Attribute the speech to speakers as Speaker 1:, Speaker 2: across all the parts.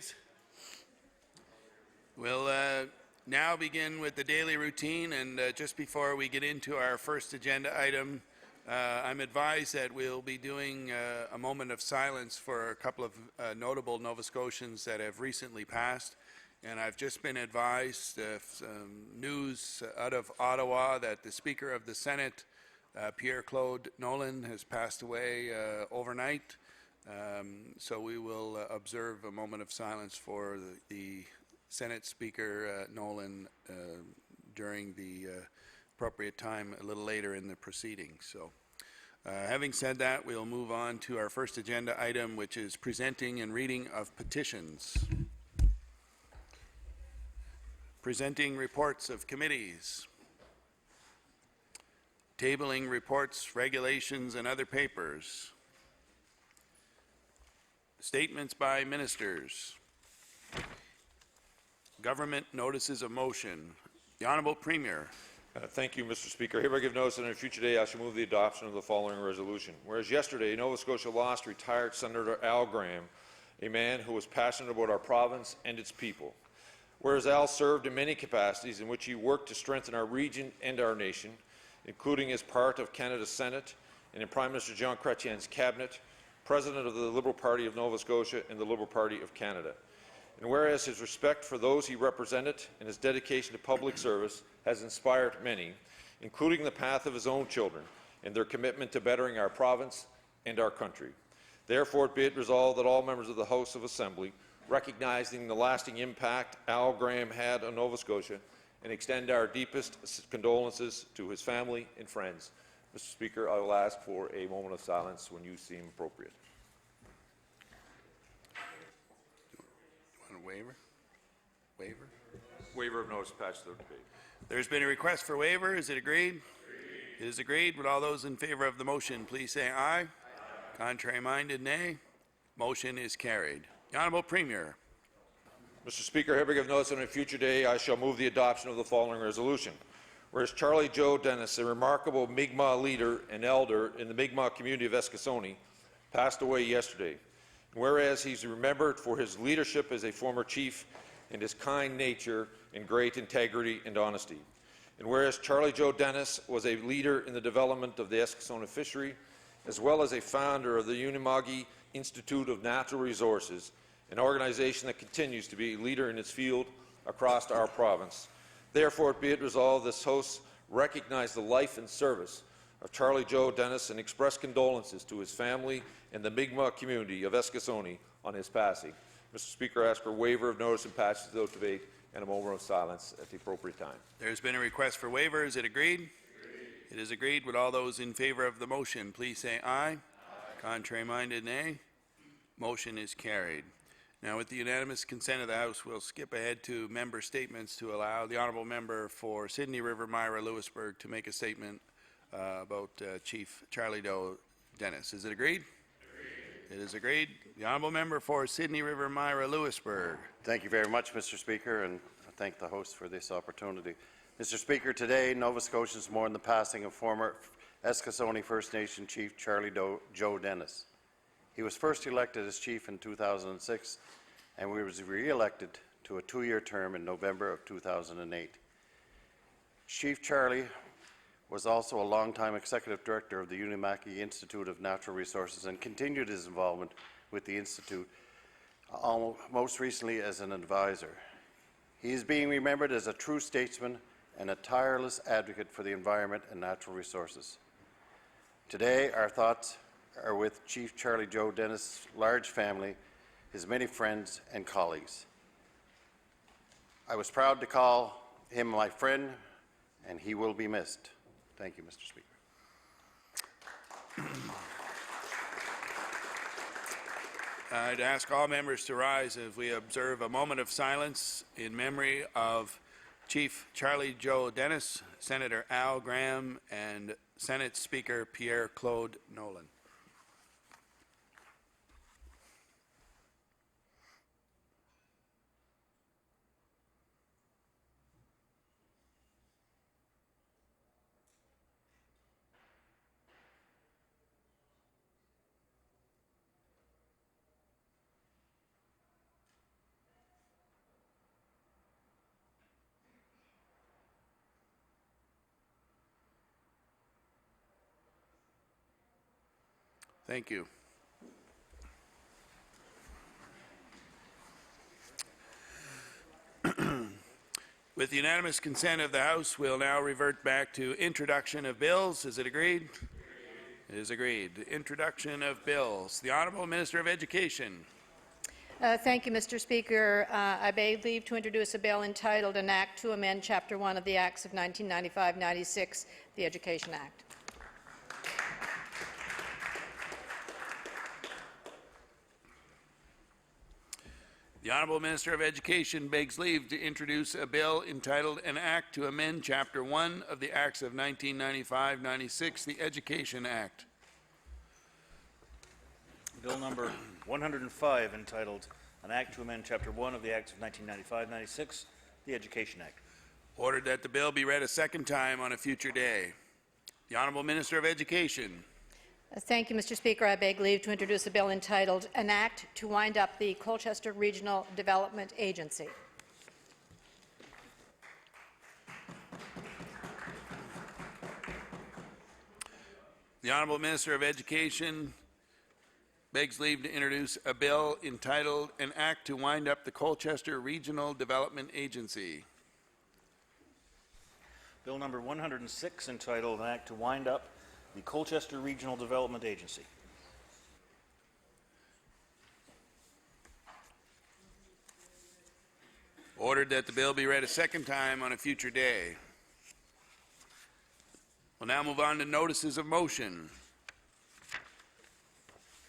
Speaker 1: colleagues. We'll now begin with the daily routine, and just before we get into our first agenda item, I'm advised that we'll be doing a moment of silence for a couple of notable Nova Scotians that have recently passed. And I've just been advised news out of Ottawa that the Speaker of the Senate, Pierre-Claude Nolan, has passed away overnight. So we will observe a moment of silence for the Senate Speaker Nolan during the appropriate time a little later in the proceedings. So having said that, we'll move on to our first agenda item, which is presenting and reading of petitions. Presenting reports of committees. Tabling reports, regulations, and other papers. Statements by ministers. Government notices of motion. The Honourable Premier.
Speaker 2: Thank you, Mr. Speaker. Hereby give notice that on a future day I shall move the adoption of the following resolution. Whereas yesterday Nova Scotia lost retired Senator Al Graham, a man who was passionate about our province and its people. Whereas Al served in many capacities in which he worked to strengthen our region and our nation, including as part of Canada's Senate and in Prime Minister Jean Chrétien's cabinet, President of the Liberal Party of Nova Scotia and the Liberal Party of Canada. And whereas his respect for those he represented and his dedication to public service has inspired many, including the path of his own children and their commitment to bettering our province and our country. Therefore, be it resolved that all members of the House of Assembly, recognizing the lasting impact Al Graham had on Nova Scotia, and extend our deepest condolences to his family and friends. Mr. Speaker, I will ask for a moment of silence when you seem appropriate.
Speaker 1: You want a waiver? Waiver?
Speaker 2: Waiver of notice passed to the debate.
Speaker 1: There's been a request for waiver. Is it agreed? It is agreed. Would all those in favor of the motion please say aye. Contrary-minded, nay. Motion is carried. The Honourable Premier.
Speaker 2: Mr. Speaker, hereby give notice that on a future day I shall move the adoption of the following resolution. Whereas Charlie Joe Dennis, a remarkable Mi'kmaq leader and elder in the Mi'kmaq community of Escasoni, passed away yesterday. And whereas he's remembered for his leadership as a former chief and his kind nature and great integrity and honesty. And whereas Charlie Joe Dennis was a leader in the development of the Escasona fishery, as well as a founder of the Unimagi Institute of Natural Resources, an organization that continues to be a leader in its field across our province. Therefore, be it resolved, this House recognize the life and service of Charlie Joe Dennis and express condolences to his family and the Mi'kmaq community of Escasoni on his passing. Mr. Speaker, I ask for waiver of notice and passage of the debate and a moment of silence at the appropriate time.
Speaker 1: There's been a request for waiver. Is it agreed? It is agreed. Would all those in favor of the motion please say aye. Contrary-minded, nay. Motion is carried. Now, with the unanimous consent of the House, we'll skip ahead to member statements to allow the Honourable Member for Sydney River Myra Lewisburg to make a statement about Chief Charlie Joe Dennis. Is it agreed? It is agreed. The Honourable Member for Sydney River Myra Lewisburg.
Speaker 3: Thank you very much, Mr. Speaker, and I thank the host for this opportunity. Mr. Speaker, today Nova Scotians mourn the passing of former Escasoni First Nation Chief Charlie Joe Dennis. He was first elected as chief in 2006 and was re-elected to a 2-year term in November of 2008. Chief Charlie was also a long-time executive director of the Unimagi Institute of Natural Resources and continued his involvement with the Institute, most recently as an advisor. He is being remembered as a true statesman and a tireless advocate for the environment and natural resources. Today, our thoughts are with Chief Charlie Joe Dennis' large family, his many friends and colleagues. I was proud to call him my friend, and he will be missed. Thank you, Mr. Speaker.
Speaker 1: I'd ask all members to rise as we observe a moment of silence in memory of Chief Charlie Joe Dennis, Senator Al Graham, and Senate Speaker Pierre-Claude Nolan. Thank you. With the unanimous consent of the House, we'll now revert back to introduction of bills. Is it agreed? It is agreed. Introduction of bills. The Honourable Minister of Education.
Speaker 4: Thank you, Mr. Speaker. I beg leave to introduce a bill entitled An Act to Amend Chapter 1 of the Acts of 1995-96, the Education Act.
Speaker 1: The Honourable Minister of Education begs leave to introduce a bill entitled An Act to Amend Chapter 1 of the Acts of 1995-96, the Education Act.
Speaker 5: Bill number 105, entitled An Act to Amend Chapter 1 of the Acts of 1995-96, the Education Act.
Speaker 1: Ordered that the bill be read a second time on a future day. The Honourable Minister of Education.
Speaker 4: Thank you, Mr. Speaker. I beg leave to introduce a bill entitled An Act to Wind Up the Colchester Regional Development Agency.
Speaker 1: The Honourable Minister of Education begs leave to introduce a bill entitled An Act to Wind Up the Colchester Regional Development Agency.
Speaker 5: Bill number 106, entitled An Act to Wind Up the Colchester Regional Development Agency.
Speaker 1: Ordered that the bill be read a second time on a future day. We'll now move on to notices of motion.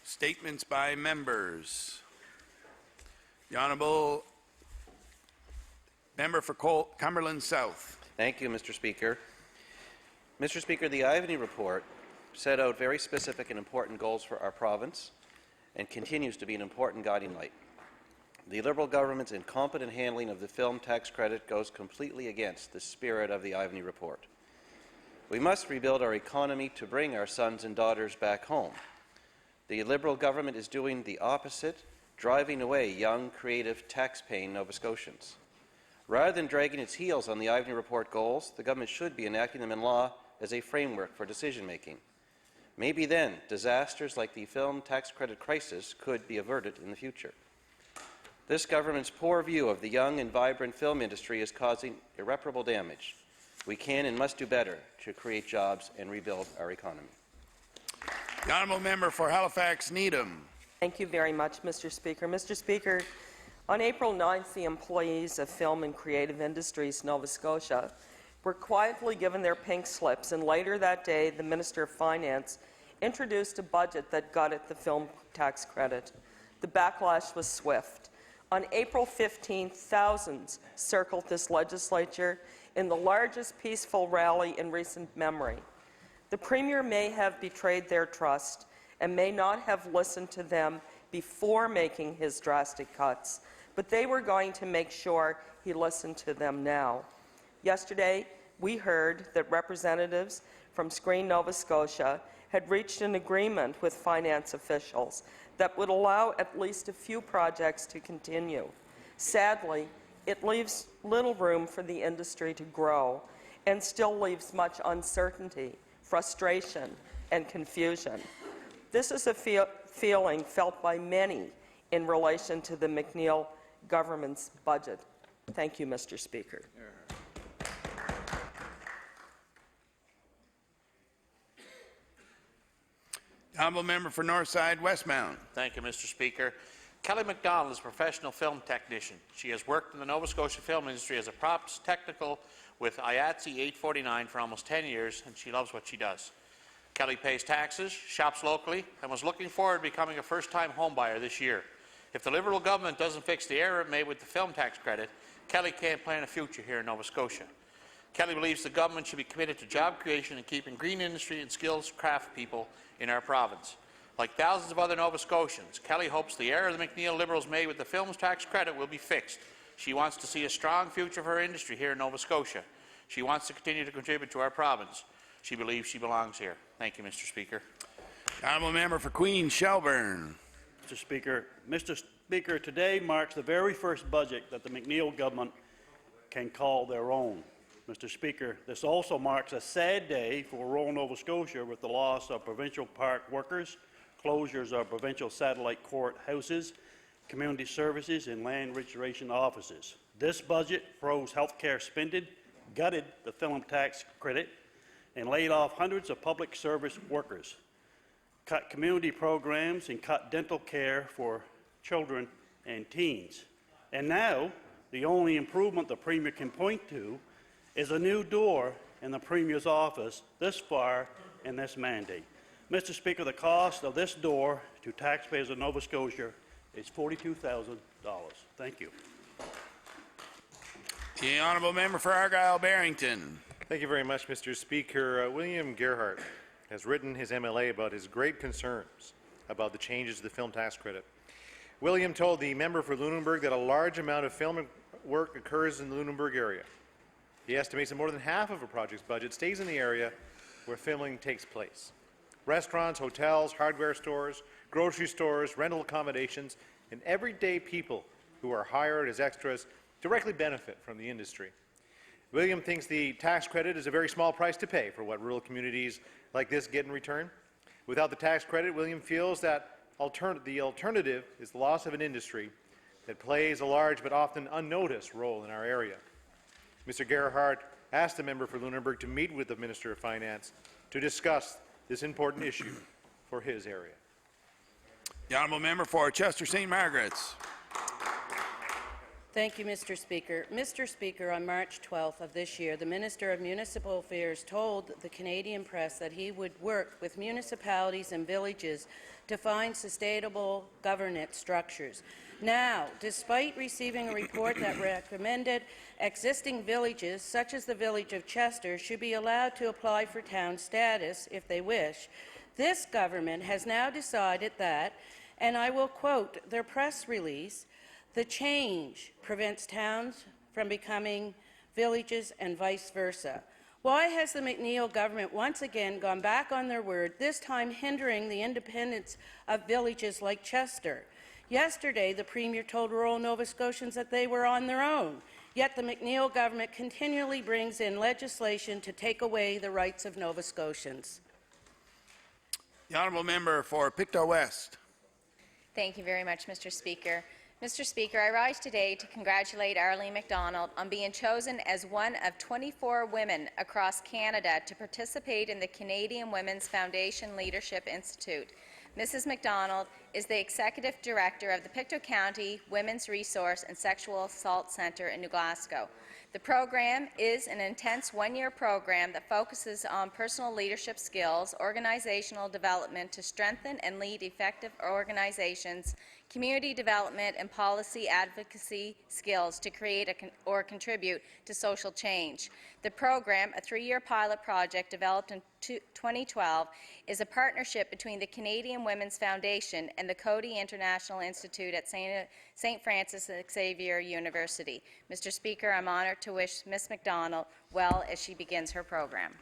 Speaker 1: Statements by members. The Honourable Member for Cumberland South.
Speaker 6: Thank you, Mr. Speaker. Mr. Speaker, the Ivany Report set out very specific and important goals for our province and continues to be an important guiding light. The Liberal government's incompetent handling of the film tax credit goes completely against the spirit of the Ivany Report. We must rebuild our economy to bring our sons and daughters back home. The Liberal government is doing the opposite, driving away young, creative, tax-paying Nova Scotians. Rather than dragging its heels on the Ivany Report goals, the government should be enacting them in law as a framework for decision-making. Maybe then, disasters like the film tax credit crisis could be averted in the future. This government's poor view of the young and vibrant film industry is causing irreparable damage. We can and must do better to create jobs and rebuild our economy.
Speaker 1: The Honourable Member for Halifax Needham.
Speaker 7: Thank you very much, Mr. Speaker. Mr. Speaker, on April 9th, the employees of Film and Creative Industries Nova Scotia were quietly given their pink slips, and later that day, the Minister of Finance introduced a budget that gutted the film tax credit. The backlash was swift. On April 15th, thousands circled this legislature in the largest peaceful rally in recent memory. The Premier may have betrayed their trust and may not have listened to them before making his drastic cuts, but they were going to make sure he listened to them now. Yesterday, we heard that representatives from Screen Nova Scotia had reached an agreement with finance officials that would allow at least a few projects to continue. Sadly, it leaves little room for the industry to grow and still leaves much uncertainty, frustration, and confusion. This is a feeling felt by many in relation to the McNeil government's budget. Thank you, Mr. Speaker.
Speaker 1: Honourable Member for Northside Westmount.
Speaker 8: Thank you, Mr. Speaker. Kelly MacDonald is a professional film technician. She has worked in the Nova Scotia film industry as a props technical with IATSE 849 for almost 10 years, and she loves what she does. Kelly pays taxes, shops locally, and was looking forward to becoming a first-time homebuyer this year. If the Liberal government doesn't fix the error it made with the film tax credit, Kelly can't plan a future here in Nova Scotia. Kelly believes the government should be committed to job creation and keeping green industry and skills craft people in our province. Like thousands of other Nova Scotians, Kelly hopes the error the McNeil Liberals made with the film's tax credit will be fixed. She wants to see a strong future for her industry here in Nova Scotia. She wants to continue to contribute to our province. She believes she belongs here. Thank you, Mr. Speaker.
Speaker 1: Honourable Member for Queen Shelburne.
Speaker 9: Mr. Speaker, today marks the very first budget that the McNeil government can call their own. Mr. Speaker, this also marks a sad day for rural Nova Scotia with the loss of provincial park workers, closures of provincial satellite courthouses, community services, and land registration offices. This budget froze healthcare spending, gutted the film tax credit, and laid off hundreds of public service workers, cut community programs, and cut dental care for children and teens. And now, the only improvement the Premier can point to is a new door in the Premier's office this far in this mandate. Mr. Speaker, the cost of this door to taxpayers of Nova Scotia is $42,000. Thank you.
Speaker 1: The honourable member for Argyle-Barrington.
Speaker 10: Thank you very much, Mr. Speaker. William Gerhardt has written his MLA about his great concerns about the changes to the film tax credit. William told the member for Lunenburg that a large amount of film work occurs in the Lunenburg area. He estimates that more than half of a project's budget stays in the area where filming takes place. Restaurants, hotels, hardware stores, grocery stores, rental accommodations, and everyday people who are hired as extras directly benefit from the industry. William thinks the tax credit is a very small price to pay for what rural communities like this get in return. Without the tax credit, William feels that the alternative is the loss of an industry that plays a large but often unnoticed role in our area. Mr. Gerhardt asked the member for Lunenburg to meet with the Minister of Finance to discuss this important issue for his area.
Speaker 1: The honourable member for Chester St. Margaret's.
Speaker 11: Thank you, Mr. Speaker. Mr. Speaker, on March 12th of this year, the Minister of Municipal Affairs told the Canadian press that he would work with municipalities and villages to find sustainable governance structures. Now, despite receiving a report that recommended existing villages, such as the village of Chester, should be allowed to apply for town status if they wish, this government has now decided that, and I will quote their press release, "The change prevents towns from becoming villages and vice versa." Why has the McNeil government once again gone back on their word, this time hindering the independence of villages like Chester? Yesterday, the Premier told rural Nova Scotians that they were on their own, yet the McNeil government continually brings in legislation to take away the rights of Nova Scotians.
Speaker 1: The honourable member for Pictou West.
Speaker 12: Thank you very much, Mr. Speaker. Mr. Speaker, I rise today to congratulate Arlene MacDonald on being chosen as one of 24 women across Canada to participate in the Canadian Women's Foundation Leadership Institute. Mrs. MacDonald is the Executive Director of the Pictou County Women's Resource and Sexual Assault Centre in New Glasgow. The program is an intense one-year program that focuses on personal leadership skills, organizational development to strengthen and lead effective organizations, community development, and policy advocacy skills to create or contribute to social change. The program, a 3-year pilot project developed in 2012, is a partnership between the Canadian Women's Foundation and the Coady International Institute at St. Francis Xavier University. Mr. Speaker, I'm honoured to wish Ms. MacDonald well as she begins her program.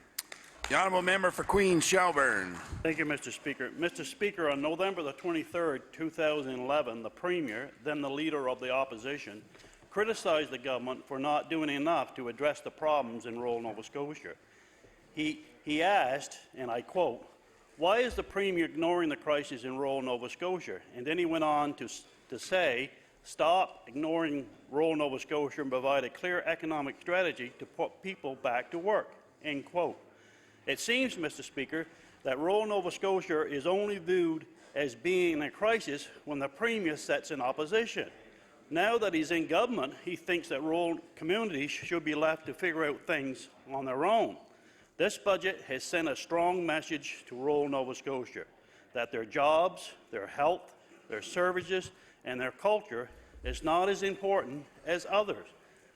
Speaker 1: The honourable member for Queens Shelburne.
Speaker 9: Thank you, Mr. Speaker. Mr. Speaker, on November the 23rd, 2011, the Premier, then the Leader of the Opposition, criticized the government for not doing enough to address the problems in rural Nova Scotia. He asked, and I quote, "Why is the Premier ignoring the crisis in rural Nova Scotia?" And then he went on to say, "Stop ignoring rural Nova Scotia and provide a clear economic strategy to put people back to work," end quote. It seems, Mr. Speaker, that rural Nova Scotia is only viewed as being in a crisis when the Premier sits in opposition. Now that he's in government, he thinks that rural communities should be left to figure out things on their own. This budget has sent a strong message to rural Nova Scotia that their jobs, their health, their services, and their culture is not as important as others.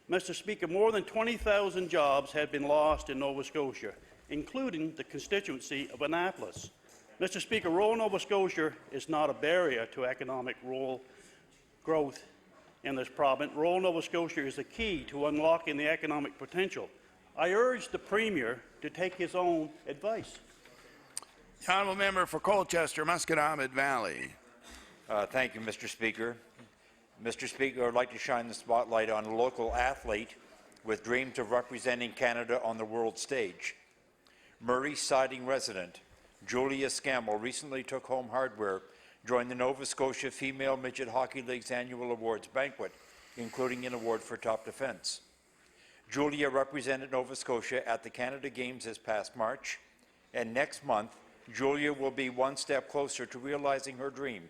Speaker 9: Mr. Speaker, more than 20,000 jobs have been lost in Nova Scotia, including the constituency of Annapolis. Mr. Speaker, rural Nova Scotia is not a barrier to economic rural growth in this province. Rural Nova Scotia is the key to unlocking the economic potential. I urge the Premier to take his own advice.
Speaker 1: The honourable member for Colchester, Musquedominid Valley.
Speaker 13: Thank you, Mr. Speaker. Mr. Speaker, I would like to shine the spotlight on a local athlete with dreams of representing Canada on the world stage. Murray Siding resident Julia Scammell recently took home hardware during the Nova Scotia Female Midget Hockey League's annual awards banquet, including an award for top defense. Julia represented Nova Scotia at the Canada Games this past March, and next month, Julia will be one step closer to realizing her dream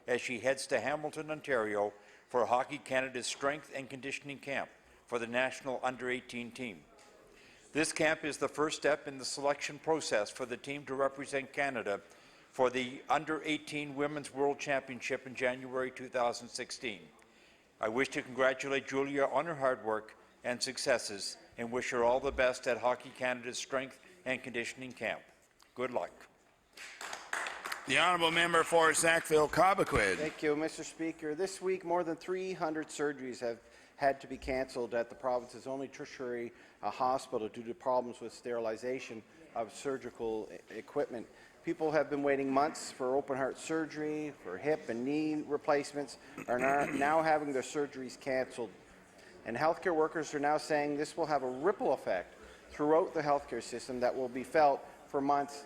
Speaker 13: as she heads to Hamilton, Ontario for Hockey Canada's Strength and Conditioning Camp for the national under-18 team. This camp is the first step in the selection process for the team to represent Canada for the Under-18 Women's World Championship in January 2016. I wish to congratulate Julia on her hard work and successes and wish her all the best at Hockey Canada's Strength and Conditioning Camp. Good luck.
Speaker 1: The honourable member for Sackville-Cobequid.
Speaker 14: Thank you, Mr. Speaker. This week, more than 300 surgeries have had to be cancelled at the province's only tertiary hospital due to problems with sterilization of surgical equipment. People have been waiting months for open-heart surgery, for hip and knee replacements, are now having their surgeries cancelled. And healthcare workers are now saying this will have a ripple effect throughout the healthcare system that will be felt for months,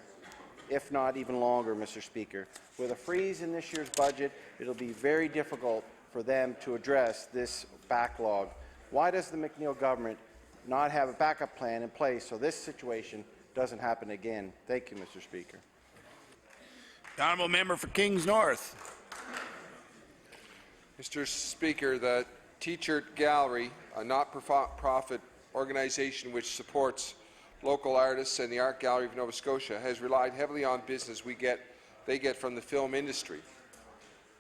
Speaker 14: if not even longer, Mr. Speaker. With a freeze in this year's budget, it'll be very difficult for them to address this backlog. Why does the McNeil government not have a backup plan in place so this situation doesn't happen again? Thank you, Mr. Speaker.
Speaker 1: The honourable member for Kings North.
Speaker 15: Mr. Speaker, the Teacher Gallery, a not-for-profit organization which supports local artists and the Art Gallery of Nova Scotia, has relied heavily on business they get from the film industry.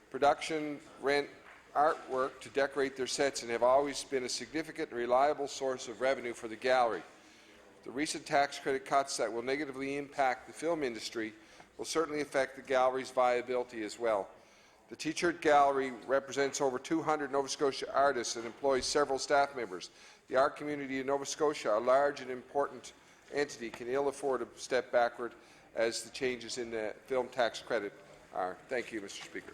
Speaker 15: Production, rent, artwork to decorate their sets and have always been a significant and reliable source of revenue for the gallery. The recent tax credit cuts that will negatively impact the film industry will certainly affect the gallery's viability as well. The T-shirt Gallery represents over 200 Nova Scotia artists and employs several staff members. The art community in Nova Scotia, a large and important entity, can ill afford to step backward as the changes in the film tax credit are. Thank you, Mr. Speaker.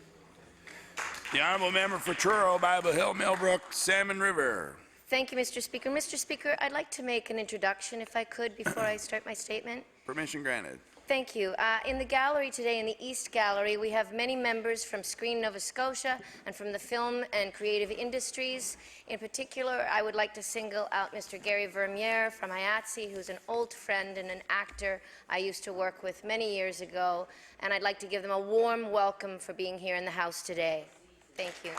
Speaker 1: The honourable member for Truro, Bible Hill, Millbrook, Salmon River.
Speaker 16: Thank you, Mr. Speaker. Mr. Speaker, I'd like to make an introduction, if I could, before I start my statement.
Speaker 1: Permission granted.
Speaker 16: Thank you. In the gallery today, in the East Gallery, we have many members from Screen Nova Scotia and from the film and creative industries. In particular, I would like to single out Mr. Gary Vermeer from IATSE, who's an old friend and an actor I used to work with many years ago, and I'd like to give them a warm welcome for being here in the House today. Thank you.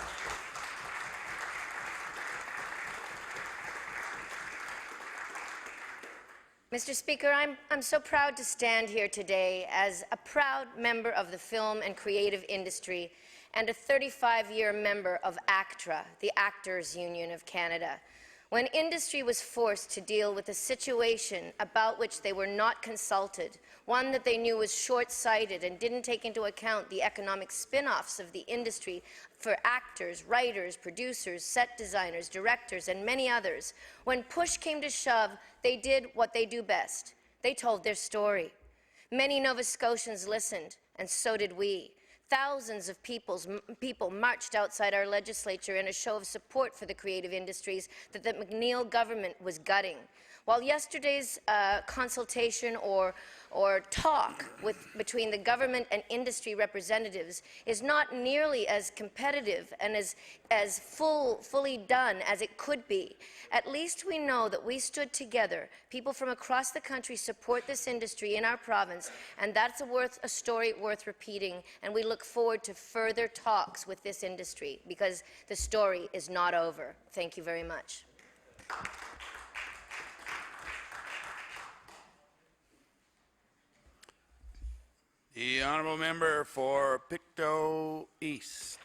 Speaker 16: Mr. Speaker, I'm so proud to stand here today as a proud member of the film and creative industry and a 35-year member of ACTRA, the Actors Union of Canada. When industry was forced to deal with a situation about which they were not consulted, one that they knew was short-sighted and didn't take into account the economic spin-offs of the industry for actors, writers, producers, set designers, directors, and many others, when push came to shove, they did what they do best. They told their story. Many Nova Scotians listened, and so did we. Thousands of people marched outside our legislature in a show of support for the creative industries that the McNeil government was gutting. While yesterday's consultation or talk between the government and industry representatives is not nearly as competitive and as fully done as it could be, at least we know that we stood together. People from across the country support this industry in our province, and that's a story worth repeating, and we look forward to further talks with this industry because the story is not over. Thank you very much.
Speaker 1: The honourable member for Pictou East.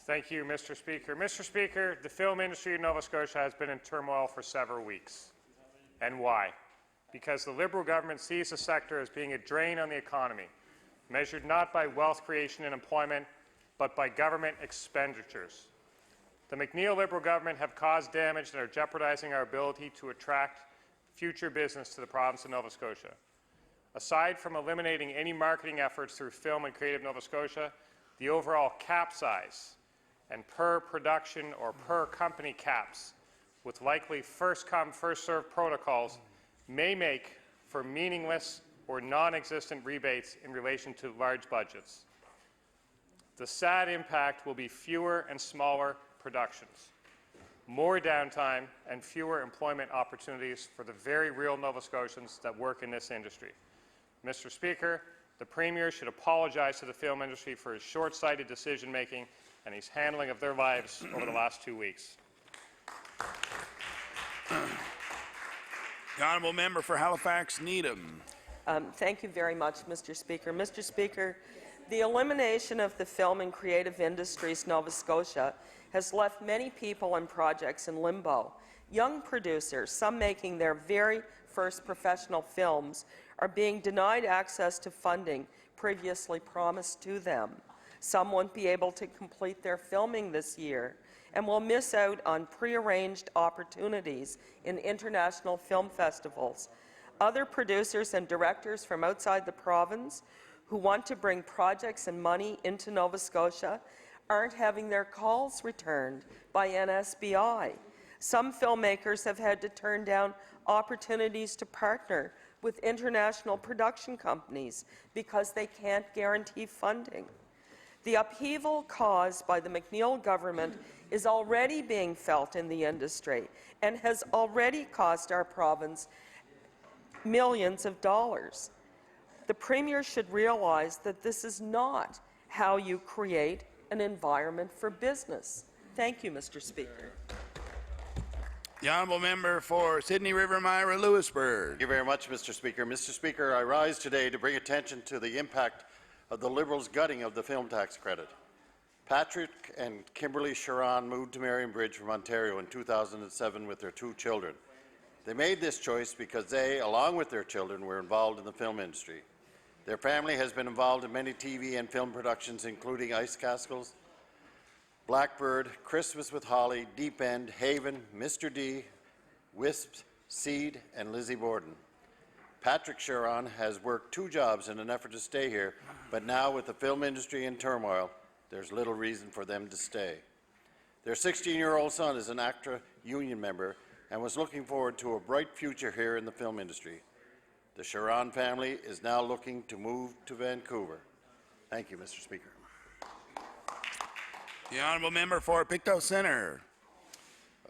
Speaker 17: Thank you, Mr. Speaker. Mr. Speaker, the film industry in Nova Scotia has been in turmoil for several weeks. And why? Because the Liberal government sees the sector as being a drain on the economy, measured not by wealth creation and employment, but by government expenditures. The McNeil Liberal government have caused damage and are jeopardizing our ability to attract future business to the province of Nova Scotia. Aside from eliminating any marketing efforts through Film and Creative Nova Scotia, the overall cap size and per production or per company caps with likely first-come, first-served protocols may make for meaningless or non-existent rebates in relation to large budgets. The sad impact will be fewer and smaller productions, more downtime, and fewer employment opportunities for the very real Nova Scotians that work in this industry. Mr. Speaker, the Premier should apologize to the film industry for his short-sighted decision-making and his handling of their lives over the last 2 weeks.
Speaker 1: The honourable member for Halifax Needham.
Speaker 7: Thank you very much, Mr. Speaker. Mr. Speaker, the elimination of the film and creative industries Nova Scotia has left many people and projects in limbo. Young producers, some making their very first professional films, are being denied access to funding previously promised to them. Some won't be able to complete their filming this year and will miss out on prearranged opportunities in international film festivals. Other producers and directors from outside the province who want to bring projects and money into Nova Scotia aren't having their calls returned by NSBI. Some filmmakers have had to turn down opportunities to partner with international production companies because they can't guarantee funding. The upheaval caused by the McNeil government is already being felt in the industry and has already cost our province millions of dollars. The Premier should realize that this is not how you create an environment for business. Thank you, Mr. Speaker.
Speaker 1: The honourable member for Sydney River Myra Lewisburg.
Speaker 3: Thank you very much, Mr. Speaker. Mr. Speaker, I rise today to bring attention to the impact of the Liberals' gutting of the film tax credit. Patrick and Kimberly Sharon moved to Marion Bridge from Ontario in 2007 with their 2 children. They made this choice because they, along with their children, were involved in the film industry. Their family has been involved in many TV and film productions, including Ice Castles, Blackbird, Christmas with Holly, Deep End, Haven, Mr. D, Wisps, Seed, and Lizzie Borden. Patrick Sharon has worked 2 jobs in an effort to stay here, but now with the film industry in turmoil, there's little reason for them to stay. Their 16-year-old son is an ACTRA union member and was looking forward to a bright future here in the film industry. The Sharon family is now looking to move to Vancouver. Thank you, Mr. Speaker.
Speaker 1: The honourable member for Pictou Centre.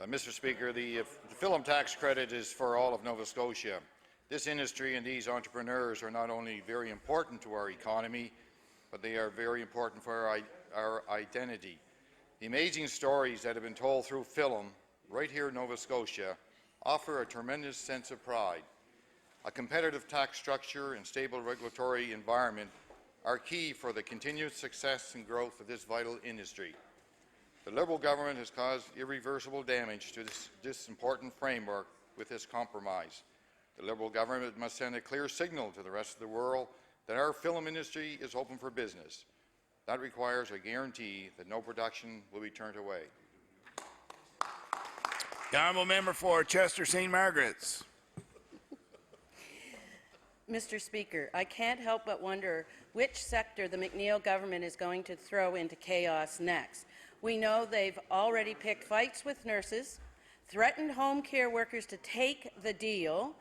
Speaker 18: Mr. Speaker, the film tax credit is for all of Nova Scotia. This industry and these entrepreneurs are not only very important to our economy, but they are very important for our identity. The amazing stories that have been told through film right here in Nova Scotia offer a tremendous sense of pride. A competitive tax structure and stable regulatory environment are key for the continued success and growth of this vital industry. The Liberal government has caused irreversible damage to this important framework with this compromise. The Liberal government must send a clear signal to the rest of the world that our film industry is open for business. That requires a guarantee that no production will be turned away.
Speaker 1: The honourable member for Chester St. Margaret's.
Speaker 11: Mr. Speaker, I can't help but wonder which sector the McNeil government is going to throw into chaos next. We know they've already picked fights with nurses, threatened home care workers to take the deal,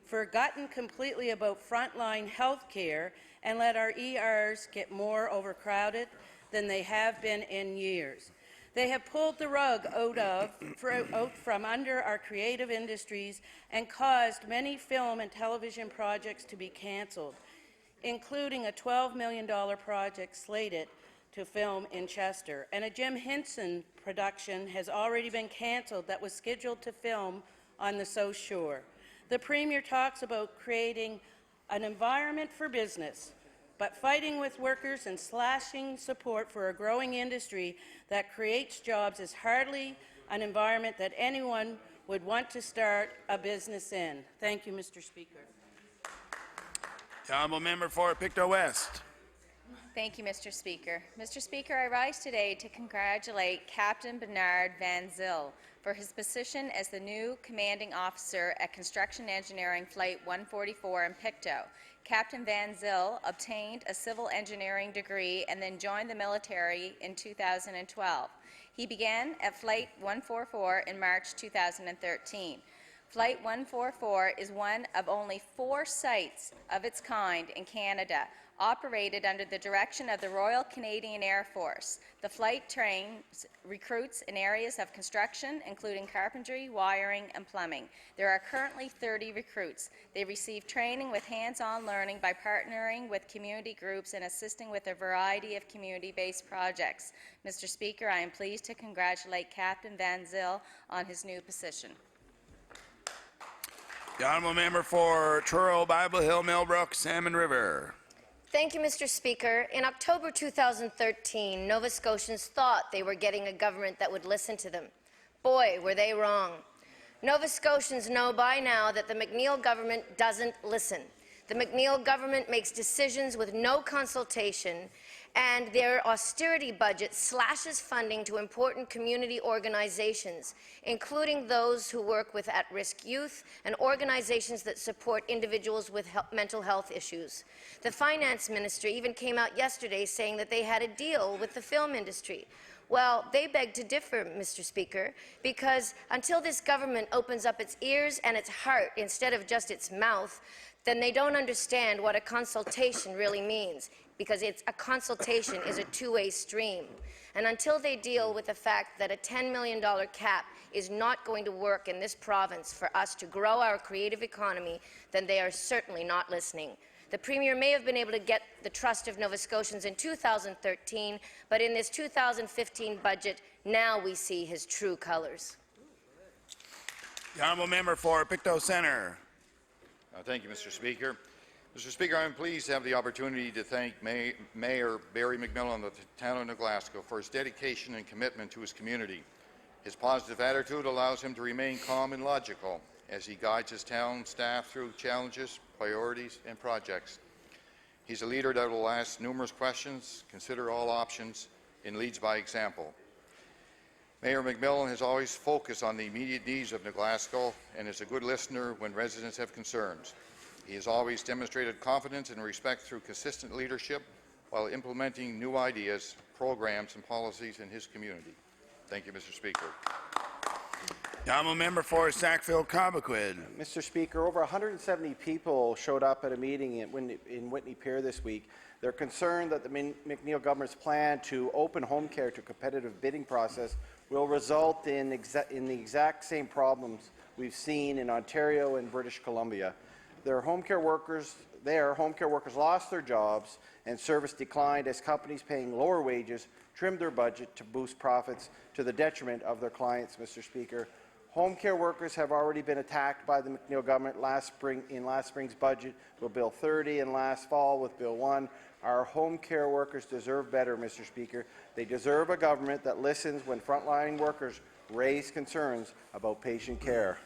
Speaker 11: forgotten completely about frontline health care, and let our ERs get more overcrowded than they have been in years. They have pulled the rug out from under our creative industries and caused many film and television projects to be cancelled, including a $12 million project slated to film in Chester. And a Jim Henson production has already been cancelled that was scheduled to film on the South Shore. The Premier talks about creating an environment for business, but fighting with workers and slashing support for a growing industry that creates jobs is hardly an environment that anyone would want to start a business in. Thank you, Mr. Speaker.
Speaker 1: The honourable member for Pictou West.
Speaker 12: Thank you, Mr. Speaker. Mr. Speaker, I rise today to congratulate Captain Bernard Van Zyl for his position as the new commanding officer at Construction Engineering Flight 144 in Pictou. Captain Van Zyl obtained a civil engineering degree and then joined the military in 2012. He began at Flight 144 in March 2013. Flight 144 is one of only 4 sites of its kind in Canada, operated under the direction of the Royal Canadian Air Force. The flight trains recruits in areas of construction, including carpentry, wiring, and plumbing. There are currently 30 recruits. They receive training with hands-on learning by partnering with community groups and assisting with a variety of community-based projects. Mr. Speaker, I am pleased to congratulate Captain Van Zyl on his new position.
Speaker 1: The honourable member for Truro, Bible Hill, Millbrook, Salmon River.
Speaker 16: Thank you, Mr. Speaker. In October 2013, Nova Scotians thought they were getting a government that would listen to them. Boy, were they wrong. Nova Scotians know by now that the McNeil government doesn't listen. The McNeil government makes decisions with no consultation, and their austerity budget slashes funding to important community organizations, including those who work with at-risk youth and organizations that support individuals with mental health issues. The Finance Ministry even came out yesterday saying that they had a deal with the film industry. Well, they beg to differ, Mr. Speaker, because until this government opens up its ears and its heart instead of just its mouth, then they don't understand what a consultation really means, because a consultation is a two-way stream. And until they deal with the fact that a $10 million cap is not going to work in this province for us to grow our creative economy, then they are certainly not listening. The Premier may have been able to get the trust of Nova Scotians in 2013, but in this 2015 budget, now we see his true colours.
Speaker 1: The honourable member for Pictou Centre.
Speaker 18: Thank you, Mr. Speaker. Mr. Speaker, I am pleased to have the opportunity to thank Mayor Barry McMillan of the town of New Glasgow for his dedication and commitment to his community. His positive attitude allows him to remain calm and logical as he guides his town staff through challenges, priorities, and projects. He's a leader that will ask numerous questions, consider all options, and leads by example. Mayor McMillan has always focused on the immediate needs of New Glasgow and is a good listener when residents have concerns. He has always demonstrated confidence and respect through consistent leadership while implementing new ideas, programs, and policies in his community. Thank you, Mr. Speaker.
Speaker 1: The honourable member for Sackville-Cobequid.
Speaker 14: Mr. Speaker, over 170 people showed up at a meeting in Whitney Pier this week. They're concerned that the McNeil government's plan to open home care to a competitive bidding process will result in the exact same problems we've seen in Ontario and British Columbia. Home care workers lost their jobs and service declined as companies paying lower wages trimmed their budget to boost profits to the detriment of their clients, Mr. Speaker. Home care workers have already been attacked by the McNeil government in last spring's budget with Bill 30 and last fall with Bill 1. Our home care workers deserve better, Mr. Speaker. They deserve a government that listens when frontline workers raise concerns about patient care.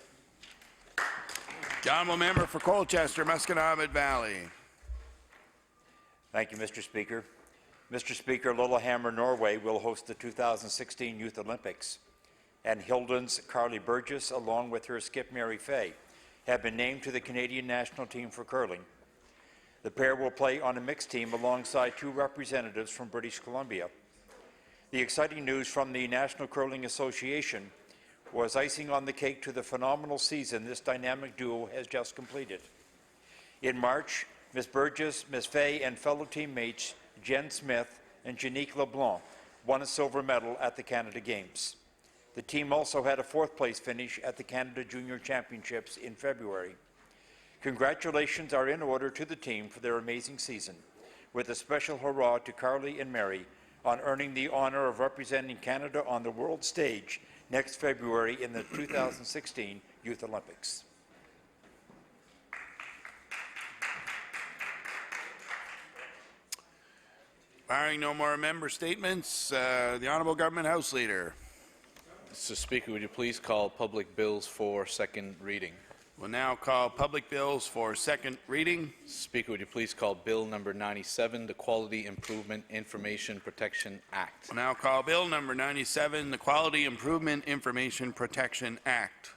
Speaker 1: The honourable member for Colchester, Musqueam Valley.
Speaker 13: Thank you, Mr. Speaker. Mr. Speaker, Lillehammer, Norway will host the 2016 Youth Olympics, and Hilden's Carly Burgess, along with her skip Mary Fay, have been named to the Canadian national team for curling. The pair will play on a mixed team alongside 2 representatives from British Columbia. The exciting news from the National Curling Association was icing on the cake to the phenomenal season this dynamic duo has just completed. In March, Ms. Burgess, Ms. Fay, and fellow teammates Jen Smith and Janique LeBlanc won a silver medal at the Canada Games. The team also had a 4th place finish at the Canada Junior Championships in February. Congratulations are in order to the team for their amazing season, with a special hurrah to Carly and Mary on earning the honour of representing Canada on the world stage next February in the 2016 Youth Olympics.
Speaker 1: Barring no more member statements, the Honourable Government House Leader.
Speaker 19: Mr. Speaker, would you please call public bills for second reading?
Speaker 1: We'll now call public bills for second reading.
Speaker 19: Speaker, would you please call Bill number 97, the Quality Improvement Information Protection Act?
Speaker 1: We'll now call Bill number 97, the Quality Improvement Information Protection Act.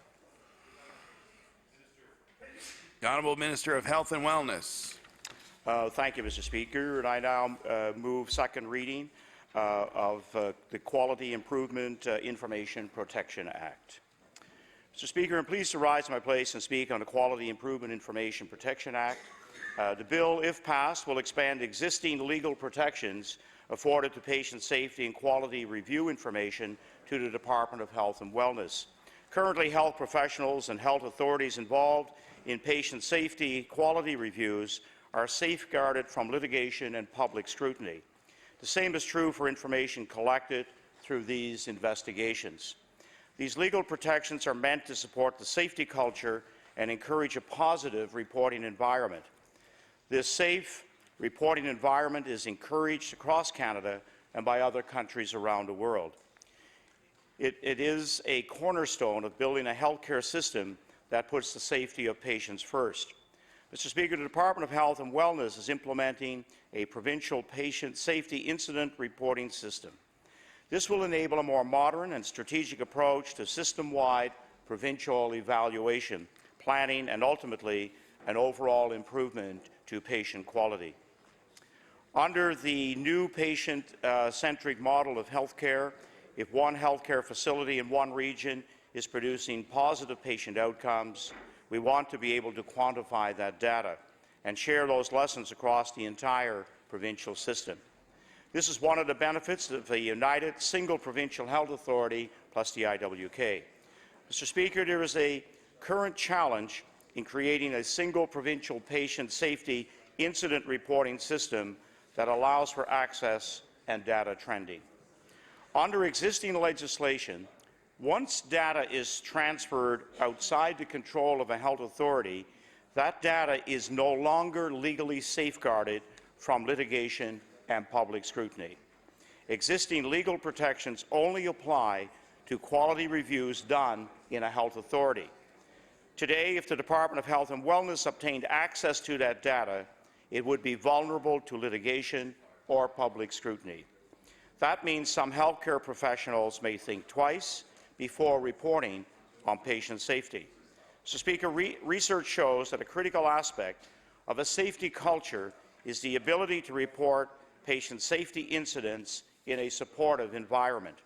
Speaker 1: The Honourable Minister of Health and Wellness.
Speaker 20: Thank you, Mr. Speaker. And I now move second reading of the Quality Improvement Information Protection Act. Mr. Speaker, I'm pleased to rise to my place and speak on the Quality Improvement Information Protection Act. The bill, if passed, will expand existing legal protections afforded to patient safety and quality review information to the Department of Health and Wellness. Currently, health professionals and health authorities involved in patient safety quality reviews are safeguarded from litigation and public scrutiny. The same is true for information collected through these investigations. These legal protections are meant to support the safety culture and encourage a positive reporting environment. This safe reporting environment is encouraged across Canada and by other countries around the world. It is a cornerstone of building a healthcare system that puts the safety of patients first. Mr. Speaker, the Department of Health and Wellness is implementing a provincial patient safety incident reporting system. This will enable a more modern and strategic approach to system-wide provincial evaluation, planning, and ultimately an overall improvement to patient quality. Under the new patient-centric model of healthcare, if one healthcare facility in one region is producing positive patient outcomes, we want to be able to quantify that data and share those lessons across the entire provincial system. This is one of the benefits of a united single provincial health authority plus the IWK. Mr. Speaker, there is a current challenge in creating a single provincial patient safety incident reporting system that allows for access and data trending. Under existing legislation, once data is transferred outside the control of a health authority, that data is no longer legally safeguarded from litigation and public scrutiny. Existing legal protections only apply to quality reviews done in a health authority. Today, if the Department of Health and Wellness obtained access to that data, it would be vulnerable to litigation or public scrutiny. That means some healthcare professionals may think twice before reporting on patient safety. Mr. Speaker, research shows that a critical aspect of a safety culture is the ability to report patient safety incidents in a supportive environment.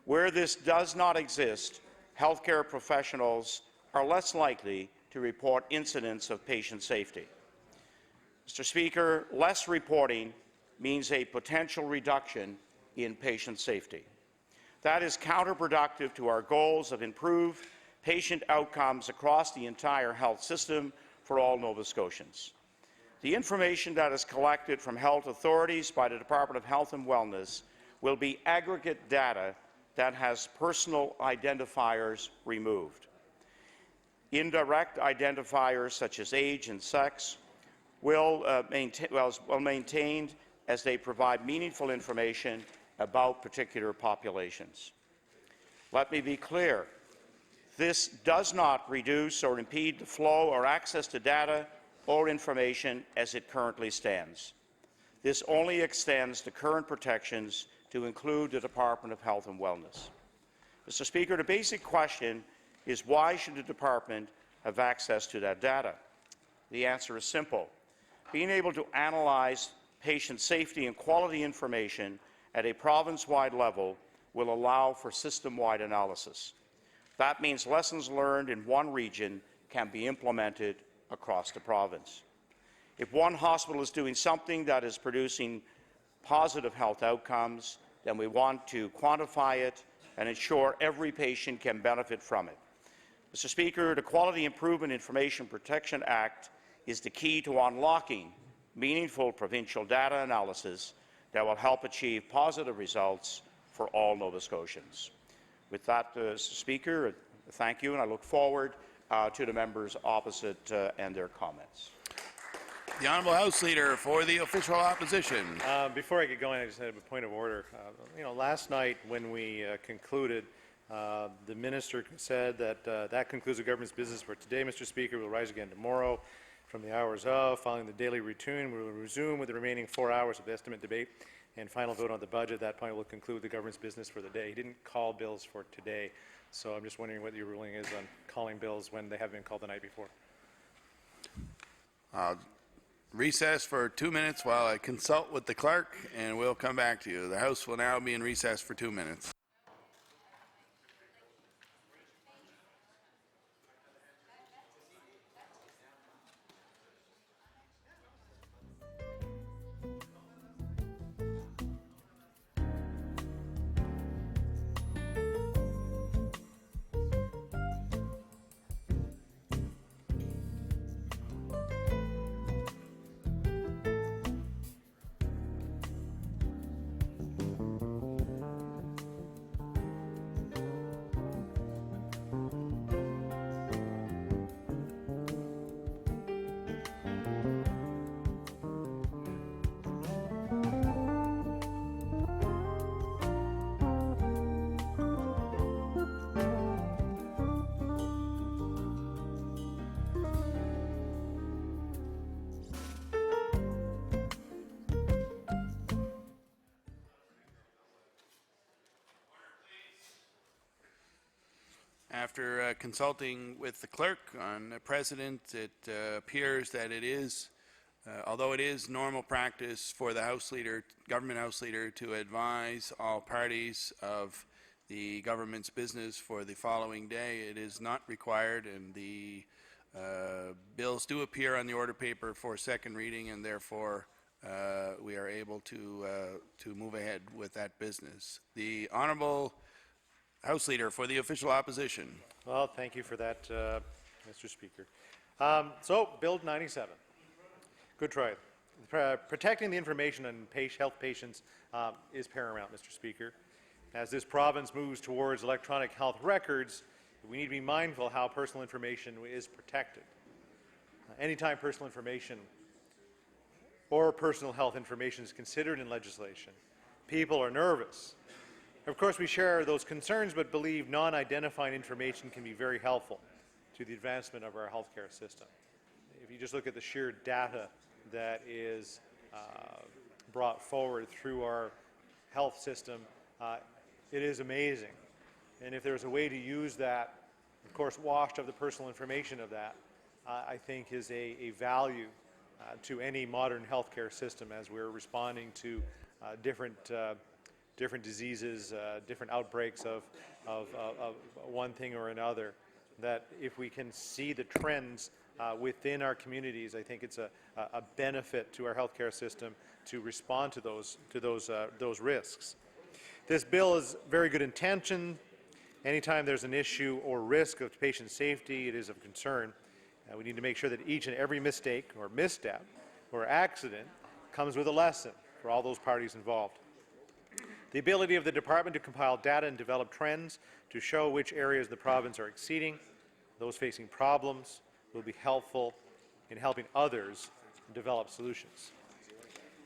Speaker 20: Where this does not exist, healthcare professionals are less likely to report incidents of patient safety. Mr. Speaker, less reporting means a potential reduction in patient safety. That is counterproductive to our goals of improved patient outcomes across the entire health system for all Nova Scotians. The information that is collected from health authorities by the Department of Health and Wellness will be aggregate data that has personal identifiers removed. Indirect identifiers such as age and sex will maintained as they provide meaningful information about particular populations. Let me be clear. This does not reduce or impede the flow or access to data or information as it currently stands. This only extends the current protections to include the Department of Health and Wellness. Mr. Speaker, the basic question is why should the Department have access to that data? The answer is simple. Being able to analyze patient safety and quality information at a province-wide level will allow for system-wide analysis. That means lessons learned in one region can be implemented across the province. If one hospital is doing something that is producing positive health outcomes, then we want to quantify it and ensure every patient can benefit from it. Mr. Speaker, the Quality Improvement Information Protection Act is the key to unlocking meaningful provincial data analysis that will help achieve positive results for all Nova Scotians. With that, Mr. Speaker, thank you, and I look forward to the members opposite and their comments.
Speaker 1: The Honourable House Leader for the Official Opposition.
Speaker 10: Before I get going, I just have a point of order. Last night when we concluded, the Minister said that that concludes the government's business for today. Mr. Speaker, we'll rise again tomorrow from the hours of. Following the daily routine, we will resume with the remaining 4 hours of estimate debate and final vote on the budget. At that point, we'll conclude the government's business for the day. He didn't call bills for today, so I'm just wondering what your ruling is on calling bills when they have been called the night before.
Speaker 1: Recess for 2 minutes while I consult with the clerk, and we'll come back to you. The House will now be in recess for 2 minutes. After consulting with the clerk on precedent, it appears that it is, although it is normal practice for the House Leader, government House Leader, to advise all parties of the government's business for the following day, it is not required, and the bills do appear on the order paper for second reading, and therefore we are able to move ahead with that business. The Honourable House Leader for the official opposition.
Speaker 10: Well, thank you for that, Mr. Speaker. So, Bill 97. Good try. Protecting the information on health patients is paramount, Mr. Speaker. As this province moves towards electronic health records, we need to be mindful how personal information is protected. Anytime personal information or personal health information is considered in legislation, people are nervous. Of course, we share those concerns, but believe non-identifying information can be very helpful to the advancement of our healthcare system. If you just look at the sheer data that is brought forward through our health system, it is amazing. And if there's a way to use that, of course, washed of the personal information of that, I think is a value to any modern healthcare system as we're responding to different diseases, different outbreaks of one thing or another, that if we can see the trends within our communities, I think it's a benefit to our healthcare system to respond to those risks. This bill is very good intention. Anytime there's an issue or risk of patient safety, it is of concern. We need to make sure that each and every mistake or misstep or accident comes with a lesson for all those parties involved. The ability of the department to compile data and develop trends to show which areas of the province are exceeding those facing problems will be helpful in helping others develop solutions.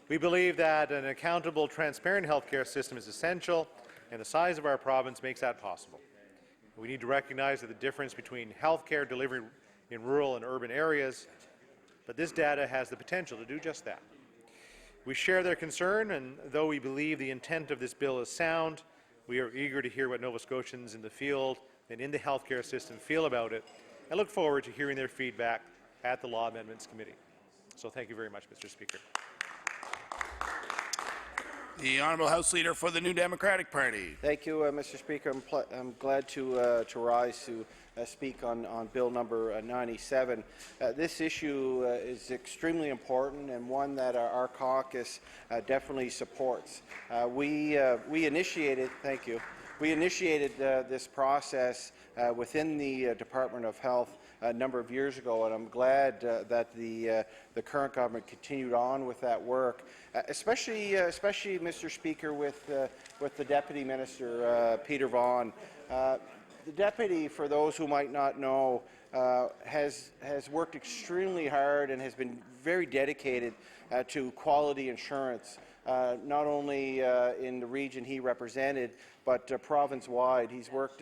Speaker 10: We believe that an accountable, transparent healthcare system is essential, and the size of our province makes that possible. We need to recognize that the difference between healthcare delivery in rural and urban areas, but this data has the potential to do just that. We share their concern, and though we believe the intent of this bill is sound, we are eager to hear what Nova Scotians in the field and in the healthcare system feel about it, and look forward to hearing their feedback at the Law Amendments Committee. So thank you very much, Mr. Speaker.
Speaker 1: The Honourable House Leader for the New Democratic Party.
Speaker 14: Thank you, Mr. Speaker. I'm glad to rise to speak on Bill number 97. This issue is extremely important and one that our caucus definitely supports. We initiated, thank you, we initiated this process within the Department of Health a number of years ago, and I'm glad that the current government continued on with that work, especially, Mr. Speaker, with the Deputy Minister, Peter Vaughan. The Deputy, for those who might not know, has worked extremely hard and has been very dedicated to quality assurance, not only in the region he represented, but province-wide. He's worked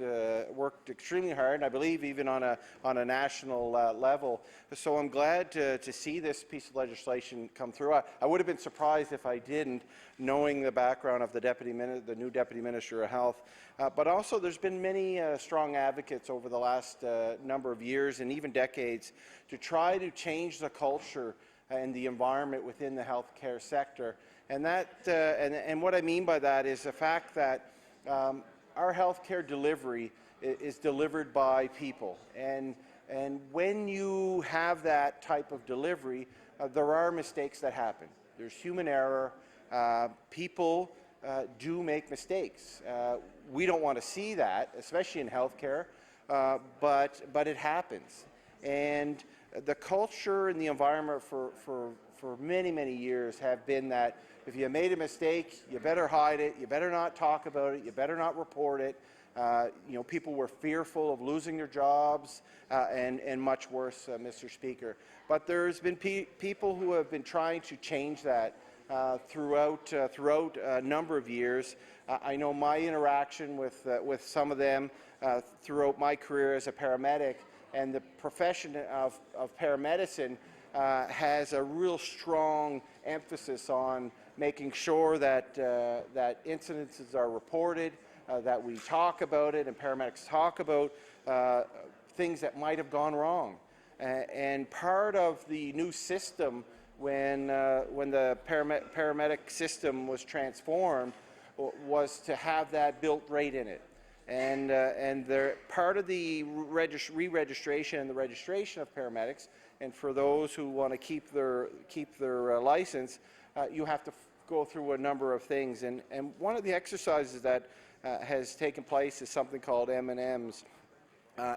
Speaker 14: extremely hard, and I believe even on a national level. So I'm glad to see this piece of legislation come through. I would have been surprised if I didn't, knowing the background of the new Deputy Minister of Health. But also, there's been many strong advocates over the last number of years and even decades to try to change the culture and the environment within the healthcare sector. And and what I mean by that is the fact that our healthcare delivery is delivered by people, and when you have that type of delivery, there are mistakes that happen. There's human error. People do make mistakes. We don't want to see that, especially in healthcare, but it happens. And the culture and the environment for many years have been that if you made a mistake, you better hide it, you better not talk about it, you better not report it. People were fearful of losing their jobs and much worse, Mr. Speaker. But there's been people who have been trying to change that throughout a number of years. I know my interaction with some of them throughout my career as a paramedic, and the profession of paramedicine has a real strong emphasis on making sure that incidences are reported, that we talk about it and paramedics talk about things that might have gone wrong. And part of the new system when the paramedic system was transformed was to have that built right in it. And part of the re-registration and the registration of paramedics, and for those who want to keep their license, you have to go through a number of things. And one of the exercises that has taken place is something called M&Ms.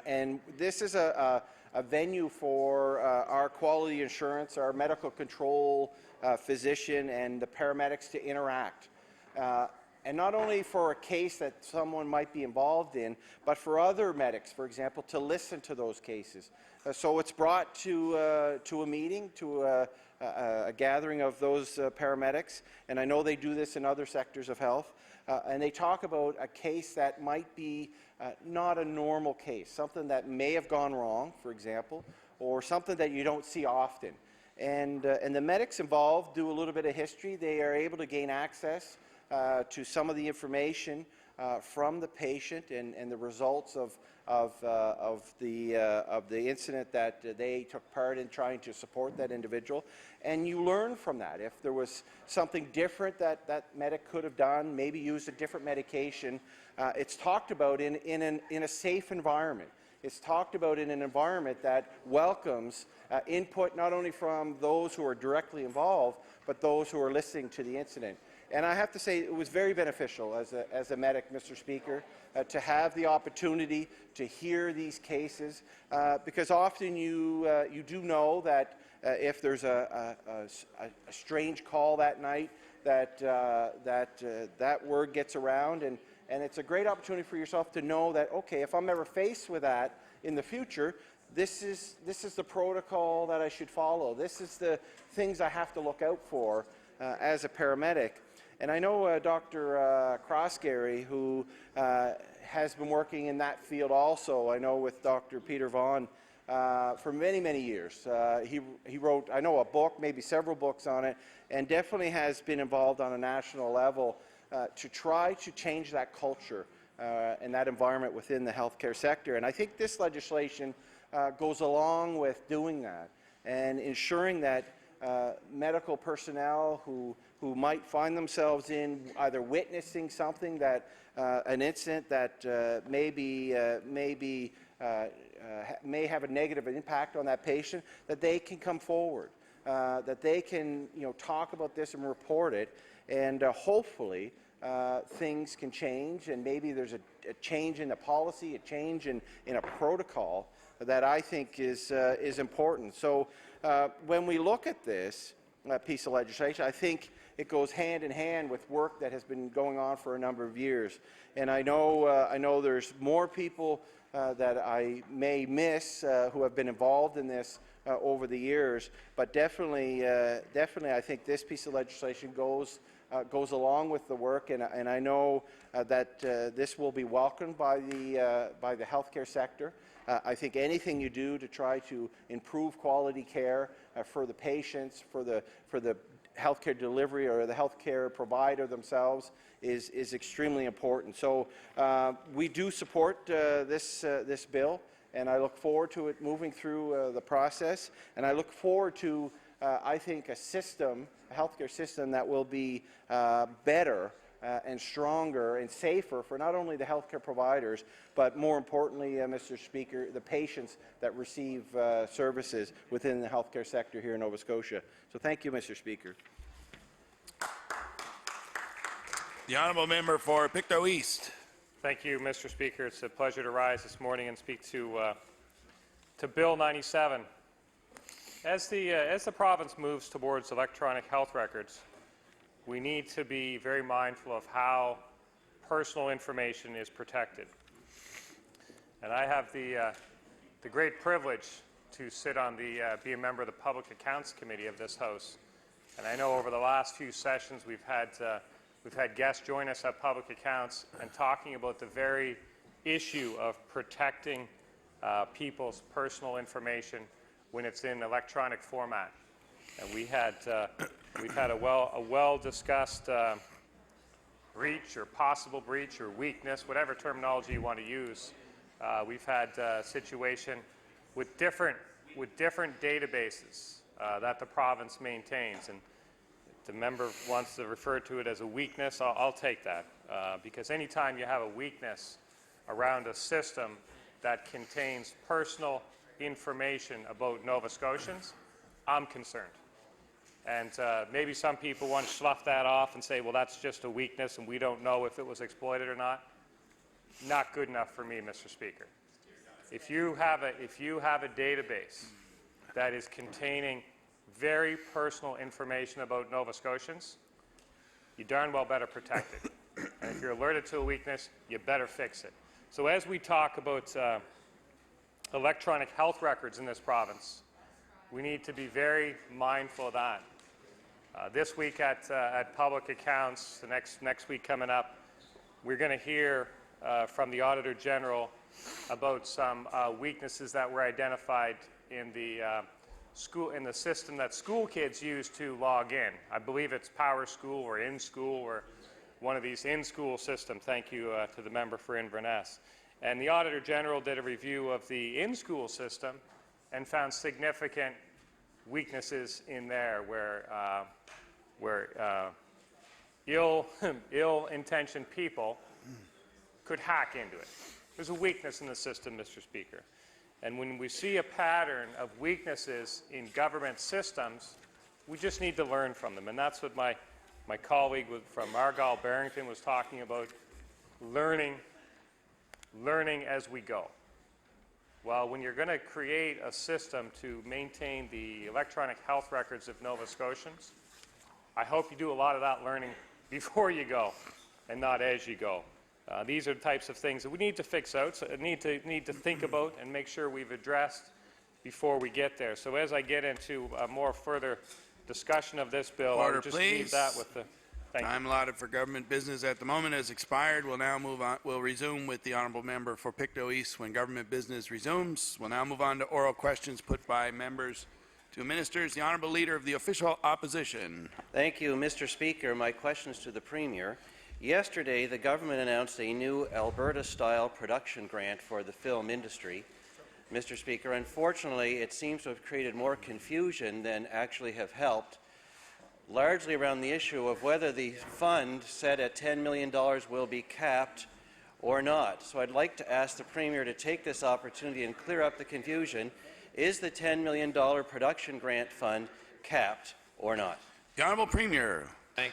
Speaker 14: And this is a venue for our quality assurance, our medical control physician, and the paramedics to interact. And not only for a case that someone might be involved in, but for other medics, for example, to listen to those cases. So it's brought to a meeting, to a gathering of those paramedics, and I know they do this in other sectors of health, and they talk about a case that might be not a normal case, something that may have gone wrong, for example, or something that you don't see often. And the medics involved do a little bit of history. They are able to gain access to some of the information from the patient and the results of the incident that they took part in trying to support that individual. And you learn from that. If there was something different that that medic could have done, maybe used a different medication, it's talked about in a safe environment. It's talked about in an environment that welcomes input not only from those who are directly involved, but those who are listening to the incident. And I have to say it was very beneficial as a medic, Mr. Speaker, to have the opportunity to hear these cases, because often you do know that if there's a strange call that night, that word gets around, and it's a great opportunity for yourself to know that, okay, if I'm ever faced with that in the future, this is the protocol that I should follow. This is the things I have to look out for as a paramedic. And I know Dr. Crossgary, who has been working in that field also. I know with Dr. Peter Vaughan for many, many years. He wrote, I know, a book, maybe several books on it, and definitely has been involved on a national level to try to change that culture and that environment within the healthcare sector. And I think this legislation goes along with doing that and ensuring that medical personnel who might find themselves in either witnessing something that an incident that may have a negative impact on that patient, that they can come forward, that they can talk about this and report it, and hopefully things can change, and maybe there's a change in the policy, a change in a protocol that I think is important. So when we look at this piece of legislation, I think it goes hand in hand with work that has been going on for a number of years. And I know there's more people that I may miss who have been involved in this over the years, but definitely I think this piece of legislation goes along with the work, and I know that this will be welcomed by the healthcare sector. I think anything you do to try to improve quality care for the patients, for the healthcare delivery or the healthcare provider themselves is extremely important. So we do support this bill, and I look forward to it moving through the process. And I look forward to, I think, a healthcare system that will be better and stronger and safer for not only the healthcare providers, but more importantly, Mr. Speaker, the patients that receive services within the healthcare sector here in Nova Scotia. So thank you, Mr. Speaker.
Speaker 1: The honourable member for Pictou East.
Speaker 17: Thank you, Mr. Speaker. It's a pleasure to rise this morning and speak to Bill 97. As the province moves towards electronic health records, we need to be very mindful of how personal information is protected. And I have the great privilege to sit on be a member of the Public Accounts Committee of this House. And I know over the last few sessions we've had guests join us at Public Accounts and talking about the very issue of protecting people's personal information when it's in electronic format. And we've had a well-discussed breach or possible breach or weakness, whatever terminology you want to use. We've had a situation with different databases that the province maintains, and if the member wants to refer to it as a weakness, I'll take that, because anytime you have a weakness around a system that contains personal information about Nova Scotians, I'm concerned. And maybe some people want to slough that off and say, well, that's just a weakness and we don't know if it was exploited or not. Not good enough for me, Mr. Speaker. If you have a database that is containing very personal information about Nova Scotians, you darn well better protect it. And if you're alerted to a weakness, you better fix it. So as we talk about electronic health records in this province, we need to be very mindful of that. This week at Public Accounts, the next week coming up, we're going to hear from the Auditor General about some weaknesses that were identified in the system that school kids use to log in. I believe it's Power School or In School or one of these in-school systems. Thank you to the member for Inverness. And the Auditor General did a review of the in-school system and found significant weaknesses in there where ill-intentioned people could hack into it. There's a weakness in the system, Mr. Speaker. And when we see a pattern of weaknesses in government systems, we just need to learn from them. And that's what my colleague from Argyle Barrington was talking about, learning as we go. Well, when you're going to create a system to maintain the electronic health records of Nova Scotians, I hope you do a lot of that learning before you go and not as you go. These are the types of things that we need to fix out, so need to think about and make sure we've addressed before we get there. So as I get into a more further discussion of this bill,
Speaker 1: Order,
Speaker 17: I'll just
Speaker 1: please.
Speaker 17: leave that with the...
Speaker 1: Time allotted for government business at the moment has expired. We'll now move on. We'll resume with the honourable member for Pictou East when government business resumes. We'll now move on to oral questions put by members to ministers. The honourable leader of the official opposition.
Speaker 6: Thank you, Mr. Speaker. My question is to the Premier. Yesterday, the government announced a new Alberta-style production grant for the film industry. Mr. Speaker, unfortunately, it seems to have created more confusion than actually have helped, largely around the issue of whether the fund set at $10 million will be capped or not. So I'd like to ask the Premier to take this opportunity and clear up the confusion. Is the $10 million production grant fund capped or not?
Speaker 1: The Honourable Premier.
Speaker 2: I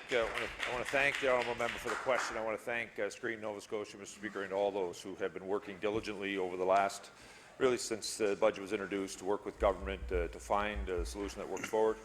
Speaker 2: want to thank the honourable member for the question. I want to thank Screen Nova Scotia, Mr. Speaker, and all those who have been working diligently over the last, really since the budget was introduced, to work with government to find a solution that works forward.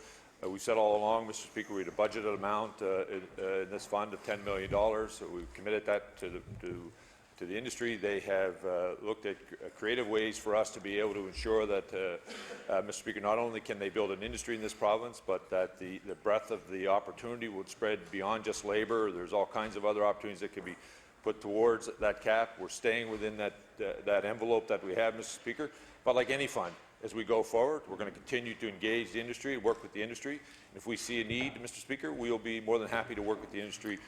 Speaker 2: We said all along, Mr. Speaker, we had a budgeted amount in this fund of $10 million. So we've committed that to the industry. They have looked at creative ways for us to be able to ensure that, Mr. Speaker, not only can they build an industry in this province, but that the breadth of the opportunity would spread beyond just labour. There's all kinds of other opportunities that can be put towards that cap. We're staying within that envelope that we have, Mr. Speaker. But like any fund, as we go forward, we're going to continue to engage the industry, work with the industry. And if we see a need, Mr. Speaker, we'll be more than happy to work with the industry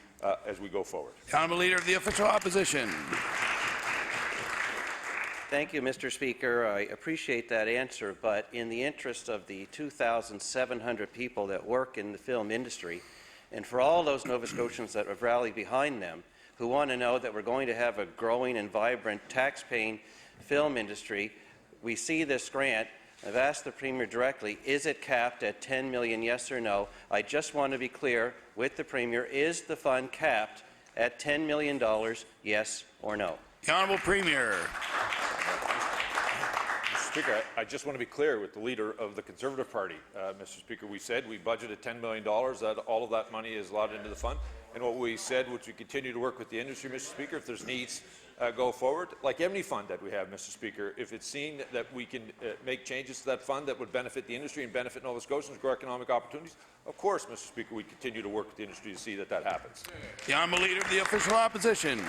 Speaker 2: as we go forward.
Speaker 1: The honourable leader of the official opposition.
Speaker 6: Thank you, Mr. Speaker. I appreciate that answer, but in the interest of the 2,700 people that work in the film industry, and for all those Nova Scotians that have rallied behind them, who want to know that we're going to have a growing and vibrant tax-paying film industry, we see this grant. I've asked the Premier directly, is it capped at $10 million, yes or no? I just want to be clear with the Premier, is the fund capped at $10 million, yes or no?
Speaker 1: The Honourable Premier.
Speaker 2: Mr. Speaker, I just want to be clear with the leader of the Conservative Party. Mr. Speaker, we said we budgeted $10 million, that all of that money is allotted into the fund. And what we said, which we continue to work with the industry, Mr. Speaker, if there's needs go forward, like any fund that we have, Mr. Speaker, if it's seen that we can make changes to that fund that would benefit the industry and benefit Nova Scotians, grow economic opportunities, of course, Mr. Speaker, we continue to work with the industry to see that that happens.
Speaker 1: The honourable leader of the official opposition.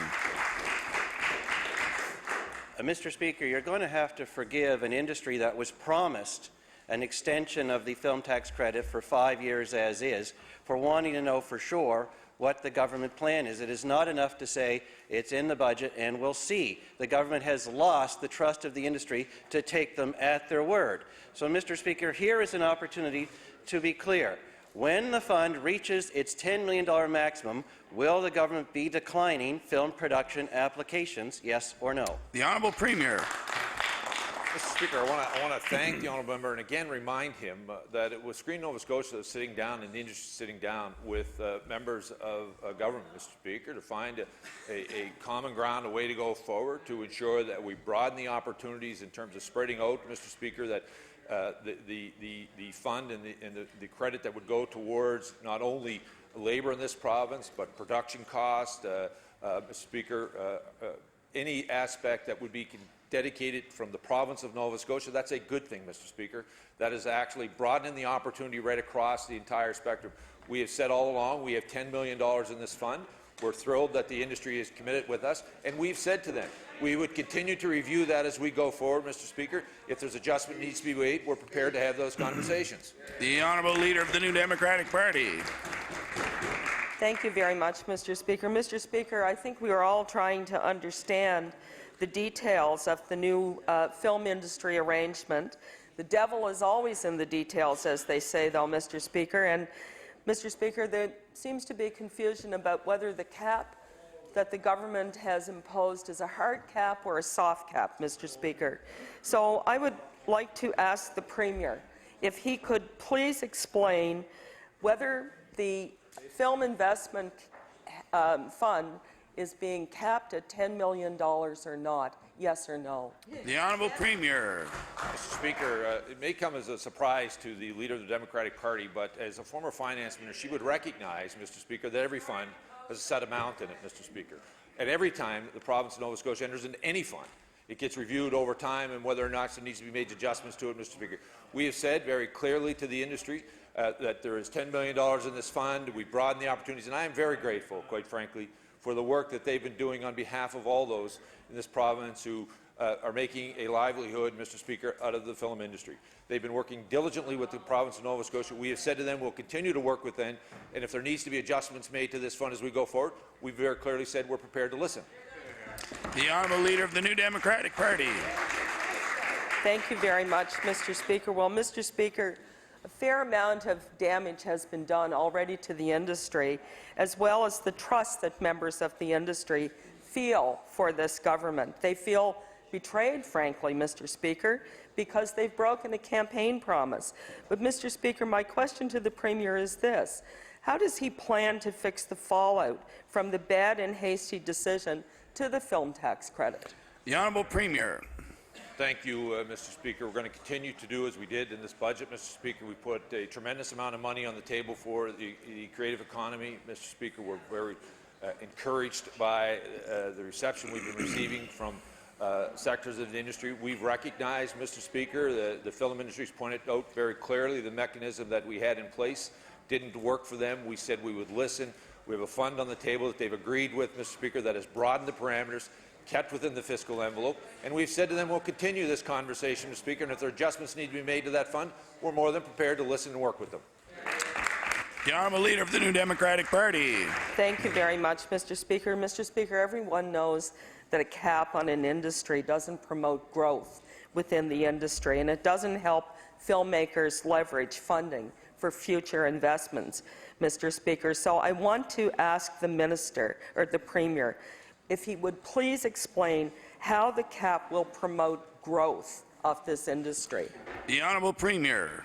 Speaker 6: Mr. Speaker, you're going to have to forgive an industry that was promised an extension of the film tax credit for 5 years as is, for wanting to know for sure what the government plan is. It is not enough to say it's in the budget and we'll see. The government has lost the trust of the industry to take them at their word. So, Mr. Speaker, here is an opportunity to be clear. When the fund reaches its $10 million maximum, will the government be declining film production applications, yes or no?
Speaker 1: The Honourable Premier.
Speaker 2: Mr. Speaker, I want to thank the honourable member and again remind him that it was Screen Nova Scotia that was sitting down and the industry sitting down with members of government, Mr. Speaker, to find a common ground, a way to go forward to ensure that we broaden the opportunities in terms of spreading out, Mr. Speaker, that the fund and the credit that would go towards not only labour in this province but production cost, Mr. Speaker, any aspect that would be dedicated from the province of Nova Scotia, that's a good thing, Mr. Speaker. That is actually broadening the opportunity right across the entire spectrum. We have said all along we have $10 million in this fund. We're thrilled that the industry is committed with us, and we've said to them we would continue to review that as we go forward, Mr. Speaker. If there's adjustment needs to be made, we're prepared to have those conversations.
Speaker 1: The Honourable Leader of the New Democratic Party.
Speaker 7: Thank you very much, Mr. Speaker. Mr. Speaker, I think we are all trying to understand the details of the new film industry arrangement. The devil is always in the details, as they say, though, Mr. Speaker. And, Mr. Speaker, there seems to be confusion about whether the cap that the government has imposed is a hard cap or a soft cap, Mr. Speaker. So I would like to ask the Premier if he could please explain whether the Film Investment Fund is being capped at $10 million or not, yes or no?
Speaker 1: The Honourable Premier.
Speaker 2: Mr. Speaker, it may come as a surprise to the Leader of the Democratic Party, but as a former finance minister, she would recognize, Mr. Speaker, that every fund has a set amount in it, Mr. Speaker. And every time the province of Nova Scotia enters into any fund, it gets reviewed over time and whether or not there needs to be made adjustments to it, Mr. Speaker. We have said very clearly to the industry that there is $10 million in this fund. We broaden the opportunities, and I am very grateful, quite frankly, for the work that they've been doing on behalf of all those in this province who are making a livelihood, Mr. Speaker, out of the film industry. They've been working diligently with the province of Nova Scotia. We have said to them we'll continue to work with them, and if there needs to be adjustments made to this fund as we go forward, we've very clearly said we're prepared to listen.
Speaker 1: The Honourable Leader of the New Democratic Party.
Speaker 7: Thank you very much, Mr. Speaker. Well, Mr. Speaker, a fair amount of damage has been done already to the industry, as well as the trust that members of the industry feel for this government. They feel betrayed, frankly, Mr. Speaker, because they've broken a campaign promise. But, Mr. Speaker, my question to the Premier is this. How does he plan to fix the fallout from the bad and hasty decision to the film tax credit?
Speaker 1: The Honourable Premier.
Speaker 2: Thank you, Mr. Speaker. We're going to continue to do as we did in this budget, Mr. Speaker. We put a tremendous amount of money on the table for the creative economy. Mr. Speaker, we're very encouraged by the reception we've been receiving from sectors of the industry. We've recognized, Mr. Speaker, the film industry's pointed out very clearly the mechanism that we had in place didn't work for them. We said we would listen. We have a fund on the table that they've agreed with, Mr. Speaker, that has broadened the parameters, kept within the fiscal envelope, and we've said to them we'll continue this conversation, Mr. Speaker, and if there are adjustments need to be made to that fund, we're more than prepared to listen and work with them.
Speaker 1: The Honourable Leader of the New Democratic Party.
Speaker 7: Thank you very much, Mr. Speaker. Mr. Speaker, everyone knows that a cap on an industry doesn't promote growth within the industry, and it doesn't help filmmakers leverage funding for future investments, Mr. Speaker. So I want to ask the Minister, or the Premier, if he would please explain how the cap will promote growth of this industry.
Speaker 1: The Honourable Premier.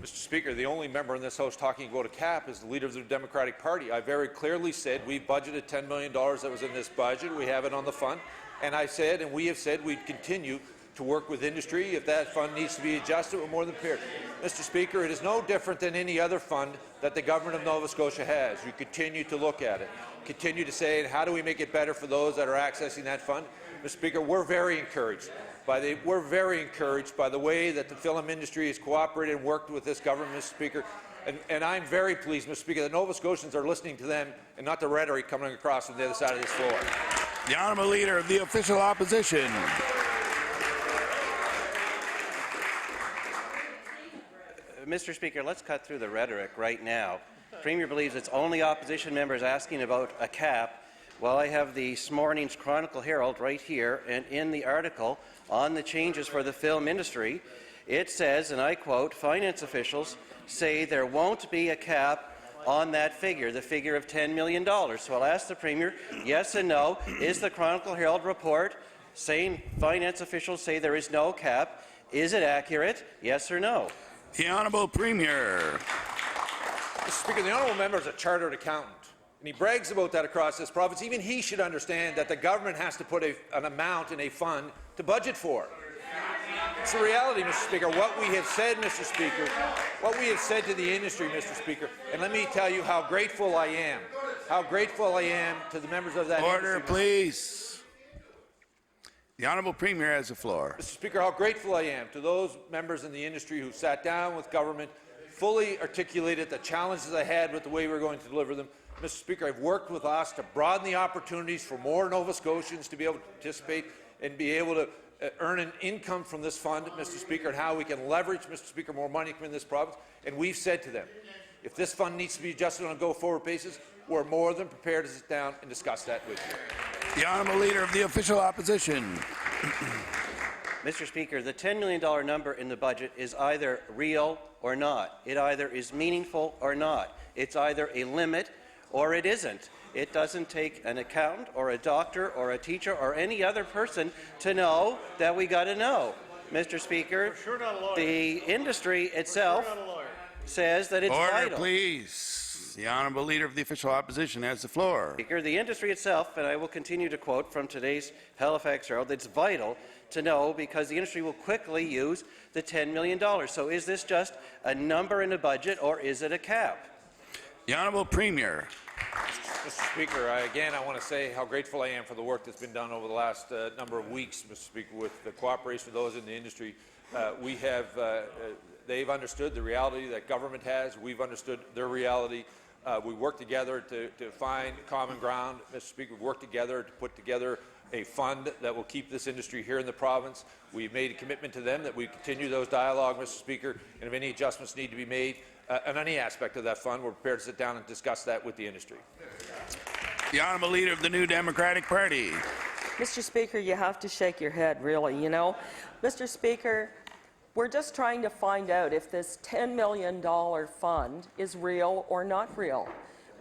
Speaker 2: Mr. Speaker, the only member in this House talking about a cap is the Leader of the Democratic Party. I very clearly said we budgeted $10 million that was in this budget. We have it on the fund. And I said, and we have said, we'd continue to work with industry. If that fund needs to be adjusted, we're more than prepared. Mr. Speaker, it is no different than any other fund that the government of Nova Scotia has. We continue to look at it, continue to say, how do we make it better for those that are accessing that fund? Mr. Speaker, we're very encouraged by the way that the film industry has cooperated and worked with this government, Mr. Speaker. And I'm very pleased, Mr. Speaker, that Nova Scotians are listening to them and not the rhetoric coming across from the other side of this floor.
Speaker 1: The Honourable Leader of the Official Opposition.
Speaker 6: Mr. Speaker, let's cut through the rhetoric right now The Premier believes it's only opposition members asking about a cap. Well, I have this morning's Chronicle Herald right here, and in the article on the changes for the film industry, it says, and I quote, finance officials say there won't be a cap on that figure, the figure of $10 million. So I'll ask the Premier, yes and no, is the Chronicle Herald report saying finance officials say there is no cap? Is it accurate, yes or no?
Speaker 1: The Honourable Premier.
Speaker 2: Mr. Speaker, the honourable member is a chartered accountant, and he brags about that across this province. Even he should understand that the government has to put an amount in a fund to budget for. It's the reality, Mr. Speaker. What we have said, Mr. Speaker, what we have said to the industry, Mr. Speaker, and let me tell you how grateful I am to the members of that
Speaker 1: Order,
Speaker 2: industry.
Speaker 1: please. The Honourable Premier has the floor.
Speaker 2: Mr. Speaker, how grateful I am to those members in the industry who sat down with government, fully articulated the challenges I had with the way we're going to deliver them. Mr. Speaker, I've worked with us to broaden the opportunities for more Nova Scotians to be able to participate and be able to earn an income from this fund, Mr. Speaker, and how we can leverage, Mr. Speaker, more money from this province. And we've said to them, if this fund needs to be adjusted on a go-forward basis, we're more than prepared to sit down and discuss that with you.
Speaker 1: The Honourable Leader of the Official Opposition.
Speaker 6: Mr. Speaker, the $10 million number in the budget is either real or not. It either is meaningful or not. It's either a limit or it isn't. It doesn't take an accountant or a doctor or a teacher or any other person to know that we got to know. Mr. Speaker, the industry itself says that it's vital.
Speaker 1: Order, please. The Honourable Leader of the Official Opposition has the floor.
Speaker 6: Speaker, the industry itself, and I will continue to quote from today's Halifax Herald, it's vital to know because the industry will quickly use the $10 million. So is this just a number in a budget or is it a cap?
Speaker 1: The Honourable Premier.
Speaker 2: Mr. Speaker, I want to say how grateful I am for the work that's been done over the last number of weeks, Mr. Speaker, with the cooperation of those in the industry. They've understood the reality that government has. We've understood their reality. We work together to find common ground, Mr. Speaker. We work together to put together a fund that will keep this industry here in the province. We've made a commitment to them that we continue those dialogue, Mr. Speaker, and if any adjustments need to be made on any aspect of that fund, we're prepared to sit down and discuss that with the industry.
Speaker 1: The Honourable Leader of the New Democratic Party.
Speaker 7: Mr. Speaker, you have to shake your head, really, you know. Mr. Speaker, we're just trying to find out if this $10 million fund is real or not real.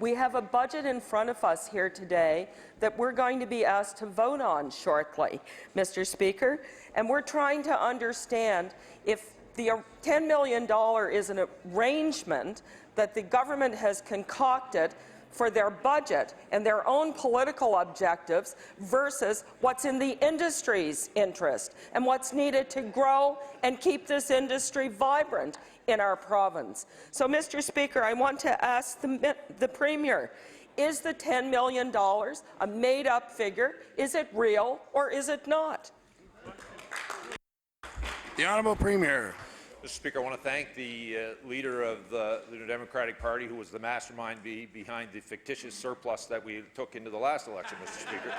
Speaker 7: We have a budget in front of us here today that we're going to be asked to vote on shortly, Mr. Speaker, and we're trying to understand if the $10 million is an arrangement that the government has concocted for their budget and their own political objectives versus what's in the industry's interest and what's needed to grow and keep this industry vibrant in our province. So, Mr. Speaker, I want to ask the Premier, is the $10 million a made-up figure? Is it real or is it not?
Speaker 1: The Honourable Premier.
Speaker 2: Mr. Speaker, I want to thank the leader of the New Democratic Party, who was the mastermind behind the fictitious surplus that we took into the last election, Mr. Speaker.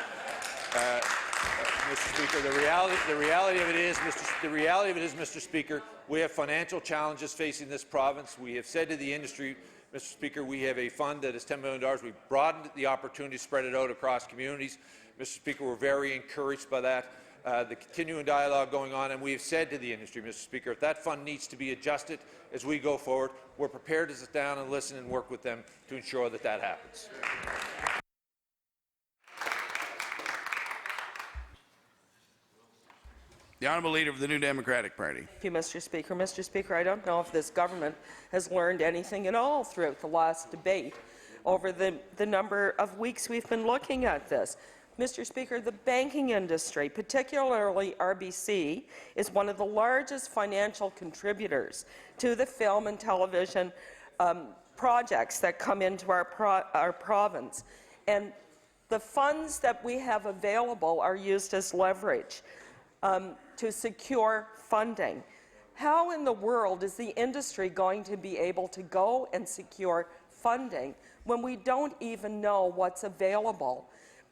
Speaker 2: Mr. Speaker, the reality of it is, Mr. Speaker, we have financial challenges facing this province. We have said to the industry, Mr. Speaker, we have a fund that is $10 million. We've broadened the opportunity to spread it out across communities. Mr. Speaker, we're very encouraged by that. The continuing dialogue going on, and we have said to the industry, Mr. Speaker, if that fund needs to be adjusted as we go forward, we're prepared to sit down and listen and work with them to ensure that that happens.
Speaker 1: The Honourable Leader of the New Democratic Party.
Speaker 7: Thank you, Mr. Speaker. Mr. Speaker, I don't know if this government has learned anything at all throughout the last debate over the number of weeks we've been looking at this. Mr. Speaker, the banking industry, particularly RBC, is one of the largest financial contributors to the film and television projects that come into our province. And the funds that we have available are used as leverage to secure funding. How in the world is the industry going to be able to go and secure funding when we don't even know what's available?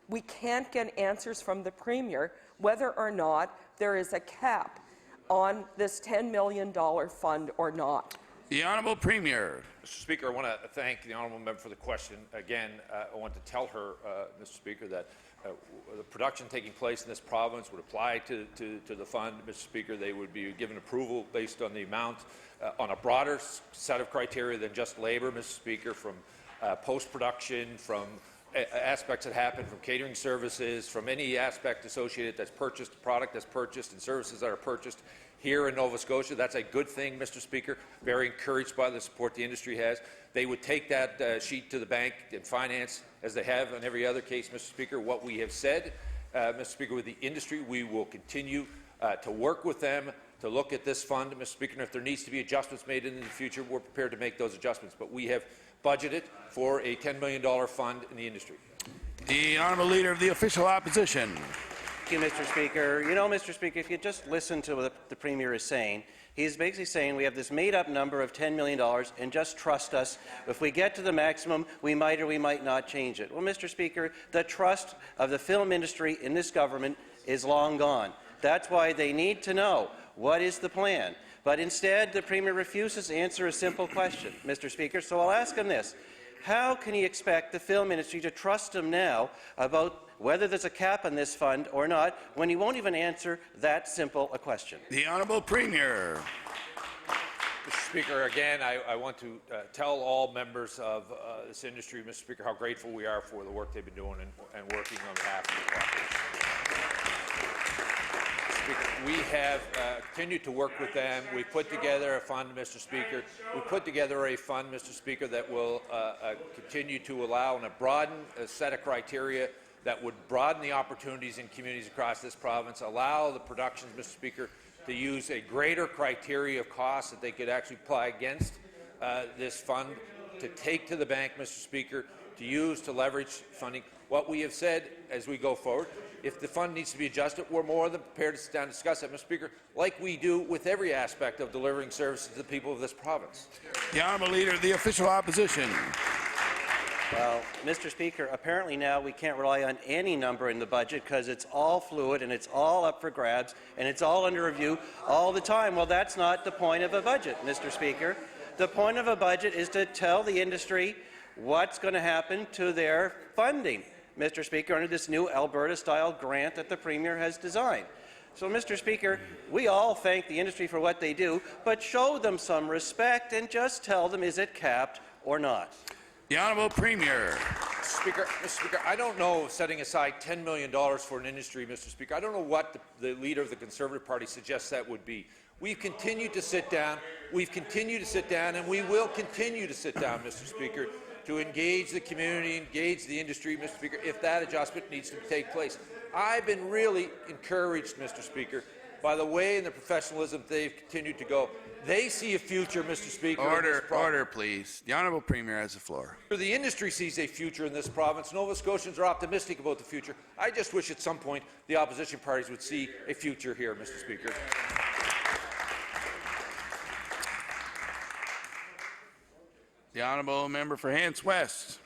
Speaker 7: We can't get answers from the Premier whether or not there is a cap on this $10 million fund or not.
Speaker 1: The Honourable Premier.
Speaker 2: Mr. Speaker, I want to thank the honourable member for the question. Again, I want to tell her, Mr. Speaker, that the production taking place in this province would apply to the fund. Mr. Speaker, they would be given approval based on the amount, on a broader set of criteria than just labour, Mr. Speaker, from post-production, from aspects that happen, from catering services, from any aspect associated that's purchased, product that's purchased, and services that are purchased here in Nova Scotia. That's a good thing, Mr. Speaker. Very encouraged by the support the industry has. They would take that sheet to the bank and finance, as they have in every other case, Mr. Speaker. What we have said, Mr. Speaker, with the industry, we will continue to work with them to look at this fund, Mr. Speaker, and if there needs to be adjustments made in the future, we're prepared to make those adjustments. But we have budgeted for a $10 million fund in the industry.
Speaker 1: The Honourable Leader of the Official Opposition.
Speaker 6: Thank you, Mr. Speaker. You know, Mr. Speaker, if you just listen to what the Premier is saying, he's basically saying we have this made-up number of $10 million and just trust us. If we get to the maximum, we might or we might not change it. Well, Mr. Speaker, the trust of the film industry in this government is long gone. That's why they need to know what is the plan. But instead, the Premier refuses to answer a simple question, Mr. Speaker, so I'll ask him this. How can he expect the film industry to trust him now about whether there's a cap on this fund or not, when he won't even answer that simple a question?
Speaker 1: The Honourable Premier.
Speaker 2: Mr. Speaker, again, I want to tell all members of this industry, Mr. Speaker, how grateful we are for the work they've been doing and working on behalf of the population. We have continued to work with them. We've put together a fund, Mr. Speaker. We've put together a fund, Mr. Speaker, that will continue to allow and broaden a set of criteria that would broaden the opportunities in communities across this province, allow the productions, Mr. Speaker, to use a greater criteria of costs that they could actually apply against this fund, to take to the bank, Mr. Speaker, to use to leverage funding. What we have said as we go forward, if the fund needs to be adjusted, we're more than prepared to sit down and discuss it, Mr. Speaker, like we do with every aspect of delivering services to the people of this province.
Speaker 1: The Honourable Leader of the Official Opposition.
Speaker 6: Well, Mr. Speaker, apparently now we can't rely on any number in the budget because it's all fluid and it's all up for grabs and it's all under review all the time. Well, that's not the point of a budget, Mr. Speaker. The point of a budget is to tell the industry what's going to happen to their funding, Mr. Speaker, under this new Alberta-style grant that the Premier has designed. So, Mr. Speaker, we all thank the industry for what they do, but show them some respect and just tell them, is it capped or not?
Speaker 1: The Honourable Premier.
Speaker 2: Mr. Speaker, I don't know, setting aside $10 million for an industry, Mr. Speaker, I don't know what the Leader of the Conservative Party suggests that would be. We've continued to sit down, and we will continue to sit down, Mr. Speaker, to engage the community, engage the industry, Mr. Speaker, if that adjustment needs to take place. I've been really encouraged, Mr. Speaker, by the way and the professionalism they've continued to go. They see a future, Mr. Speaker.
Speaker 1: Order, please. The Honourable Premier has the floor.
Speaker 2: The industry sees a future in this province. Nova Scotians are optimistic about the future. I just wish at some point the opposition parties would see a future here, Mr. Speaker.
Speaker 1: The Honourable Member for Hants West.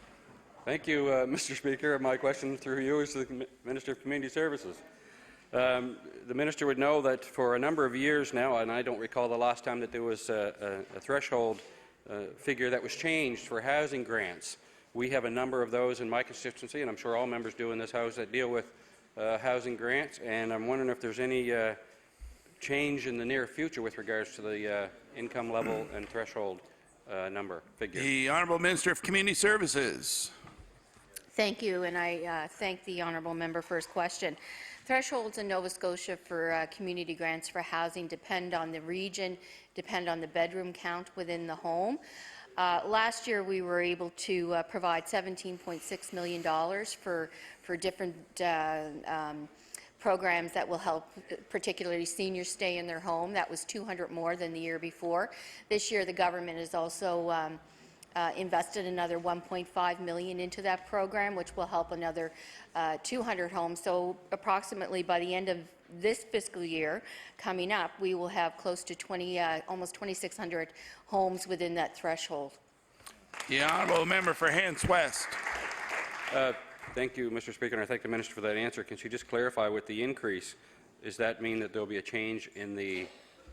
Speaker 21: Thank you, Mr. Speaker. My question through you is to the Minister of Community Services. The Minister would know that for a number of years now, and I don't recall the last time that there was a threshold figure that was changed for housing grants. We have a number of those in my constituency, and I'm sure all members do in this House, that deal with housing grants, and I'm wondering if there's any change in the near future with regards to the income level and threshold number figure.
Speaker 1: The Honourable Minister of Community Services.
Speaker 4: Thank you, and I thank the honourable member for his question. Thresholds in Nova Scotia for community grants for housing depend on the region, depend on the bedroom count within the home. Last year, we were able to provide $17.6 million for different programs that will help particularly seniors stay in their home. That was 200 more than the year before. This year, the government has also invested another $1.5 million into that program, which will help another 200 homes. So approximately by the end of this fiscal year coming up, we will have close to almost 2,600 homes within that threshold.
Speaker 1: The Honourable Member for Hants West.
Speaker 21: Thank you, Mr. Speaker, and I thank the Minister for that answer. Can she just clarify with the increase, does that mean that there will be a change in the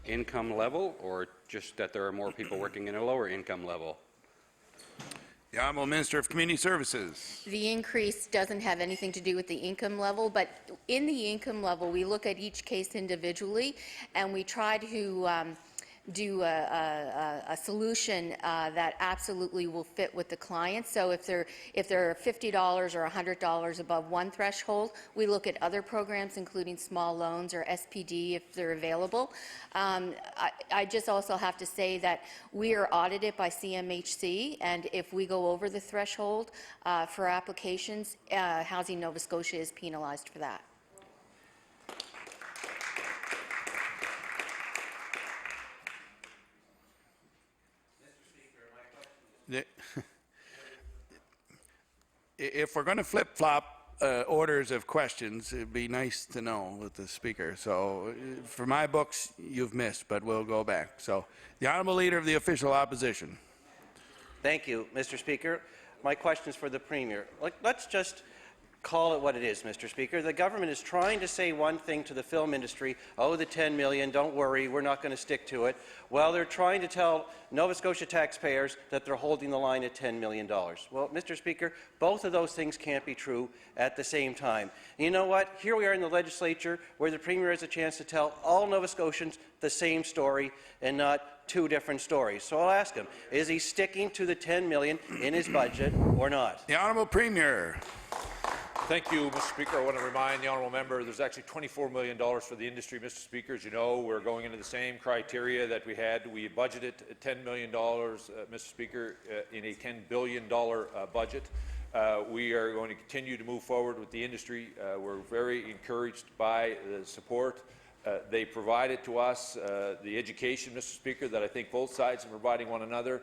Speaker 21: income level, or just that there are more people working in a lower income level?
Speaker 1: The Honourable Minister of Community Services.
Speaker 4: The increase doesn't have anything to do with the income level, but in the income level, we look at each case individually, and we try to do a solution that absolutely will fit with the client. So if they're $50 or $100 above one threshold, we look at other programs, including small loans or SPD if they're available. I just also have to say that we are audited by CMHC, and if we go over the threshold for applications, Housing Nova Scotia is penalized for that.
Speaker 1: If we're going to flip-flop orders of questions, it'd be nice to know with the Speaker. So for my books, you've missed, but we'll go back. So the Honourable Leader of the Official Opposition.
Speaker 6: Thank you, Mr. Speaker. My question is for the Premier. Let's just call it what it is, Mr. Speaker. The government is trying to say one thing to the film industry, oh, the $10 million, don't worry, we're not going to stick to it, while they're trying to tell Nova Scotia taxpayers that they're holding the line at $10 million. Well, Mr. Speaker, both of those things can't be true at the same time. You know what? Here we are in the legislature where the Premier has a chance to tell all Nova Scotians the same story and not two different stories. So I'll ask him, is he sticking to the $10 million in his budget or not?
Speaker 1: The Honourable Premier.
Speaker 2: Thank you, Mr. Speaker. I want to remind the honourable member there's actually $24 million for the industry, Mr. Speaker. As you know, we're going into the same criteria that we had. We budgeted $10 million, Mr. Speaker, in a $10 billion budget. We are going to continue to move forward with the industry. We're very encouraged by the support they provided to us, the education, Mr. Speaker, that I think both sides are providing one another.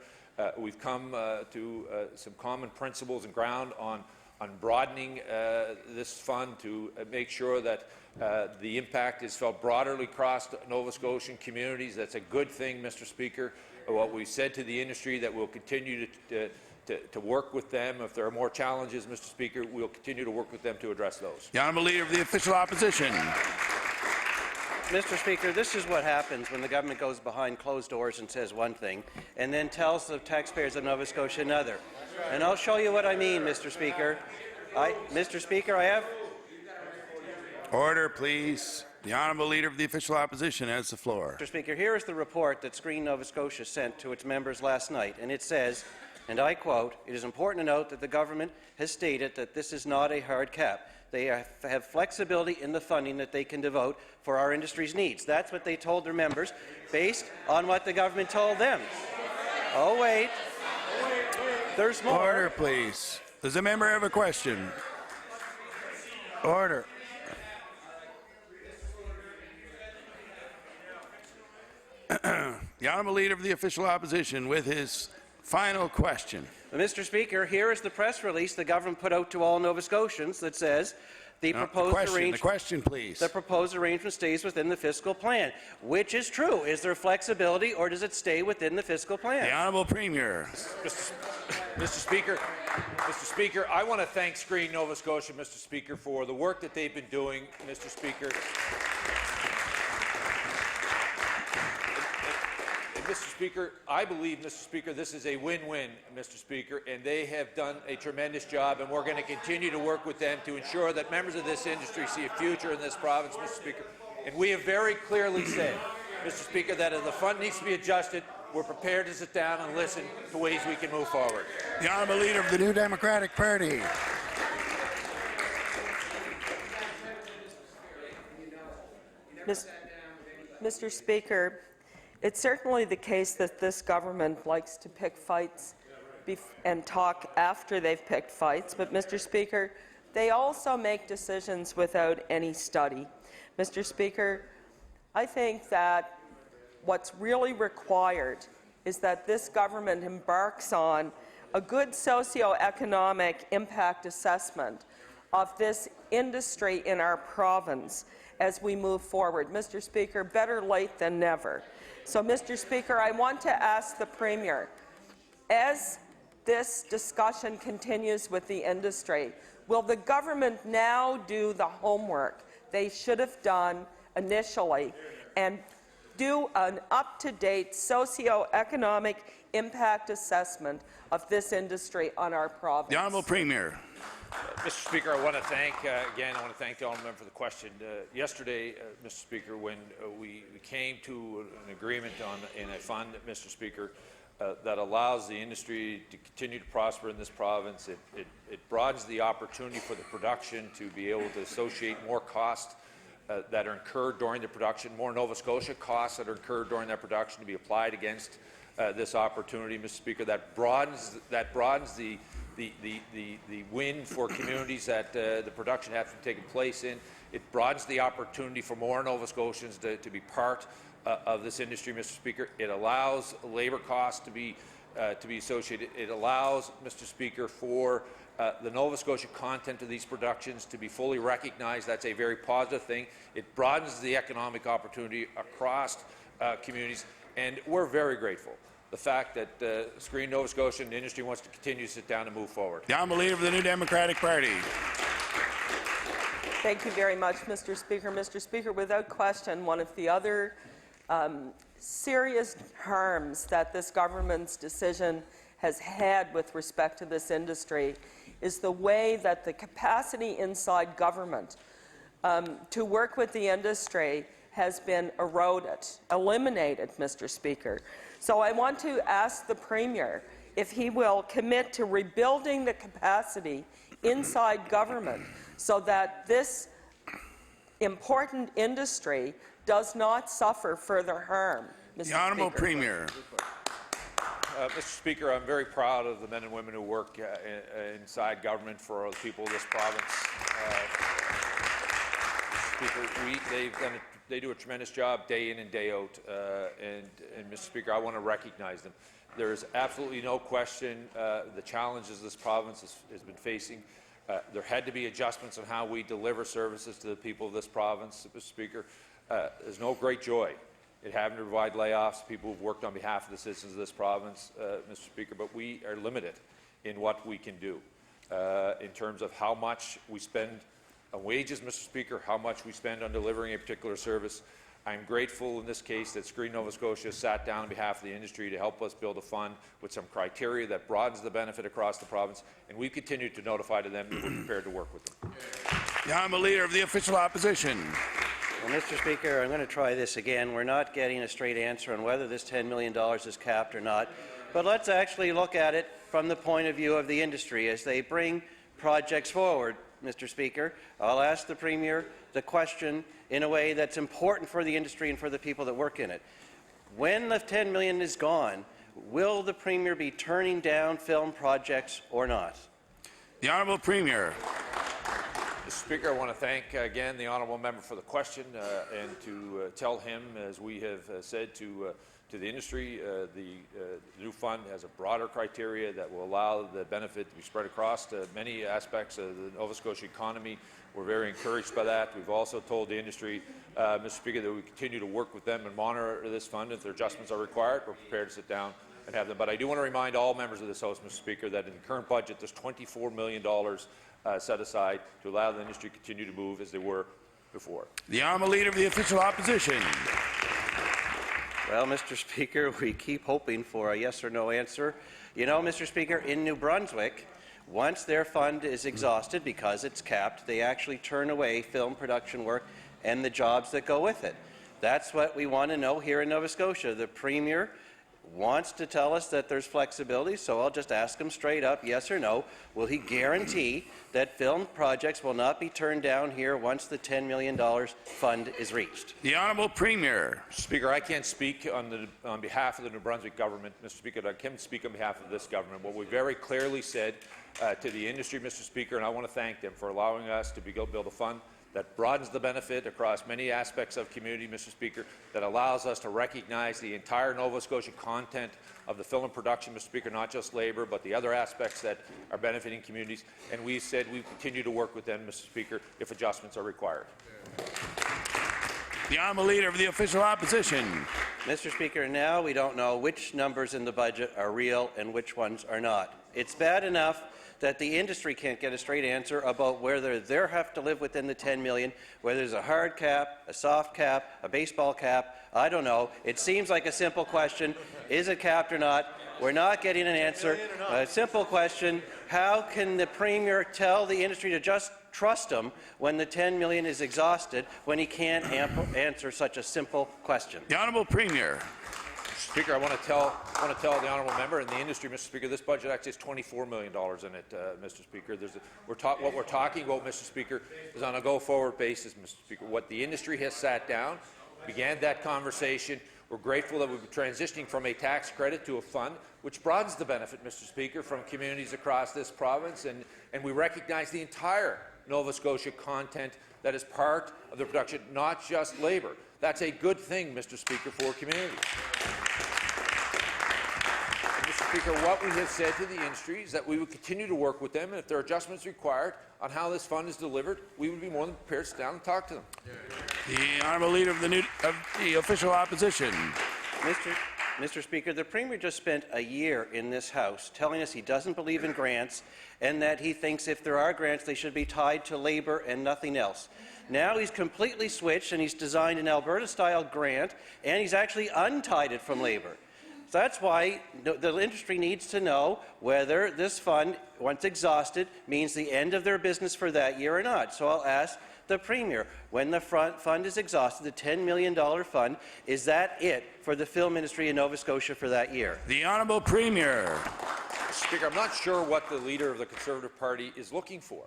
Speaker 2: We've come to some common principles and ground on broadening this fund to make sure that the impact is felt broadly across Nova Scotian communities. That's a good thing, Mr. Speaker. What we said to the industry that we'll continue to work with them. If there are more challenges, Mr. Speaker, we'll continue to work with them to address those.
Speaker 1: The Honourable Leader of the Official Opposition.
Speaker 6: Mr. Speaker, this is what happens when the government goes behind closed doors and says one thing and then tells the taxpayers of Nova Scotia another. And I'll show you what I mean, Mr. Speaker. Mr. Speaker, I have...
Speaker 1: Order, please. The Honourable Leader of the Official Opposition has the floor.
Speaker 6: Mr. Speaker, here is the report that Screen Nova Scotia sent to its members last night, and it says, and I quote, "It is important to note that the government has stated that this is not a hard cap. They have flexibility in the funding that they can devote for our industry's needs." That's what they told their members, based on what the government told them. Oh, wait. There's more.
Speaker 1: Order, please. Does a member have a question? Order. The Honourable Leader of the Official Opposition with his final question.
Speaker 6: Mr. Speaker, here is the press release the government put out to all Nova Scotians that says the proposed arrangement stays within the fiscal plan. Which is true? Is there flexibility, or does it stay within the fiscal plan?
Speaker 1: The Honourable Premier.
Speaker 2: Mr. Speaker, I want to thank Screen Nova Scotia, Mr. Speaker, for the work that they've been doing, Mr. Speaker. Mr. Speaker, I believe, Mr. Speaker, this is a win-win, Mr. Speaker, and they have done a tremendous job, and we're going to continue to work with them to ensure that members of this industry see a future in this province, Mr. Speaker. And we have very clearly said, Mr. Speaker, that if the fund needs to be adjusted, we're prepared to sit down and listen to ways we can move forward.
Speaker 1: The Honourable Leader of the New Democratic Party.
Speaker 7: Mr. Speaker, it's certainly the case that this government likes to pick fights and talk after they've picked fights, but, Mr. Speaker, they also make decisions without any study. Mr. Speaker, I think that what's really required is that this government embarks on a good socioeconomic impact assessment of this industry in our province as we move forward. Mr. Speaker, better late than never. So, Mr. Speaker, I want to ask the Premier, as this discussion continues with the industry, will the government now do the homework they should have done initially and do an up-to-date socio-economic impact assessment of this industry on our province.
Speaker 1: The Honourable Premier.
Speaker 2: Mr. Speaker, I want to thank, again, I want to thank the honourable member for the question. Yesterday, Mr. Speaker, when we came to an agreement in a fund, Mr. Speaker, that allows the industry to continue to prosper in this province, it broadens the opportunity for the production to be able to associate more costs that are incurred during the production, more Nova Scotia costs that are incurred during that production to be applied against this opportunity, Mr. Speaker. That broadens the win for communities that the production has taken place in. It broadens the opportunity for more Nova Scotians to be part of this industry, Mr. Speaker. It allows labour costs to be associated. It allows, Mr. Speaker, for the Nova Scotia content of these productions to be fully recognized. That's a very positive thing. It broadens the economic opportunity across communities, and we're very grateful. The fact that Screen Nova Scotia and the industry wants to continue to sit down and move forward.
Speaker 1: The Honourable Leader of the New Democratic Party.
Speaker 7: Thank you very much, Mr. Speaker. Mr. Speaker, without question, one of the other serious harms that this government's decision has had with respect to this industry is the way that the capacity inside government to work with the industry has been eroded, eliminated, Mr. Speaker. So I want to ask the Premier if he will commit to rebuilding the capacity inside government so that this important industry does not suffer further harm. Mr.
Speaker 1: The Honourable
Speaker 7: Speaker.
Speaker 1: Premier.
Speaker 2: Mr. Speaker, I'm very proud of the men and women who work inside government for the people of this province. Speaker, they do a tremendous job day in and day out, and Mr. Speaker, I want to recognize them. There is absolutely no question the challenges this province has been facing. There had to be adjustments on how we deliver services to the people of this province, Mr. Speaker. There's no great joy in having to provide layoffs, people who've worked on behalf of the citizens of this province, Mr. Speaker, but we are limited in what we can do in terms of how much we spend on wages, Mr. Speaker, how much we spend on delivering a particular service. I'm grateful in this case that Screen Nova Scotia sat down on behalf of the industry to help us build a fund with some criteria that broadens the benefit across the province, and we've continued to notify to them that we're prepared to work with them.
Speaker 1: The Honourable Leader of the Official Opposition.
Speaker 6: Well, Mr. Speaker, I'm going to try this again. We're not getting a straight answer on whether this $10 million is capped or not, but let's actually look at it from the point of view of the industry as they bring projects forward. Mr. Speaker, I'll ask the Premier the question in a way that's important for the industry and for the people that work in it. When the $10 million is gone, will the Premier be turning down film projects or not?
Speaker 1: The Honourable Premier.
Speaker 2: Mr. Speaker, I want to thank again the honourable member for the question and to tell him, as we have said to the industry, the new fund has a broader criteria that will allow the benefit to be spread across many aspects of the Nova Scotia economy. We're very encouraged by that. We've also told the industry, Mr. Speaker, that we continue to work with them and monitor this fund. If their adjustments are required, we're prepared to sit down and have them. But I do want to remind all members of this House, Mr. Speaker, that in the current budget, there's $24 million set aside to allow the industry to continue to move as they were before.
Speaker 1: The Honourable Leader of the Official Opposition.
Speaker 6: Well, Mr. Speaker, we keep hoping for a yes or no answer. You know, Mr. Speaker, in New Brunswick, once their fund is exhausted because it's capped, they actually turn away film production work and the jobs that go with it. That's what we want to know here in Nova Scotia. The Premier wants to tell us that there's flexibility, so I'll just ask him straight up, yes or no, will he guarantee that film projects will not be turned down here once the $10 million fund is reached?
Speaker 1: The Honourable Premier.
Speaker 2: Speaker, I can't speak on behalf of the New Brunswick government, Mr. Speaker. I can speak on behalf of this government. What we very clearly said to the industry, Mr. Speaker, and I want to thank them for allowing us to build a fund that broadens the benefit across many aspects of community, Mr. Speaker, that allows us to recognize the entire Nova Scotia content of the film and production, Mr. Speaker, not just labour, but the other aspects that are benefiting communities. And we said we continue to work with them, Mr. Speaker, if adjustments are required.
Speaker 1: The Honourable Leader of the Official Opposition.
Speaker 6: Mr. Speaker, now we don't know which numbers in the budget are real and which ones are not. It's bad enough that the industry can't get a straight answer about whether they have to live within the $10 million, whether there's a hard cap, a soft cap, a baseball cap. I don't know. It seems like a simple question. Is it capped or not? We're not getting an answer. A simple question. How can the Premier tell the industry to just trust him when the $10 million is exhausted, when he can't answer such a simple question?
Speaker 1: The Honourable Premier.
Speaker 2: Speaker, I want to tell the honourable member and the industry, Mr. Speaker, this budget actually has $24 million in it, Mr. Speaker. What we're talking about, Mr. Speaker, is on a go-forward basis, Mr. Speaker. What the industry has sat down, began that conversation. We're grateful that we're transitioning from a tax credit to a fund, which broadens the benefit, Mr. Speaker, from communities across this province, and we recognize the entire Nova Scotia content that is part of the production, not just labour. That's a good thing, Mr. Speaker, for communities. And Mr. Speaker, what we have said to the industry is that we will continue to work with them, and if there are adjustments required on how this fund is delivered, we would be more than prepared to sit down and talk to them.
Speaker 1: The Honourable Leader of the Official Opposition.
Speaker 6: Mr. Speaker, the Premier just spent a year in this House telling us he doesn't believe in grants and that he thinks if there are grants, they should be tied to labour and nothing else. Now he's completely switched and he's designed an Alberta-style grant and he's actually untied it from labour. So that's why the industry needs to know whether this fund, once exhausted, means the end of their business for that year or not. So I'll ask the Premier, when the fund is exhausted, the $10 million fund, is that it for the film industry in Nova Scotia for that year?
Speaker 1: The Honourable Premier.
Speaker 2: Mr. Speaker, I'm not sure what the Leader of the Conservative Party is looking for.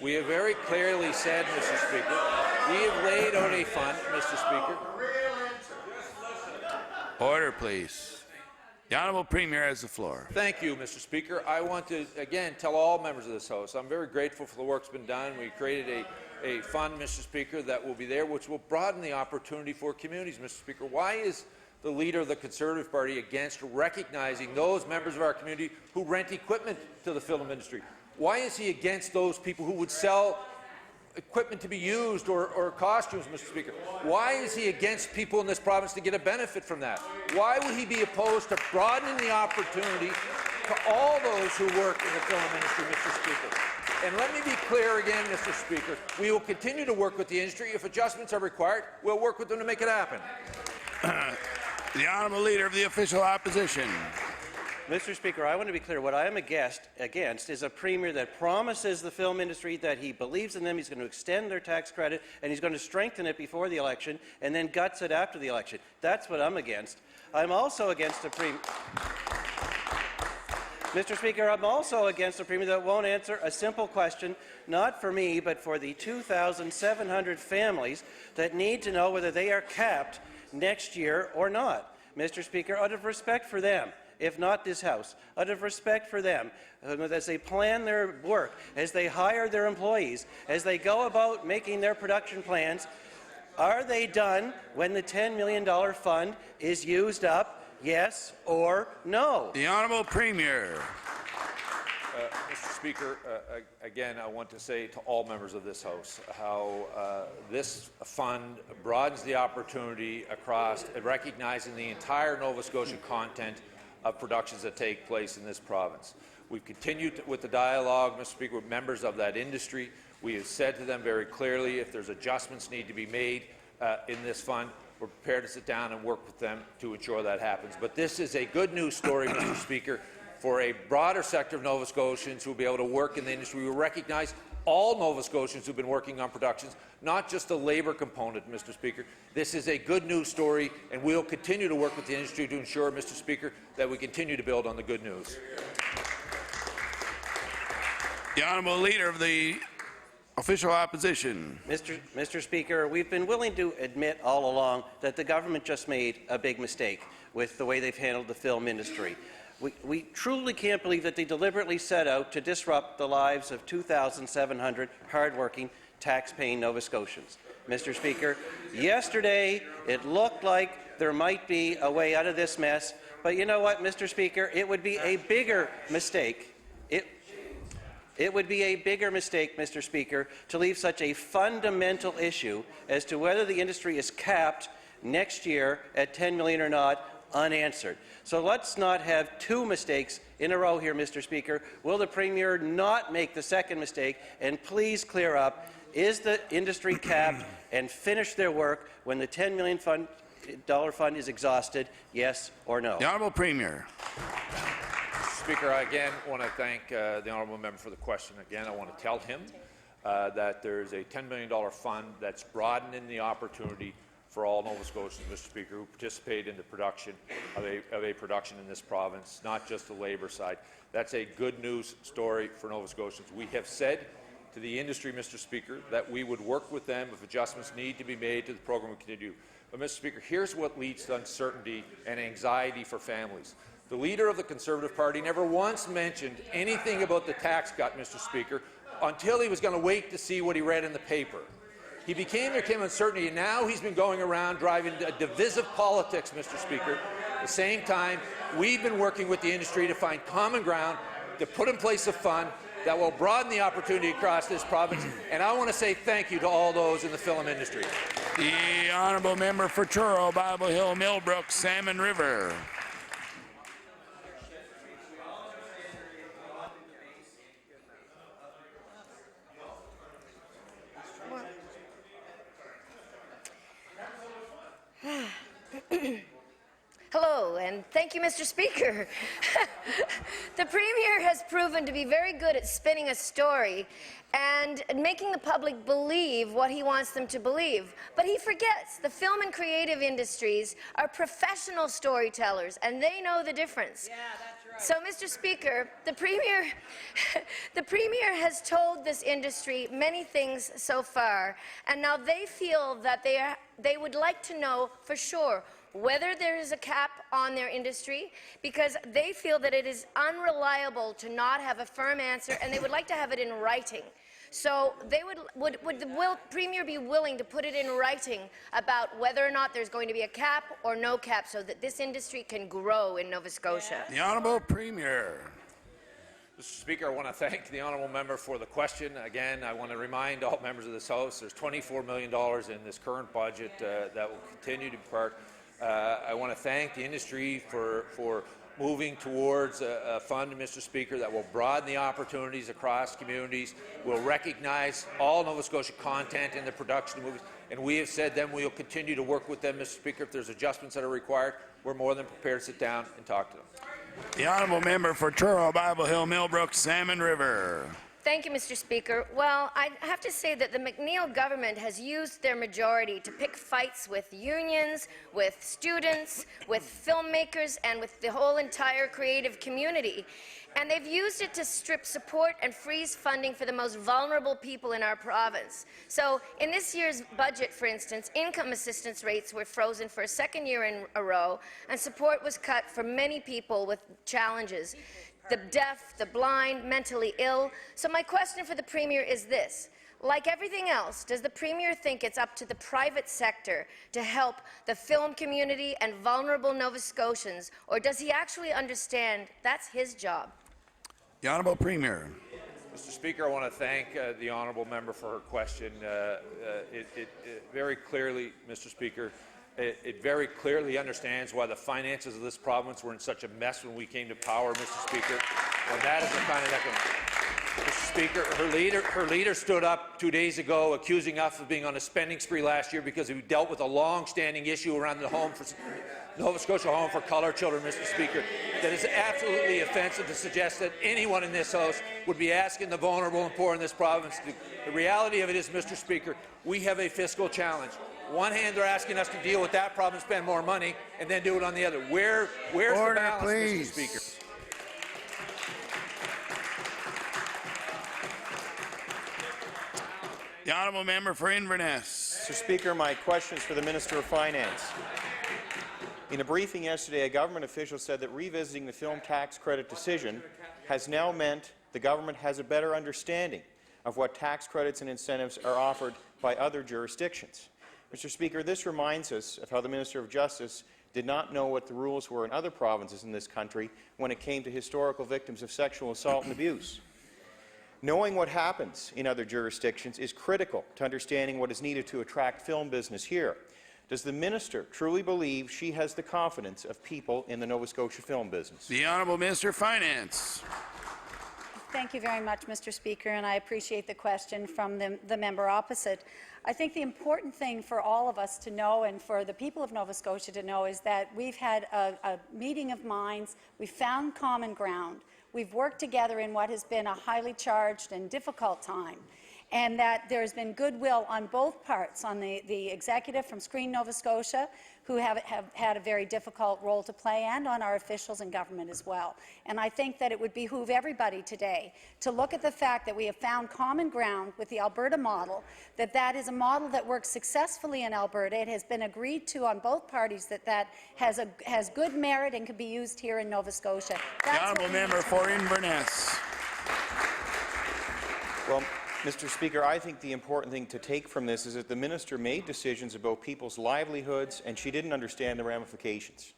Speaker 2: We have very clearly said, Mr. Speaker, we have laid out a fund, Mr. Speaker.
Speaker 1: Order, please. The Honourable Premier has the floor.
Speaker 2: Thank you, Mr. Speaker. I want to, again, tell all members of this House, I'm very grateful for the work that's been done. We created a fund, Mr. Speaker, that will be there, which will broaden the opportunity for communities, Mr. Speaker. Why is the Leader of the Conservative Party against recognizing those members of our community who rent equipment to the film industry? Why is he against those people who would sell equipment to be used or costumes, Mr. Speaker? Why is he against people in this province to get a benefit from that? Why would he be opposed to broadening the opportunity to all those who work in the film industry, Mr. Speaker? And let me be clear again, Mr. Speaker, we will continue to work with the industry. If adjustments are required, we'll work with them to make it happen.
Speaker 1: The Honourable Leader of the Official Opposition.
Speaker 6: Mr. Speaker, I want to be clear. What I am against is a Premier that promises the film industry that he believes in them, he's going to extend their tax credit, and he's going to strengthen it before the election, and then guts it after the election. That's what I'm against. I'm also against a Premier. Mr. Speaker, I'm also against a Premier that won't answer a simple question, not for me, but for the 2,700 families that need to know whether they are capped next year or not. Mr. Speaker, out of respect for them, if not this House, out of respect for them, as they plan their work, as they hire their employees, as they go about making their production plans, are they done when the $10 million fund is used up, yes or no?
Speaker 1: The Honourable Premier.
Speaker 2: Mr. Speaker, again, I want to say to all members of this House how this fund broadens the opportunity across recognizing the entire Nova Scotian content of productions that take place in this province. We've continued with the dialogue, Mr. Speaker, with members of that industry. We have said to them very clearly if there's adjustments need to be made in this fund, we're prepared to sit down and work with them to ensure that happens. But this is a good news story, Mr. Speaker, for a broader sector of Nova Scotians who will be able to work in the industry. We recognize all Nova Scotians who've been working on productions, not just the labour component, Mr. Speaker. This is a good news story, and we'll continue to work with the industry to ensure, Mr. Speaker, that we continue to build on the good news.
Speaker 1: The Honourable Leader of the Official Opposition.
Speaker 6: Mr. Speaker, we've been willing to admit all along that the government just made a big mistake with the way they've handled the film industry. We truly can't believe that they deliberately set out to disrupt the lives of 2,700 hard-working, tax-paying Nova Scotians. Mr. Speaker, yesterday it looked like there might be a way out of this mess, but you know what, Mr. Speaker? It would be a bigger mistake. It would be a bigger mistake, Mr. Speaker, to leave such a fundamental issue as to whether the industry is capped next year at $10 million or not unanswered. So let's not have two mistakes in a row here, Mr. Speaker. Will the Premier not make the second mistake? And please clear up, is the industry capped, and finish their work when the $10 million fund is exhausted, yes or no?
Speaker 1: The Honourable Premier.
Speaker 2: Speaker, I again want to thank the honourable member for the question. Again, I want to tell him that there's a $10 million fund that's broadening the opportunity for all Nova Scotians, Mr. Speaker, who participate in the production of a production in this province, not just the labour side. That's a good news story for Nova Scotians. We have said to the industry, Mr. Speaker, that we would work with them if adjustments need to be made to the program we continue. But, Mr. Speaker, here's what leads to uncertainty and anxiety for families. The leader of the Conservative Party never once mentioned anything about the tax cut, Mr. Speaker, until he was going to wait to see what he read in the paper. There came uncertainty, and now he's been going around driving divisive politics, Mr. Speaker. At the same time, we've been working with the industry to find common ground, to put in place a fund that will broaden the opportunity across this province, and I want to say thank you to all those in the film industry.
Speaker 1: The honourable member for Truro, Bible Hill, Millbrook, Salmon River.
Speaker 16: Hello, and thank you, Mr. Speaker. The Premier has proven to be very good at spinning a story and making the public believe what he wants them to believe. But he forgets the film and creative industries are professional storytellers, and they know the difference. Yeah, that's right. So, Mr. Speaker, the Premier has told this industry many things so far, and now they feel that they would like to know for sure whether there is a cap on their industry, because they feel that it is unreliable to not have a firm answer, and they would like to have it in writing. So they would the Premier be willing to put it in writing about whether or not there's going to be a cap or no cap, so that this industry can grow in Nova Scotia?
Speaker 1: The Honourable Premier.
Speaker 2: Mr. Speaker, I want to thank the honourable member for the question. Again, I want to remind all members of this House there's $24 million in this current budget that will continue to be part. I want to thank the industry for moving towards a fund, Mr. Speaker, that will broaden the opportunities across communities, will recognize all Nova Scotia content in the production of movies, and we have said then we'll continue to work with them, Mr. Speaker. If there's adjustments that are required, we're more than prepared to sit down and talk to them.
Speaker 1: The honourable member for Truro, Bible Hill, Millbrook, Salmon River.
Speaker 16: Thank you, Mr. Speaker. Well, I have to say that the McNeil government has used their majority to pick fights with unions, with students, with filmmakers, and with the whole entire creative community. And they've used it to strip support and freeze funding for the most vulnerable people in our province. So in this year's budget, for instance, income assistance rates were frozen for a second year in a row, and support was cut for many people with challenges: the deaf, the blind, mentally ill. So my question for the Premier is this: like everything else, does the Premier think it's up to the private sector to help the film community and vulnerable Nova Scotians, or does he actually understand that's his job?
Speaker 1: The Honourable Premier.
Speaker 2: Mr. Speaker, I want to thank the honourable member for her question. It very clearly, Mr. Speaker, it very clearly understands why the finances of this province were in such a mess when we came to power, Mr. Speaker. And that is the kind of Mr. Speaker, her leader stood up 2 days ago accusing us of being on a spending spree last year because we dealt with a long-standing issue around the home for Nova Scotia Home for Coloured Children, Mr. Speaker. That is absolutely offensive to suggest that anyone in this House would be asking the vulnerable and poor in this province to do. The reality of it is, Mr. Speaker, we have a fiscal challenge. One hand, they're asking us to deal with that problem, spend more money, and then do it on the other. Where's
Speaker 1: Order,
Speaker 2: the balance,
Speaker 1: please.
Speaker 2: Mr. Speaker?
Speaker 1: The honourable member for Inverness.
Speaker 5: Mr. Speaker, my question is for the Minister of Finance. In a briefing yesterday, a government official said that revisiting the film tax credit decision has now meant the government has a better understanding of what tax credits and incentives are offered by other jurisdictions. Mr. Speaker, this reminds us of how the Minister of Justice did not know what the rules were in other provinces in this country when it came to historical victims of sexual assault and abuse. Knowing what happens in other jurisdictions is critical to understanding what is needed to attract film business here. Does the minister truly believe she has the confidence of people in the Nova Scotia film business?
Speaker 1: The Honourable Minister of Finance.
Speaker 8: Thank you very much, Mr. Speaker, and I appreciate the question from the member opposite. I think the important thing for all of us to know and for the people of Nova Scotia to know is that we've had a meeting of minds, we've found common ground, we've worked together in what has been a highly charged and difficult time, and that there has been goodwill on both parts, on the executive from Screen Nova Scotia, who have had a very difficult role to play, and on our officials in government as well. And I think that it would behoove everybody today to look at the fact that we have found common ground with the Alberta model, that is a model that works successfully in Alberta. It has been agreed to on both parties that has good merit and can be used here in Nova Scotia.
Speaker 1: The Honourable Member for Inverness.
Speaker 5: Well, Mr. Speaker, I think the important thing to take from this is that the minister made decisions about people's livelihoods and she didn't understand the ramifications.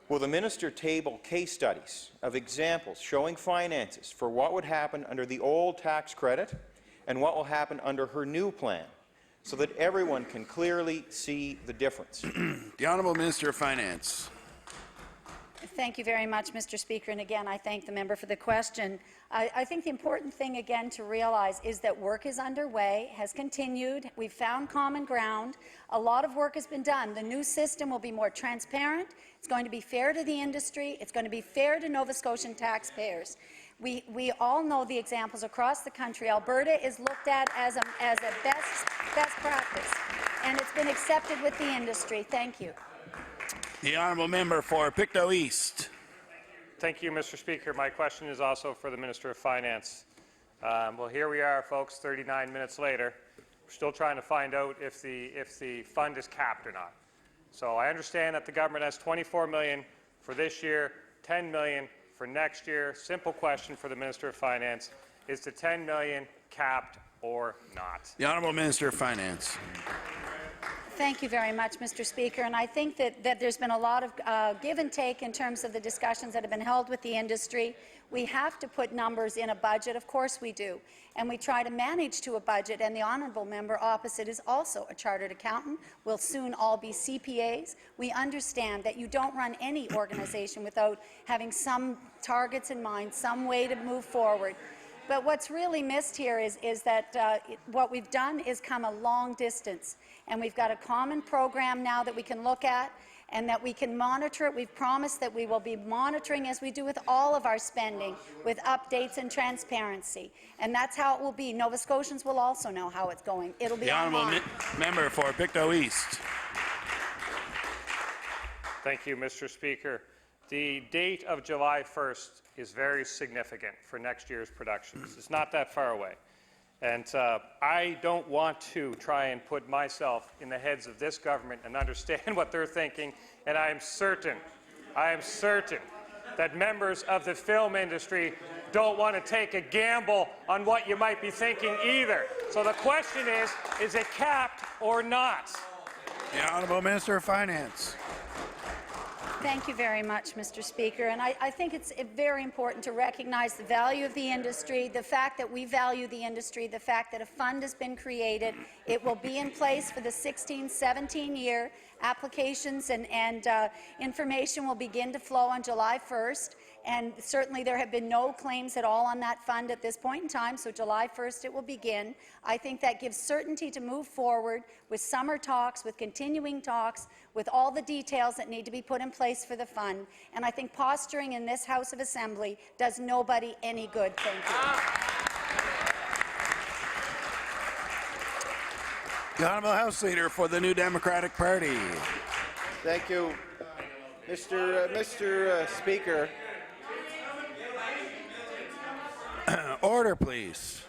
Speaker 5: Will the minister table case studies of examples showing finances for what would happen under the old tax credit and what will happen under her new plan, so that everyone can clearly see the difference?
Speaker 1: The Honourable Minister of Finance.
Speaker 8: Thank you very much, Mr. Speaker, and again, I thank the member for the question. I think the important thing, again, to realize is that work is underway, has continued. We've found common ground. A lot of work has been done. The new system will be more transparent. It's going to be fair to the industry. It's going to be fair to Nova Scotian taxpayers. We all know the examples across the country. Alberta is looked at as a best practice, and it's been accepted with the industry. Thank you.
Speaker 1: The Honourable Member for Pictou East.
Speaker 17: Thank you, Mr. Speaker. My question is also for the Minister of Finance. Well, here we are, folks, 39 minutes later. We're still trying to find out if the fund is capped or not. So I understand that the government has $24 million for this year, $10 million for next year. Simple question for the Minister of Finance: is the $10 million capped or not?
Speaker 1: The Honourable Minister of Finance.
Speaker 8: Thank you very much, Mr. Speaker. And I think that there's been a lot of give and take in terms of the discussions that have been held with the industry. We have to put numbers in a budget. Of course we do. And we try to manage to a budget. And the honourable member opposite is also a chartered accountant. We'll soon all be CPAs. We understand that you don't run any organization without having some targets in mind, some way to move forward. But what's really missed here is that what we've done is come a long distance, and we've got a common program now that we can look at and that we can monitor it. We've promised that we will be monitoring, as we do with all of our spending, with updates and transparency. And that's how it will be. Nova Scotians will also know how it's going. It'll be
Speaker 1: the
Speaker 8: online.
Speaker 1: Honourable Member for Pictou East.
Speaker 17: Thank you, Mr. Speaker. The date of July 1st is very significant for next year's productions. It's not that far away. And I don't want to try and put myself in the heads of this government and understand what they're thinking, and I am certain that members of the film industry don't want to take a gamble on what you might be thinking either. So the question is it capped or not?
Speaker 1: The Honourable Minister of Finance.
Speaker 8: Thank you very much, Mr. Speaker. And I think it's very important to recognize the value of the industry, the fact that we value the industry, the fact that a fund has been created. It will be in place for the 16-17 year. Applications and information will begin to flow on July 1st. And certainly there have been no claims at all on that fund at this point in time, so July 1st it will begin. I think that gives certainty to move forward with summer talks, with continuing talks, with all the details that need to be put in place for the fund. And I think posturing in this House of Assembly does nobody any good. Thank you.
Speaker 1: The Honourable House Leader for the New Democratic Party.
Speaker 14: Thank you, Mr. Speaker.
Speaker 1: Order, please.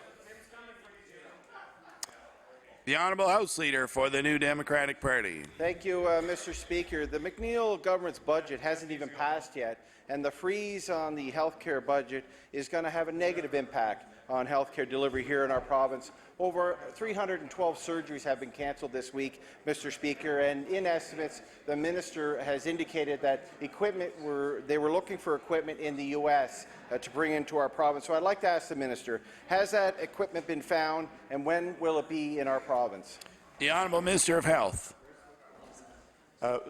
Speaker 1: The Honourable House Leader for the New Democratic Party.
Speaker 14: Thank you, Mr. Speaker. The McNeil government's budget hasn't even passed yet, and the freeze on the healthcare budget is going to have a negative impact on healthcare delivery here in our province. Over 312 surgeries have been cancelled this week, Mr. Speaker, and in estimates, the minister has indicated that they were looking for equipment in the U.S. To bring into our province. So I'd like to ask the minister, has that equipment been found, and when will it be in our province?
Speaker 1: The Honourable Minister of Health.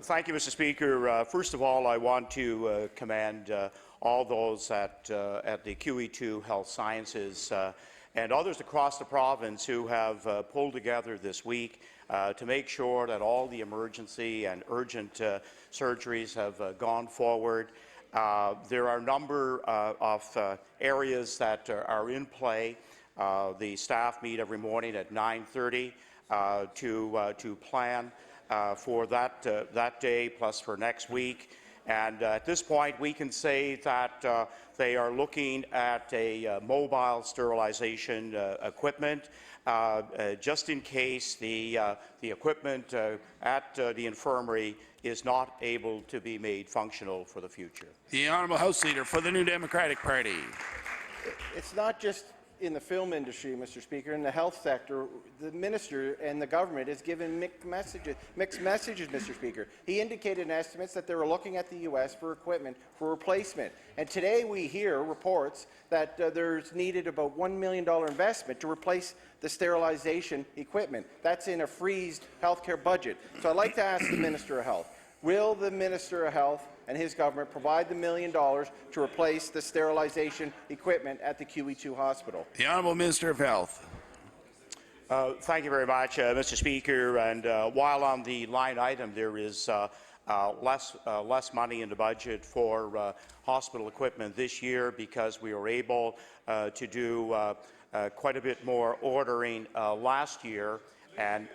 Speaker 20: Thank you, Mr. Speaker. First of all, I want to commend all those at the QE2 Health Sciences and others across the province who have pulled together this week to make sure that all the emergency and urgent surgeries have gone forward. There are a number of areas that are in play. The staff meet every morning at 9:30 to plan for that day, plus for next week. And at this point, we can say that they are looking at a mobile sterilization equipment, just in case the equipment at the infirmary is not able to be made functional for the future.
Speaker 1: The Honourable House Leader for the New Democratic Party.
Speaker 14: It's not just in the film industry, Mr. Speaker. In the health sector, the minister and the government has given mixed messages, Mr. Speaker. He indicated in estimates that they were looking at the U.S. for equipment for replacement. And today we hear reports that there's needed about $1 million investment to replace the sterilization equipment. That's in a freezed healthcare budget. So I'd like to ask the Minister of Health, will the Minister of Health and his government provide the $1 million to replace the sterilization equipment at the QE2 hospital?
Speaker 1: The Honourable Minister of Health.
Speaker 20: Thank you very much, Mr. Speaker. And while on the line item there is less money in the budget for hospital equipment this year because we were able to do quite a bit more ordering last year, and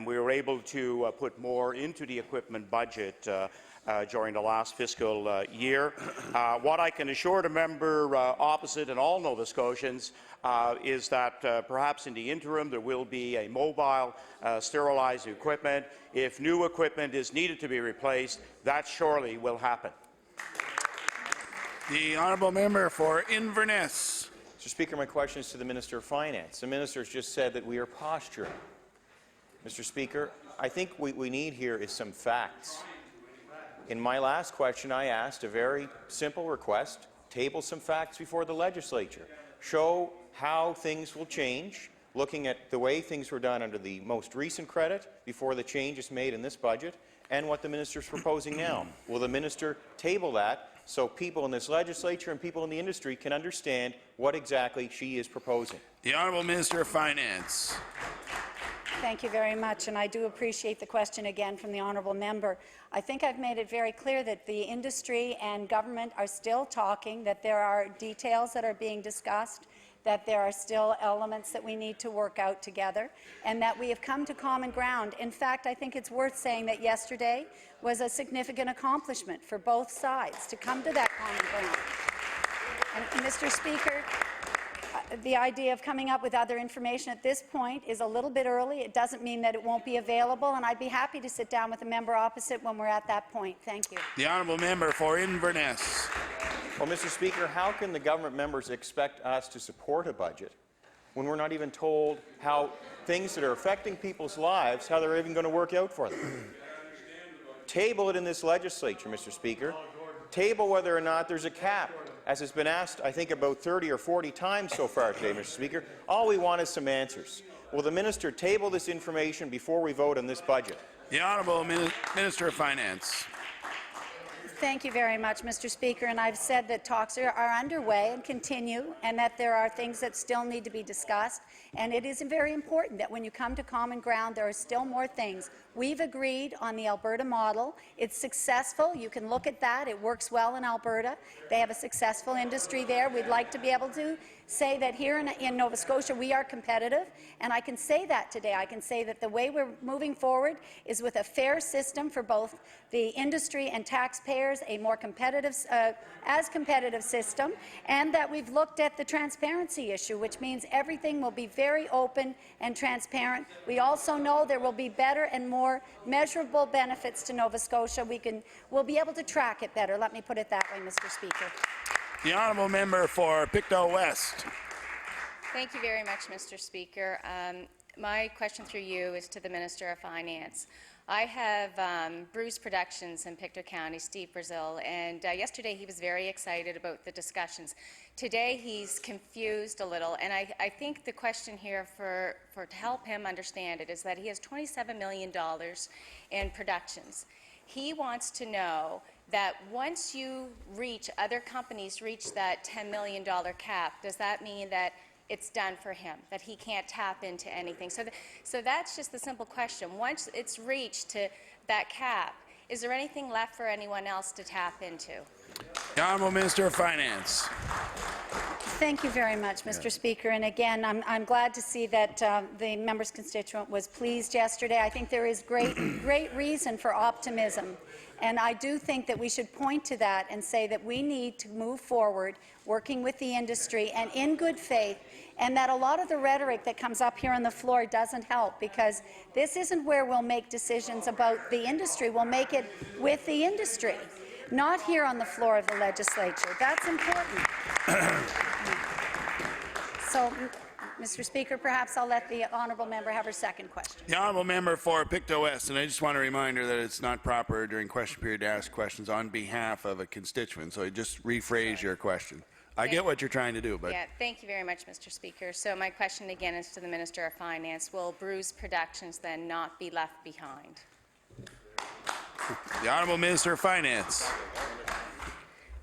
Speaker 20: we were able to put more into the equipment budget during the last fiscal year. What I can assure the member opposite and all Nova Scotians is that perhaps in the interim there will be a mobile sterilized equipment. If new equipment is needed to be replaced, that surely will happen.
Speaker 1: The Honourable Member for Inverness.
Speaker 5: Mr. Speaker, my question is to the Minister of Finance. The Minister has just said that we are posturing. Mr. Speaker, I think what we need here is some facts. In my last question, I asked a very simple request: table some facts before the legislature. Show how things will change, looking at the way things were done under the most recent credit before the change is made in this budget, and what the minister is proposing now. Will the minister table that so people in this legislature and people in the industry can understand what exactly she is proposing?
Speaker 1: The Honourable Minister of Finance.
Speaker 8: Thank you very much, and I do appreciate the question again from the honourable member. I think I've made it very clear that the industry and government are still talking, that there are details that are being discussed, that there are still elements that we need to work out together, and that we have come to common ground. In fact, I think it's worth saying that yesterday was a significant accomplishment for both sides to come to that common ground. And Mr. Speaker, the idea of coming up with other information at this point is a little bit early. It doesn't mean that it won't be available, and I'd be happy to sit down with the member opposite when we're at that point. Thank you.
Speaker 1: The Honourable Member for Inverness.
Speaker 5: Well, Mr. Speaker, how can the government members expect us to support a budget when we're not even told how things that are affecting people's lives, how they're even going to work out for them? Table it in this legislature, Mr. Speaker. Table whether or not there's a cap, as has been asked, I think, about 30 or 40 times so far today, Mr. Speaker. All we want is some answers. Will the minister table this information before we vote on this budget?
Speaker 1: The Honourable Minister of Finance.
Speaker 8: Thank you very much, Mr. Speaker. And I've said that talks are underway and continue, and that there are things that still need to be discussed. And it is very important that when you come to common ground, there are still more things. We've agreed on the Alberta model. It's successful. You can look at that. It works well in Alberta. They have a successful industry there. We'd like to be able to say that here in Nova Scotia we are competitive, and I can say that today. I can say that the way we're moving forward is with a fair system for both the industry and taxpayers, a more competitive, competitive system, and that we've looked at the transparency issue, which means everything will be very open and transparent. We also know there will be better and more measurable benefits to Nova Scotia. We'll be able to track it better. Let me put it that way, Mr. Speaker.
Speaker 1: The Honourable Member for Pictou West.
Speaker 12: Thank you very much, Mr. Speaker. My question through you is to the Minister of Finance. I have Bruce Productions in Pictou County, Steve Brazil, and yesterday he was very excited about the discussions. Today he's confused a little, and I think the question here to help him understand it is that he has $27 million in productions. He wants to know that once other companies reach that $10 million cap, does that mean that it's done for him, that he can't tap into anything? So that's just the simple question. Once it's reached to that cap, is there anything left for anyone else to tap into?
Speaker 1: The Honourable Minister of Finance.
Speaker 8: Thank you very much, Mr. Speaker. And again, I'm glad to see that the member's constituent was pleased yesterday. I think there is great reason for optimism. And I do think that we should point to that and say that we need to move forward working with the industry and in good faith, and that a lot of the rhetoric that comes up here on the floor doesn't help, because this isn't where we'll make decisions about the industry. We'll make it with the industry, not here on the floor of the legislature. That's important. So, Mr. Speaker, perhaps I'll let the honourable member have her second question.
Speaker 1: The honourable member for Pictou West, and I just want to remind her that it's not proper during question period to ask questions on behalf of a constituent, so just rephrase your question. I get what you're trying to do, but...
Speaker 12: Yeah, thank you very much, Mr. Speaker. So my question again is to the Minister of Finance. Will Bruce Productions then not be left behind?
Speaker 1: The Honourable Minister of Finance.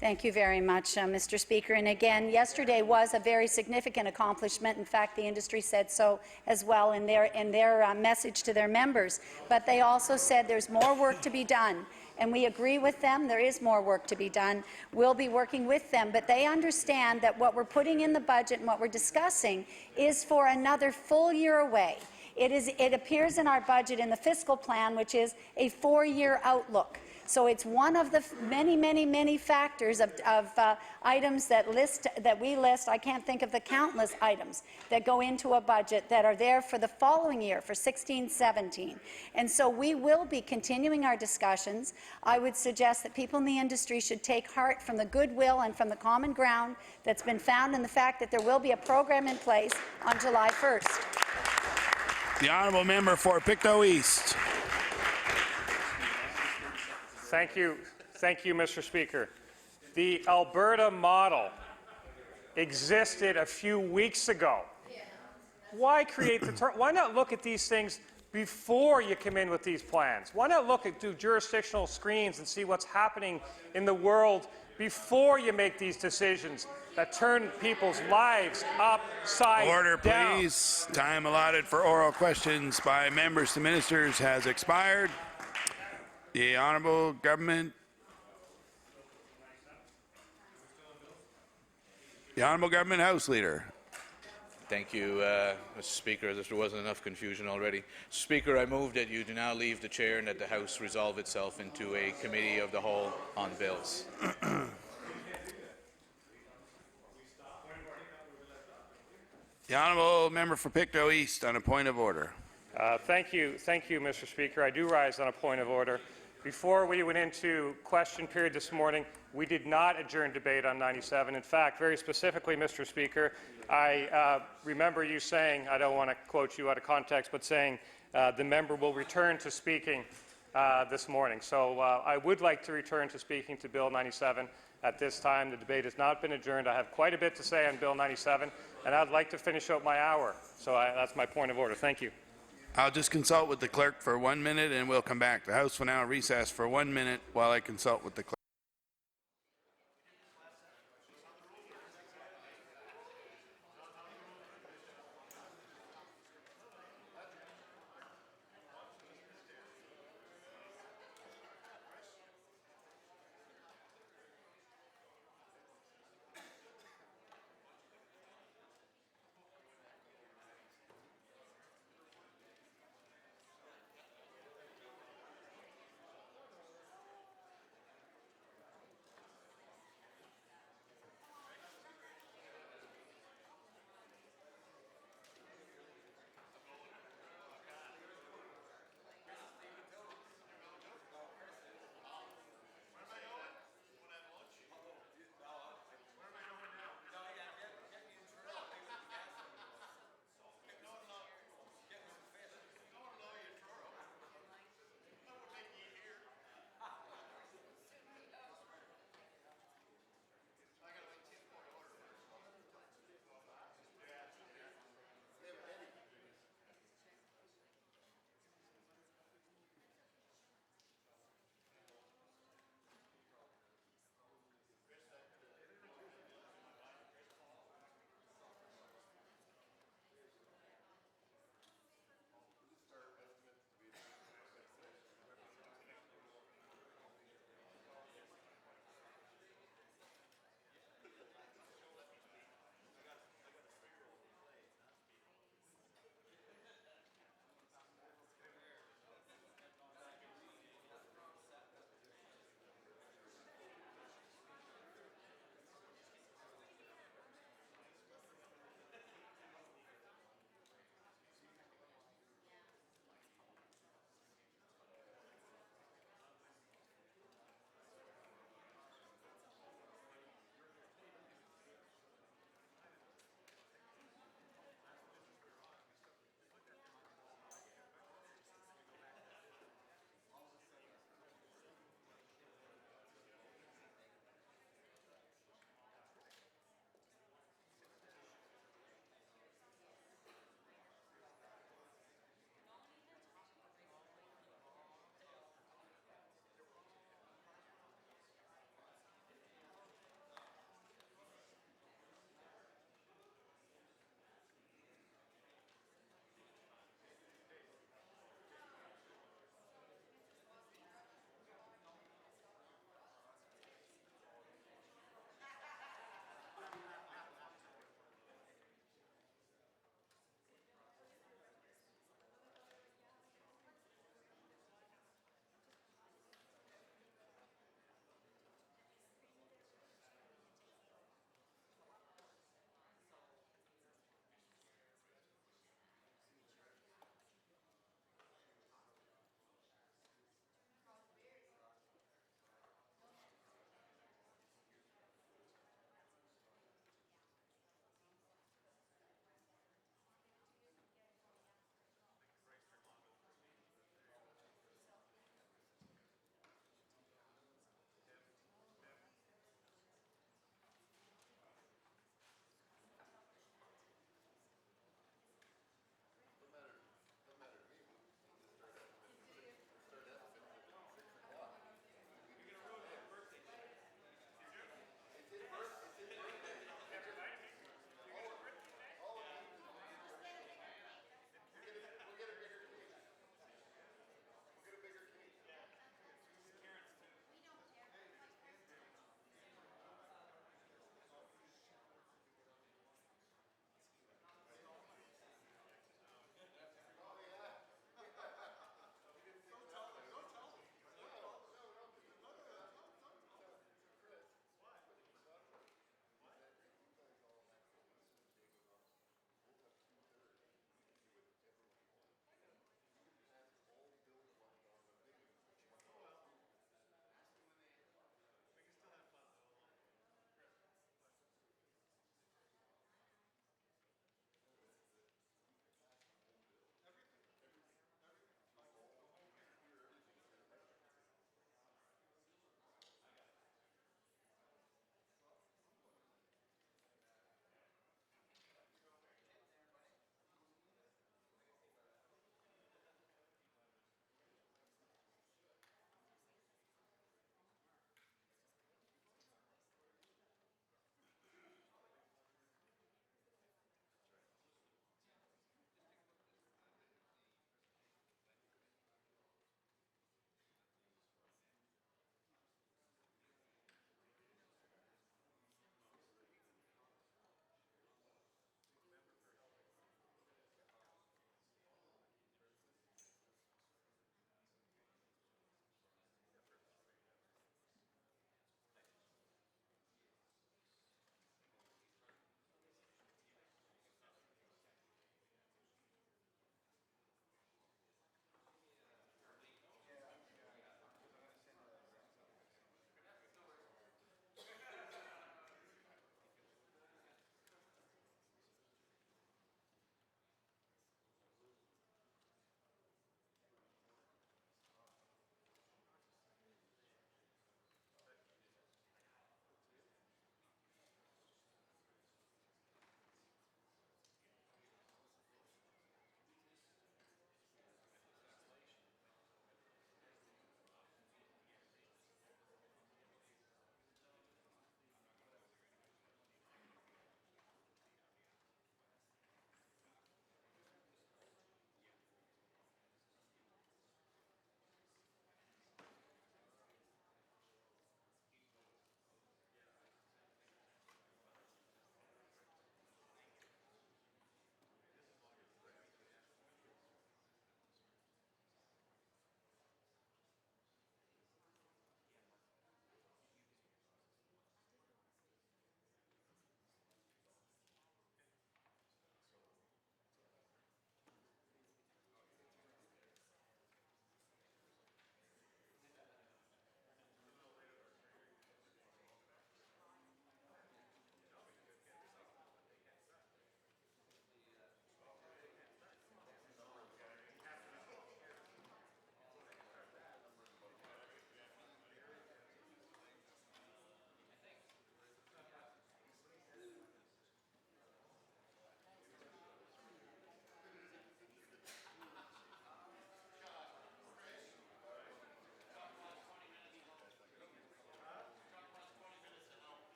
Speaker 8: Thank you very much, Mr. Speaker. And again, yesterday was a very significant accomplishment. In fact, the industry said so as well in their message to their members. But they also said there's more work to be done. And we agree with them. There is more work to be done. We'll be working with them. But they understand that what we're putting in the budget and what we're discussing is for another full year away. It appears in our budget in the fiscal plan, which is a 4-year outlook. So it's one of the many, many, many factors of items that we list. I can't think of the countless items that go into a budget that are there for the following year, for 16-17. And so we will be continuing our discussions. I would suggest that people in the industry should take heart from the goodwill and from the common ground that's been found in the fact that there will be a program in place on July 1st.
Speaker 1: The honourable member for Pictou East.
Speaker 17: Thank you, Mr. Speaker. The Alberta model existed a few weeks ago. Why create the term? Why not look at these things before you come in with these plans? Why not do jurisdictional screens and see what's happening in the world before you make these decisions that turn people's lives upside down?
Speaker 1: Order, please. Time allotted for oral questions by members to ministers has expired. The Honourable Government. The Honourable Government House Leader.
Speaker 19: Thank you, Mr. Speaker, as if there wasn't enough confusion already. Speaker, I move that you do now leave the chair and that the House resolve itself into a committee of the whole on bills.
Speaker 1: The Honourable Member for Pictou East on a point of order.
Speaker 17: Thank you, Mr. Speaker. I do rise on a point of order. Before we went into question period this morning, we did not adjourn debate on 97. In fact, very specifically, Mr. Speaker, I remember you saying, I don't want to quote you out of context, but saying the member will return to speaking this morning. So I would like to return to speaking to Bill 97 at this time. The debate has not been adjourned. I have quite a bit to say on Bill 97, and I'd like to finish out my hour. So that's my point of order. Thank you.
Speaker 1: I'll just consult with the clerk for 1 minute and we'll come back. The House will now recess for 1 minute while I consult with the clerk.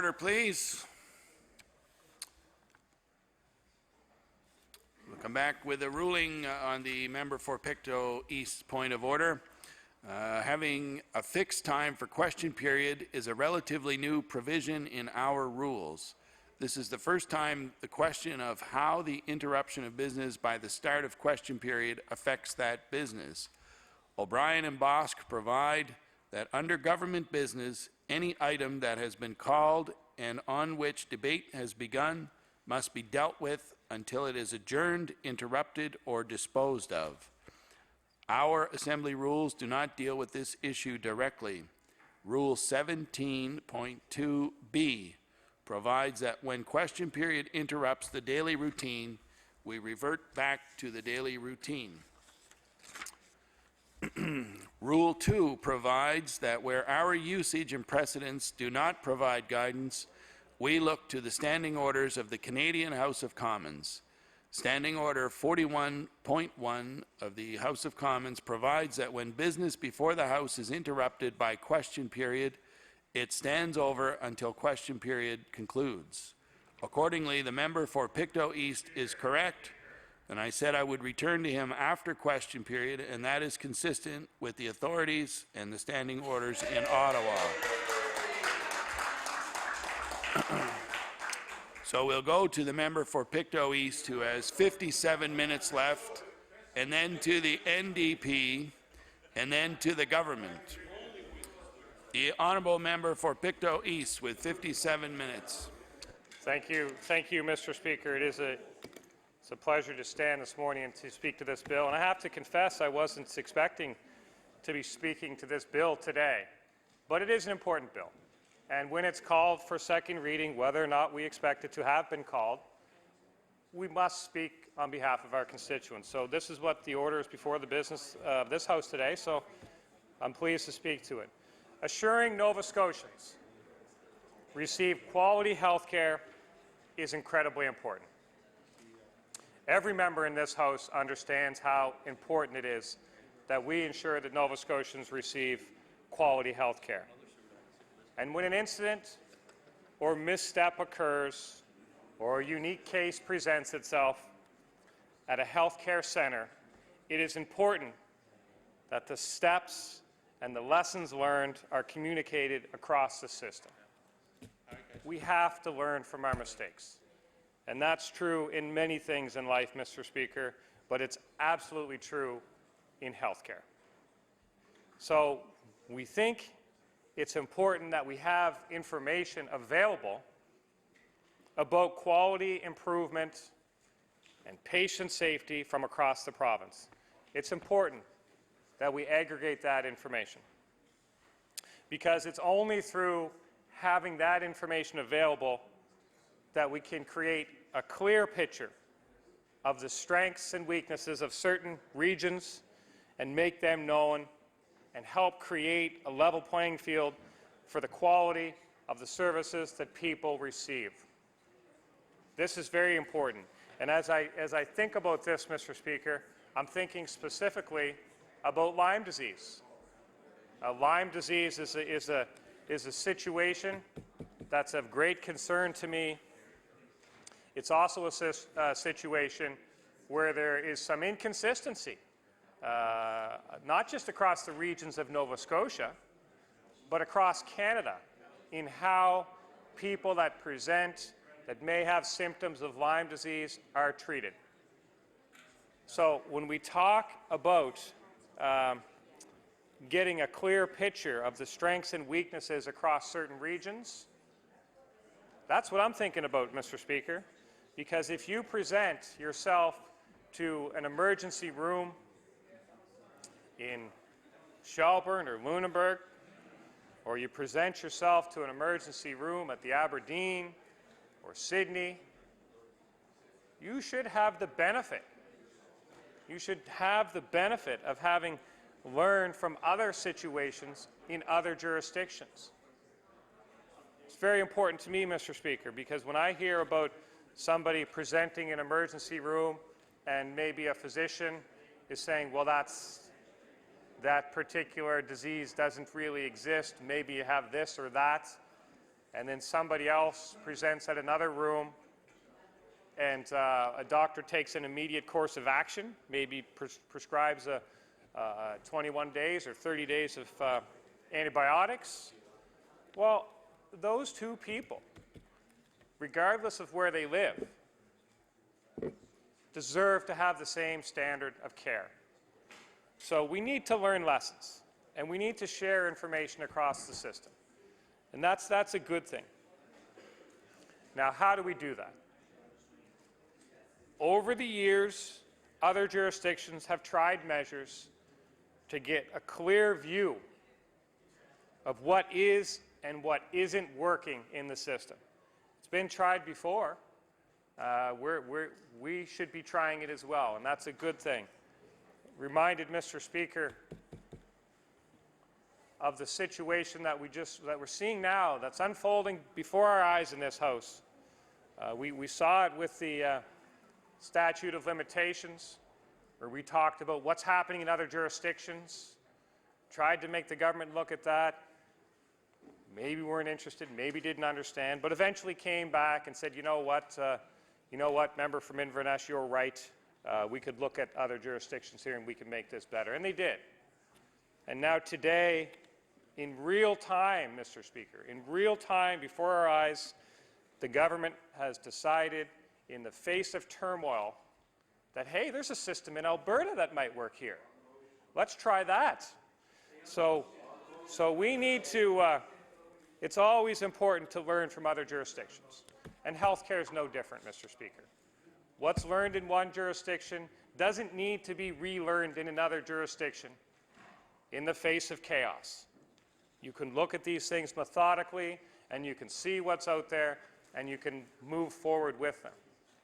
Speaker 1: order, please. We'll come back with a ruling on the member for Pictou East point of order. Having a fixed time for question period is a relatively new provision in our rules. This is the first time the question of how the interruption of business by the start of question period affects that business. O'Brien and Bosk provide that under government business, any item that has been called and on which debate has begun must be dealt with until it is adjourned, interrupted, or disposed of. Our Assembly rules do not deal with this issue directly. Rule 17.2b provides that when question period interrupts the daily routine, we revert back to the daily routine. Rule 2 provides that where our usage and precedents do not provide guidance, we look to the standing orders of the Canadian House of Commons. Standing Order 41.1 of the House of Commons provides that when business before the House is interrupted by question period, it stands over until question period concludes. Accordingly, the member for Pictou East is correct, and I said I would return to him after question period, and that is consistent with the authorities and the standing orders in Ottawa. So we'll go to the member for Pictou East, who has 57 minutes left, and then to the NDP, and then to the government. The honourable member for Pictou East with 57 minutes.
Speaker 17: Thank you, Mr. Speaker. It's a pleasure to stand this morning and to speak to this bill. And I have to confess I wasn't expecting to be speaking to this bill today, but it is an important bill. And when it's called for second reading, whether or not we expect it to have been called, we must speak on behalf of our constituents. So this is what the order is before the business of this House today, so I'm pleased to speak to it. Assuring Nova Scotians receive quality health care is incredibly important. Every member in this House understands how important it is that we ensure that Nova Scotians receive quality health care. And when an incident or misstep occurs or a unique case presents itself at a health care centre, it is important that the steps and the lessons learned are communicated across the system. We have to learn from our mistakes. And that's true in many things in life, Mr. Speaker, but it's absolutely true in healthcare. So we think it's important that we have information available about quality improvement and patient safety from across the province. It's important that we aggregate that information, because it's only through having that information available that we can create a clear picture of the strengths and weaknesses of certain regions and make them known and help create a level playing field for the quality of the services that people receive. This is very important. And as I think about this, Mr. Speaker, I'm thinking specifically about Lyme disease. Lyme disease is a situation that's of great concern to me. It's also a situation where there is some inconsistency, not just across the regions of Nova Scotia, but across Canada, in how people that present, that may have symptoms of Lyme disease, are treated. So when we talk about getting a clear picture of the strengths and weaknesses across certain regions, that's what I'm thinking about, Mr. Speaker, because if you present yourself to an emergency room in Shelburne or Lunenburg, or you present yourself to an emergency room at the Aberdeen or Sydney, you should have the benefit. You should have the benefit of having learned from other situations in other jurisdictions. It's very important to me, Mr. Speaker, because when I hear about somebody presenting in an emergency room and maybe a physician is saying, well, that particular disease doesn't really exist, maybe you have this or that, and then somebody else presents at another room, and a doctor takes an immediate course of action, maybe prescribes 21 days or 30 days of antibiotics. Well, those two people, regardless of where they live, deserve to have the same standard of care. So we need to learn lessons, and we need to share information across the system. And that's a good thing. Now, how do we do that? Over the years, other jurisdictions have tried measures to get a clear view of what is and what isn't working in the system. It's been tried before. We should be trying it as well, and that's a good thing. Reminded Mr. Speaker of the situation that we're seeing now, that's unfolding before our eyes in this House. We saw it with the statute of limitations, where we talked about what's happening in other jurisdictions, tried to make the government look at that, maybe weren't interested, maybe didn't understand, but eventually came back and said, you know what, member from Inverness, you're right. We could look at other jurisdictions here and we can make this better. And they did. And now today, in real time, Mr. Speaker, in real time before our eyes, the government has decided, in the face of turmoil, that, hey, there's a system in Alberta that might work here. Let's try that. So we need to, it's always important to learn from other jurisdictions. And healthcare is no different, Mr. Speaker. What's learned in one jurisdiction doesn't need to be relearned in another jurisdiction in the face of chaos. You can look at these things methodically, and you can see what's out there, and you can move forward with them.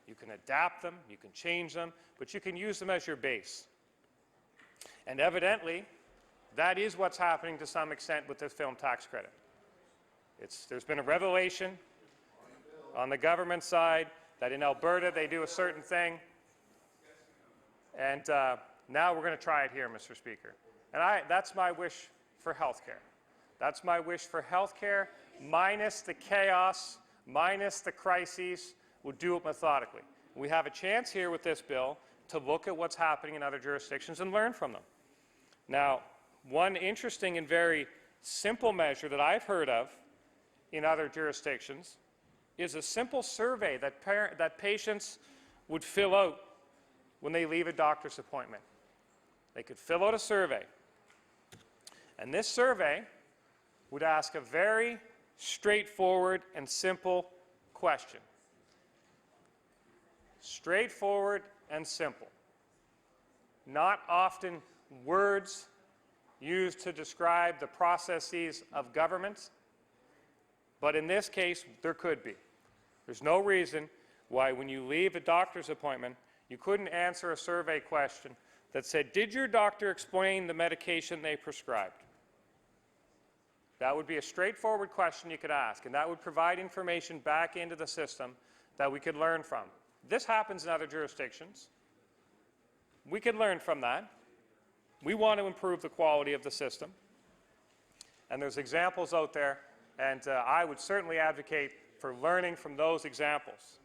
Speaker 17: You can adapt them, you can change them, but you can use them as your base. And evidently, that is what's happening to some extent with the film tax credit. There's been a revelation on the government side that in Alberta they do a certain thing, and now we're going to try it here, Mr. Speaker. And that's my wish for healthcare. That's my wish for healthcare, minus the chaos, minus the crises. We'll do it methodically. We have a chance here with this bill to look at what's happening in other jurisdictions and learn from them. Now, one interesting and very simple measure that I've heard of in other jurisdictions is a simple survey that patients would fill out when they leave a doctor's appointment. They could fill out a survey. And this survey would ask a very straightforward and simple question. Straightforward and simple. Not often words used to describe the processes of government, but in this case, there could be. There's no reason why when you leave a doctor's appointment, you couldn't answer a survey question that said, did your doctor explain the medication they prescribed? That would be a straightforward question you could ask, and that would provide information back into the system that we could learn from. This happens in other jurisdictions. We could learn from that. We want to improve the quality of the system. And there's examples out there, and I would certainly advocate for learning from those examples.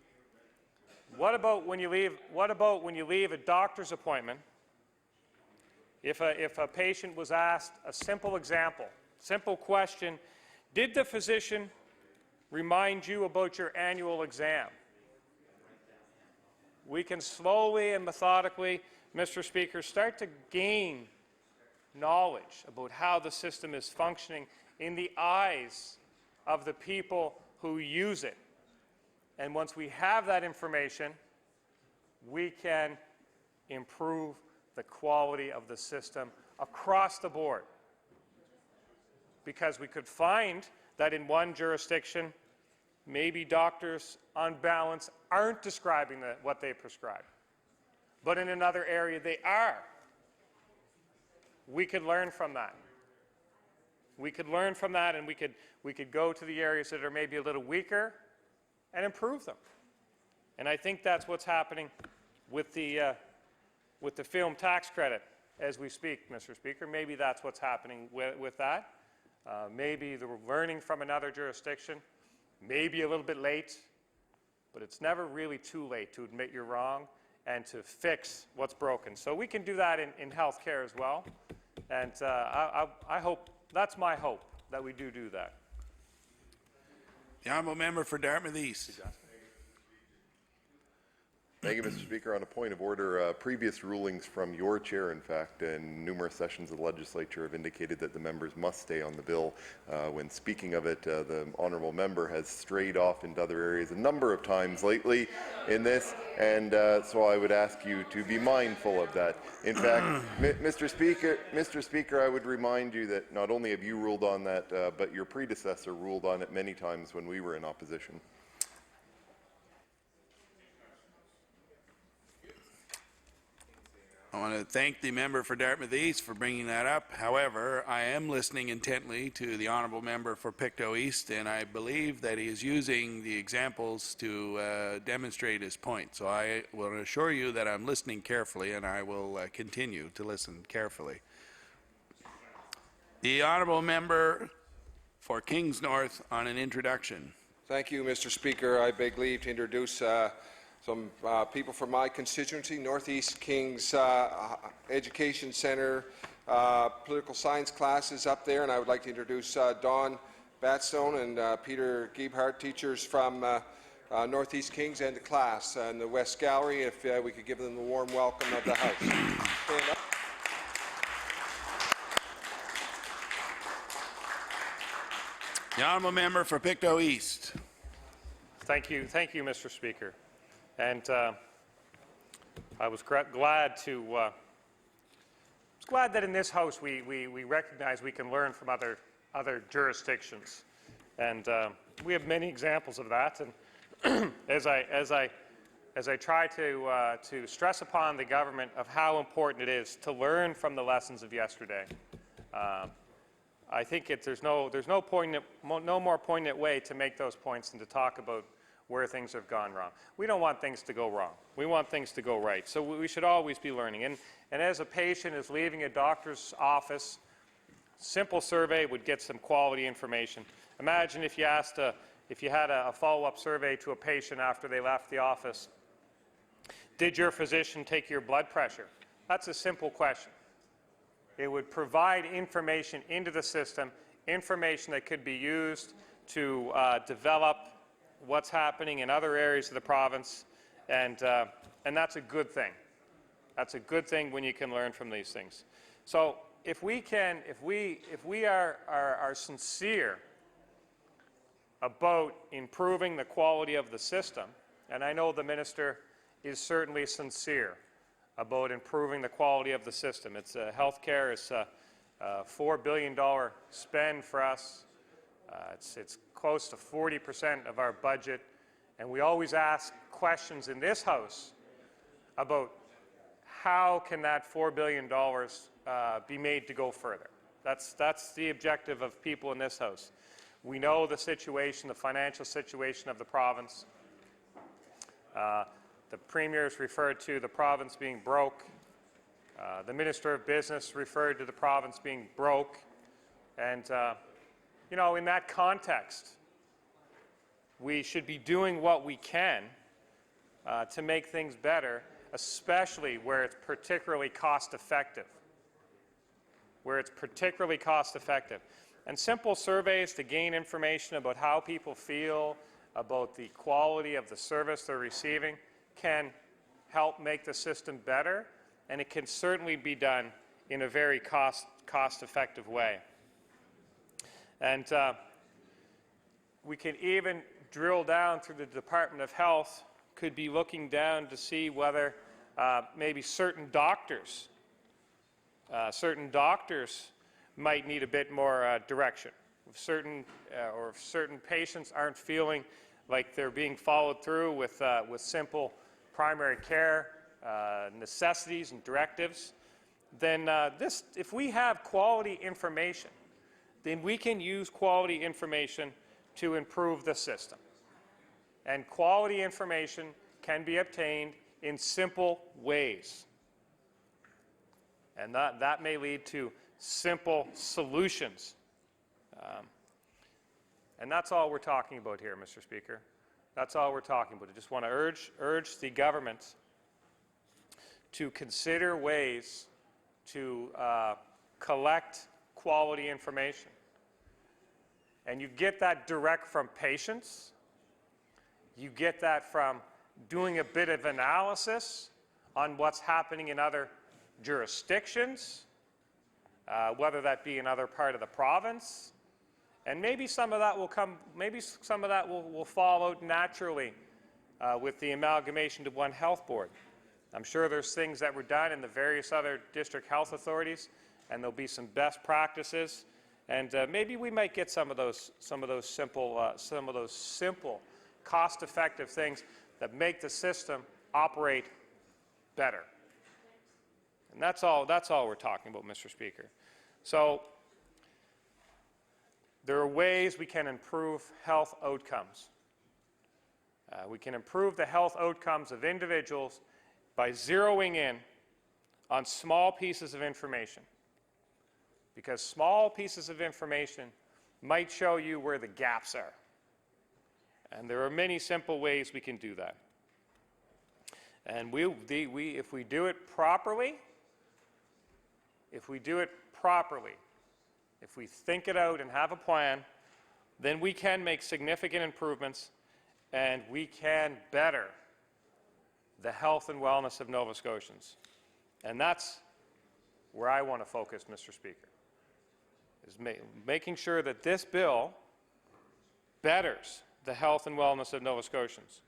Speaker 17: What about when you leave a doctor's appointment, if a patient was asked a simple example, simple question, did the physician remind you about your annual exam? We can slowly and methodically, Mr. Speaker, start to gain knowledge about how the system is functioning in the eyes of the people who use it. And once we have that information, we can improve the quality of the system across the board. Because we could find that in one jurisdiction, maybe doctors, on balance, aren't describing what they prescribe. But in another area, they are. We could learn from that. We could learn from that, and we could go to the areas that are maybe a little weaker and improve them. And I think that's what's happening with the film tax credit as we speak, Mr. Speaker. Maybe that's what's happening with that. Maybe they're learning from another jurisdiction. maybe a little bit late, but it's never really too late to admit you're wrong and to fix what's broken. So we can do that in healthcare as well. And I hope, that's my hope, that we do that.
Speaker 1: The honourable member for Dartmouth East.
Speaker 9: Thank you, Mr. Speaker. On a point of order, previous rulings from your chair, in fact, and numerous sessions of the legislature have indicated that the members must stay on the bill. When speaking of it, the honourable member has strayed off into other areas a number of times lately in this, and so I would ask you to be mindful of that. In fact, Mr. Speaker, I would remind you that not only have you ruled on that, but your predecessor ruled on it many times when we were in opposition.
Speaker 1: I want to thank the member for Dartmouth East for bringing that up. However, I am listening intently to the honourable member for Pictou East, and I believe that he is using the examples to demonstrate his point. So I will assure you that I'm listening carefully, and I will continue to listen carefully. The honourable member for Kings North on an introduction.
Speaker 15: Thank you, Mr. Speaker. I beg leave to introduce some people from my constituency, Northeast Kings Education Centre, political science classes up there, and I would like to introduce Don Batstone and Peter Giebhart, teachers from Northeast Kings, and the class in the West Gallery, if we could give them the warm welcome of the House. Stand up.
Speaker 1: The honourable member for Pictou East.
Speaker 17: Thank you, Mr. Speaker. And I was glad that in this House we recognize we can learn from other jurisdictions, and we have many examples of that. And as I try to stress upon the government of how important it is to learn from the lessons of yesterday, I think there's no more poignant way to make those points than to talk about where things have gone wrong. We don't want things to go wrong. We want things to go right. So we should always be learning. And as a patient is leaving a doctor's office, simple survey would get some quality information. Imagine if you had a follow-up survey to a patient after they left the office. Did your physician take your blood pressure? That's a simple question. It would provide information into the system, information that could be used to develop what's happening in other areas of the province, and that's a good thing. That's a good thing when you can learn from these things. So if we are sincere about improving the quality of the system, and I know the minister is certainly sincere about improving the quality of the system. It's healthcare is a $4 billion spend for us. It's close to 40% of our budget, and we always ask questions in this House about how can that $4 billion be made to go further. That's the objective of people in this House. We know the situation, the financial situation of the province. The Premier has referred to the province being broke. The Minister of Business referred to the province being broke. And you know, in that context, we should be doing what we can to make things better, especially where it's particularly cost-effective. And simple surveys to gain information about how people feel, about the quality of the service they're receiving, can help make the system better, and it can certainly be done in a very cost-effective way. And we can even drill down through the Department of Health, could be looking down to see whether maybe certain doctors might need a bit more direction. If certain patients aren't feeling like they're being followed through with simple primary care necessities and directives, then if we have quality information, then we can use quality information to improve the system. And quality information can be obtained in simple ways. And that may lead to simple solutions. And that's all we're talking about here, Mr. Speaker. That's all we're talking about. I just want to urge the government to consider ways to collect quality information. And you get that direct from patients. You get that from doing a bit of analysis on what's happening in other jurisdictions, whether that be another part of the province. And maybe some of that will come, maybe some of that will fall out naturally with the amalgamation to one health board. I'm sure there's things that were done in the various other district health authorities, and there'll be some best practices. And maybe we might get some of those simple, cost-effective things that make the system operate better. And that's all we're talking about, Mr. Speaker. So there are ways we can improve health outcomes. We can improve the health outcomes of individuals by zeroing in on small pieces of information. Because small pieces of information might show you where the gaps are. And there are many simple ways we can do that. And if we do it properly, if we think it out and have a plan, then we can make significant improvements and we can better the health and wellness of Nova Scotians. And that's where I want to focus, Mr. Speaker, is making sure that this bill betters the health and wellness of Nova Scotians.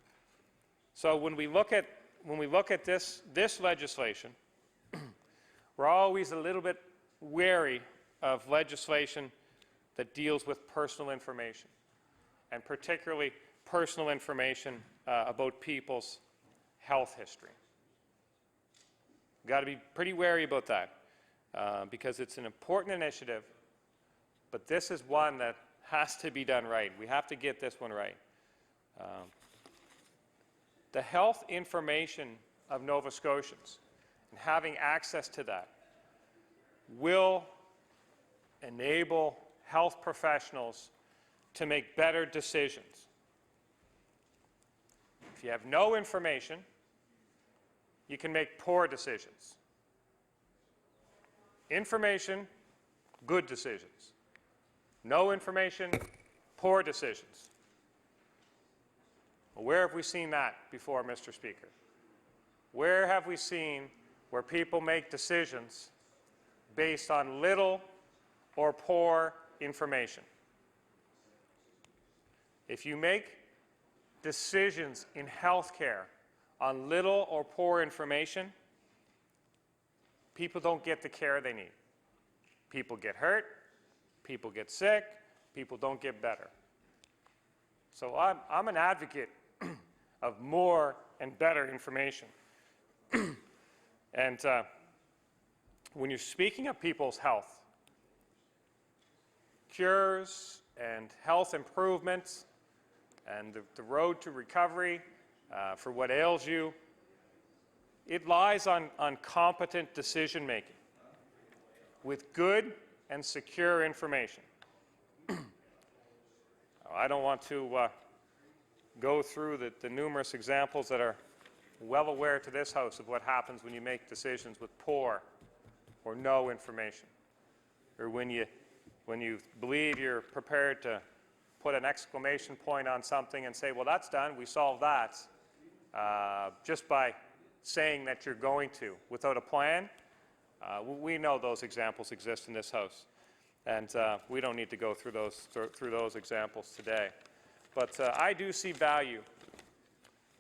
Speaker 17: So when we look at this legislation, we're always a little bit wary of legislation that deals with personal information, and particularly personal information about people's health history. We've got to be pretty wary about that because it's an important initiative, but this is one that has to be done right. We have to get this one right. The health information of Nova Scotians and having access to that will enable health professionals to make better decisions. If you have no information, you can make poor decisions. Information, good decisions. No information, poor decisions. Well, where have we seen that before, Mr. Speaker? Where have we seen where people make decisions based on little or poor information? If you make decisions in healthcare on little or poor information, people don't get the care they need. People get hurt, people get sick, people don't get better. So I'm an advocate of more and better information. And when you're speaking of people's health, cures and health improvements and the road to recovery for what ails you, it lies on competent decision making with good and secure information. I don't want to go through the numerous examples that are well aware to this House of what happens when you make decisions with poor or no information, or when you believe you're prepared to put an exclamation point on something and say, well, that's done, we solved that, just by saying that you're going to, without a plan. We know those examples exist in this House, and we don't need to go through those examples today. But I do see value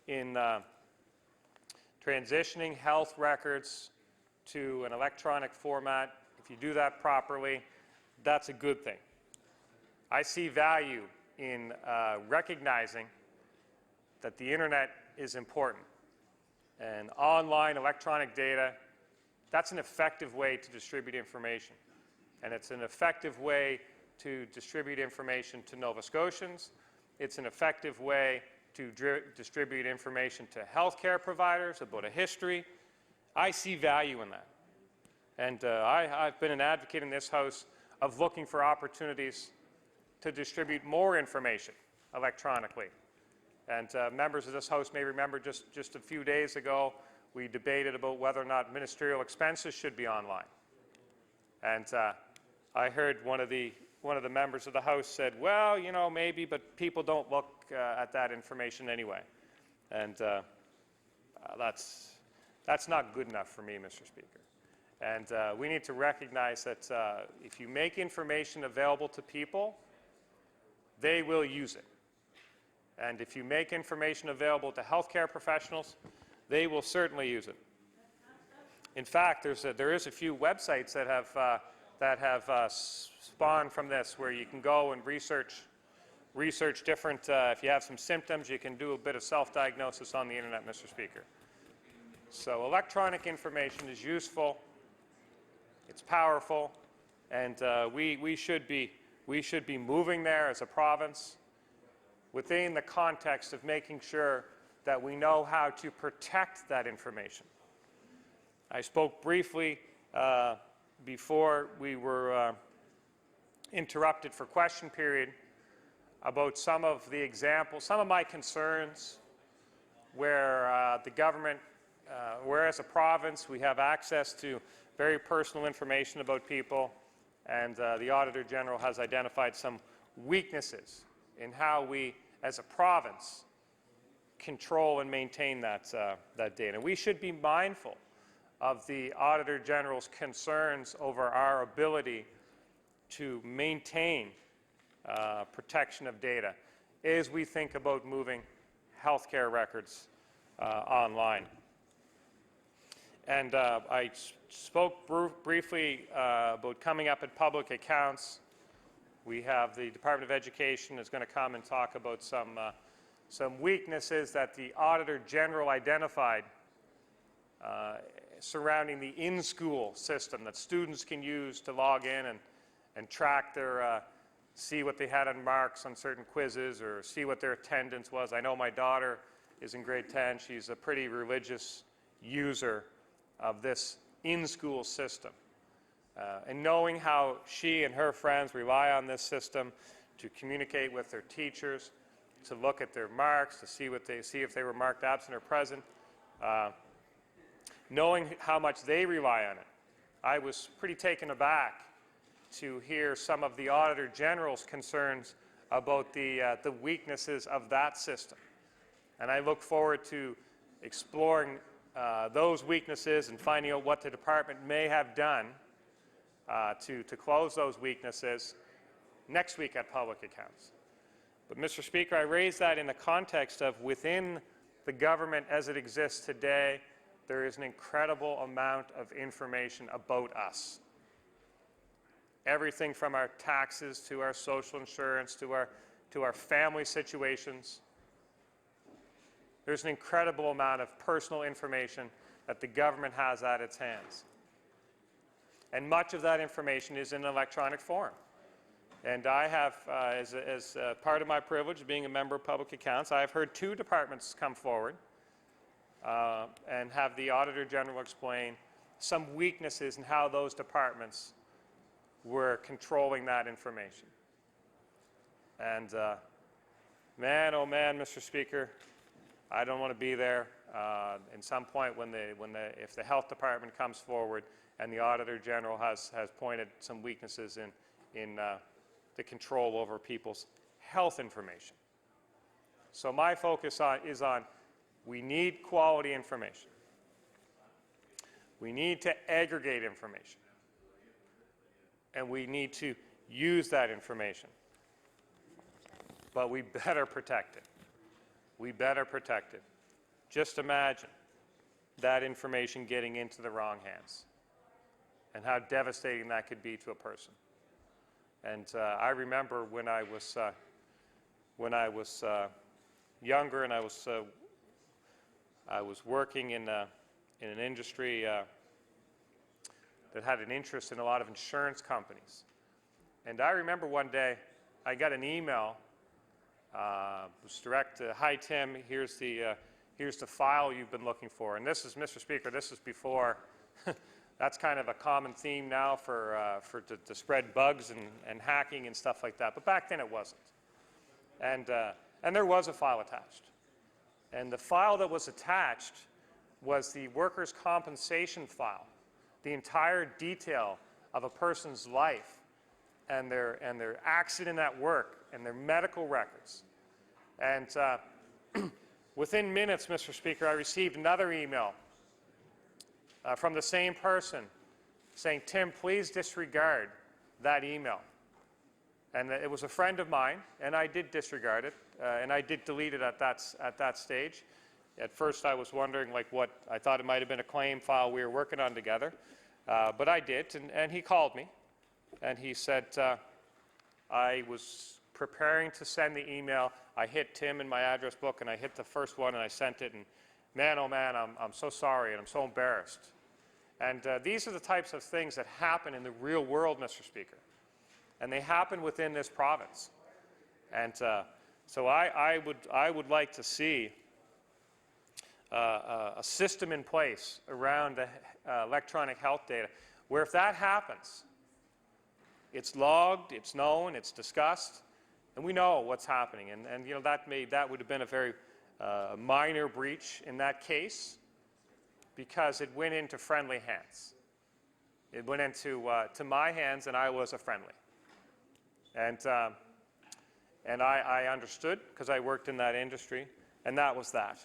Speaker 17: in transitioning health records to an electronic format. If you do that properly, that's a good thing. I see value in recognizing that the internet is important. And online electronic data, that's an effective way to distribute information. And it's an effective way to distribute information to Nova Scotians. It's an effective way to distribute information to healthcare providers about a history. I see value in that. And I've been an advocate in this House of looking for opportunities to distribute more information electronically. And members of this House may remember just a few days ago, we debated about whether or not ministerial expenses should be online. And I heard one of the members of the House said, well, you know, maybe, but people don't look at that information anyway. And that's not good enough for me, Mr. Speaker. And we need to recognize that if you make information available to people, they will use it. And if you make information available to healthcare professionals, they will certainly use it. In fact, there is a few websites that have spawned from this, where you can go and research different. If you have some symptoms, you can do a bit of self-diagnosis on the internet, Mr. Speaker. So electronic information is useful. It's powerful, and we should be moving there as a province, within the context of making sure that we know how to protect that information. I spoke briefly before we were interrupted for question period about some of the examples, some of my concerns where the government, where as a province we have access to very personal information about people, and the Auditor General has identified some weaknesses in how we as a province control and maintain that data. We should be mindful of the Auditor General's concerns over our ability to maintain protection of data as we think about moving healthcare records online. And I spoke briefly about coming up at public accounts. We have the Department of Education is going to come and talk about some weaknesses that the Auditor General identified surrounding the in-school system that students can use to log in and track their, see what they had on marks on certain quizzes, or see what their attendance was. I know my daughter is in grade 10. She's a pretty religious user of this in-school system. And knowing how she and her friends rely on this system to communicate with their teachers, to look at their marks, to see if they were marked absent or present, knowing how much they rely on it, I was pretty taken aback to hear some of the Auditor General's concerns about the weaknesses of that system. And I look forward to exploring those weaknesses and finding out what the department may have done to close those weaknesses next week at public accounts. But, Mr. Speaker, I raise that in the context of within the government as it exists today, there is an incredible amount of information about us. Everything from our taxes to our social insurance to our family situations. There's an incredible amount of personal information that the government has at its hands. And much of that information is in electronic form. And I have, as part of my privilege being a member of Public Accounts, I have heard two departments come forward and have the Auditor General explain some weaknesses in how those departments were controlling that information. And man, oh man, Mr. Speaker, I don't want to be there. At some point, if the Health Department comes forward and the Auditor General has pointed some weaknesses in the control over people's health information. So my focus is on we need quality information. We need to aggregate information. And we need to use that information. But we better protect it. We better protect it. Just imagine that information getting into the wrong hands and how devastating that could be to a person. And I remember when I was younger and I was working in an industry that had an interest in a lot of insurance companies. And I remember one day I got an email. It was direct to, "Hi Tim, here's the file you've been looking for." And this is, Mr. Speaker, this is before That's kind of a common theme now to spread bugs and hacking and stuff like that. But back then it wasn't. And there was a file attached. And the file that was attached was the workers' compensation file, the entire detail of a person's life and their accident at work and their medical records. And within minutes, Mr. Speaker, I received another email from the same person saying, Tim, please disregard that email. And it was a friend of mine, and I did disregard it, and I did delete it at that stage. At first I was wondering what, I thought it might have been a claim file we were working on together, but I did, and he called me, and he said, I was preparing to send the email, I hit Tim in my address book, and I hit the first one, and I sent it, and man, oh man, I'm so sorry, and I'm so embarrassed. And these are the types of things that happen in the real world, Mr. Speaker. And they happen within this province. And so I would like to see a system in place around the electronic health data where if that happens, it's logged, it's known, it's discussed, and we know what's happening. And you know, that would have been a very minor breach in that case because it went into friendly hands. It went into to my hands, and I was a friendly. And I understood because I worked in that industry, and that was that.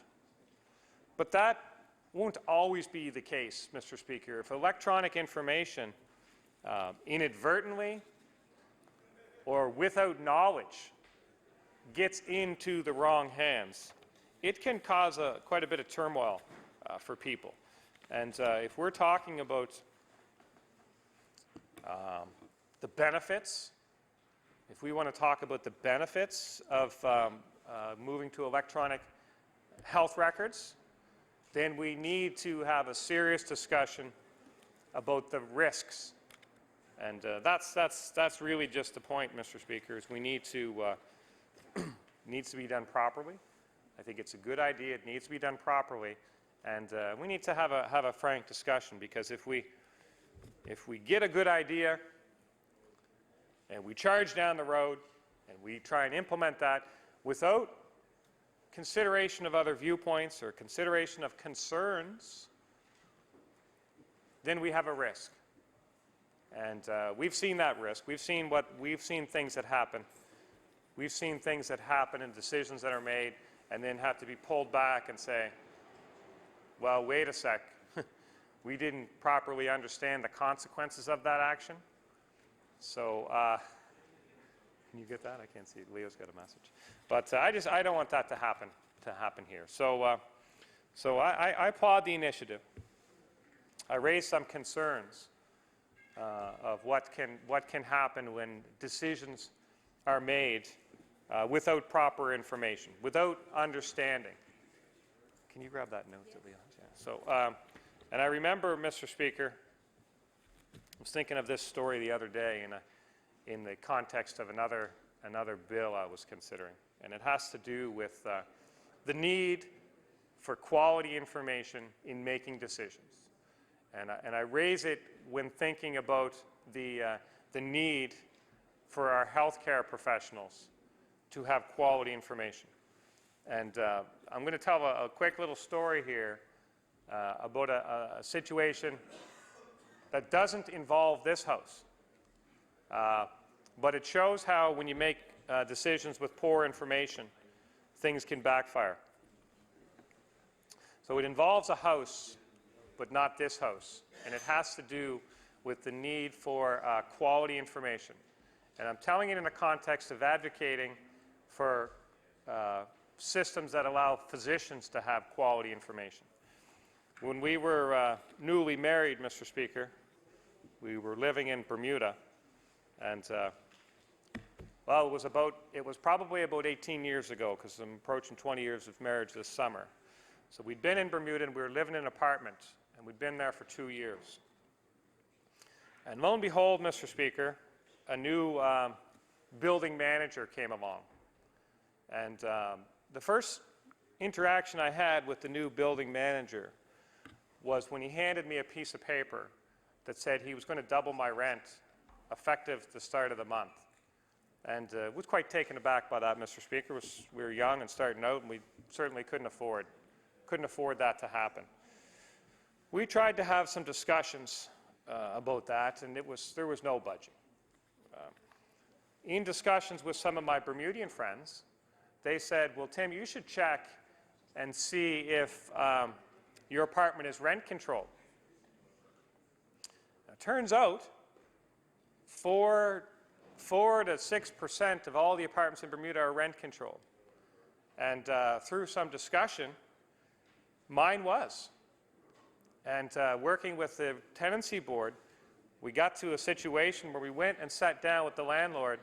Speaker 17: But that won't always be the case, Mr. Speaker. If electronic information inadvertently or without knowledge gets into the wrong hands, it can cause quite a bit of turmoil for people. And if we're talking about the benefits, if we want to talk about the benefits of moving to electronic health records, then we need to have a serious discussion about the risks. And that's really just the point, Mr. Speaker, is we need to, needs to be done properly. I think it's a good idea. It needs to be done properly. And we need to have a frank discussion, because if we get a good idea and we charge down the road and we try and implement that without consideration of other viewpoints or consideration of concerns, then we have a risk. And we've seen that risk. We've seen things that happen. We've seen things that happen and decisions that are made and then have to be pulled back and say, well, wait a sec. We didn't properly understand the consequences of that action. So, can you get that? I can't see. Leo's got a message. But I don't want that to happen here. So, I applaud the initiative. I raised some concerns of what can happen when decisions are made without proper information, without understanding. Can you grab that note that Leo has? Yeah. So, and I remember, Mr. Speaker, I was thinking of this story the other day in the context of another bill I was considering, and it has to do with the need for quality information in making decisions. And I raise it when thinking about the need for our healthcare professionals to have quality information. And I'm going to tell a quick little story here about a situation that doesn't involve this House. But it shows how when you make decisions with poor information, things can backfire. So it involves a House, but not this House. And it has to do with the need for quality information. And I'm telling it in the context of advocating for systems that allow physicians to have quality information. When we were newly married, Mr. Speaker, we were living in Bermuda, and well, it was probably about 18 years ago, because I'm approaching 20 years of marriage this summer. So we'd been in Bermuda, and we were living in an apartment, and we'd been there for 2 years. And lo and behold, Mr. Speaker, a new building manager came along. And the first interaction I had with the new building manager was when he handed me a piece of paper that said he was going to double my rent effective the start of the month. And was quite taken aback by that, Mr. Speaker. We were young and starting out, and we certainly couldn't afford that to happen. We tried to have some discussions about that, and there was no budging. In discussions with some of my Bermudian friends, they said, well, Tim, you should check and see if your apartment is rent controlled. Now, it turns out 4 to 6% of all the apartments in Bermuda are rent controlled. And through some discussion, mine was. And working with the tenancy board, we got to a situation where we went and sat down with the landlord,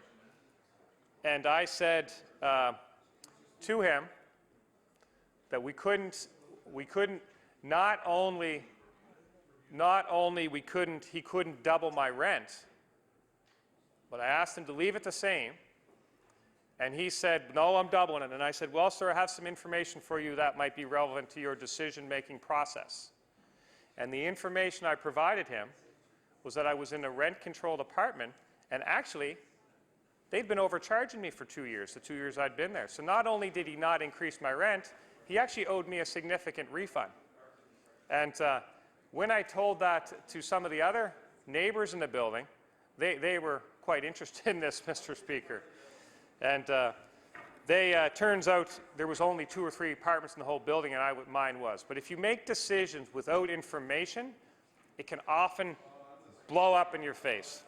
Speaker 17: and I said to him that he couldn't double my rent, but I asked him to leave it the same, and he said, no, I'm doubling it. And I said, well, sir, I have some information for you that might be relevant to your decision-making process. And the information I provided him was that I was in a rent-controlled apartment, and actually, they'd been overcharging me for 2 years, the 2 years I'd been there. So not only did he not increase my rent, he actually owed me a significant refund. And when I told that to some of the other neighbors in the building, they were quite interested in this, Mr. Speaker. And turns out there was only 2 or 3 apartments in the whole building, and mine was. But if you make decisions without information, it can often blow up in your face.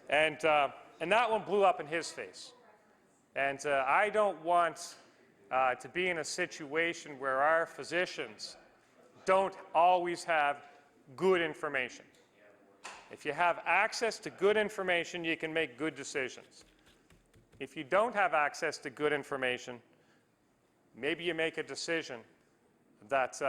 Speaker 17: And that one blew up in his face. And I don't want to be in a situation where our physicians don't always have good information. If you have access to good information, you can make good decisions. If you don't have access to good information, maybe you make a decision that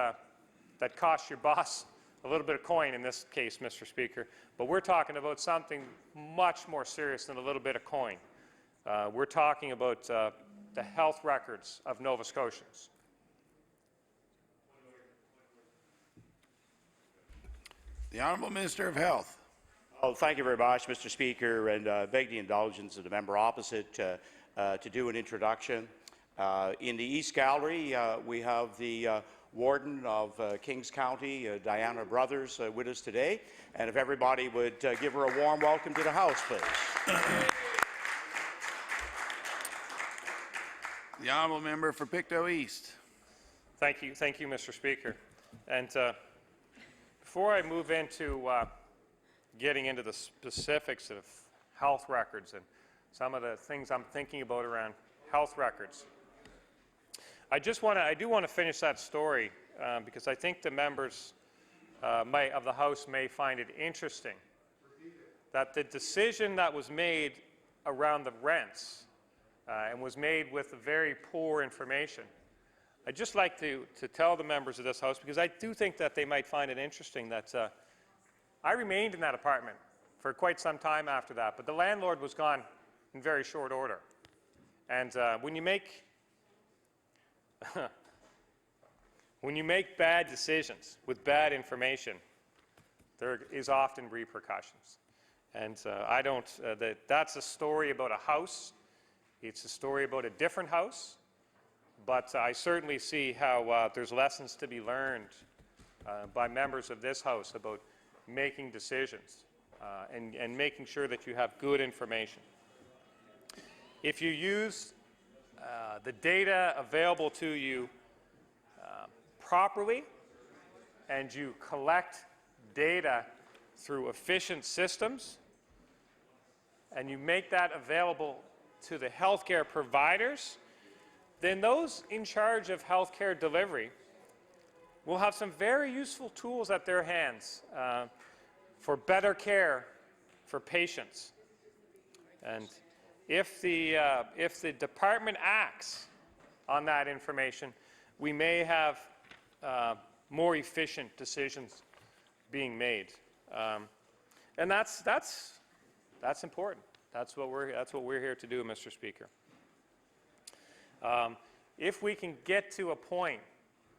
Speaker 17: costs your boss a little bit of coin in this case, Mr. Speaker. But we're talking about something much more serious than a little bit of coin. We're talking about the health records of Nova Scotians.
Speaker 1: The Honourable Minister of Health.
Speaker 20: Oh, thank you very much, Mr. Speaker, and beg the indulgence of the member opposite to do an introduction. In the East Gallery, we have the Warden of Kings County, Diana Brothers, with us today. And if everybody would give her a warm welcome to the House, please.
Speaker 1: The Honourable Member for Pictou East.
Speaker 17: Thank you, Mr. Speaker. And before I move into getting into the specifics of health records and some of the things I'm thinking about around health records, I do want to finish that story because I think the members of the House may find it interesting that the decision that was made around the rents and was made with very poor information. I'd just like to tell the members of this House, because I do think that they might find it interesting, that I remained in that apartment for quite some time after that, but the landlord was gone in very short order. And when you make bad decisions with bad information, there is often repercussions. And that's a story about a house. It's a story about a different house. But I certainly see how there's lessons to be learned by members of this House about making decisions and making sure that you have good information. If you use the data available to you properly, and you collect data through efficient systems, and you make that available to the healthcare providers, then those in charge of healthcare delivery will have some very useful tools at their hands for better care for patients. And if the department acts on that information, we may have more efficient decisions being made, and that's important. That's what we're here to do, Mr. Speaker. If we can get to a point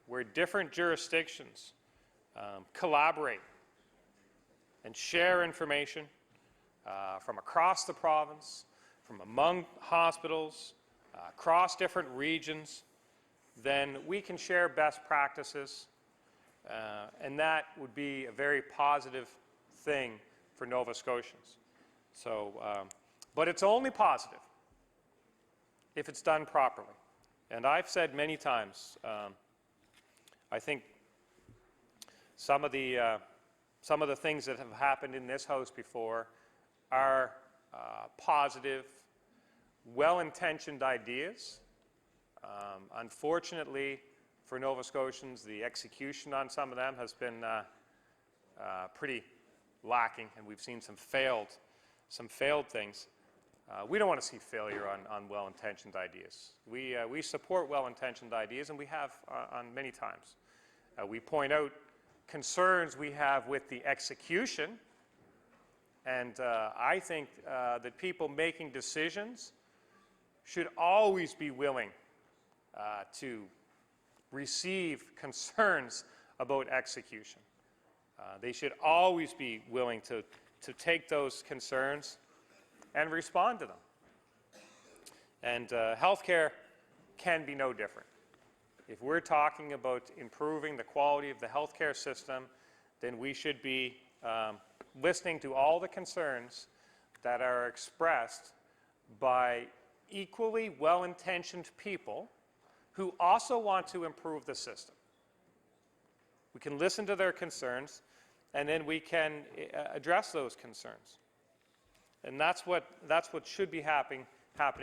Speaker 17: where different jurisdictions collaborate and share information from across the province, from among hospitals, across different regions, then we can share best practices, and that would be a very positive thing for Nova Scotians. So, but it's only positive if it's done properly. And I've said many times, I think some of the things that have happened in this House before are positive, well-intentioned ideas. Unfortunately, for Nova Scotians, the execution on some of them has been pretty lacking, and we've seen some failed things. We don't want to see failure on well-intentioned ideas. We support well-intentioned ideas, and we have on many times. We point out concerns we have with the execution, and I think that people making decisions should always be willing to receive concerns about execution. They should always be willing to take those concerns and respond to them. And healthcare can be no different. If we're talking about improving the quality of the healthcare system, then we should be listening to all the concerns that are expressed by equally well-intentioned people who also want to improve the system. We can listen to their concerns, and then we can address those concerns. And that's what should be happening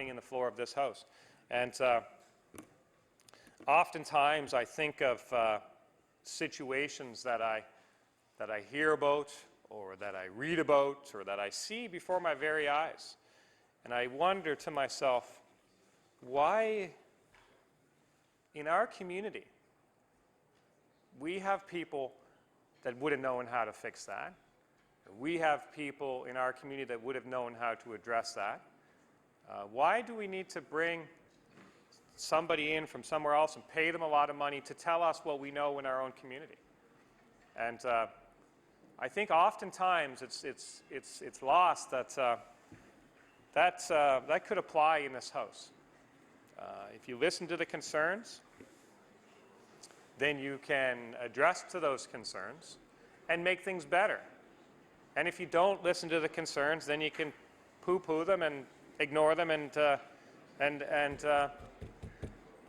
Speaker 17: in the floor of this House. And oftentimes I think of situations that I hear about, or that I read about, or that I see before my very eyes. And I wonder to myself, why in our community we have people that would have known how to fix that. We have people in our community that would have known how to address that. Why do we need to bring somebody in from somewhere else and pay them a lot of money to tell us what we know in our own community? And I think oftentimes it's lost that that could apply in this House. If you listen to the concerns, then you can address to those concerns and make things better. And if you don't listen to the concerns, then you can poo-poo them and ignore them, and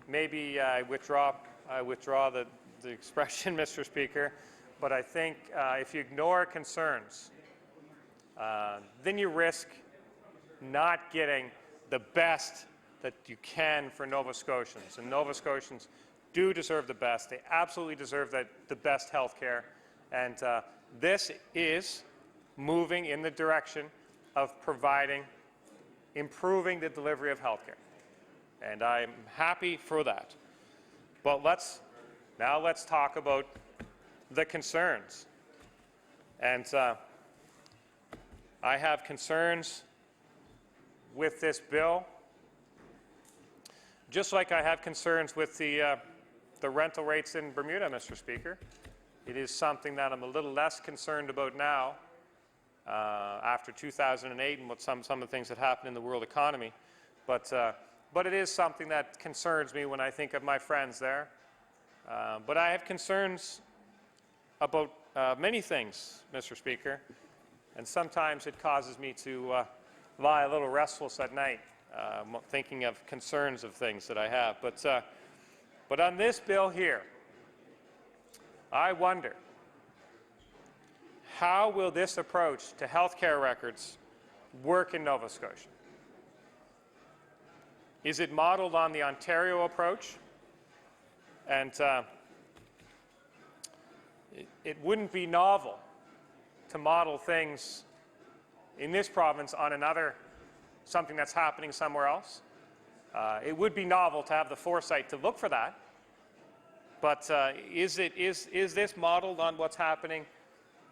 Speaker 17: maybe I withdraw the expression, Mr. Speaker. But I think if you ignore concerns, then you risk not getting the best that you can for Nova Scotians. And Nova Scotians do deserve the best. They absolutely deserve the best health care. And this is moving in the direction of improving the delivery of health care. And I'm happy for that. But now let's talk about the concerns. And I have concerns with this bill, just like I have concerns with the rental rates in Bermuda, Mr. Speaker. It is something that I'm a little less concerned about now after 2008 and what some of the things that happened in the world economy. But it is something that concerns me when I think of my friends there. But I have concerns about many things, Mr. Speaker, and sometimes it causes me to lie a little restless at night, thinking of concerns of things that I have. But on this bill here, I wonder, how will this approach to health care records work in Nova Scotia? Is it modeled on the Ontario approach? And it wouldn't be novel to model things in this province on something that's happening somewhere else. It would be novel to have the foresight to look for that. But is this modeled on what's happening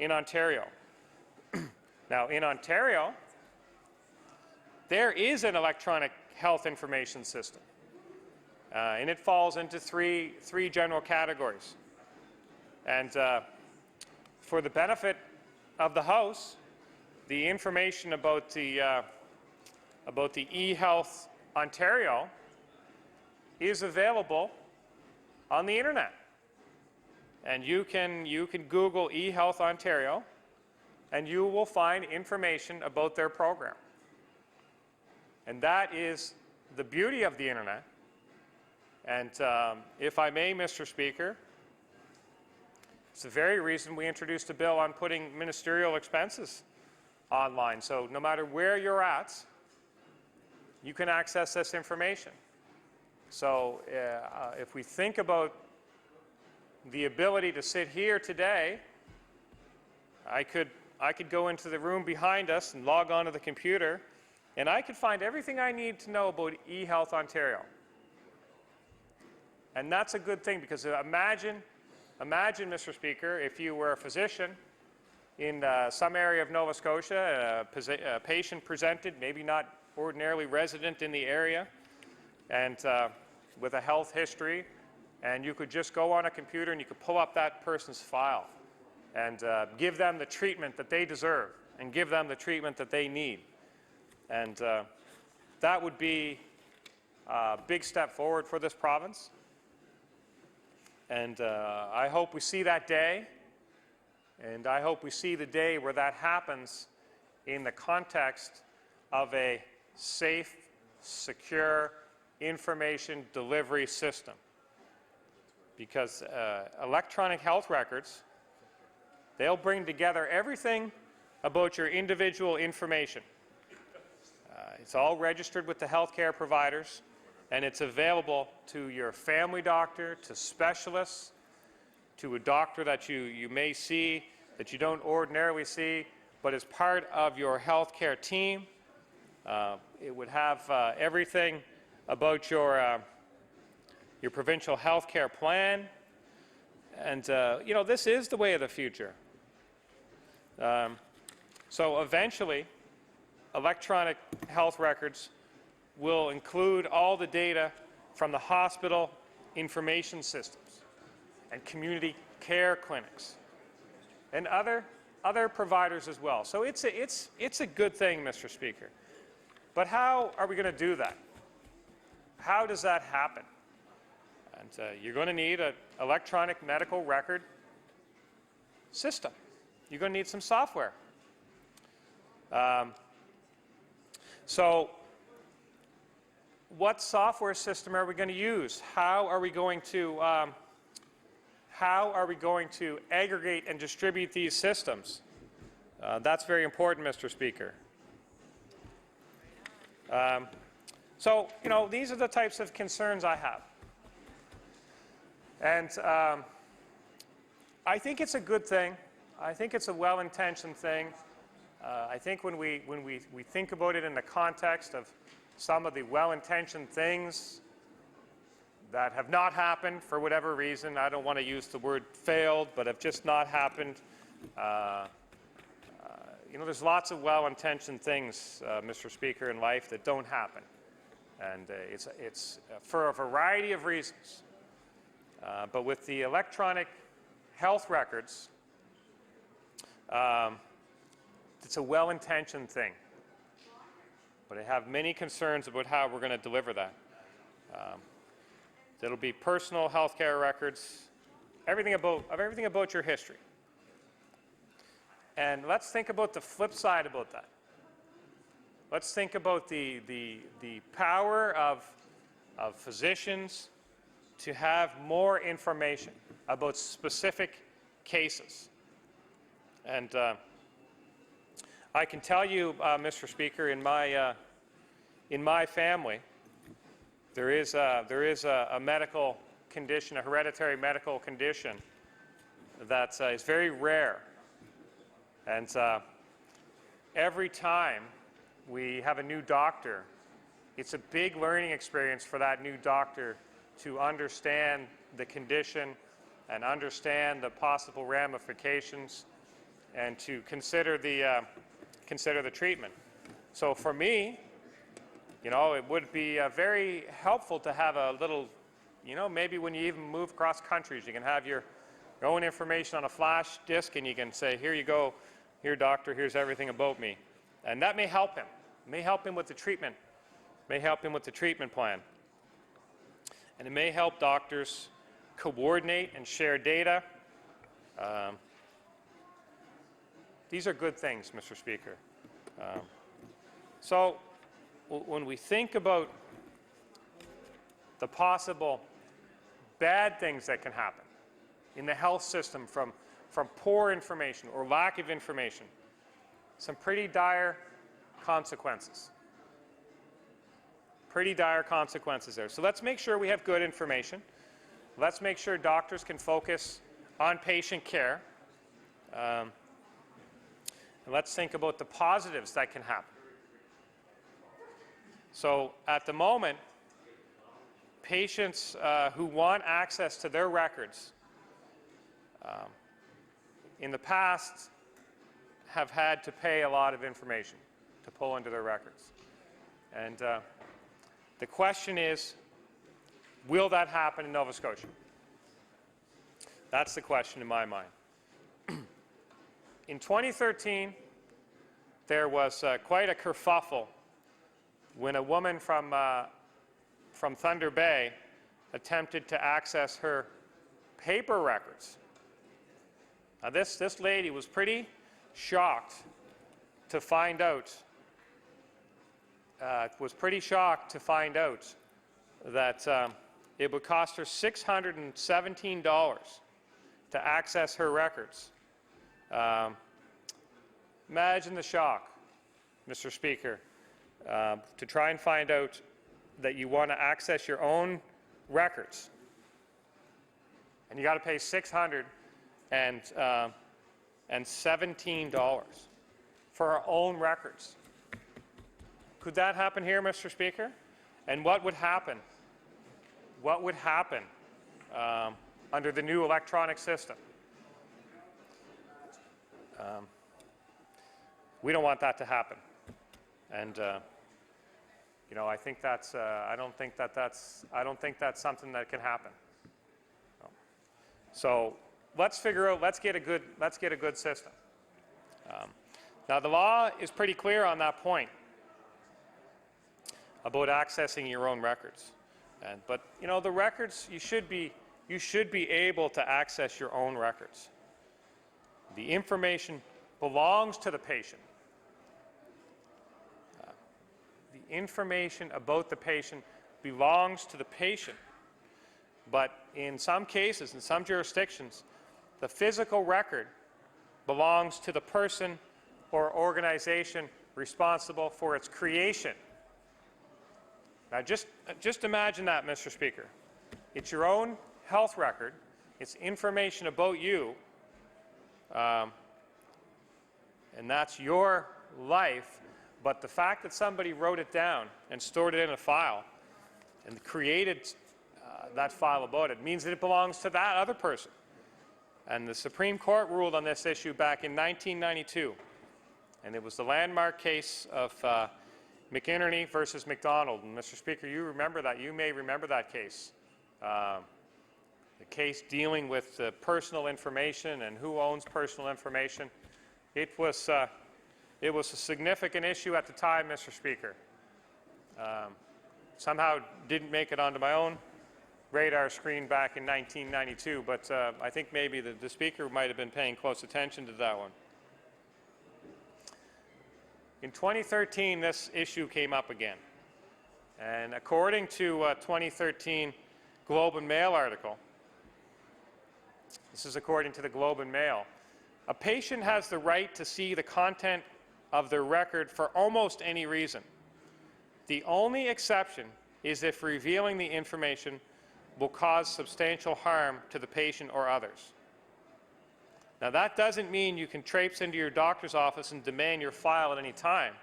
Speaker 17: in Ontario? Now, in Ontario, there is an electronic health information system, and it falls into three general categories. And for the benefit of the House, the information about the eHealth Ontario is available on the internet. And you can Google eHealth Ontario, and you will find information about their program. And that is the beauty of the internet. And if I may, Mr. Speaker, it's the very reason we introduced a bill on putting ministerial expenses online. So no matter where you're at, you can access this information. So if we think about the ability to sit here today, I could go into the room behind us and log on to the computer, and I could find everything I need to know about eHealth Ontario. And that's a good thing, because imagine, Mr. Speaker, if you were a physician in some area of Nova Scotia, a patient presented, maybe not ordinarily resident in the area, and with a health history, and you could just go on a computer and you could pull up that person's file and give them the treatment that they deserve and give them the treatment that they need. And that would be a big step forward for this province. And I hope we see that day, and I hope we see the day where that happens in the context of a safe, secure information delivery system. Because electronic health records, they'll bring together everything about your individual information. It's all registered with the healthcare providers, and it's available to your family doctor, to specialists, to a doctor that you may see that you don't ordinarily see, but as part of your healthcare team. It would have everything about your provincial healthcare plan, and you know, this is the way of the future. So eventually, electronic health records will include all the data from the hospital information systems and community care clinics and other providers as well. So it's a good thing, Mr. Speaker. But how are we going to do that? How does that happen? And you're going to need an electronic medical record system. You're going to need some software. So what software system are we going to use? How are we going to aggregate and distribute these systems? That's very important, Mr. Speaker. So, you know, these are the types of concerns I have. And I think it's a good thing. I think it's a well-intentioned thing. I think when we think about it in the context of some of the well-intentioned things that have not happened for whatever reason, I don't want to use the word failed, but have just not happened. You know, there's lots of well-intentioned things, Mr. Speaker, in life that don't happen. And it's for a variety of reasons. But with the electronic health records, it's a well-intentioned thing. But I have many concerns about how we're going to deliver that. It'll be personal health care records, everything about your history. And let's think about the flip side about that. Let's think about the power of physicians to have more information about specific cases. And I can tell you, Mr. Speaker, in my family, there is a medical condition, a hereditary medical condition that is very rare. And every time we have a new doctor, it's a big learning experience for that new doctor to understand the condition and understand the possible ramifications and to consider the treatment. So for me, you know, it would be very helpful to have a little, you know, maybe when you even move across countries, you can have your own information on a flash disk and you can say, here you go, here, doctor, here's everything about me. And that may help him. It may help him with the treatment. It may help him with the treatment plan. And it may help doctors coordinate and share data. These are good things, Mr. Speaker. So when we think about the possible bad things that can happen in the health system from poor information or lack of information, some pretty dire consequences. Pretty dire consequences there. So let's make sure we have good information. Let's make sure doctors can focus on patient care. And let's think about the positives that can happen. So at the moment, patients who want access to their records in the past have had to pay a lot of information to pull into their records. And the question is, will that happen in Nova Scotia? That's the question in my mind. In 2013, there was quite a kerfuffle when a woman from Thunder Bay attempted to access her paper records. Now this lady was pretty shocked to find out that it would cost her $617 to access her records. Imagine the shock, Mr. Speaker, to try and find out that you want to access your own records, and you got to pay $617 for our own records. Could that happen here, Mr. Speaker? And what would happen? What would happen under the new electronic system? We don't want that to happen, and you know, I think that's. I don't think that's something that can happen. So let's figure out. Let's get a good system. Now the law is pretty clear on that point about accessing your own records, but you know, the records, you should be able to access your own records. The information belongs to the patient. The information about the patient belongs to the patient. But in some cases, in some jurisdictions, the physical record belongs to the person or organization responsible for its creation. Now just imagine that, Mr. Speaker. It's your own health record. It's information about you. And that's your life, but the fact that somebody wrote it down and stored it in a file and created that file about it means that it belongs to that other person. And the Supreme Court ruled on this issue back in 1992, and it was the landmark case of McInerney versus McDonald. And Mr. Speaker, you remember that. You may remember that case. The case dealing with personal information and who owns personal information. It was a significant issue at the time, Mr. Speaker. Somehow didn't make it onto my own radar screen back in 1992, but I think maybe the Speaker might have been paying close attention to that one. In 2013, this issue came up again. And according to a 2013 Globe and Mail article, this is according to the Globe and Mail, a patient has the right to see the content of their record for almost any reason. The only exception is if revealing the information will cause substantial harm to the patient or others. Now that doesn't mean you can traipse into your doctor's office and demand your file at any time,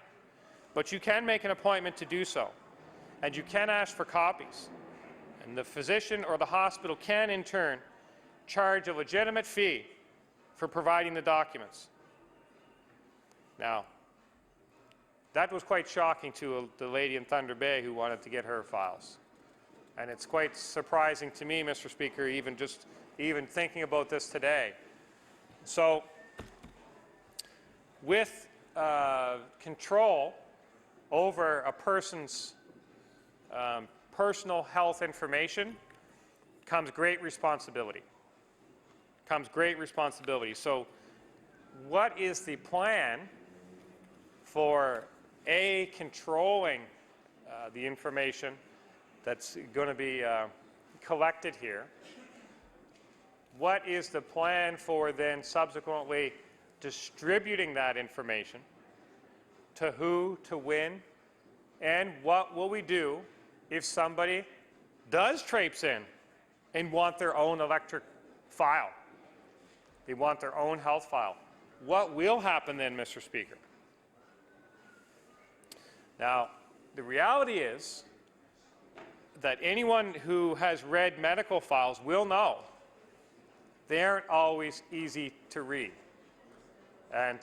Speaker 17: but you can make an appointment to do so, and you can ask for copies, and the physician or the hospital can in turn charge a legitimate fee for providing the documents. Now, that was quite shocking to the lady in Thunder Bay who wanted to get her files. And it's quite surprising to me, Mr. Speaker, even thinking about this today. So with control over a person's personal health information comes great responsibility. So what is the plan for controlling the information that's going to be collected here? What is the plan for then subsequently distributing that information? To who, to when, and what will we do if somebody does traipse in and want their own electric file? They want their own health file. What will happen then, Mr. Speaker? Now, the reality is that anyone who has read medical files will know they aren't always easy to read. And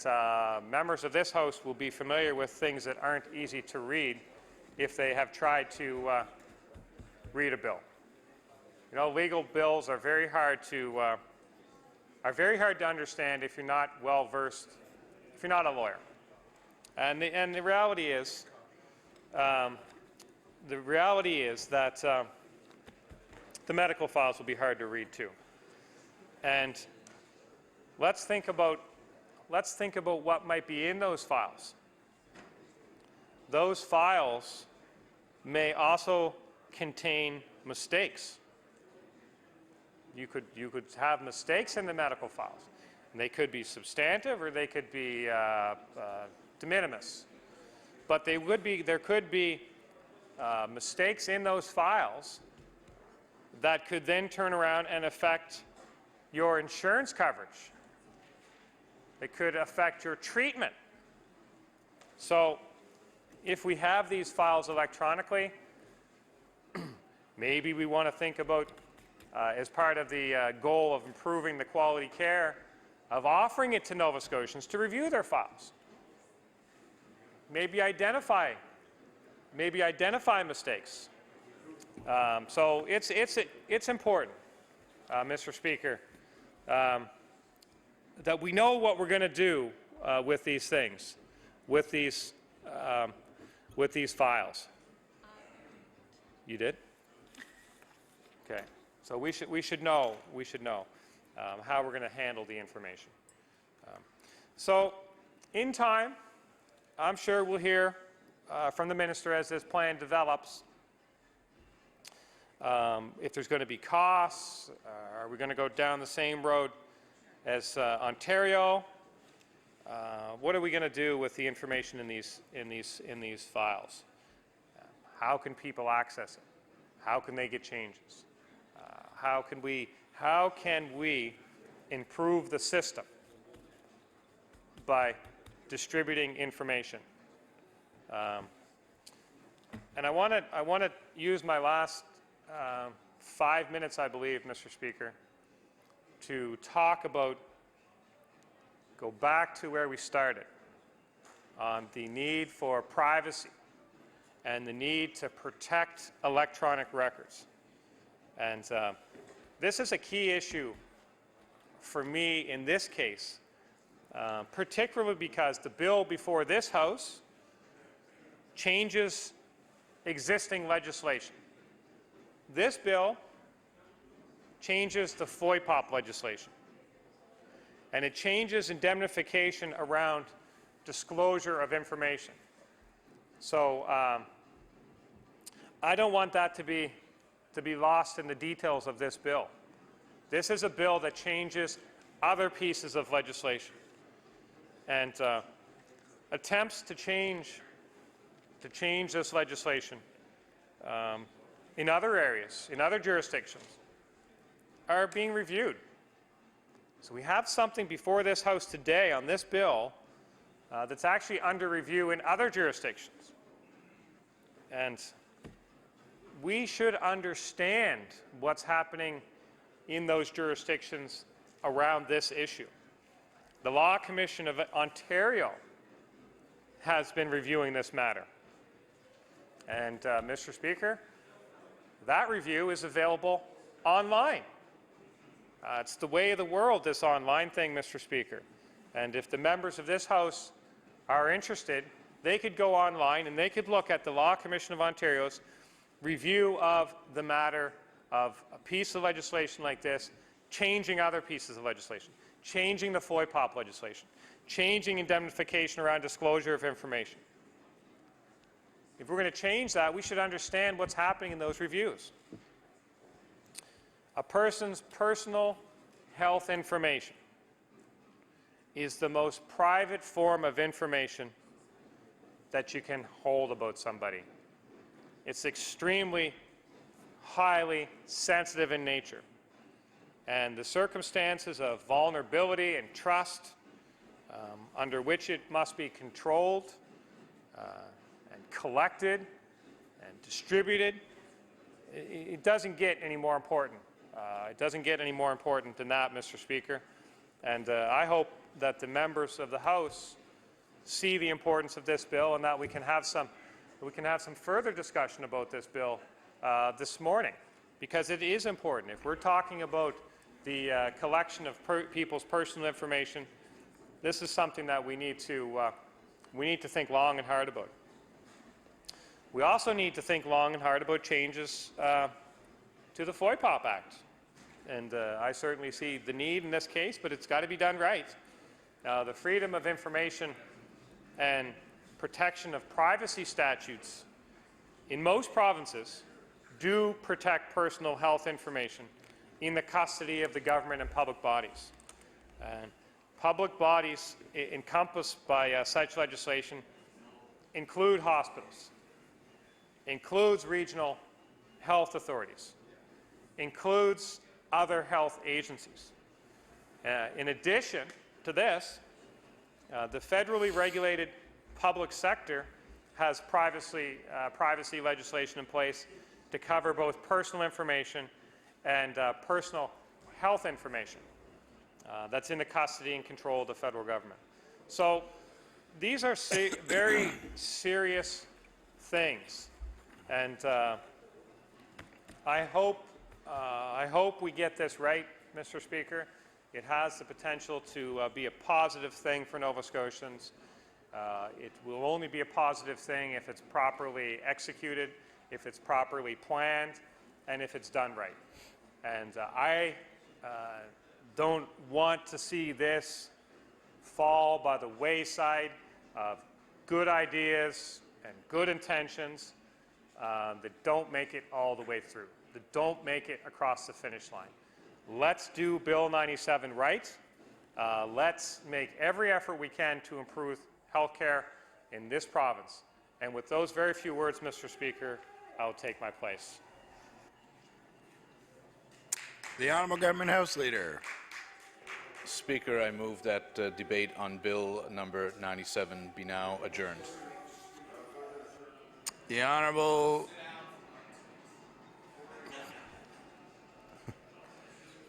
Speaker 17: members of this House will be familiar with things that aren't easy to read if they have tried to read a bill. You know, legal bills are very hard to understand if you're not well versed, if you're not a lawyer. And the reality is that the medical files will be hard to read too. And let's think about what might be in those files. Those files may also contain mistakes. You could have mistakes in the medical files. And they could be substantive or they could be de minimis. But there could be mistakes in those files that could then turn around and affect your insurance coverage. It could affect your treatment. So if we have these files electronically, maybe we want to think about, as part of the goal of improving the quality care, of offering it to Nova Scotians to review their files. Maybe identify mistakes. So it's important, Mr. Speaker, that we know what we're going to do with these things, with these files. You did? Okay. So we should know how we're going to handle the information. So in time, I'm sure we'll hear from the minister as this plan develops. If there's going to be costs, are we going to go down the same road as Ontario? What are we going to do with the information in these files? How can people access it? How can they get changes? How can we improve the system by distributing information? And I want to use my last 5 minutes, I believe, Mr. Speaker, to go back to where we started on the need for privacy and the need to protect electronic records. And this is a key issue for me in this case, particularly because the bill before this House changes existing legislation. This bill changes the FOIPOP legislation, and it changes indemnification around disclosure of information. So I don't want that to be lost in the details of this bill. This is a bill that changes other pieces of legislation, and attempts to change this legislation in other areas, in other jurisdictions, are being reviewed. So we have something before this House today on this bill that's actually under review in other jurisdictions. And we should understand what's happening in those jurisdictions around this issue. The Law Commission of Ontario has been reviewing this matter. And, Mr. Speaker, that review is available online. It's the way of the world, this online thing, Mr. Speaker. And if the members of this House are interested, they could go online and they could look at the Law Commission of Ontario's review of the matter of a piece of legislation like this, changing other pieces of legislation, changing the FOIPOP legislation, changing indemnification around disclosure of information. If we're going to change that, we should understand what's happening in those reviews. A person's personal health information is the most private form of information that you can hold about somebody. It's extremely, highly sensitive in nature. And the circumstances of vulnerability and trust under which it must be controlled and collected and distributed, it doesn't get any more important. It doesn't get any more important than that, Mr. Speaker. And I hope that the members of the House see the importance of this bill and that we can have some further discussion about this bill this morning, because it is important. If we're talking about the collection of people's personal information, this is something that we need to think long and hard about. We also need to think long and hard about changes to the FOIPOP Act. And I certainly see the need in this case, but it's got to be done right. The Freedom of Information and Protection of Privacy statutes in most provinces do protect personal health information in the custody of the government and public bodies. And public bodies encompassed by such legislation include hospitals, includes regional health authorities, includes other health agencies. In addition to this, the federally regulated public sector has privacy legislation in place to cover both personal information and personal health information that's in the custody and control of the federal government. So these are very serious things, and I hope we get this right, Mr. Speaker. It has the potential to be a positive thing for Nova Scotians. It will only be a positive thing if it's properly executed, if it's properly planned, and if it's done right. And I don't want to see this fall by the wayside of good ideas and good intentions that don't make it all the way through, that don't make it across the finish line. Let's do Bill 97 right. Let's make every effort we can to improve health care in this province. And with those very few words, Mr. Speaker, I'll take my place.
Speaker 1: The Honourable Government House Leader.
Speaker 19: Speaker, I move that debate on Bill number 97 be now adjourned.
Speaker 1: The Honourable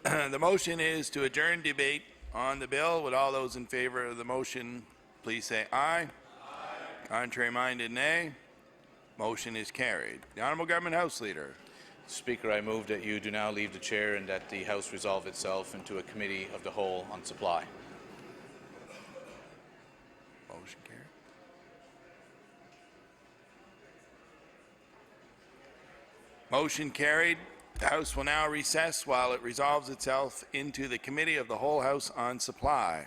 Speaker 1: the motion is to adjourn debate on the bill. Would all those in favour of the motion please say aye. Aye. Contrary-minded, nay. Motion is carried. The Honourable Government House Leader.
Speaker 19: Speaker, I move that you do now leave the chair and that the House resolve itself into a committee of the whole on supply.
Speaker 1: Motion carried. Motion carried. The House will now recess while it resolves itself into the Committee of the Whole House on Supply.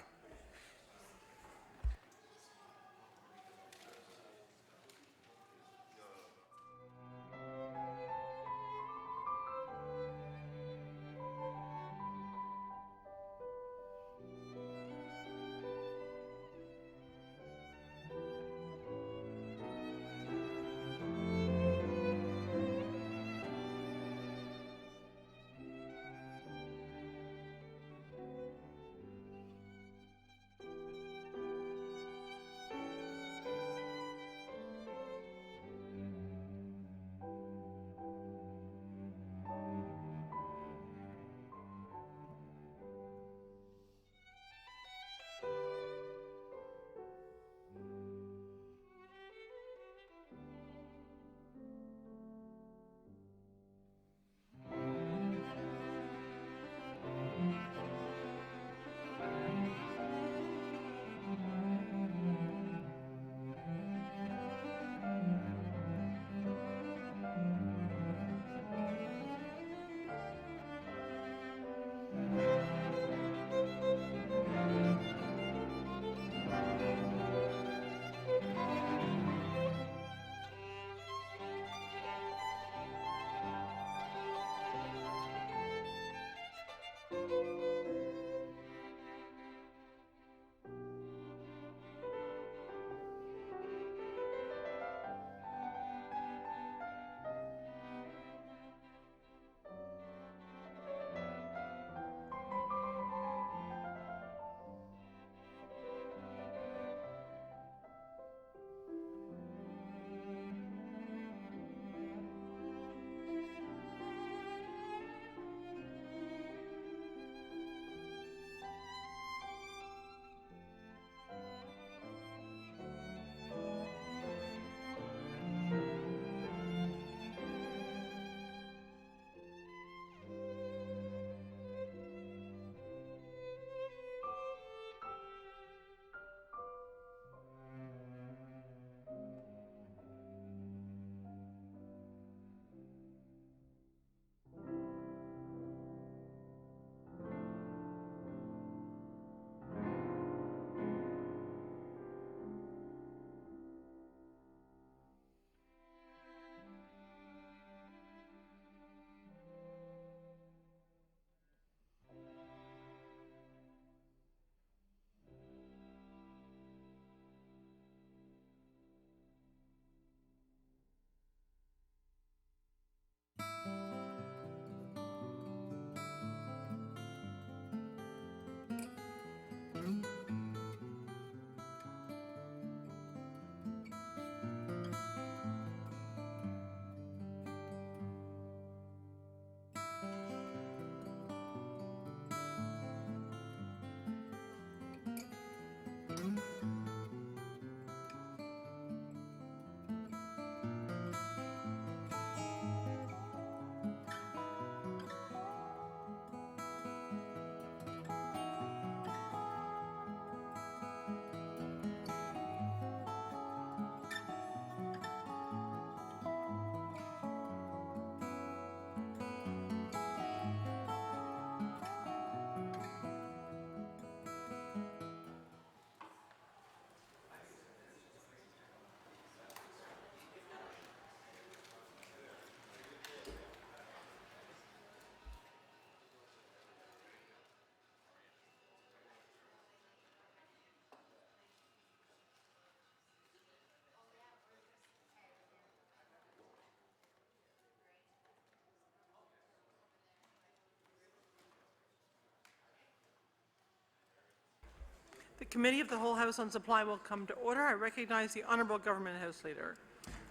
Speaker 3: The Committee of the Whole House on Supply will come to order. I recognize the Honourable Government House Leader.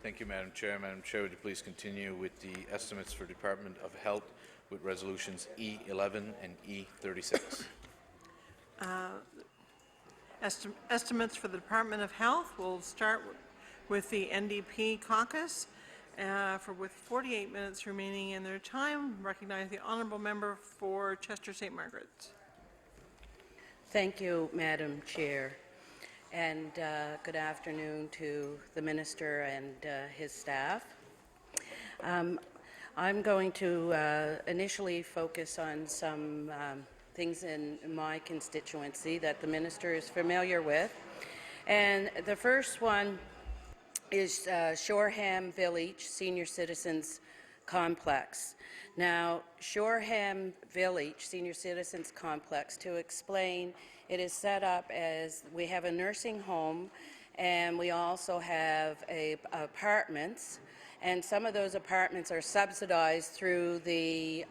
Speaker 19: Thank you, Madam Chair. Madam Chair, would you please continue with the estimates for Department of Health with resolutions E11 and E36.
Speaker 3: Estimates for the Department of Health. We'll start with the NDP caucus. With 48 minutes remaining in their time, recognize the Honourable Member for Chester St. Margaret's.
Speaker 11: Thank you, Madam Chair, and good afternoon to the Minister and his staff. I'm going to initially focus on some things in my constituency that the Minister is familiar with. And the first one is Shoreham Village Senior Citizens Complex. Now, Shoreham Village Senior Citizens Complex, to explain, it is set up as we have a nursing home and we also have apartments, and some of those apartments are subsidized through the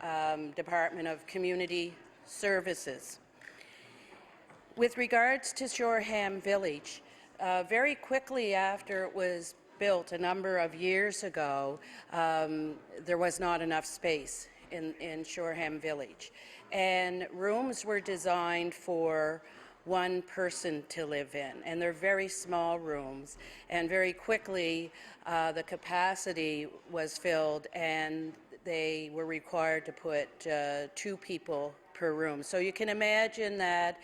Speaker 11: Department of Community Services. With regards to Shoreham Village, very quickly after it was built a number of years ago, there was not enough space in Shoreham Village. And rooms were designed for one person to live in, and they're very small rooms. And very quickly, the capacity was filled, and they were required to put 2 people per room. So you can imagine that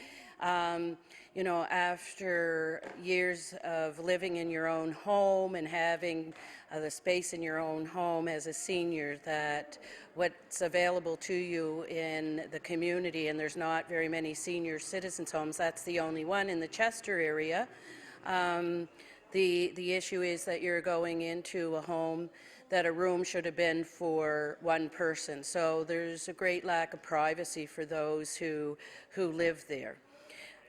Speaker 11: you know, after years of living in your own home and having the space in your own home as a senior, that what's available to you in the community, and there's not very many senior citizens homes, that's the only one in the Chester area. The issue is that you're going into a home that a room should have been for one person. So there's a great lack of privacy for those who live there.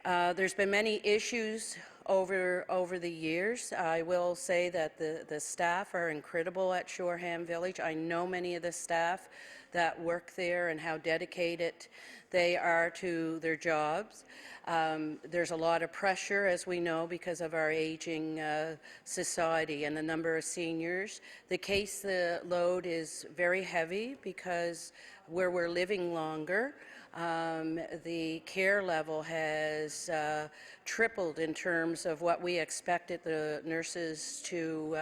Speaker 11: There's been many issues over the years. I will say that the staff are incredible at Shoreham Village. I know many of the staff that work there and how dedicated they are to their jobs. There's a lot of pressure, as we know, because of our aging society and the number of seniors. The case load is very heavy because where we're living longer, the care level has tripled in terms of what we expected the nurses to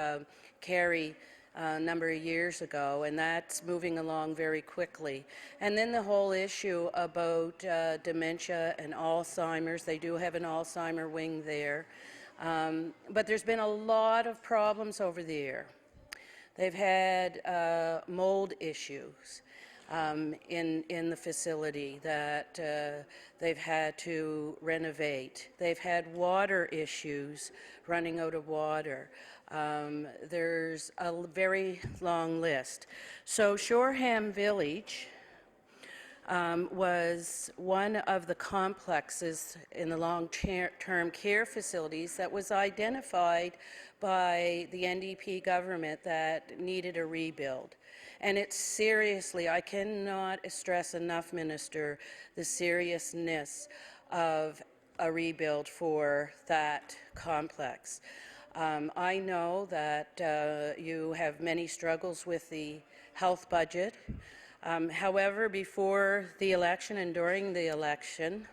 Speaker 11: carry a number of years ago, and that's moving along very quickly. And then the whole issue about dementia and Alzheimer's. They do have an Alzheimer wing there, but there's been a lot of problems over the year. They've had mold issues in the facility that they've had to renovate. They've had water issues, running out of water. There's a very long list. So Shoreham Village was one of the complexes in the long-term care facilities that was identified by the NDP government that needed a rebuild. And it's seriously, I cannot stress enough, Minister, the seriousness of a rebuild for that complex. I know that you have many struggles with the health budget. However, before the election and during the election,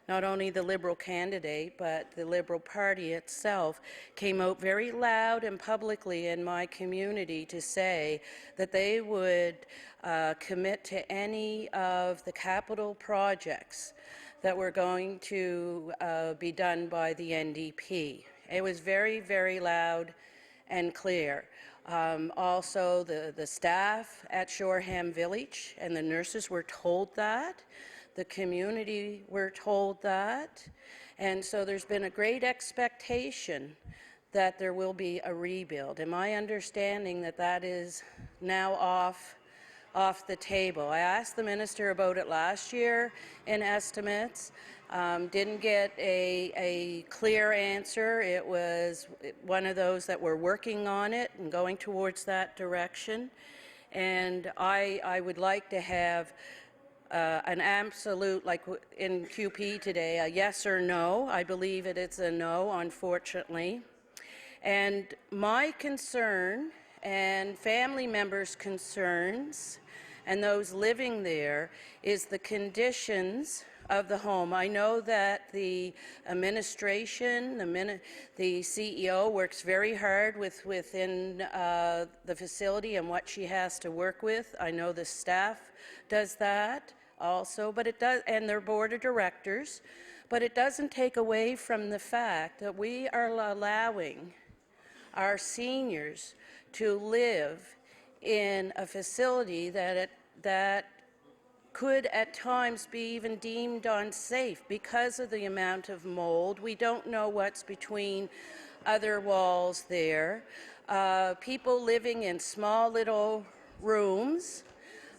Speaker 11: not only the Liberal candidate, but the Liberal Party itself came out very loud and publicly in my community to say that they would commit to any of the capital projects that were going to be done by the NDP. It was very, very loud and clear. Also, the staff at Shoreham Village and the nurses were told that. The community were told that. And so there's been a great expectation that there will be a rebuild. And my understanding that that is now off the table. I asked the minister about it last year in estimates. Didn't get a clear answer. It was one of those that we're working on it and going towards that direction. And I would like to have an absolute, like in QP today, a yes or no. I believe it's a no, unfortunately. And my concern and family members' concerns and those living there is the conditions of the home. I know that the administration, the CEO works very hard within the facility and what she has to work with. I know the staff does that also, but it does, and their board of directors, but it doesn't take away from the fact that we are allowing our seniors to live in a facility that could at times be even deemed unsafe because of the amount of mold. We don't know what's between other walls there. People living in small little rooms,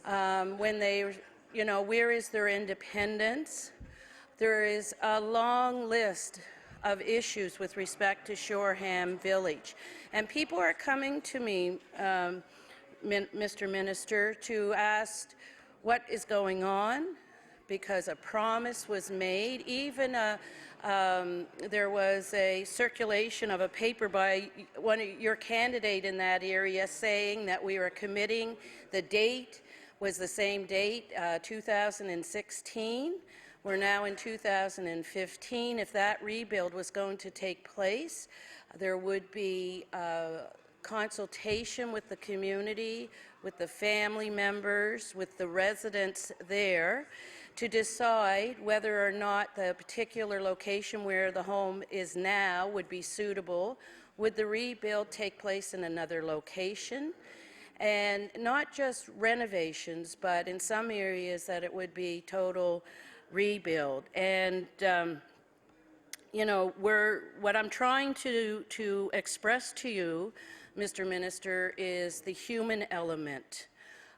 Speaker 11: when they, where is their independence? There is a long list of issues with respect to Shoreham Village. And people are coming to me, Mr. Minister, to ask what is going on, because a promise was made. Even there was a circulation of a paper by your candidate in that area saying that we were committing. The date was the same date, 2016. We're now in 2015. If that rebuild was going to take place, there would be consultation with the community, with the family members, with the residents there, to decide whether or not the particular location where the home is now would be suitable. Would the rebuild take place in another location? And not just renovations, but in some areas that it would be total rebuild. And what I'm trying to express to you, Mr. Minister, is the human element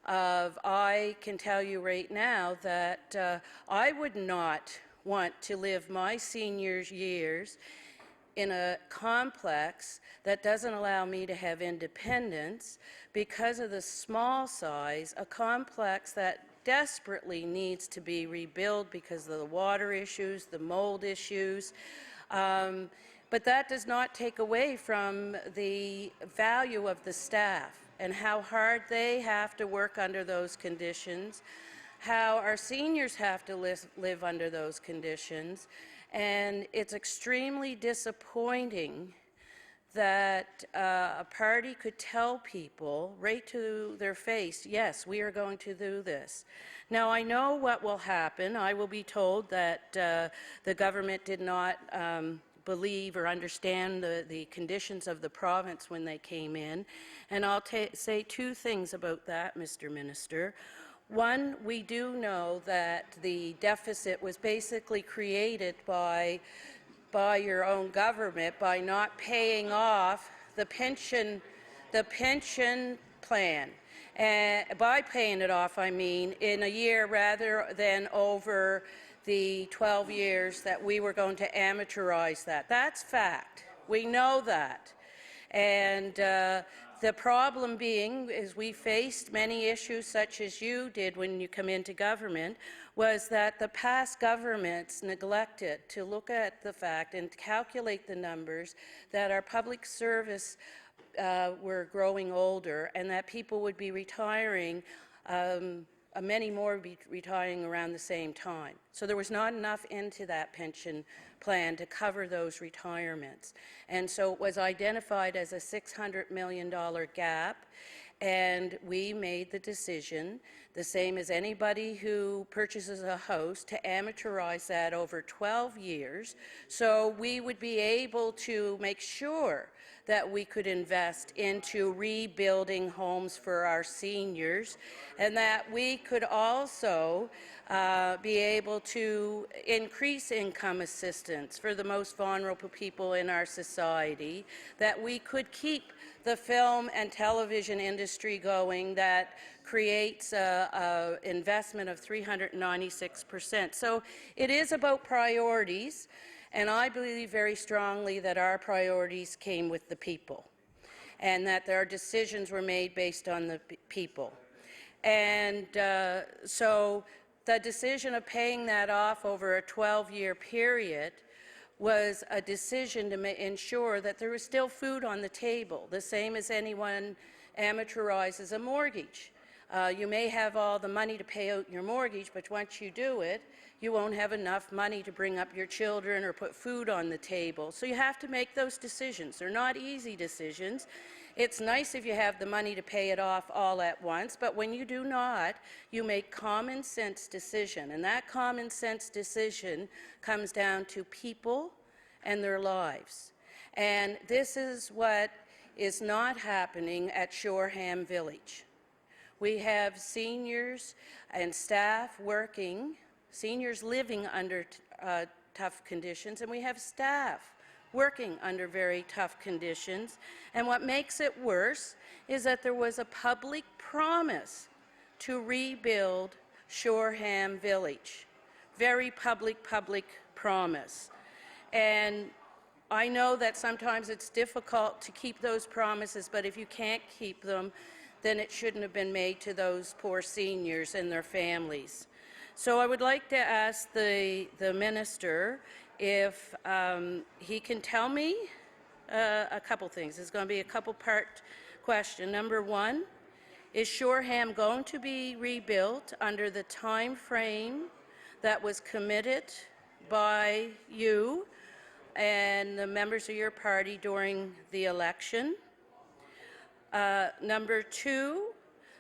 Speaker 11: of, I can tell you right now that I would not want to live my seniors' years in a complex that doesn't allow me to have independence because of the small size, a complex that desperately needs to be rebuilt because of the water issues, the mold issues. But that does not take away from the value of the staff and how hard they have to work under those conditions, how our seniors have to live under those conditions. And it's extremely disappointing that a party could tell people right to their face, yes, we are going to do this. Now, I know what will happen. I will be told that the government did not believe or understand the conditions of the province when they came in. And I'll say two things about that, Mr. Minister. One, we do know that the deficit was basically created by your own government by not paying off the pension plan. And by paying it off, I mean in a year rather than over the 12 years that we were going to amateurize that. That's fact. We know that. And the problem being is we faced many issues such as you did when you come into government, was that the past governments neglected to look at the fact and calculate the numbers that our public service were growing older and that people would be retiring, many more would be retiring around the same time. So there was not enough into that pension plan to cover those retirements. And so it was identified as a $600 million gap, and we made the decision, the same as anybody who purchases a house, to amateurize that over 12 years so we would be able to make sure that we could invest into rebuilding homes for our seniors, and that we could also be able to increase income assistance for the most vulnerable people in our society, that we could keep the film and television industry going, that creates an investment of 396%. So it is about priorities. And I believe very strongly that our priorities came with the people and that our decisions were made based on the people. And so the decision of paying that off over a 12-year period was a decision to ensure that there was still food on the table, the same as anyone amortizes a mortgage. You may have all the money to pay out your mortgage, but once you do it, you won't have enough money to bring up your children or put food on the table. So you have to make those decisions. They're not easy decisions. It's nice if you have the money to pay it off all at once, but when you do not, you make common sense decision. And that common sense decision comes down to people and their lives. And this is what is not happening at Shoreham Village. We have seniors and staff working, seniors living under tough conditions, and we have staff working under very tough conditions. And what makes it worse is that there was a public promise to rebuild Shoreham Village. Very public promise. And I know that sometimes it's difficult to keep those promises, but if you can't keep them, then it shouldn't have been made to those poor seniors and their families. So I would like to ask the minister if he can tell me a couple things. It's going to be a couple-part question. Number one, is Shoreham going to be rebuilt under the time frame that was committed by you and the members of your party during the election? Number two,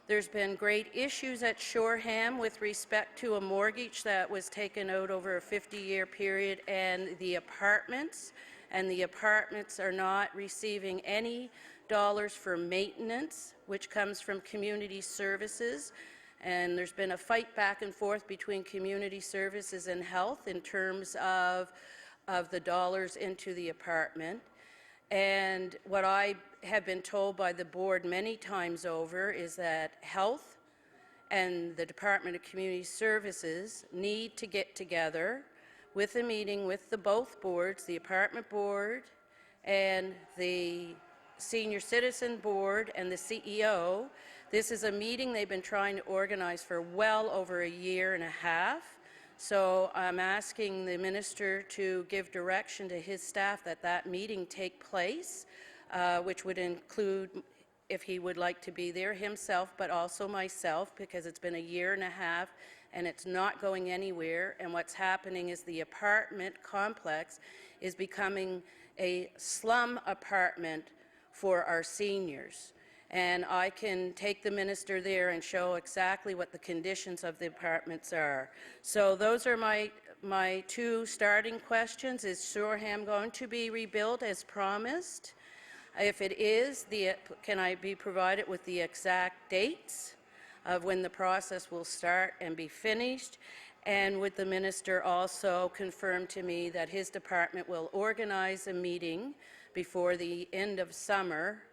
Speaker 11: there's been great issues at Shoreham with respect to a mortgage that was taken out over a 50-year period and the apartments are not receiving any dollars for maintenance, which comes from community services. And there's been a fight back and forth between community services and health in terms of the dollars into the apartment. And what I have been told by the board many times over is that health and the Department of Community Services need to get together with a meeting with the both boards, the apartment board and the senior citizen board and the CEO. This is a meeting they've been trying to organize for well over a year and a half. So I'm asking the minister to give direction to his staff that that meeting take place, which would include, if he would like to be there himself, but also myself, because it's been a year and a half and it's not going anywhere. And what's happening is the apartment complex is becoming a slum apartment for our seniors. And I can take the minister there and show exactly what the conditions of the apartments are. So those are my two starting questions. Is Shoreham going to be rebuilt as promised? If it is, can I be provided with the exact dates of when the process will start and be finished? And would the minister also confirm to me that his department will organize a meeting before the end of summer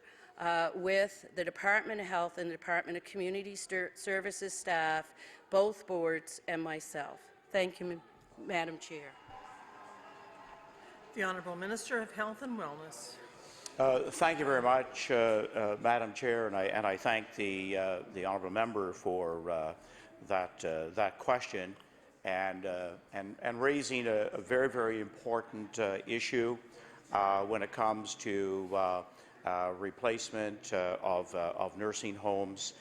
Speaker 11: with the Department of Health and the Department of Community Services staff, both boards, and myself? Thank you, Madam Chair.
Speaker 3: The Honourable Minister of Health and Wellness.
Speaker 20: Thank you very much, Madam Chair, and I thank the honourable member for that question and raising a very, very important issue when it comes to replacement of nursing homes.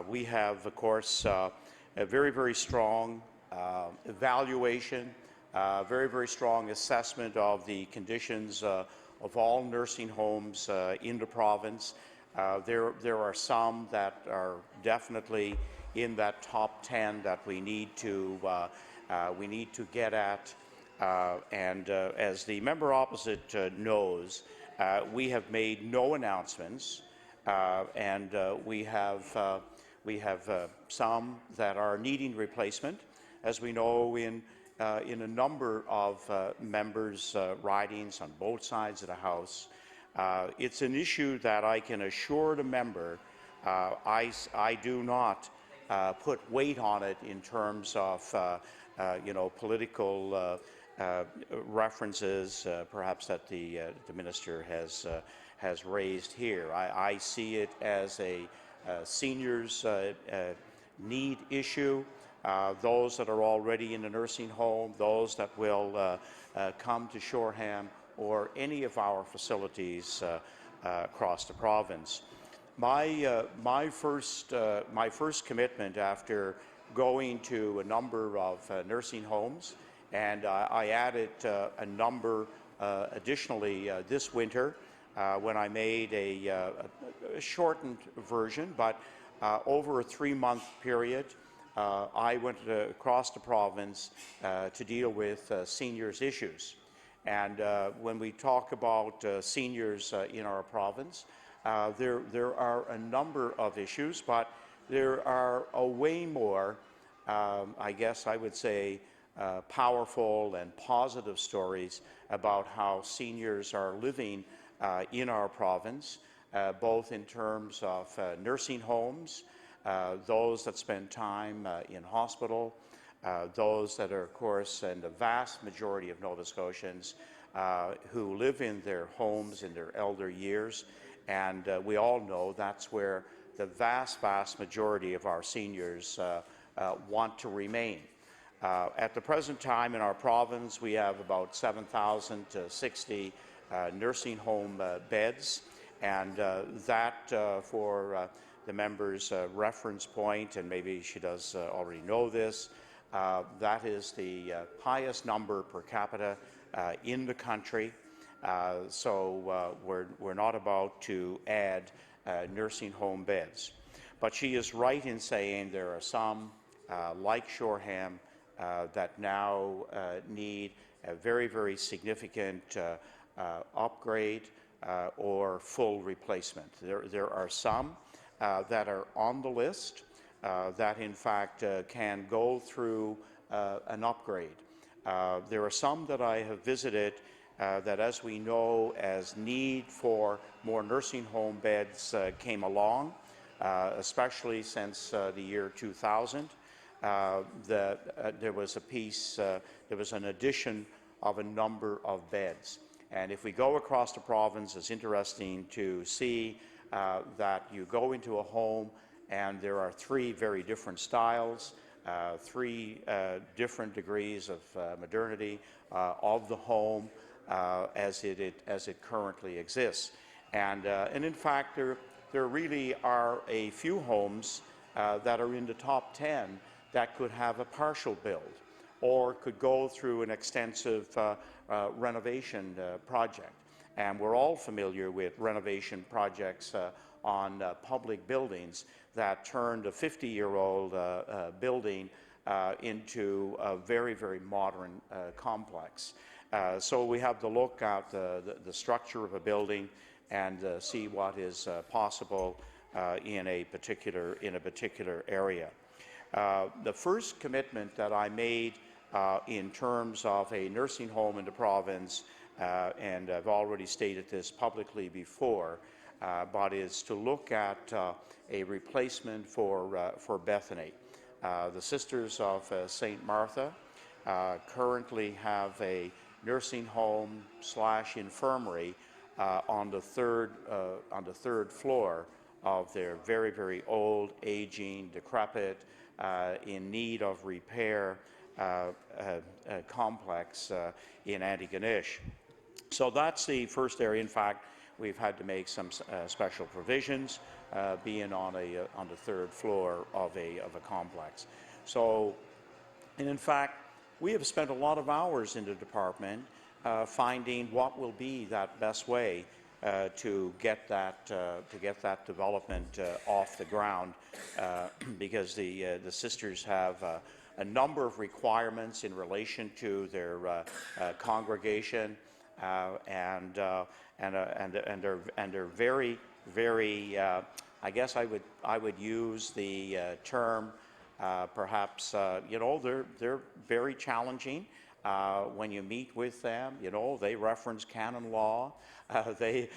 Speaker 20: We have, of course, a very, very strong evaluation, very, very strong assessment of the conditions of all nursing homes in the province. There are some that are definitely in that top 10 that we need to get at. And as the member opposite knows, we have made no announcements, and we have some that are needing replacement, as we know in a number of members' ridings on both sides of the House. It's an issue that I can assure the member I do not put weight on it in terms of political references, perhaps that the minister has raised here. I see it as a seniors' need issue. those that are already in a nursing home, those that will come to Shoreham or any of our facilities across the province. My first commitment after going to a number of nursing homes, and I added a number additionally this winter when I made a shortened version, but over a 3-month period, I went across the province to deal with seniors' issues. And when we talk about seniors in our province, there are a number of issues, but there are a way more, I guess I would say, powerful and positive stories about how seniors are living in our province, both in terms of nursing homes, those that spend time in hospital, those that are, of course, and the vast majority of Nova Scotians who live in their homes in their elder years. And we all know that's where the vast majority of our seniors want to remain. At the present time in our province, we have about 7,060 nursing home beds, and that for the member's reference point, and maybe she does already know this, that is the highest number per capita in the country. So we're not about to add nursing home beds. But she is right in saying there are some, like Shoreham, that now need a very significant upgrade or full replacement. There are some that are on the list that in fact can go through an upgrade. There are some that I have visited that, as we know, as need for more nursing home beds came along, especially since the year 2000. There was an addition of a number of beds. And if we go across the province, it's interesting to see that you go into a home and there are 3 very different styles, 3 different degrees of modernity of the home as it currently exists. And in fact, there really are a few homes that are in the top 10 that could have a partial build or could go through an extensive renovation project. And we're all familiar with renovation projects on public buildings that turned a 50-year-old building into a very modern complex. So we have to look at the structure of a building and see what is possible in a particular area. The first commitment that I made in terms of a nursing home in the province, and I've already stated this publicly before, but is to look at a replacement for Bethany. The Sisters of St. Martha currently have a nursing home / infirmary on the third floor of their very old, aging, decrepit, in need of repair complex in Antigonish. So that's the first area. In fact, we've had to make some special provisions, being on the third floor of a complex. So, and in fact, we have spent a lot of hours in the department finding what will be that best way to get that development off the ground, because the sisters have a number of requirements in relation to their congregation, and they're very I guess I would use the term perhaps they're very challenging. When you meet with them, they reference canon law. They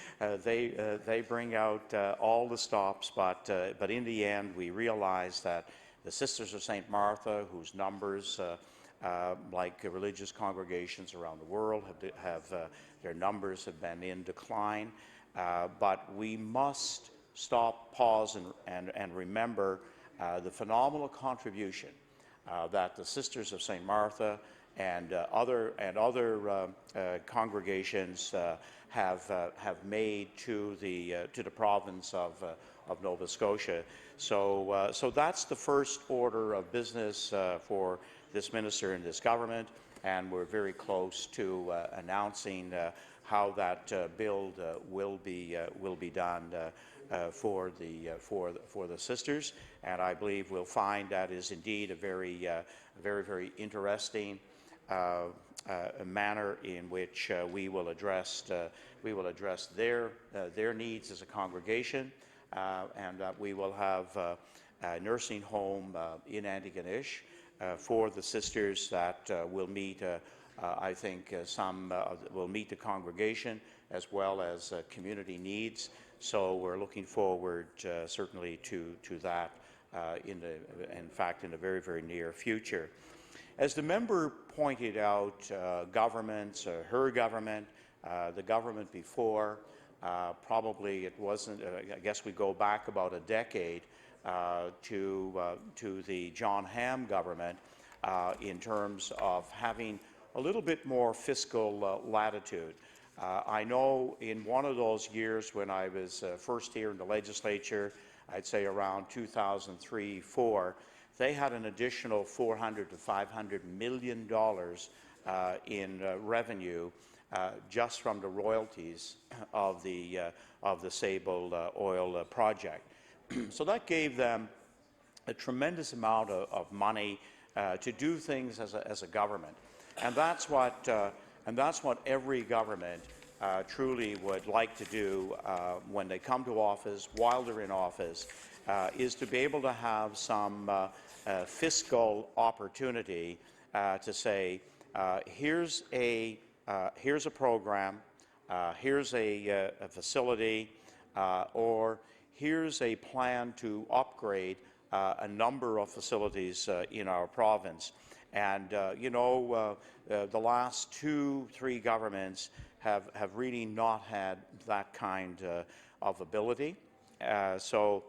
Speaker 20: bring out all the stops, but in the end, we realize that the Sisters of St. Martha, whose numbers, like religious congregations around the world, their numbers have been in decline. But we must stop, pause, and remember the phenomenal contribution that the Sisters of St. Martha and other congregations have made to the province of Nova Scotia. So that's the first order of business for this minister and this government, and we're very close to announcing how that build will be done for the sisters. And I believe we'll find that is indeed a very interesting manner in which we will address their needs as a congregation, and that we will have a nursing home in Antigonish for the sisters that will meet, I think, will meet the congregation as well as community needs. So we're looking forward certainly to that in the very near future. As the member pointed out, governments, her government, the government before, probably it wasn't, I guess we go back about a decade to the John Ham government in terms of having a little bit more fiscal latitude. I know in one of those years when I was first here in the legislature, I'd say around 2003-04, they had an additional $400 to $500 million in revenue just from the royalties of the Sable oil project. So that gave them a tremendous amount of money to do things as a government, and that's what every government truly would like to do when they come to office, while they're in office, is to be able to have some fiscal opportunity to say, here's a program, here's a facility, or here's a plan to upgrade a number of facilities in our province. And the last 2-3 governments have really not had that kind of ability. So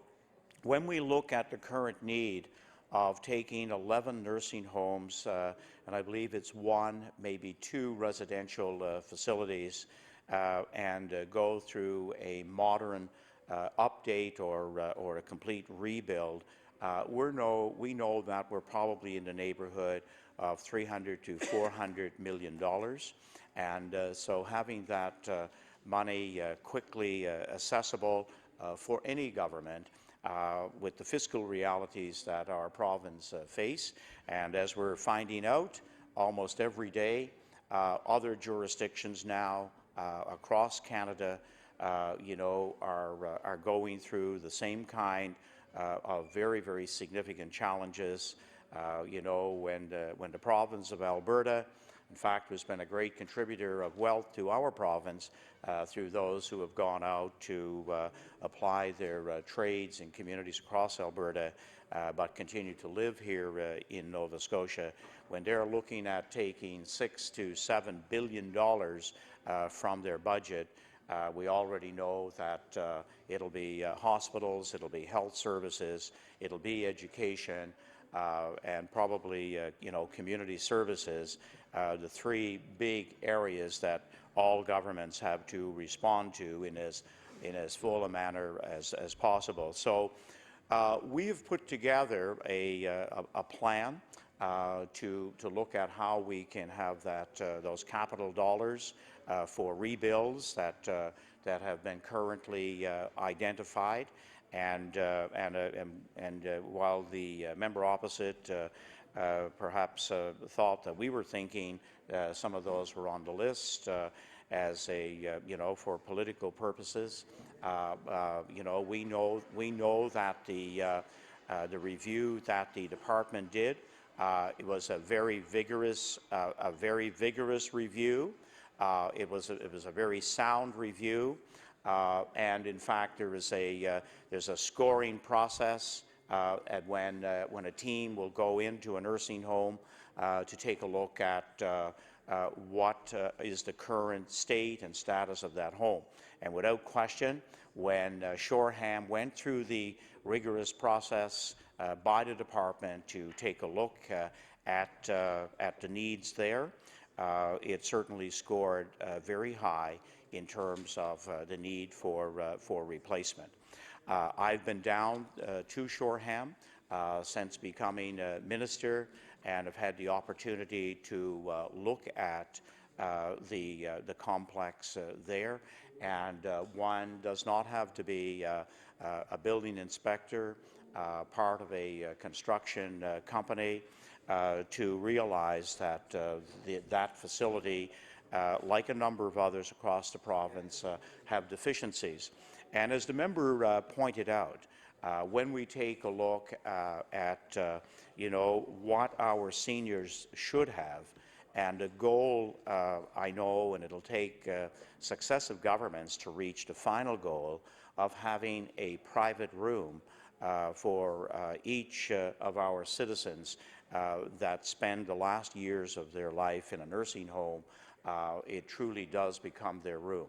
Speaker 20: when we look at the current need of taking 11 nursing homes, and I believe it's 1, maybe 2 residential facilities, and go through a modern update or a complete rebuild, we know that we're probably in the neighborhood of $300 to $400 million. And so having that money quickly accessible for any government with the fiscal realities that our province face, and as we're finding out almost every day, other jurisdictions now across Canada are going through the same kind of very significant challenges. When the province of Alberta, in fact, has been a great contributor of wealth to our province through those who have gone out to apply their trades in communities across Alberta, but continue to live here in Nova Scotia. When they're looking at taking $6 to $7 billion from their budget, we already know that it'll be hospitals, it'll be health services, it'll be education, and probably community services, the 3 big areas that all governments have to respond to in as full a manner as possible. So we have put together a plan to look at how we can have those capital dollars for rebuilds that have been currently identified. And while the member opposite perhaps thought that we were thinking some of those were on the list as for political purposes, we know that the review that the department did, it was a very vigorous review. It was a very sound review. And in fact, there's a scoring process when a team will go into a nursing home to take a look at what is the current state and status of that home. And without question, when Shoreham went through the rigorous process by the department to take a look at the needs there, it certainly scored very high in terms of the need for replacement. I've been down to Shoreham since becoming minister, and have had the opportunity to look at the complex there. And one does not have to be a building inspector, part of a construction company, to realize that that facility, like a number of others across the province, have deficiencies. And as the member pointed out, when we take a look at what our seniors should have, and a goal, I know, and it'll take successive governments to reach the final goal of having a private room for each of our citizens that spend the last years of their life in a nursing home. It truly does become their room.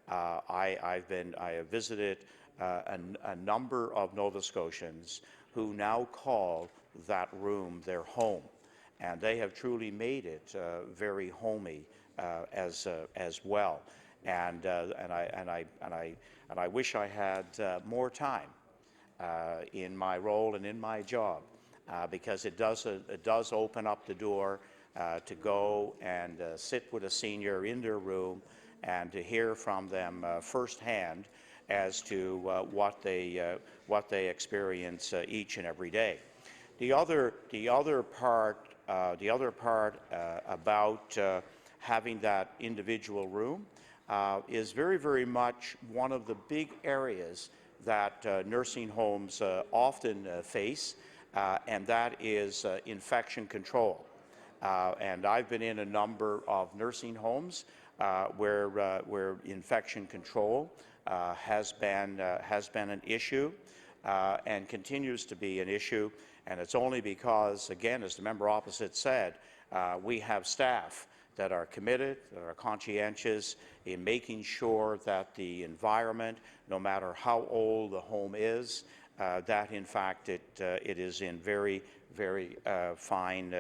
Speaker 20: I have visited a number of Nova Scotians who now call that room their home, and they have truly made it very homey as well. And I wish I had more time in my role and in my job, because it does open up the door to go and sit with a senior in their room and to hear from them firsthand as to what they experience each and every day. The other part about having that individual room is very, very much one of the big areas that nursing homes often face, and that is infection control. And I've been in a number of nursing homes where infection control has been an issue and continues to be an issue. And it's only because, again, as the member opposite said, we have staff that are committed, that are conscientious in making sure that the environment, no matter how old the home is, that in fact it is in very, very fine,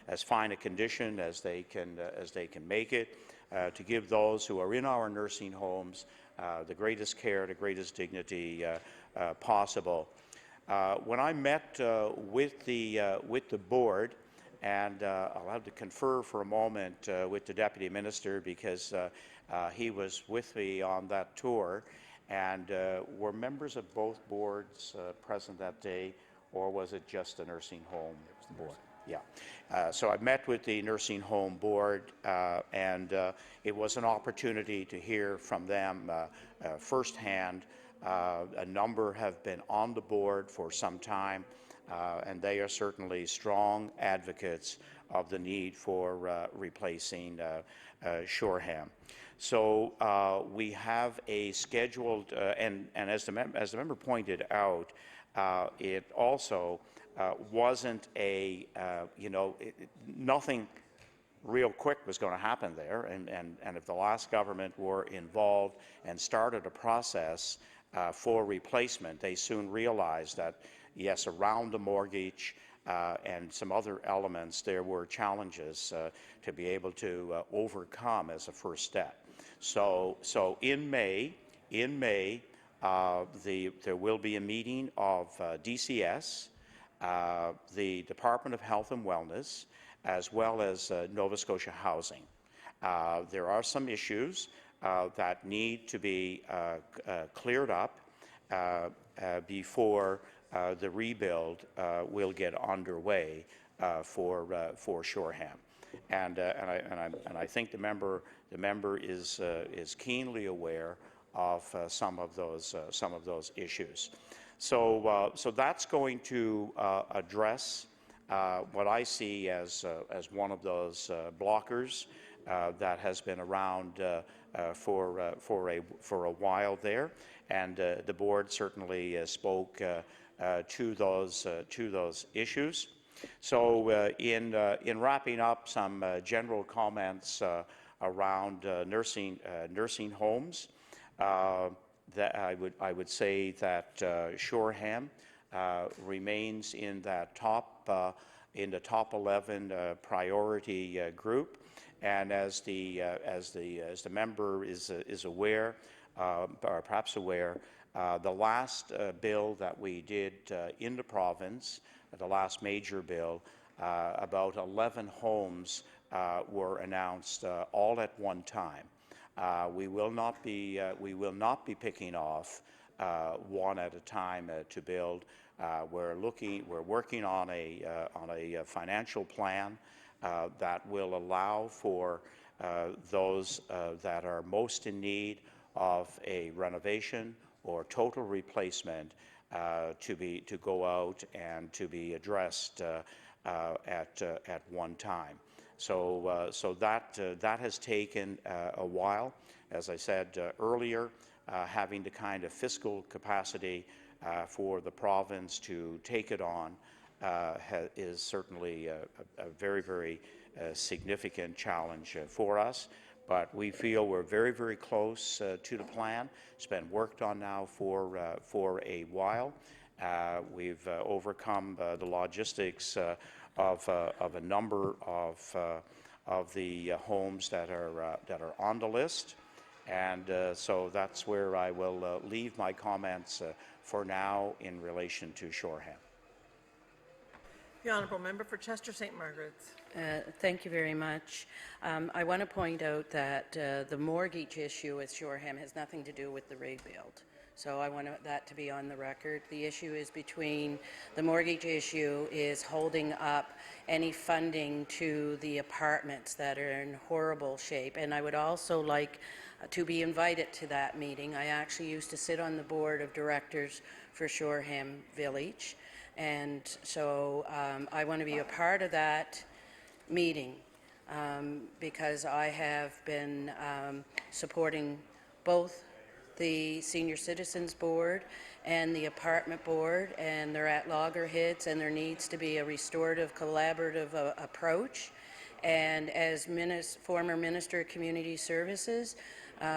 Speaker 20: as fine a condition as they can make it, to give those who are in our nursing homes the greatest care, the greatest dignity possible. When I met with the board, and I'll have to confer for a moment with the Deputy Minister, because he was with me on that tour, and were members of both boards present that day, or was it just the nursing home board? Yeah. So I met with the nursing home board, and it was an opportunity to hear from them firsthand. A number have been on the board for some time, and they are certainly strong advocates of the need for replacing Shoreham. So we have a scheduled, and as the member pointed out, it also wasn't a, nothing real quick was going to happen there, and if the last government were involved and started a process for replacement, they soon realized that, yes, around the mortgage and some other elements, there were challenges to be able to overcome as a first step. So in May, there will be a meeting of DCS, the Department of Health and Wellness, as well as Nova Scotia Housing. There are some issues that need to be cleared up before the rebuild will get underway for Shoreham. And I think the member is keenly aware of some of those issues. So that's going to address what I see as one of those blockers that has been around for a while there, and the board certainly spoke to those issues. So in wrapping up, some general comments around nursing homes, that I would say that Shoreham remains in that in the top 11 priority group, and as the member is aware, or perhaps aware, the last bill that we did in the province, the last major bill, about 11 homes were announced all at one time. We will not be picking off one at a time to build. We're working on a financial plan that will allow for those that are most in need of a renovation or total replacement to go out and to be addressed at one time. So that has taken a while. As I said earlier, having the kind of fiscal capacity for the province to take it on is certainly a very, very significant challenge for us. But we feel we're very, very close to the plan. It's been worked on now for a while. We've overcome the logistics of a number of the homes that are on the list, and so that's where I will leave my comments for now in relation to Shoreham.
Speaker 3: The honourable member for Chester St. Margaret's.
Speaker 11: Thank you very much. I want to point out that the mortgage issue with Shoreham has nothing to do with the rebuild. So I want that to be on the record. The issue is the mortgage issue is holding up any funding to the apartments that are in horrible shape. And I would also like to be invited to that meeting. I actually used to sit on the board of directors for Shoreham Village. And so I want to be a part of that meeting because I have been supporting both the Senior Citizens Board and the Apartment Board, and they're at loggerheads, and there needs to be a restorative, collaborative approach. And as former Minister of Community Services,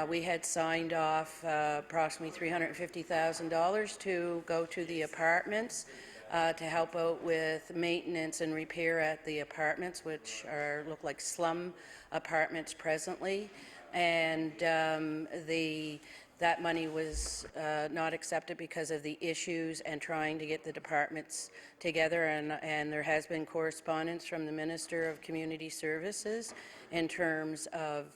Speaker 11: we had signed off approximately $350,000 to go to the apartments to help out with maintenance and repair at the apartments, which look like slum apartments presently. And that money was not accepted because of the issues and trying to get the departments together, and there has been correspondence from the Minister of Community Services in terms of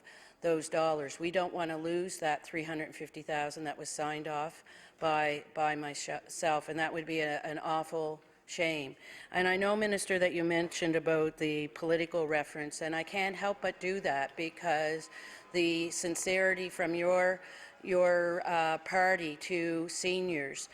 Speaker 11: those dollars. We don't want to lose that $350,000 that was signed off by myself, and that would be an awful shame. And I know, Minister, that you mentioned about the political reference, and I can't help but do that because the sincerity from your party to seniors.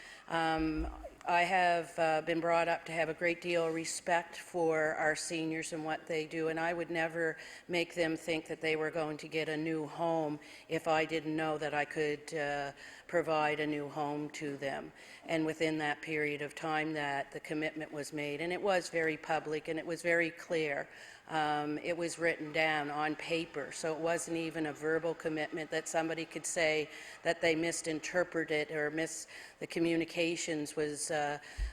Speaker 11: I have been brought up to have a great deal of respect for our seniors and what they do, and I would never make them think that they were going to get a new home if I didn't know that I could provide a new home to them. And within that period of time that the commitment was made, and it was very public and it was very clear. It was written down on paper, so it wasn't even a verbal commitment that somebody could say that they misinterpreted or the communications was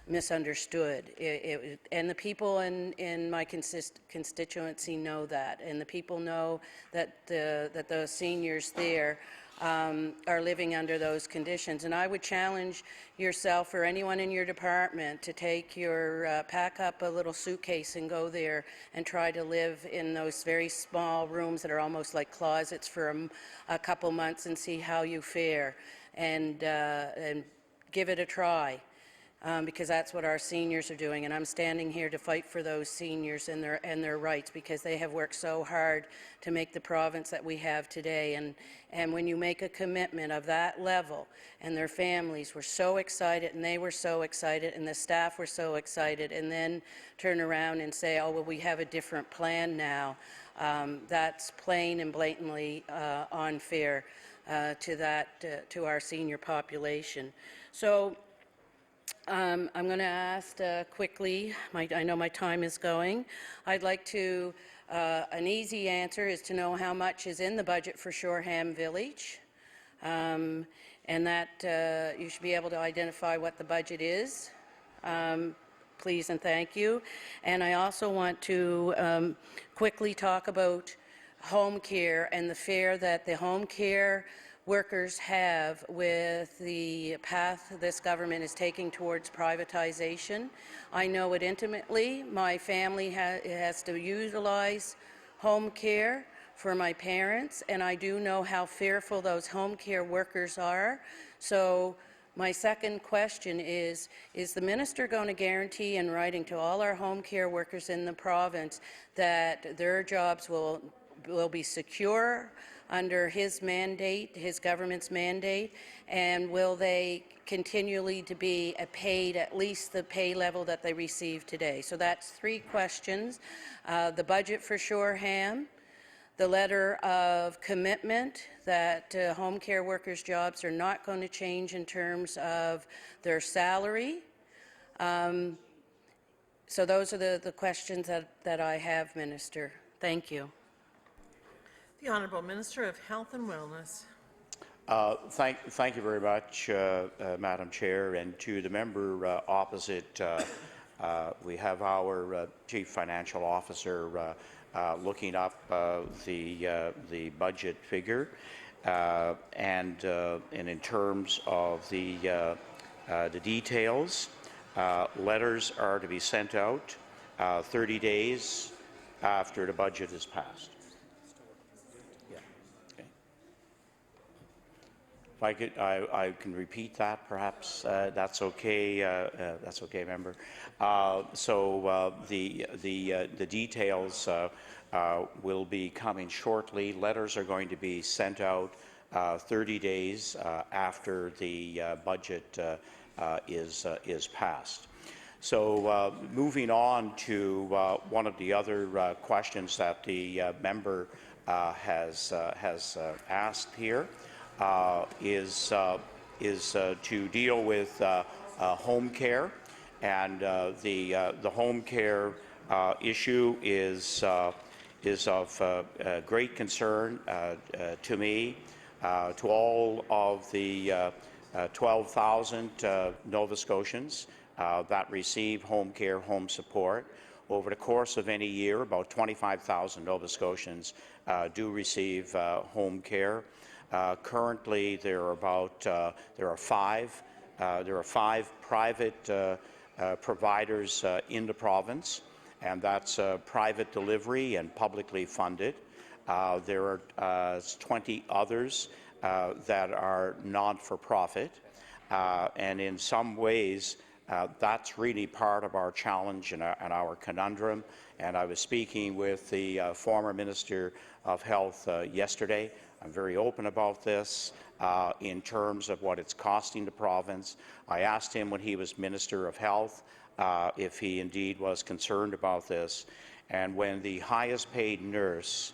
Speaker 11: misunderstood. And the people in my constituency know that, and the people know that the seniors there are living under those conditions. And I would challenge yourself or anyone in your department to pack up a little suitcase and go there and try to live in those very small rooms that are almost like closets for a couple months and see how you fare, and give it a try. Because that's what our seniors are doing, and I'm standing here to fight for those seniors and their rights, because they have worked so hard to make the province that we have today. And when you make a commitment of that level, and their families were so excited, and they were so excited, and the staff were so excited, and then turn around and say, oh, well, we have a different plan now, that's plain and blatantly unfair to our senior population. So I'm going to ask quickly. I know my time is going. I'd like to, an easy answer is to know how much is in the budget for Shoreham Village, and that you should be able to identify what the budget is. Please and thank you. And I also want to quickly talk about home care and the fear that the home care workers have with the path this government is taking towards privatization. I know it intimately. My family has to utilize home care for my parents, and I do know how fearful those home care workers are. So my second question is the minister going to guarantee in writing to all our home care workers in the province that their jobs will be secure under his mandate, his government's mandate, and will they continually to be paid at least the pay level that they receive today? So that's 3 questions. The budget for Shoreham, the letter of commitment that home care workers' jobs are not going to change in terms of their salary. So those are the questions that I have, Minister. Thank you.
Speaker 3: The Honourable Minister of Health and Wellness.
Speaker 20: Thank you very much, Madam Chair, and to the member opposite. We have our Chief Financial Officer looking up the budget figure, and in terms of the details, letters are to be sent out 30 days after the budget is passed. If I could, I can repeat that, perhaps. That's okay. That's okay, member. So the details will be coming shortly. Letters are going to be sent out 30 days after the budget is passed. So moving on to one of the other questions that the member has asked here. Is to deal with home care, and the home care issue is of great concern to me, to all of the 12,000 Nova Scotians that receive home care, home support. Over the course of any year, about 25,000 Nova Scotians do receive home care. Currently, there are five private providers in the province, and that's private delivery and publicly funded. There are 20 others that are not-for-profit, and in some ways, that's really part of our challenge and our conundrum. And I was speaking with the former Minister of Health yesterday. I'm very open about this in terms of what it's costing the province. I asked him when he was Minister of Health if he indeed was concerned about this. And when the highest paid nurse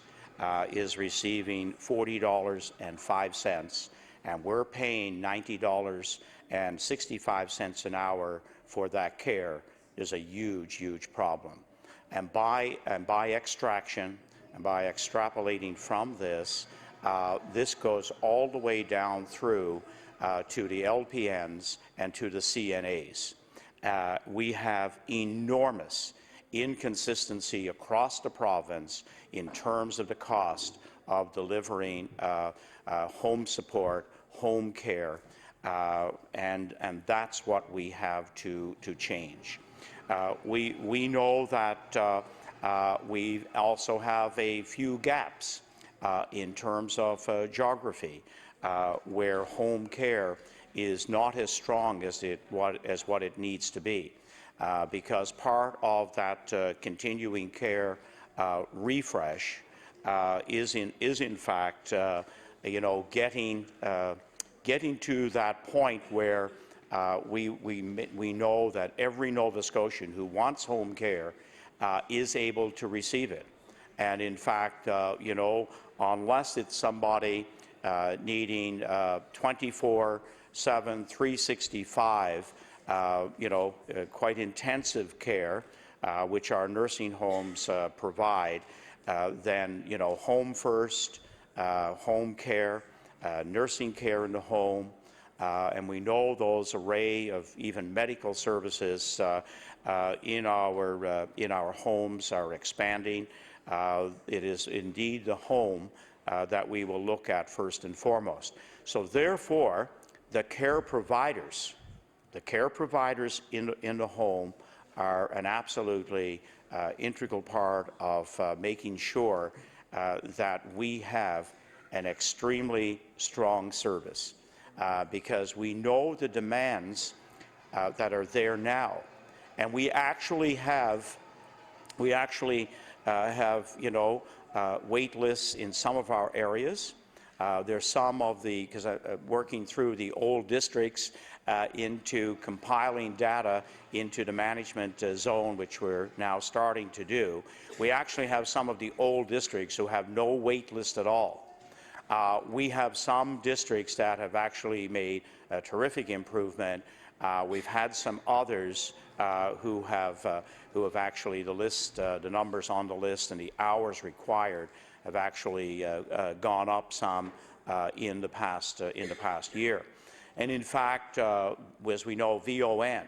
Speaker 20: is receiving $40.05, and we're paying $90.65 an hour for that care, is a huge, huge problem. And by extraction and by extrapolating from this, this goes all the way down through to the LPNs and to the CNAs. We have enormous inconsistency across the province in terms of the cost of delivering home support, home care, and that's what we have to change. We know that we also have a few gaps in terms of geography, where home care is not as strong as what it needs to be, because part of that continuing care refresh is in fact getting to that point where we know that every Nova Scotian who wants home care is able to receive it. And in fact, unless it's somebody needing 24/7, 365 quite intensive care, which our nursing homes provide, then home first, home care, nursing care in the home, and we know those array of even medical services in our homes are expanding. It is indeed the home that we will look at first and foremost. So therefore, the care providers in the home are an absolutely integral part of making sure that we have an extremely strong service, because we know the demands that are there now, and we actually have wait lists in some of our areas. There's some of the, because working through the old districts into compiling data into the management zone, which we're now starting to do, we actually have some of the old districts who have no wait list at all. We have some districts that have actually made a terrific improvement. We've had some others who have actually the numbers on the list and the hours required have actually gone up some in the past year. And in fact, as we know, VON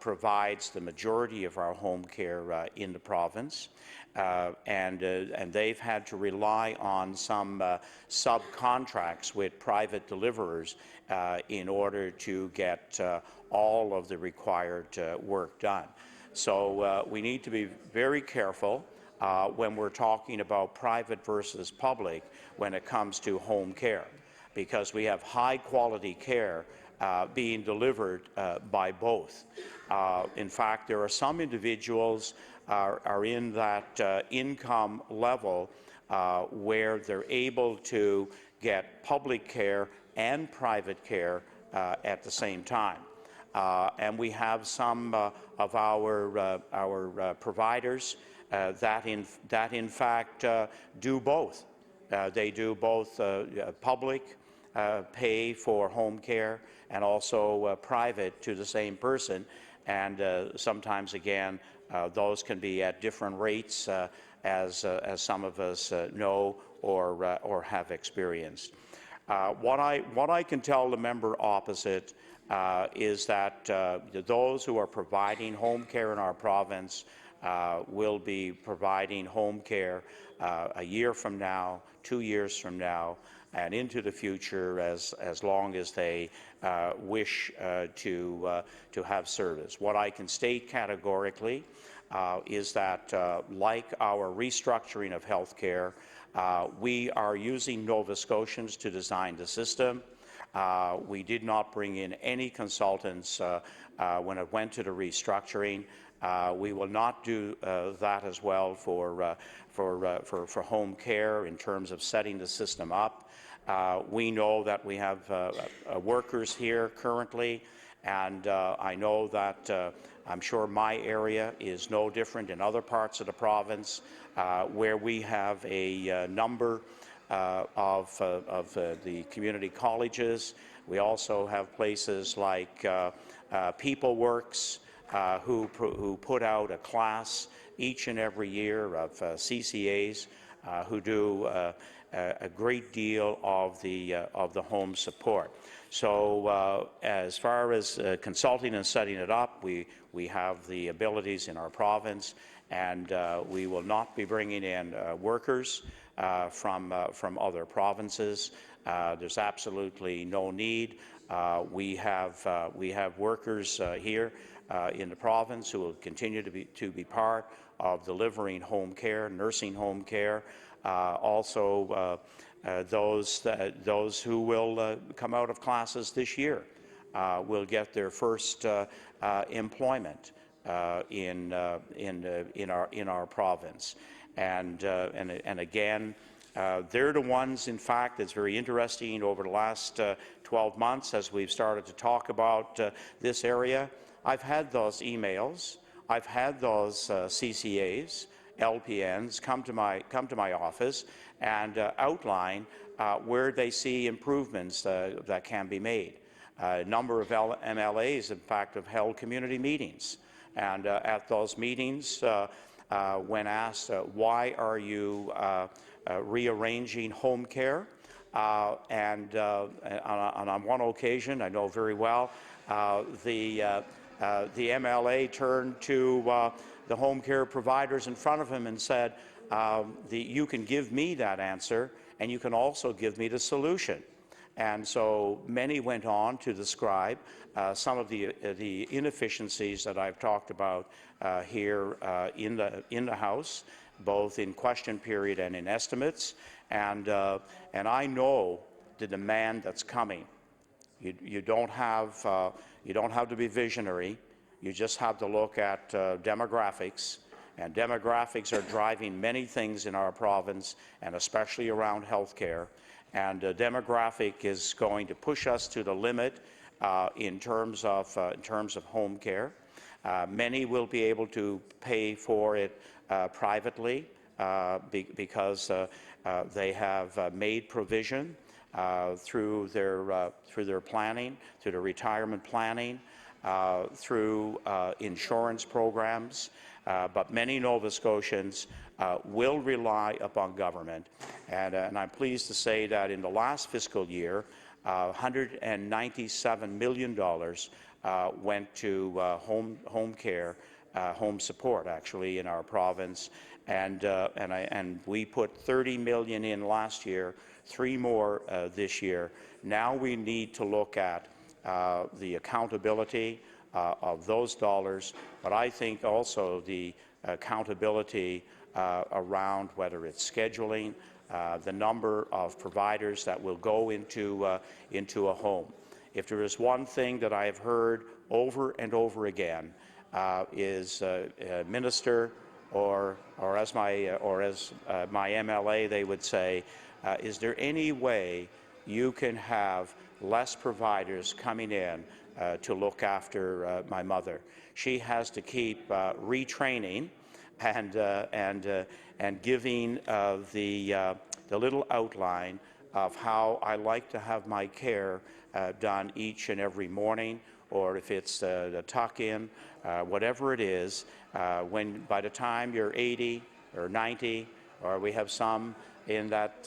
Speaker 20: provides the majority of our home care in the province, and they've had to rely on some subcontracts with private deliverers in order to get all of the required work done. So we need to be very careful when we're talking about private versus public when it comes to home care, because we have high quality care being delivered by both. In fact, there are some individuals are in that income level where they're able to get public care and private care at the same time. And we have some of our providers that in fact do both. They do both public pay for home care and also private to the same person, and sometimes again those can be at different rates as some of us know or have experienced. What I can tell the member opposite is that those who are providing home care in our province will be providing home care a year from now, 2 years from now, and into the future as long as they wish to have service. What I can state categorically is that like our restructuring of health care, we are using Nova Scotians to design the system. We did not bring in any consultants when it went to the restructuring. We will not do that as well for home care in terms of setting the system up. We know that we have workers here currently, and I know that I'm sure my area is no different in other parts of the province where we have a number of the community colleges. We also have places like People Works who put out a class each and every year of CCAs who do a great deal of the home support. So as far as consulting and setting it up, we have the abilities in our province, and we will not be bringing in workers from other provinces. There's absolutely no need. We have workers here in the province who will continue to be part of delivering home care, nursing home care. Also, those who will come out of classes this year will get their first employment in our province, and again, they're the ones. In fact, it's very interesting over the last 12 months as we've started to talk about this area. I've had those emails. I've had those CCAs, LPNs come to my office and outline where they see improvements that can be made. A number of MLAs, in fact, have held community meetings. And at those meetings, when asked, why are you rearranging home care? And on one occasion, I know very well, the MLA turned to the home care providers in front of him and said, you can give me that answer, and you can also give me the solution. And so many went on to describe some of the inefficiencies that I've talked about here in the House, both in question period and in estimates. And I know the demand that's coming. You don't have to be visionary. You just have to look at demographics. And demographics are driving many things in our province, and especially around health care. And demographic is going to push us to the limit in terms of home care. Many will be able to pay for it privately because they have made provision through their planning, through their retirement planning, through insurance programs. But many Nova Scotians will rely upon government. And I'm pleased to say that in the last fiscal year, $197 million went to home care, home support, actually, in our province. And we put $30 million in last year, 3 more this year. Now we need to look at the accountability of those dollars, but I think also the accountability around whether it's scheduling, the number of providers that will go into a home. If there is one thing that I have heard over and over again is minister or as my MLA they would say, is there any way you can have less providers coming in to look after my mother? She has to keep retraining and giving the little outline of how I like to have my care done each and every morning, or if it's the tuck-in, whatever it is. When by the time you're 80 or 90, or we have some in that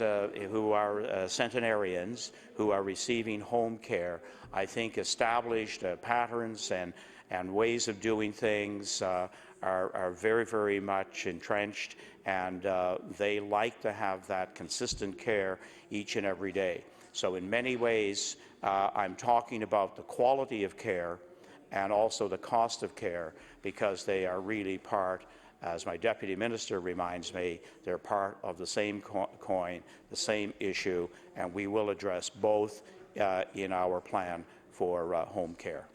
Speaker 20: who are centenarians who are receiving home care, I think established patterns and ways of doing things are very, very much entrenched, and they like to have that consistent care each and every day. So in many ways, I'm talking about the quality of care and also the cost of care, because they are really part, as my Deputy Minister reminds me, they're part of the same coin, the same issue, and we will address both in our plan for home care.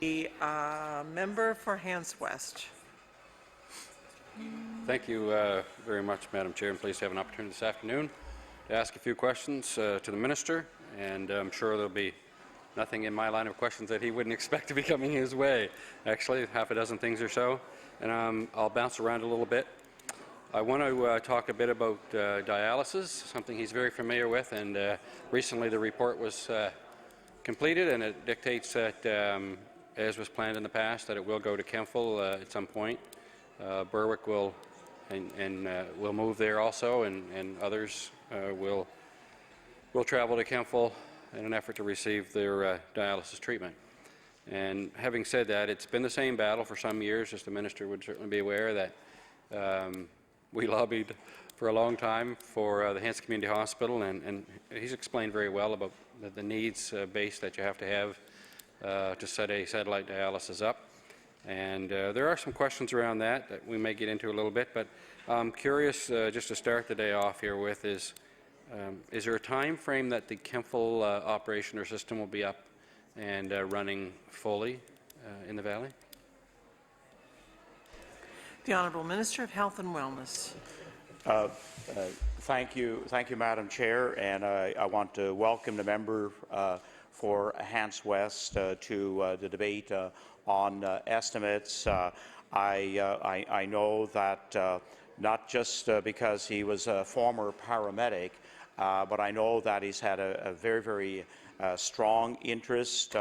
Speaker 3: The member for Hants West.
Speaker 21: Thank you very much, Madam Chair. I'm pleased to have an opportunity this afternoon to ask a few questions to the Minister, and I'm sure there'll be nothing in my line of questions that he wouldn't expect to be coming his way. Actually, half a dozen things or so, and I'll bounce around a little bit. I want to talk a bit about dialysis, something he's very familiar with, and recently the report was completed, and it dictates that, as was planned in the past, that it will go to Kemptville at some point. Berwick will will move there also, and others will travel to Kemptville in an effort to receive their dialysis treatment. And having said that, it's been the same battle for some years, as the Minister would certainly be aware, that we lobbied for a long time for the Hants Community Hospital, and he's explained very well about the needs base that you have to have to set a satellite dialysis up. And there are some questions around that we may get into a little bit, but I'm curious, just to start the day off here with, is there a time frame that the Kemptville operation or system will be up and running fully in the Valley?
Speaker 3: The Honourable Minister of Health and Wellness.
Speaker 20: Thank you, Madam Chair, and I want to welcome the member for Hans West to the debate on estimates. I know that not just because he was a former paramedic, but I know that he's had a very, very strong interest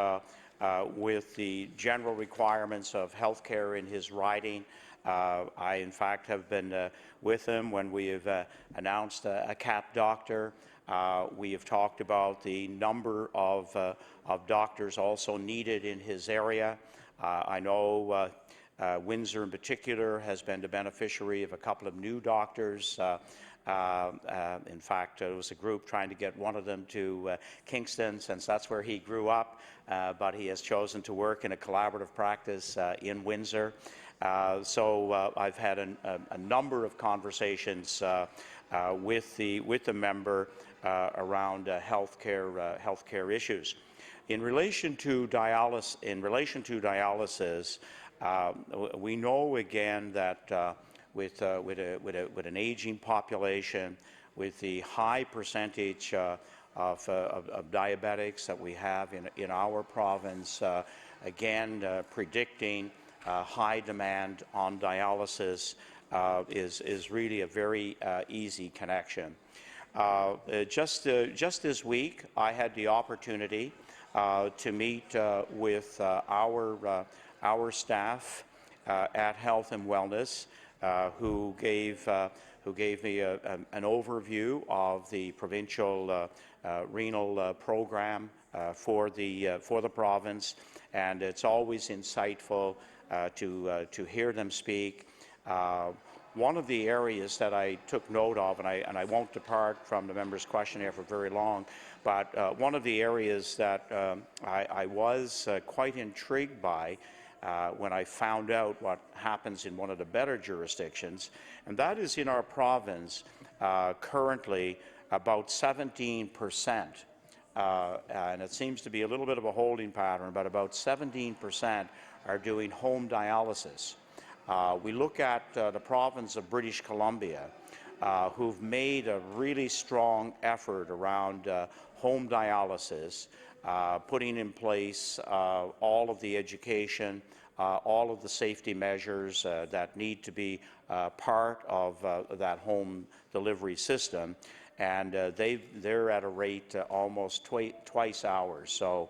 Speaker 20: with the general requirements of healthcare in his riding. I, in fact, have been with him when we have announced a CAP doctor. We have talked about the number of doctors also needed in his area. I know Windsor in particular has been the beneficiary of a couple of new doctors. In fact, it was a group trying to get one of them to Kingston, since that's where he grew up, but he has chosen to work in a collaborative practice in Windsor. So I've had a number of conversations with the member around healthcare issues. In relation to dialysis, we know again that with an aging population, with the high percentage of diabetics that we have in our province, again predicting high demand on dialysis is really a very easy connection. Just this week, I had the opportunity to meet with our staff at Health and Wellness, who gave me an overview of the provincial renal program for the province, and it's always insightful to hear them speak. One of the areas that I took note of, and I won't depart from the member's questionnaire for very long, but one of the areas that I was quite intrigued by when I found out what happens in one of the better jurisdictions, and that is in our province currently about 17%, and it seems to be a little bit of a holding pattern, but about 17% are doing home dialysis. We look at the province of British Columbia, who've made a really strong effort around home dialysis, putting in place all of the education, all of the safety measures that need to be part of that home delivery system, and they're at a rate almost twice ours. So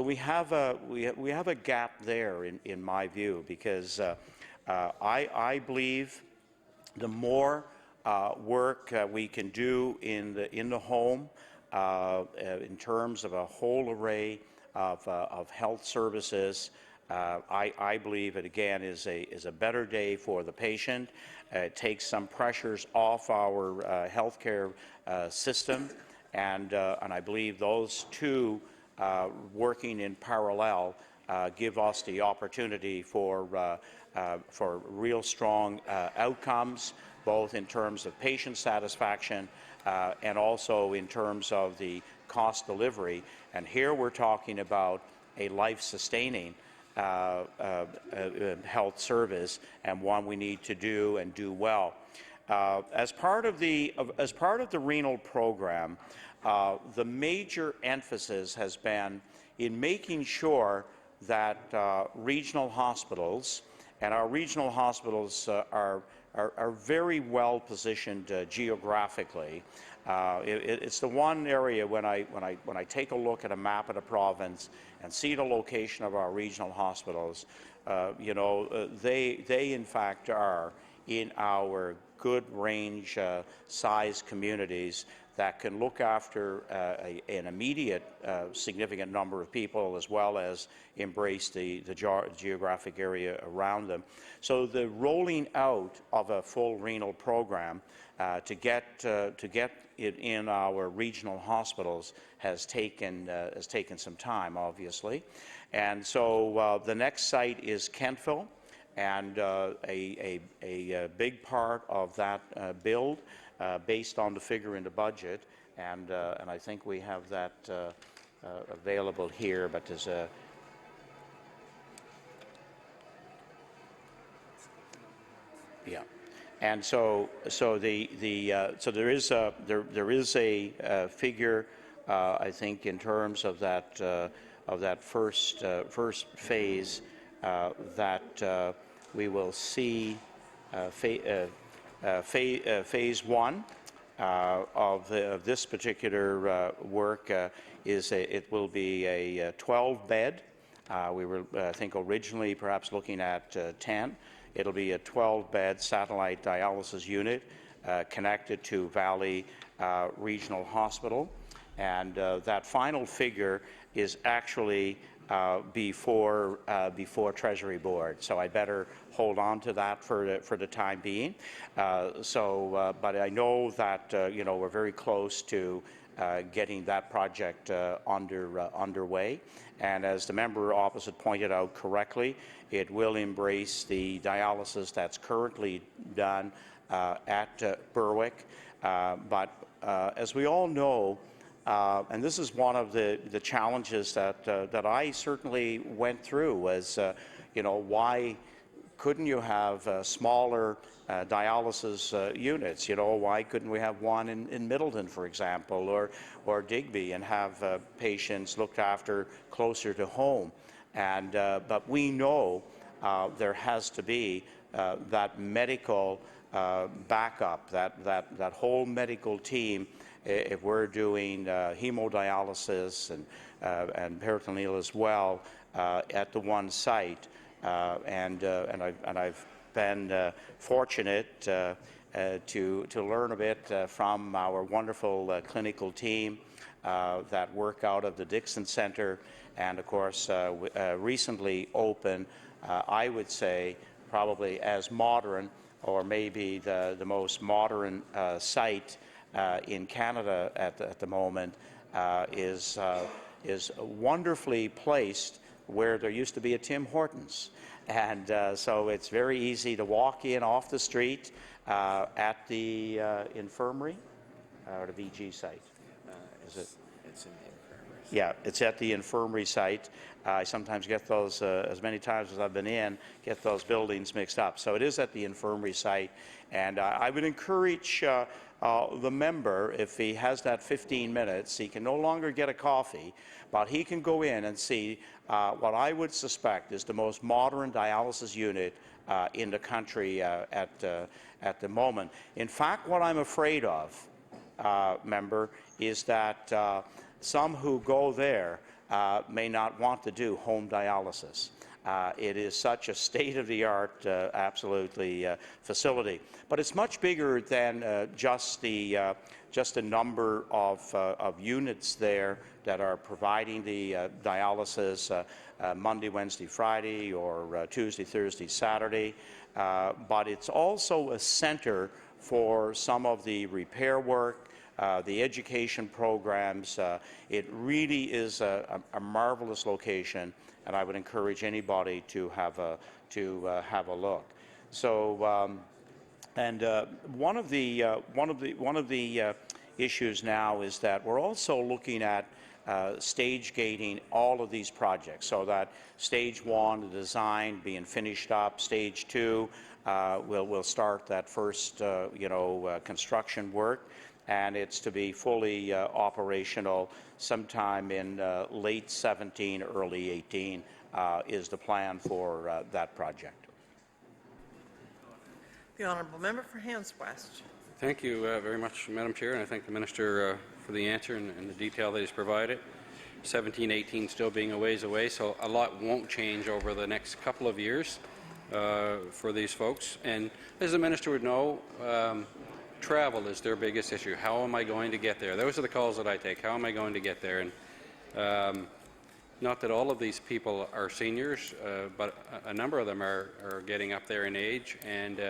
Speaker 20: we have a gap there in my view, because I believe the more work we can do in the home in terms of a whole array of health services, I believe it again is a better day for the patient. It takes some pressures off our healthcare system, and I believe those two working in parallel give us the opportunity for real strong outcomes, both in terms of patient satisfaction and also in terms of the cost delivery. And here we're talking about a life-sustaining health service, and one we need to do and do well. As part of the renal program, the major emphasis has been in making sure that regional hospitals, and our regional hospitals are very well positioned geographically. It's the one area when I take a look at a map of the province and see the location of our regional hospitals, you know, they in fact are in our good range size communities that can look after an immediate significant number of people, as well as embrace the geographic area around them. So the rolling out of a full renal program to get it in our regional hospitals has taken some time, obviously. And so the next site is Kentville, and a big part of that build, based on the figure in the budget, and I think we have that available here, but there's a and so there is a figure I think in terms of that first phase, that we will phase 1 of this particular work it will be a 12-bed. We were, I think, originally perhaps looking at 10. It'll be a 12-bed satellite dialysis unit connected to Valley Regional Hospital, and that final figure is actually before Treasury Board. So I better hold on to that for the time being. But I know that we're very close to getting that project underway. And as the member opposite pointed out correctly, it will embrace the dialysis that's currently done at Berwick. But as we all know, and this is one of the challenges that I certainly went through, was why couldn't you have smaller dialysis units? Why couldn't we have one in Middleton, for example, or Digby, and have patients looked after closer to home? And but we know there has to be that medical backup, that whole medical team. If we're doing hemodialysis and peritoneal as well at the one site, and I've been fortunate to learn a bit from our wonderful clinical team that work out of the Dixon Centre, and of course recently opened, I would say, probably as modern, or maybe the most modern site in Canada at the moment, is wonderfully placed where there used to be a Tim Hortons. And so it's very easy to walk in off the street at the infirmary, or the VG site. Is it?
Speaker 18: It's in the infirmary.
Speaker 20: Yeah, it's at the infirmary site. I sometimes get those, as many times as I've been in, get those buildings mixed up. So it is at the infirmary site. And I would encourage the member, if he has that 15 minutes, he can no longer get a coffee, but he can go in and see what I would suspect is the most modern dialysis unit in the country at the moment. In fact, what I'm afraid of, member, is that some who go there may not want to do home dialysis. It is such a state-of-the-art, absolutely, facility. But it's much bigger than just the number of units there that are providing the dialysis Monday, Wednesday, Friday, or Tuesday, Thursday, Saturday. But it's also a center for some of the repair work, the education programs. It really is a marvelous location, and I would encourage anybody to have a look. So, one of the issues now is that we're also looking at stage gating all of these projects, so that stage 1, the design being finished up, stage 2, we'll start that first construction work, and it's to be fully operational sometime in late 17, early 18 is the plan for that project.
Speaker 3: The honourable member for Hants West.
Speaker 21: Thank you very much, Madam Chair, and I thank the Minister for the answer and the detail that he's provided. 17-18 still being a ways away, so a lot won't change over the next couple of years for these folks. And as the Minister would know, travel is their biggest issue. How am I going to get there? Those are the calls that I take. How am I going to get there? And not that all of these people are seniors, but a number of them are getting up there in age, and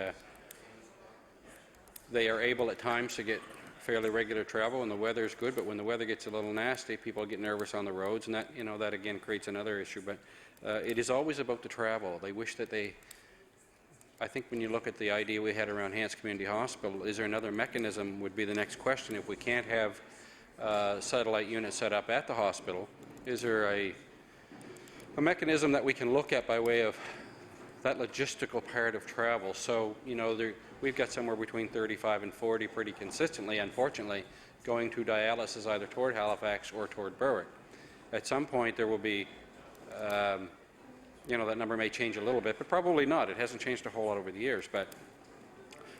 Speaker 21: they are able at times to get fairly regular travel when the weather is good, but when the weather gets a little nasty, people get nervous on the roads, and that again creates another issue. But it is always about the travel. They wish that I think when you look at the idea we had around Hants Community Hospital, is there another mechanism would be the next question. If we can't have satellite units set up at the hospital, is there a mechanism that we can look at by way of that logistical part of travel? So, we've got somewhere between 35 and 40 pretty consistently, unfortunately, going to dialysis either toward Halifax or toward Berwick. At some point, there will be, that number may change a little bit, but probably not. It hasn't changed a whole lot over the years. But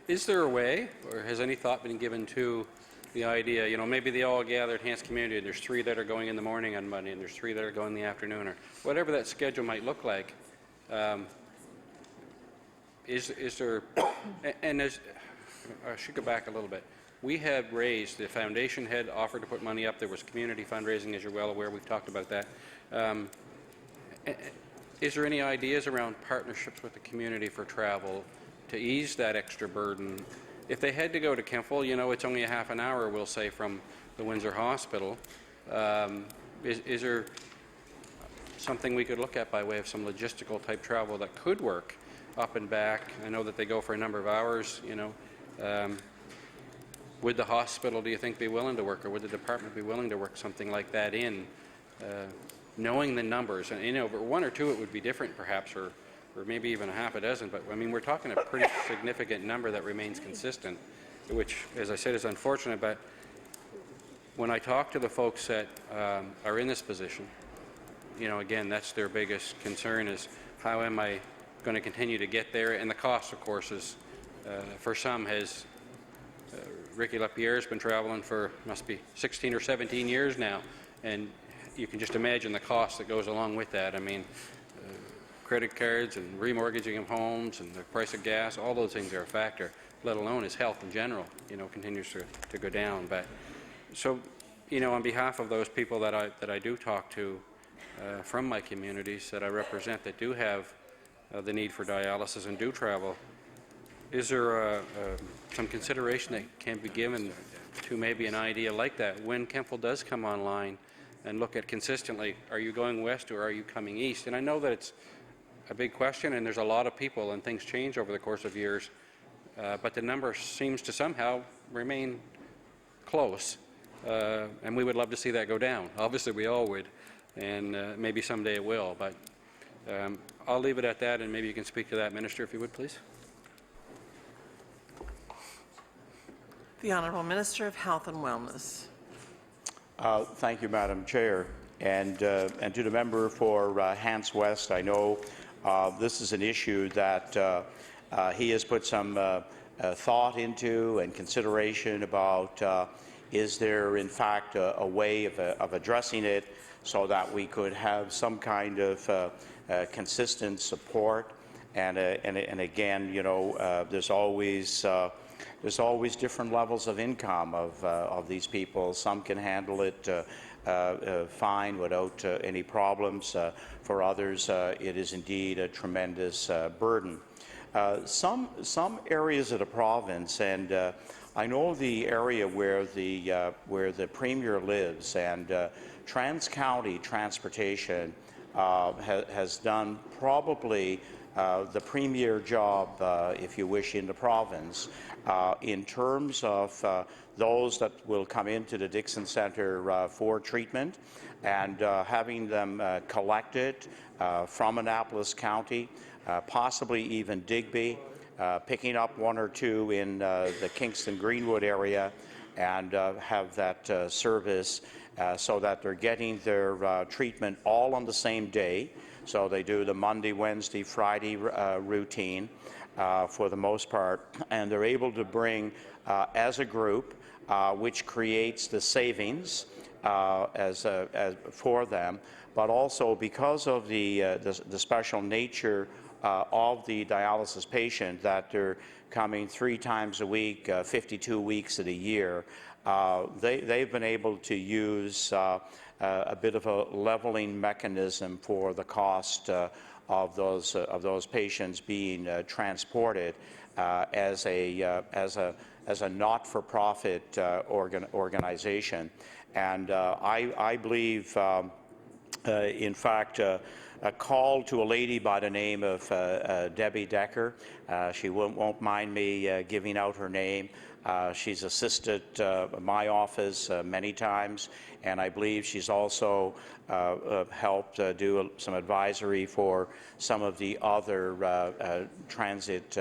Speaker 21: is there a way, or has any thought been given to the idea, maybe they all gather at Hants Community and there's 3 that are going in the morning on Monday and there's 3 that are going in the afternoon, or whatever that schedule might look like. Is there, and I should go back a little bit. We had raised, the foundation had offered to put money up. There was community fundraising, as you're well aware. We've talked about that. Is there any ideas around partnerships with the community for travel to ease that extra burden? If they had to go to Kemptville, it's only a half an hour, we'll say, from the Windsor Hospital. Is there something we could look at by way of some logistical type travel that could work up and back? I know that they go for a number of hours, would the hospital, do you think, be willing to work, or would the department be willing to work something like that in, knowing the numbers? And, for 1 or 2 it would be different perhaps, or maybe even a half a dozen, but I mean, we're talking a pretty significant number that remains consistent, which, as I said, is unfortunate. But when I talk to the folks that are in this position, again, that's their biggest concern, is how am I going to continue to get there? And the cost, of course, is, for some, has, Ricky Lapierre has been traveling for, must be 16 or 17 years now, and you can just imagine the cost that goes along with that. I mean, credit cards and remortgaging of homes and the price of gas, all those things are a factor, let alone his health in general, continues to go down. But so, on behalf of those people that I do talk to from my communities that I represent that do have the need for dialysis and do travel, is there some consideration that can be given to maybe an idea like that when Kemptville does come online, and look at consistently, are you going west or are you coming east? And I know that it's a big question, and there's a lot of people, and things change over the course of years, but the number seems to somehow remain close, and we would love to see that go down. Obviously, we all would, and maybe someday it will, but I'll leave it at that, and maybe you can speak to that, Minister, if you would, please.
Speaker 3: The Honourable Minister of Health and Wellness.
Speaker 20: Thank you, Madam Chair. And to the member for Hants West, I know this is an issue that he has put some thought into and consideration about. Is there, in fact, a way of addressing it so that we could have some kind of consistent support? And again, there's always different levels of income of these people. Some can handle it fine without any problems. For others, it is indeed a tremendous burden. Some areas of the province, and I know the area where the Premier lives, and Trans-County Transportation has done probably the premier job, if you wish, in the province in terms of those that will come into the Dixon Centre for treatment, and having them collected from Annapolis County, possibly even Digby, picking up 1 or 2 in the Kingston Greenwood area, and have that service so that they're getting their treatment all on the same day. So they do the Monday, Wednesday, Friday routine for the most part, and they're able to bring as a group, which creates the savings for them, but also because of the special nature of the dialysis patient, that they're coming 3 times a week, 52 weeks of the year. They've been able to use a bit of a leveling mechanism for the cost of those patients being transported as a not-for-profit organization. And I believe, in fact, a call to a lady by the name of Debbie Decker. She won't mind me giving out her name. She's assisted my office many times, and I believe she's also helped do some advisory for some of the other transit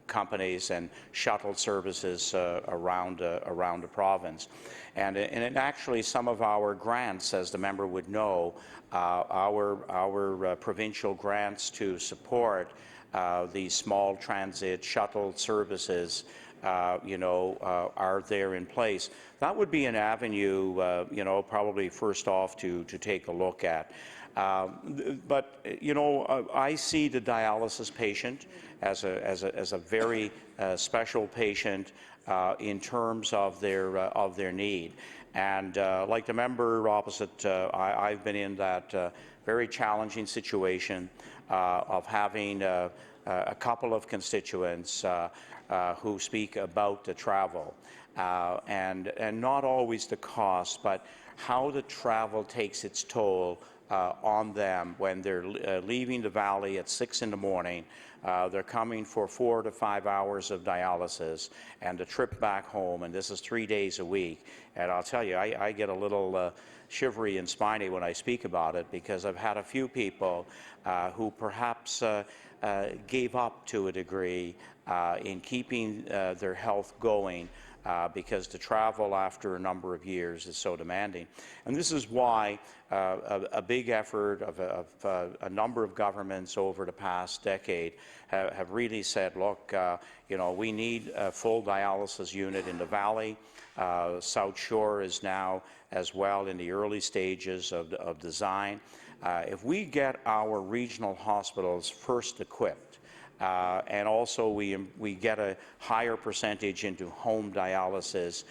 Speaker 20: companies and shuttle services around the province. And actually, some of our grants, as the member would know, our provincial grants to support the small transit shuttle services, are there in place. That would be an avenue, probably first off to take a look at. But I see the dialysis patient as a very special patient in terms of their need. And like the member opposite, I've been in that very challenging situation of having a couple of constituents who speak about the travel, and not always the cost, but how the travel takes its toll on them when they're leaving the valley at 6 in the morning. They're coming for 4 to 5 hours of dialysis and a trip back home, and this is 3 days a week. And I'll tell you, I get a little shivery and spiny when I speak about it, because I've had a few people who perhaps gave up to a degree in keeping their health going because the travel after a number of years is so demanding. And this is why a big effort of a number of governments over the past decade have really said, look, we need a full dialysis unit in the valley. South Shore is now as well in the early stages of design. If we get our regional hospitals first equipped, and also we get a higher percentage into home dialysis,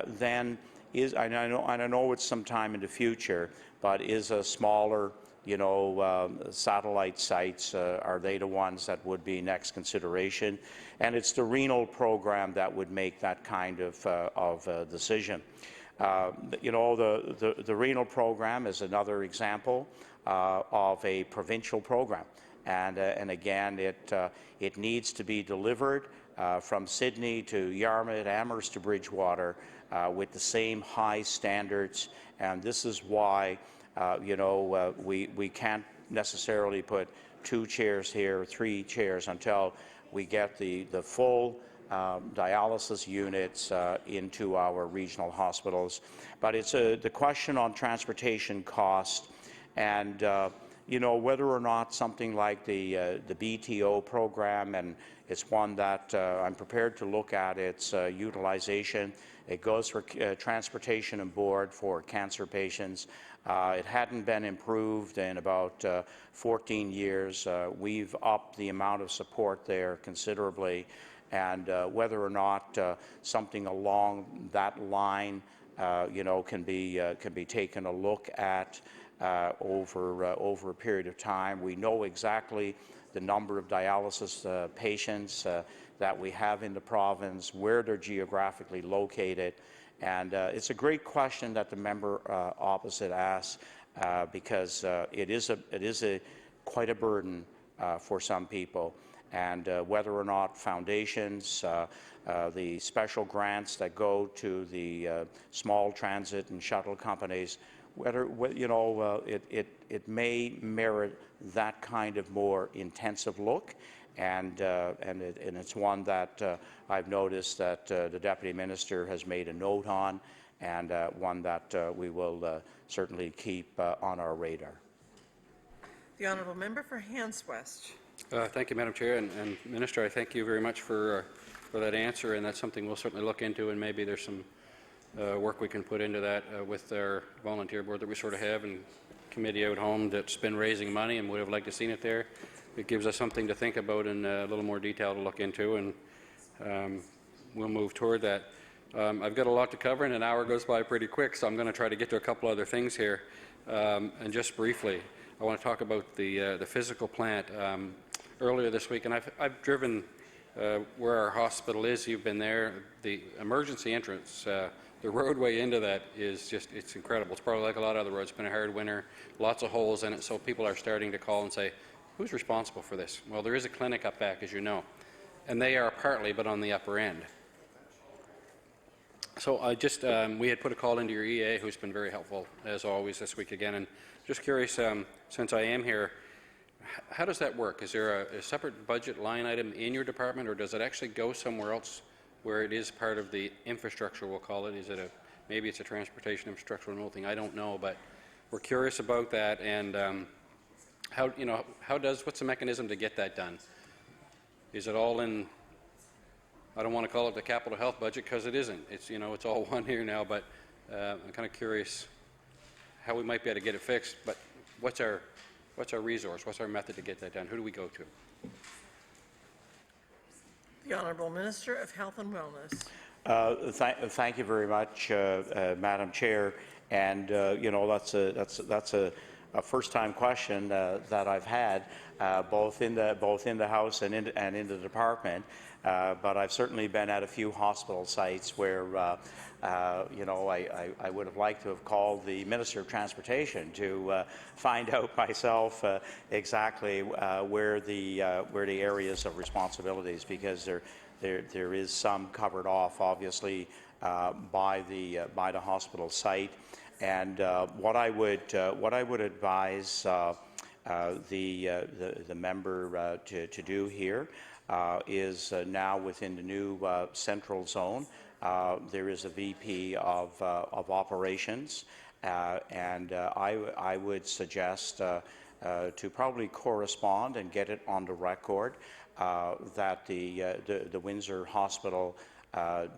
Speaker 20: then I know it's sometime in the future, but is a smaller, satellite sites, are they the ones that would be next consideration? And it's the renal program that would make that kind of decision. The renal program is another example of a provincial program. And again, it needs to be delivered from Sydney to Yarmouth, Amherst to Bridgewater with the same high standards. And this is why, we can't necessarily put 2 chairs here, 3 chairs until we get the full dialysis units into our regional hospitals. But it's the question on transportation cost and whether or not something like the BTO program, and it's one that I'm prepared to look at its utilization. It goes for transportation and board for cancer patients. It hadn't been improved in about 14 years. We've upped the amount of support there considerably, and whether or not something along that line, can be taken a look at over a period of time. We know exactly the number of dialysis patients that we have in the province, where they're geographically located, and it's a great question that the member opposite asks, because it is quite a burden for some people, and whether or not foundations, the special grants that go to the small transit and shuttle companies, whether it may merit that kind of more intensive look, and it's one that I've noticed that the Deputy Minister has made a note on, and one that we will certainly keep on our radar.
Speaker 3: The honourable member for Hants West.
Speaker 21: Thank you, Madam Chair, and Minister, I thank you very much for that answer, and that's something we'll certainly look into, and maybe there's some work we can put into that with our volunteer board that we sort of have, and committee out home that's been raising money and would have liked to seen it there. It gives us something to think about and a little more detail to look into, and we'll move toward that. I've got a lot to cover, and an hour goes by pretty quick, so I'm going to try to get to a couple other things here. And just briefly, I want to talk about the physical plant. Earlier this week, and I've driven where our hospital is. You've been there. The emergency entrance, the roadway into that is it's incredible. It's probably like a lot of other roads. It's been a hard winter, lots of holes in it, so people are starting to call and say, who's responsible for this? Well, there is a clinic up back, as you know, and they are partly, but on the upper end. So I just, we had put a call into your EA, who's been very helpful, as always, this week again, and just curious, since I am here, how does that work? Is there a separate budget line item in your department, or does it actually go somewhere else where it is part of the infrastructure, we'll call it? Is it maybe it's a transportation infrastructure or anything? I don't know, but we're curious about that. And what's the mechanism to get that done? Is it all in? I don't want to call it the capital health budget because it isn't. It's all one here now. But I'm kind of curious how we might be able to get it fixed. But what's our resource? What's our method to get that done? Who do we go to?
Speaker 3: The Honourable Minister of Health and Wellness.
Speaker 20: Thank you very much, Madam Chair. And that's a first-time question that I've had both in the House and in the department. But I've certainly been at a few hospital sites where I would have liked to have called the Minister of Transportation to find out myself exactly where the areas of responsibilities, because there is some covered off, obviously, by the hospital site. And what I would advise the member to do here is now within the new central zone. There is a VP of operations, and I would suggest to probably correspond and get it on the record that the Windsor Hospital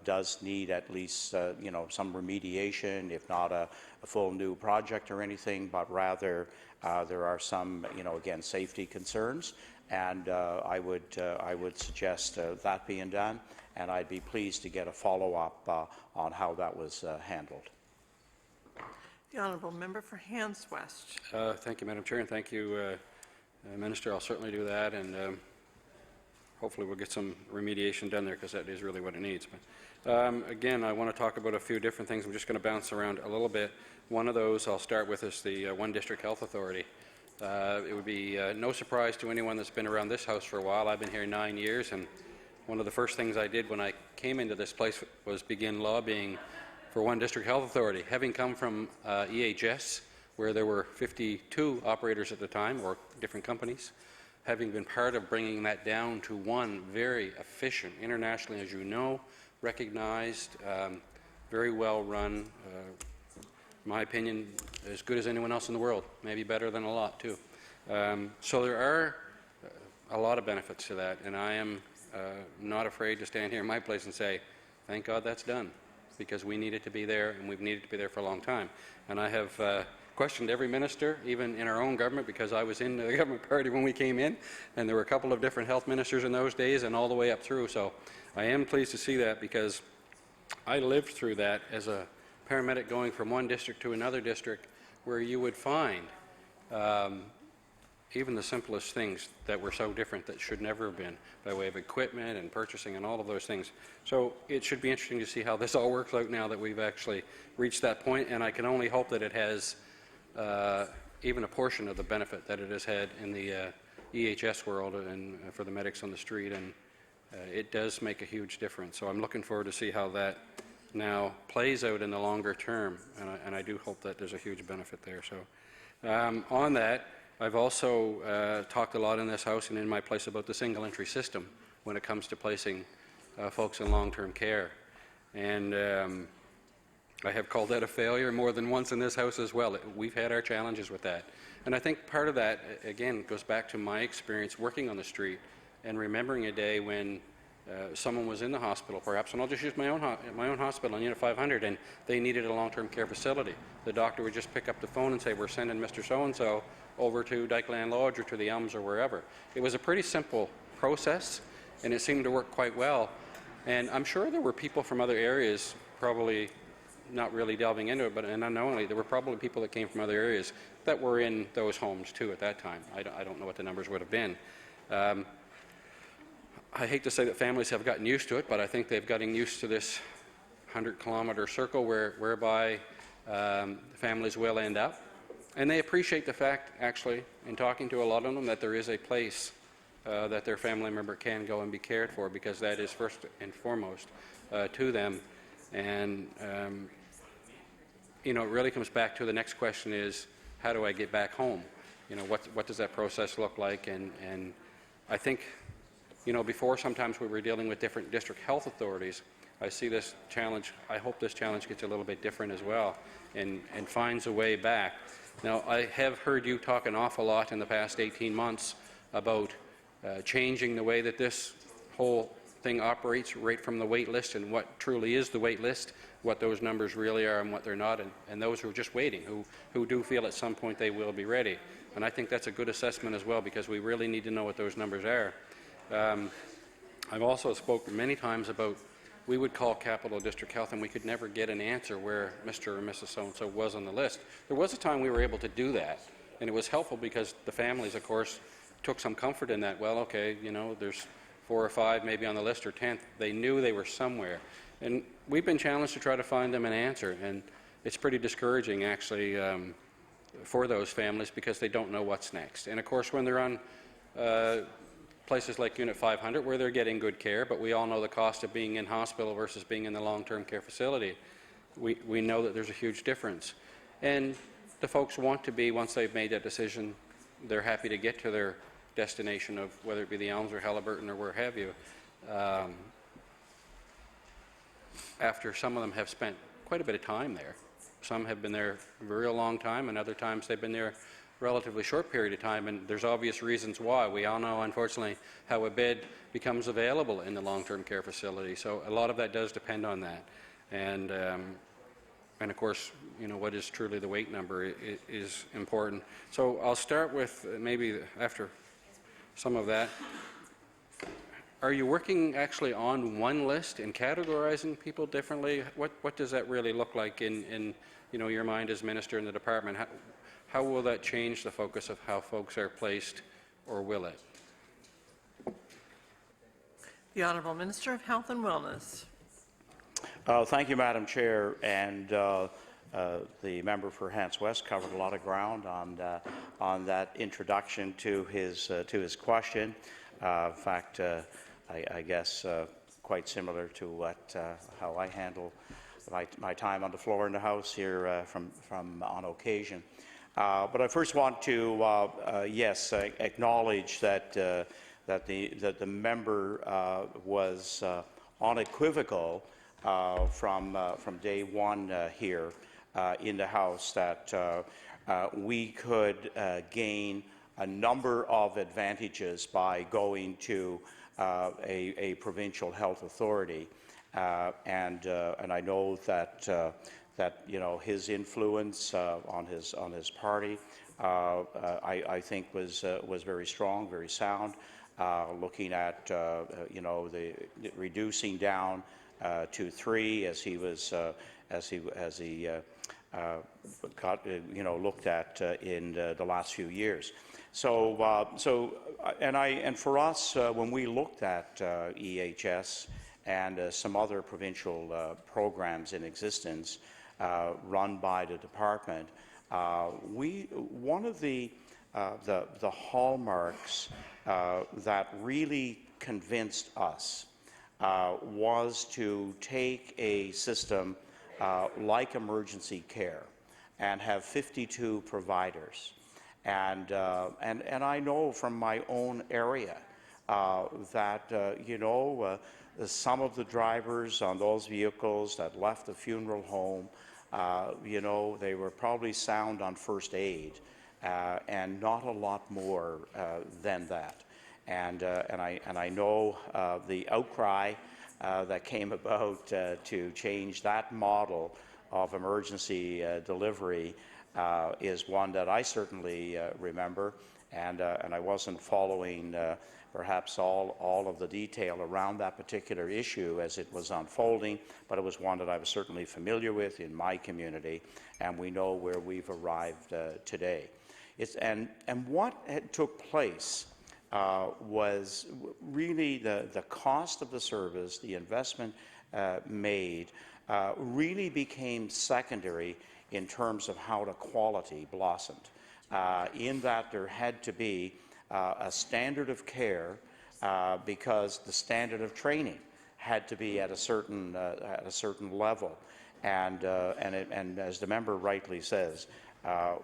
Speaker 20: does need at least some remediation, if not a full new project or anything, but rather there are some again safety concerns, and I would suggest that being done, and I'd be pleased to get a follow-up on how that was handled.
Speaker 3: The Honourable Member for Hants West.
Speaker 21: Thank you, Madam Chair, and thank you, Minister. I'll certainly do that, and hopefully we'll get some remediation done there, because that is really what it needs. But again, I want to talk about a few different things. I'm just going to bounce around a little bit. One of those I'll start with is the One District Health Authority. It would be no surprise to anyone that's been around this House for a while. I've been here 9 years, and one of the first things I did when I came into this place was begin lobbying for One District Health Authority. Having come from EHS, where there were 52 operators at the time, or different companies, having been part of bringing that down to one very efficient, internationally, as you know, recognized, very well run, in my opinion, as good as anyone else in the world, maybe better than a lot too. So there are a lot of benefits to that, and I am not afraid to stand here in my place and say, thank God that's done, because we needed to be there, and we've needed to be there for a long time. And I have questioned every minister, even in our own government, because I was in the government party when we came in, and there were a couple of different health ministers in those days and all the way up through. So I am pleased to see that, because I lived through that as a paramedic, going from one district to another district, where you would find even the simplest things that were so different that should never have been, by way of equipment and purchasing and all of those things. So it should be interesting to see how this all works out now that we've actually reached that point, and I can only hope that it has even a portion of the benefit that it has had in the EHS world and for the medics on the street, and it does make a huge difference. So I'm looking forward to see how that now plays out in the longer term, and I do hope that there's a huge benefit there. So on that, I've also talked a lot in this House and in my place about the single entry system when it comes to placing folks in long-term care, and I have called that a failure more than once in this House as well. We've had our challenges with that, and I think part of that again goes back to my experience working on the street and remembering a day when someone was in the hospital, perhaps, and I'll just use my own hospital on Unit 500, and they needed a long-term care facility. The doctor would just pick up the phone and say, we're sending Mr. So-and-so over to Dykeland Lodge or to the Elms or wherever. It was a pretty simple process, and it seemed to work quite well. And I'm sure there were people from other areas, probably not really delving into it, but and unknowingly, there were probably people that came from other areas that were in those homes too at that time. I don't know what the numbers would have been. I hate to say that families have gotten used to it, but I think they've gotten used to this 100-kilometer circle whereby families will end up. And they appreciate the fact, actually, in talking to a lot of them, that there is a place that their family member can go and be cared for, because that is first and foremost to them. And, it really comes back to the next question is, how do I get back home? what does that process look like? And I think, before sometimes we were dealing with different district health authorities. I see this challenge, I hope this challenge gets a little bit different as well and finds a way back. Now, I have heard you talk an awful lot in the past 18 months about changing the way that this whole thing operates right from the wait list and what truly is the wait list, what those numbers really are and what they're not, and those who are just waiting, who do feel at some point they will be ready. And I think that's a good assessment as well, because we really need to know what those numbers are. I've also spoken many times about we would call Capital District Health and we could never get an answer where Mr. or Mrs. So-and-so was on the list. There was a time we were able to do that, and it was helpful because the families, of course, took some comfort in that. Well, okay, there's 4 or 5 maybe on the list, or 10th. They knew they were somewhere. And we've been challenged to try to find them an answer, and it's pretty discouraging, actually, for those families because they don't know what's next. And, of course, when they're on places like Unit 500 where they're getting good care, but we all know the cost of being in hospital versus being in the long-term care facility. We know that there's a huge difference. And the folks want to be, once they've made that decision, they're happy to get to their destination of whether it be the Elms or Halliburton or where have you, after some of them have spent quite a bit of time there. Some have been there a real long time, and other times they've been there relatively short period of time, and there's obvious reasons why. We all know, unfortunately, how a bed becomes available in the long-term care facility. So a lot of that does depend on that. And of course, what is truly the wait number is important. So I'll start with maybe after some of that. Are you working actually on one list and categorizing people differently? What does that really look like in your mind as minister in the department? How will that change the focus of how folks are placed, or will it?
Speaker 3: The Honourable Minister of Health and Wellness.
Speaker 20: Thank you, Madam Chair, and the member for Hants West covered a lot of ground on that introduction to his question. In fact, I guess quite similar to how I handle my time on the floor in the House here from on occasion. But I first want to, yes, acknowledge that the member was unequivocal from day one here in the House that we could gain a number of advantages by going to a provincial health authority, and I know that his influence on his party, I think was very strong, very sound. Looking at the reducing down to 3 as he was looked at in the last few years. And for us, when we looked at EHS and some other provincial programs in existence run by the department, one of the hallmarks that really convinced us was to take a system like emergency care and have 52 providers. And I know from my own area that some of the drivers on those vehicles that left the funeral home, they were probably sound on first aid, and not a lot more than that. And I know the outcry that came about to change that model of emergency delivery is one that I certainly remember, and I wasn't following perhaps all of the detail around that particular issue as it was unfolding, but it was one that I was certainly familiar with in my community, and we know where we've arrived today. And what took place was really the cost of the service, the investment made, really became secondary in terms of how the quality blossomed, in that there had to be a standard of care because the standard of training had to be at a certain level, and as the member rightly says,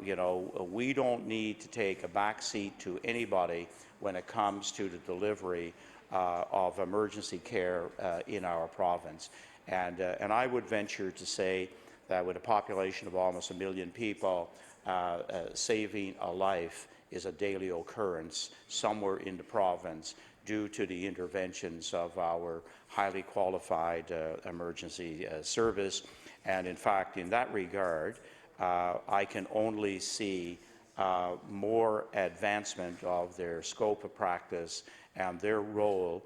Speaker 20: You know, we don't need to take a back seat to anybody when it comes to the delivery of emergency care in our province. And I would venture to say that with a population of almost 1 million people, saving a life is a daily occurrence somewhere in the province due to the interventions of our highly qualified emergency service. And in fact, in that regard, I can only see more advancement of their scope of practice and their role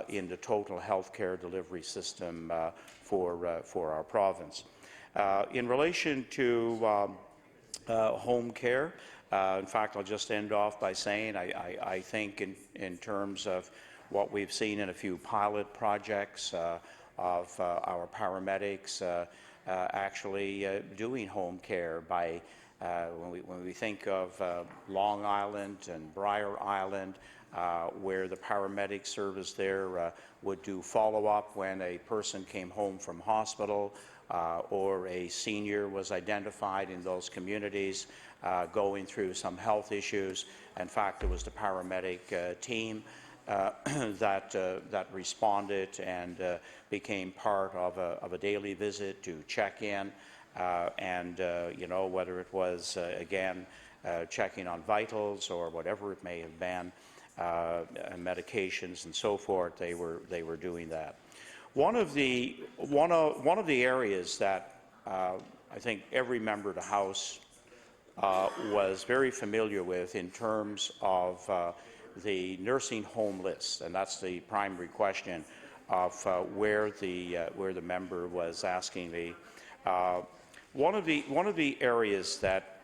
Speaker 20: in the total healthcare delivery system for our province. In relation to home care, in fact, I'll just end off by saying I think in terms of what we've seen in a few pilot projects of our paramedics actually doing home care by when we think of Long Island and Briar Island, where the paramedic service there would do follow-up when a person came home from hospital or a senior was identified in those communities going through some health issues. In fact, it was the paramedic team that responded and became part of a daily visit to check in and you know, whether it was again checking on vitals or whatever it may have been, medications and so forth, they were doing that. One of the areas that I think every member of the House was very familiar with in terms of the nursing home list, and that's the primary question of where the member was asking me. One of the areas that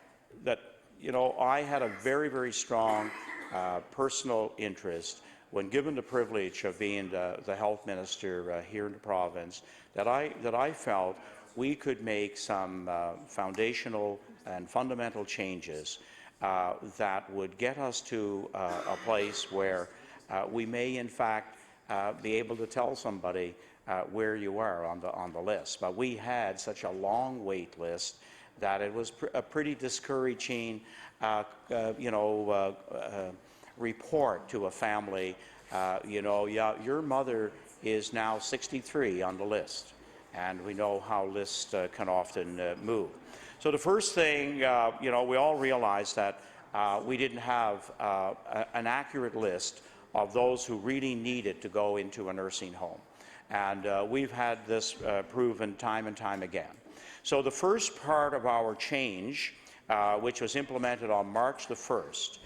Speaker 20: you know I had a very strong personal interest when given the privilege of being the health minister here in the province, that I felt we could make some foundational and fundamental changes that would get us to a place where we may in fact be able to tell somebody where you are on the list. But we had such a long wait list that it was a pretty discouraging you know, report to a family, you know, yeah, your mother is now 63 on the list, and we know how lists can often move. So the first thing, you know, we all realized that we didn't have an accurate list of those who really needed to go into a nursing home. And we've had this proven time and time again. So the first part of our change, which was implemented on March the 1st,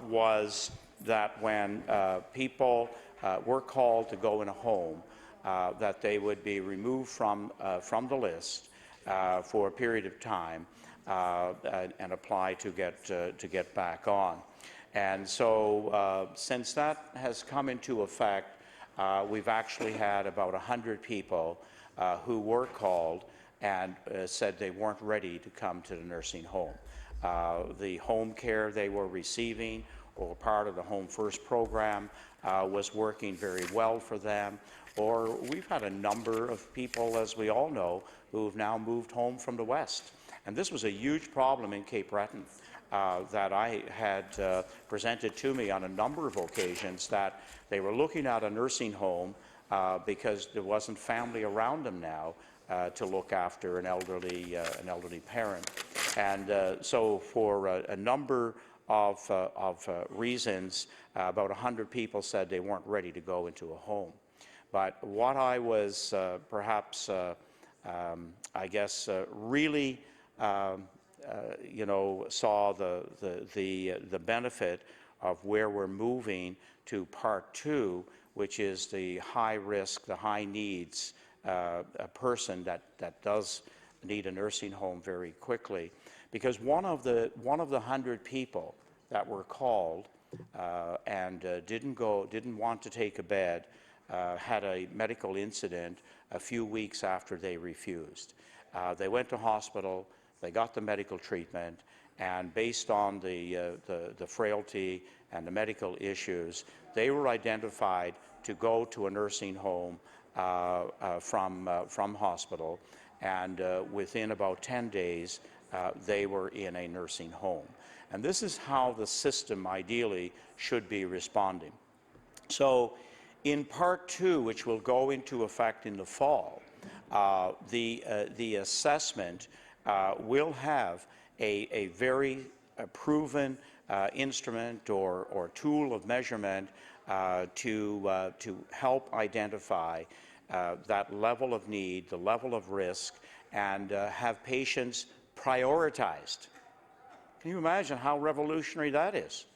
Speaker 20: was that when people were called to go in a home, that they would be removed from the list for a period of time and apply to get back on. And so since that has come into effect, we've actually had about 100 people who were called and said they weren't ready to come to the nursing home. The home care they were receiving, or part of the Home First program, was working very well for them. Or we've had a number of people, as we all know, who have now moved home from the West. And this was a huge problem in Cape Breton that I had presented to me on a number of occasions, that they were looking at a nursing home because there wasn't family around them now to look after an elderly parent. And so for a number of reasons, about 100 people said they weren't ready to go into a home. But what I was perhaps, I guess, really, you know, saw the benefit of where we're moving to part two, which is the high risk, the high needs a person that does need a nursing home very quickly. Because one of the 100 people that were called and didn't want to take a bed had a medical incident a few weeks after they refused. They went to hospital, they got the medical treatment, and based on the frailty and the medical issues, they were identified to go to a nursing home from hospital, and within about 10 days, they were in a nursing home. And this is how the system ideally should be responding. So in Part 2, which will go into effect in the fall, the assessment will have a very proven instrument or tool of measurement to help identify that level of need, the level of risk, and have patients prioritized. Can you imagine how revolutionary that is?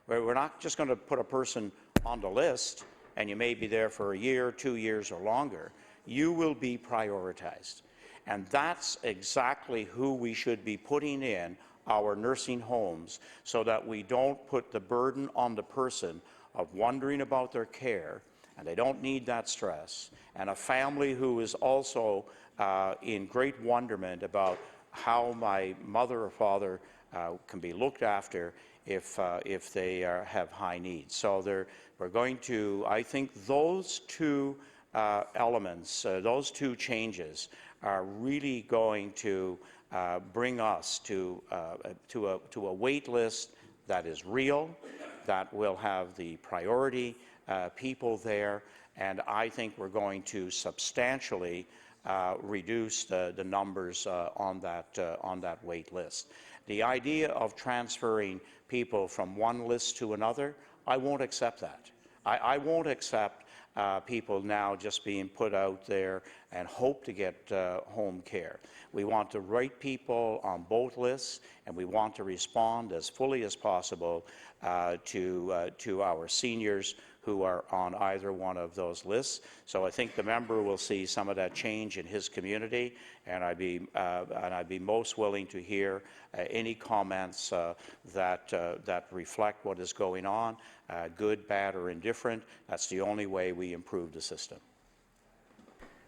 Speaker 20: Where we're not just going to put a person on the list and you may be there for a year, 2 years, or longer. You will be prioritized. And that's exactly who we should be putting in our nursing homes so that we don't put the burden on the person of wondering about their care, and they don't need that stress, and a family who is also in great wonderment about how my mother or father can be looked after if they have high needs. So we're going to, I think those two elements, those two changes are really going to bring us to a wait list that is real, that will have the priority people there, and I think we're going to substantially reduce the numbers on that wait list. The idea of transferring people from one list to another, I won't accept that. I won't accept people now just being put out there and hope to get home care. We want the right people on both lists, and we want to respond as fully as possible to our seniors who are on either one of those lists. So I think the member will see some of that change in his community, and I'd be most willing to hear any comments that reflect what is going on, good, bad, or indifferent. That's the only way we improve the system.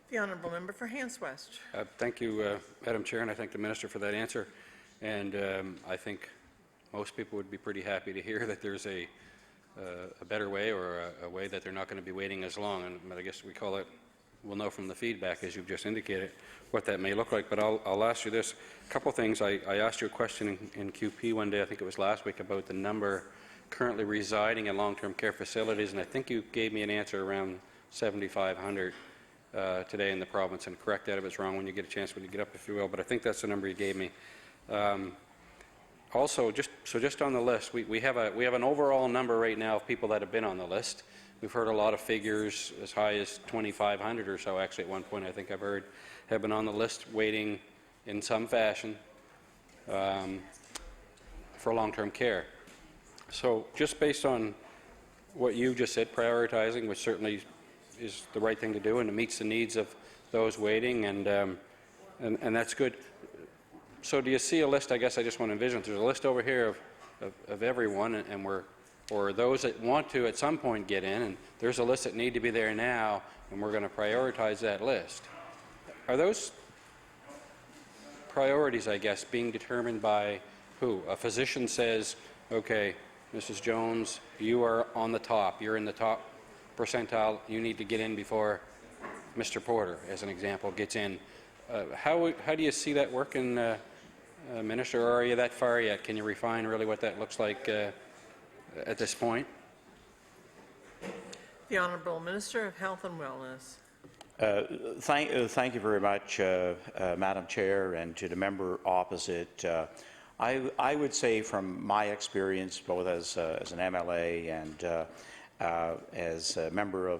Speaker 3: The honourable member for Hants West.
Speaker 21: Thank you, Madam Chair, and I thank the Minister for that answer. And I think most people would be pretty happy to hear that there's a better way, or a way that they're not going to be waiting as long. And I guess we call it, we'll know from the feedback, as you've just indicated, what that may look like. But I'll ask you this. A couple things. I asked you a question in QP one day, I think it was last week, about the number currently residing in long-term care facilities, and I think you gave me an answer around 7,500 today in the province, and correct that if it's wrong when you get a chance, when you get up, if you will, but I think that's the number you gave me. Also, just on the list, we have an overall number right now of people that have been on the list. We've heard a lot of figures as high as 2,500 or so, actually at one point I think I've heard, have been on the list waiting in some fashion for long-term care. So just based on what you just said, prioritizing, which certainly is the right thing to do and it meets the needs of those waiting, and that's good. So do you see a list? I guess I just want to envision, there's a list over here of everyone, and or those that want to at some point get in, and there's a list that need to be there now, and we're going to prioritize that list. Are those priorities, I guess, being determined by who? A physician says, okay, Mrs. Jones, you are on the top, you're in the top percentile, you need to get in before Mr. Porter, as an example, gets in. How do you see that working, Minister, or are you that far yet? Can you refine really what that looks like at this point?
Speaker 3: The Honourable Minister of Health and Wellness.
Speaker 20: Thank you very much, Madam Chair, and to the member opposite. I would say from my experience, both as an MLA and as a member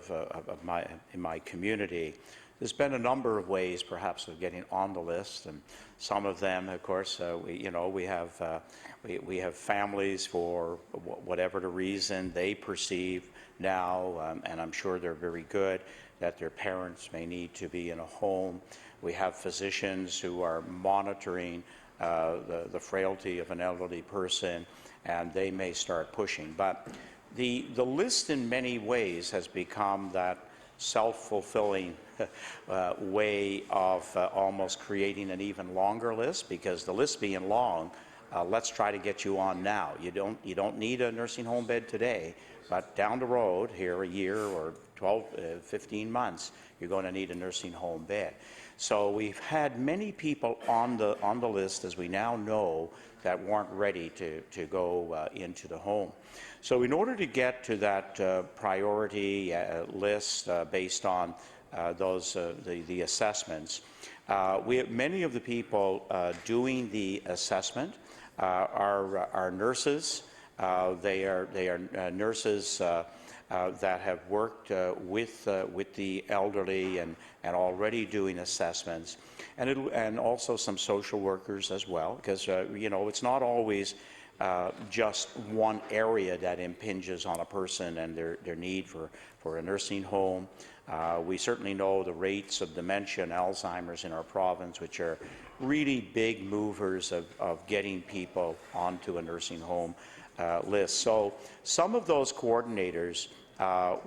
Speaker 20: in my community, there's been a number of ways, perhaps, of getting on the list, and some of them, of course, we have families for whatever the reason they perceive now, and I'm sure they're very good, that their parents may need to be in a home. We have physicians who are monitoring the frailty of an elderly person, and they may start pushing. But the list in many ways has become that self-fulfilling way of almost creating an even longer list, because the list being long let's try to get you on now. You don't need a nursing home bed today, but down the road, here a year or 12, 15 months, you're going to need a nursing home bed. So we've had many people on the list, as we now know, that weren't ready to go into the home. So in order to get to that priority list based on the assessments, many of the people doing the assessment are nurses. They are nurses that have worked with the elderly and already doing assessments, and also some social workers as well, because you know, it's not always just one area that impinges on a person and their need for a nursing home. We certainly know the rates of dementia and Alzheimer's in our province, which are really big movers of getting people onto a nursing home list. So some of those coordinators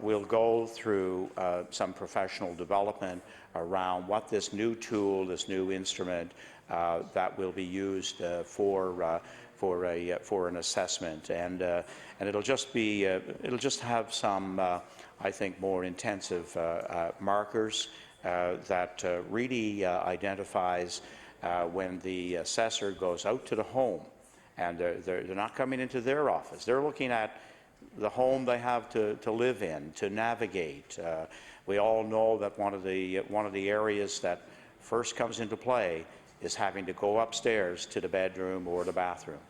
Speaker 20: will go through some professional development around what this new tool, this new instrument that will be used for an assessment, and it'll just have some I think more intensive markers that really identifies when the assessor goes out to the home, and they're not coming into their office. They're looking at the home they have to live in, to navigate. We all know that one of the areas that first comes into play is having to go upstairs to the bedroom or the bathroom.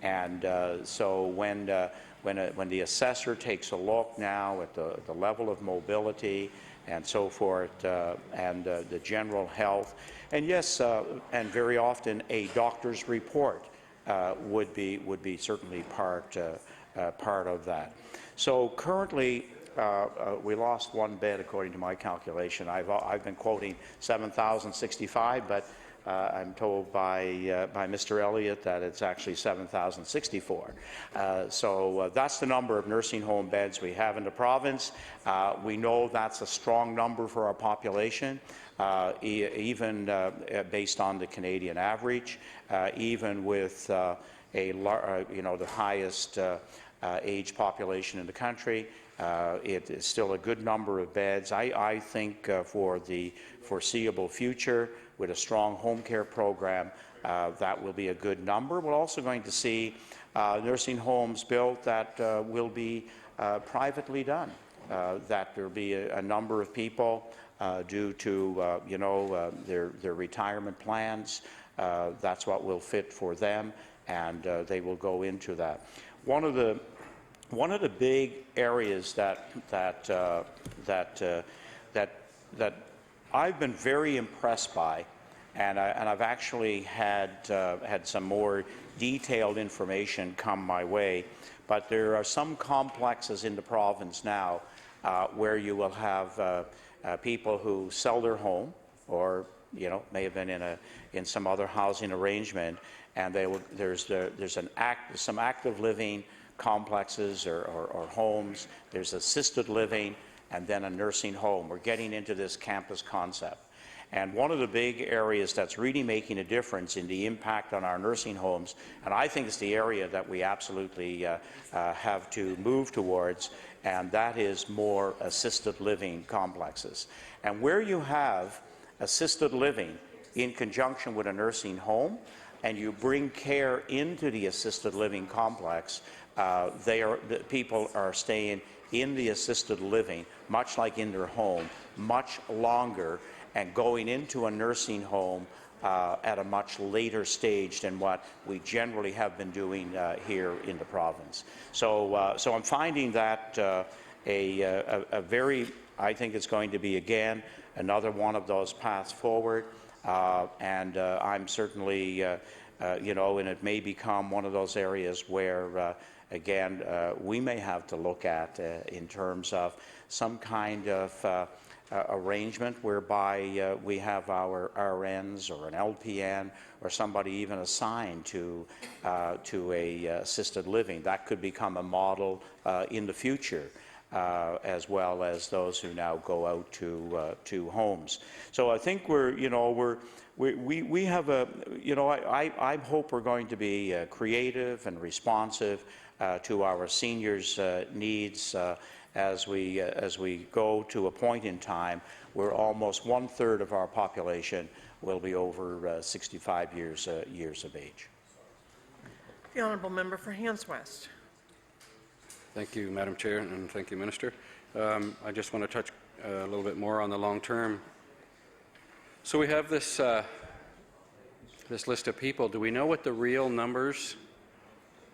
Speaker 20: And so when the assessor takes a look now at the level of mobility and so forth, and the general health, and yes, and very often a doctor's report would be certainly part of that. So currently, we lost one bed according to my calculation. I've been quoting 7,065, but I'm told by Mr. Elliott that it's actually 7,064. So that's the number of nursing home beds we have in the province. We know that's a strong number for our population, even based on the Canadian average, even with the highest age population in the country. It is still a good number of beds. I think for the foreseeable future, with a strong home care program, that will be a good number. We're also going to see nursing homes built that will be privately done, that there will be a number of people due to their retirement plans. That's what will fit for them, and they will go into that. One of the big areas that I've been very impressed by, and I've actually had some more detailed information come my way, but there are some complexes in the province now where you will have people who sell their home, or may have been in some other housing arrangement, and there's some active living complexes or homes. There's assisted living, and then a nursing home. We're getting into this campus concept. And one of the big areas that's really making a difference in the impact on our nursing homes, and I think it's the area that we absolutely have to move towards, and that is more assisted living complexes. And where you have assisted living in conjunction with a nursing home, and you bring care into the assisted living complex, people are staying in the assisted living, much like in their home, much longer, and going into a nursing home at a much later stage than what we generally have been doing here in the province. So I'm finding that I think it's going to be, again, another one of those paths forward, and I'm certainly, and it may become one of those areas where again, we may have to look at in terms of some kind of arrangement whereby we have our RNs or an LPN or somebody even assigned to a assisted living. That could become a model in the future. as well as those who now go out to homes. So I think we have a, I hope we're going to be creative and responsive to our seniors' needs as we go to a point in time where almost 1/3 of our population will be over 65 years of age.
Speaker 3: The honourable member for Hants West.
Speaker 21: Thank you, Madam Chair, and thank you, Minister. I just want to touch a little bit more on the long term. So we have this this list of people. Do we know what the real numbers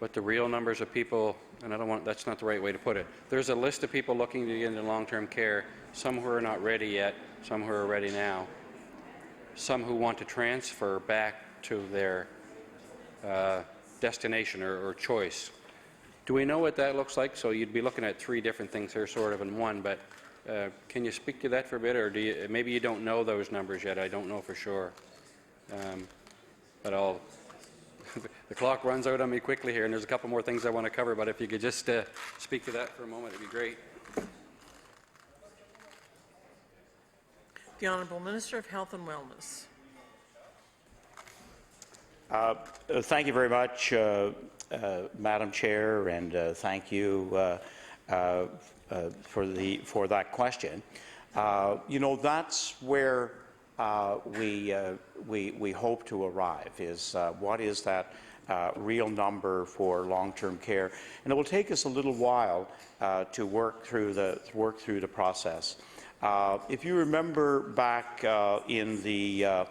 Speaker 21: of people? And that's not the right way to put it. There's a list of people looking to get into long-term care. Some who are not ready yet. Some who are ready now. Some who want to transfer back to their destination or choice. Do we know what that looks like? So you'd be looking at 3 different things here sort of in one, but can you speak to that for a bit, or maybe you don't know those numbers yet? I don't know for sure. But the clock runs out on me quickly here, and there's a couple more things I want to cover, but if you could just speak to that for a moment, it'd be great.
Speaker 3: The Honourable Minister of Health and Wellness.
Speaker 20: Thank you very much, Madam Chair, and thank you for that question. That's where we hope to arrive, is what is that real number for long-term care, and it will take us a little while to work through the process. If you remember back in the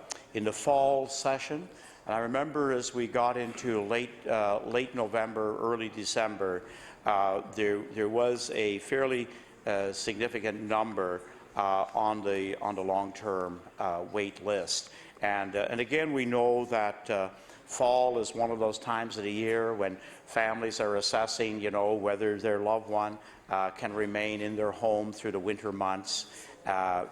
Speaker 20: fall session, and I remember as we got into late November, early December, there was a fairly significant number on the long-term wait list, and again we know that fall is one of those times of the year when families are assessing, whether their loved one can remain in their home through the winter months, so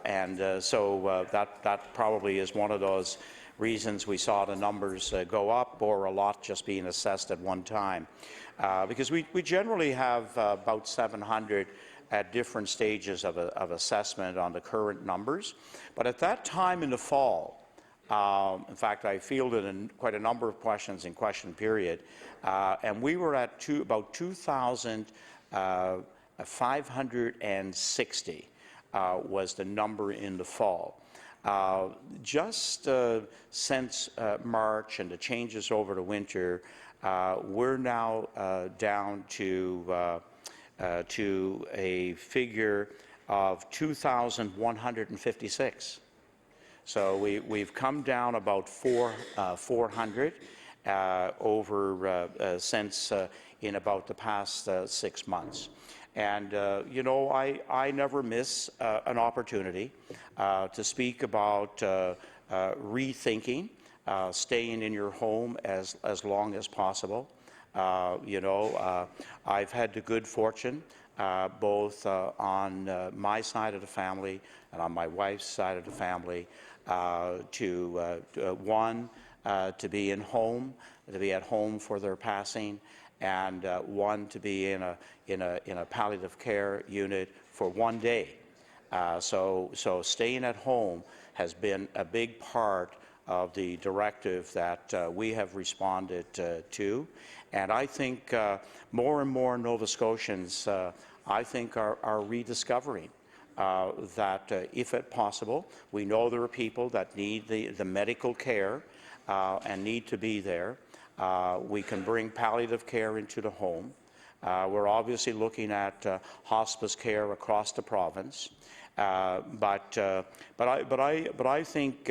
Speaker 20: that probably is one of those reasons we saw the numbers go up, or a lot just being assessed at one time. Because we generally have about 700 at different stages of assessment on the current numbers. But at that time in the fall, in fact, I fielded quite a number of questions in question period, and we were at about 2,560 was the number in the fall. Just since March and the changes over the winter, we're now down to a figure of 2,156. So we've come down about 400 over since in about the past 6 months. And, I never miss an opportunity to speak about rethinking, staying in your home as long as possible. I've had the good fortune, both on my side of the family and on my wife's side of the family, to be at home for their passing, and one to be in a palliative care unit for 1 day. So staying at home has been a big part of the directive that we have responded to, and I think more and more Nova Scotians, I think, are rediscovering that if it's possible, we know there are people that need the medical care and need to be there. We can bring palliative care into the home. We're obviously looking at hospice care across the province, but I think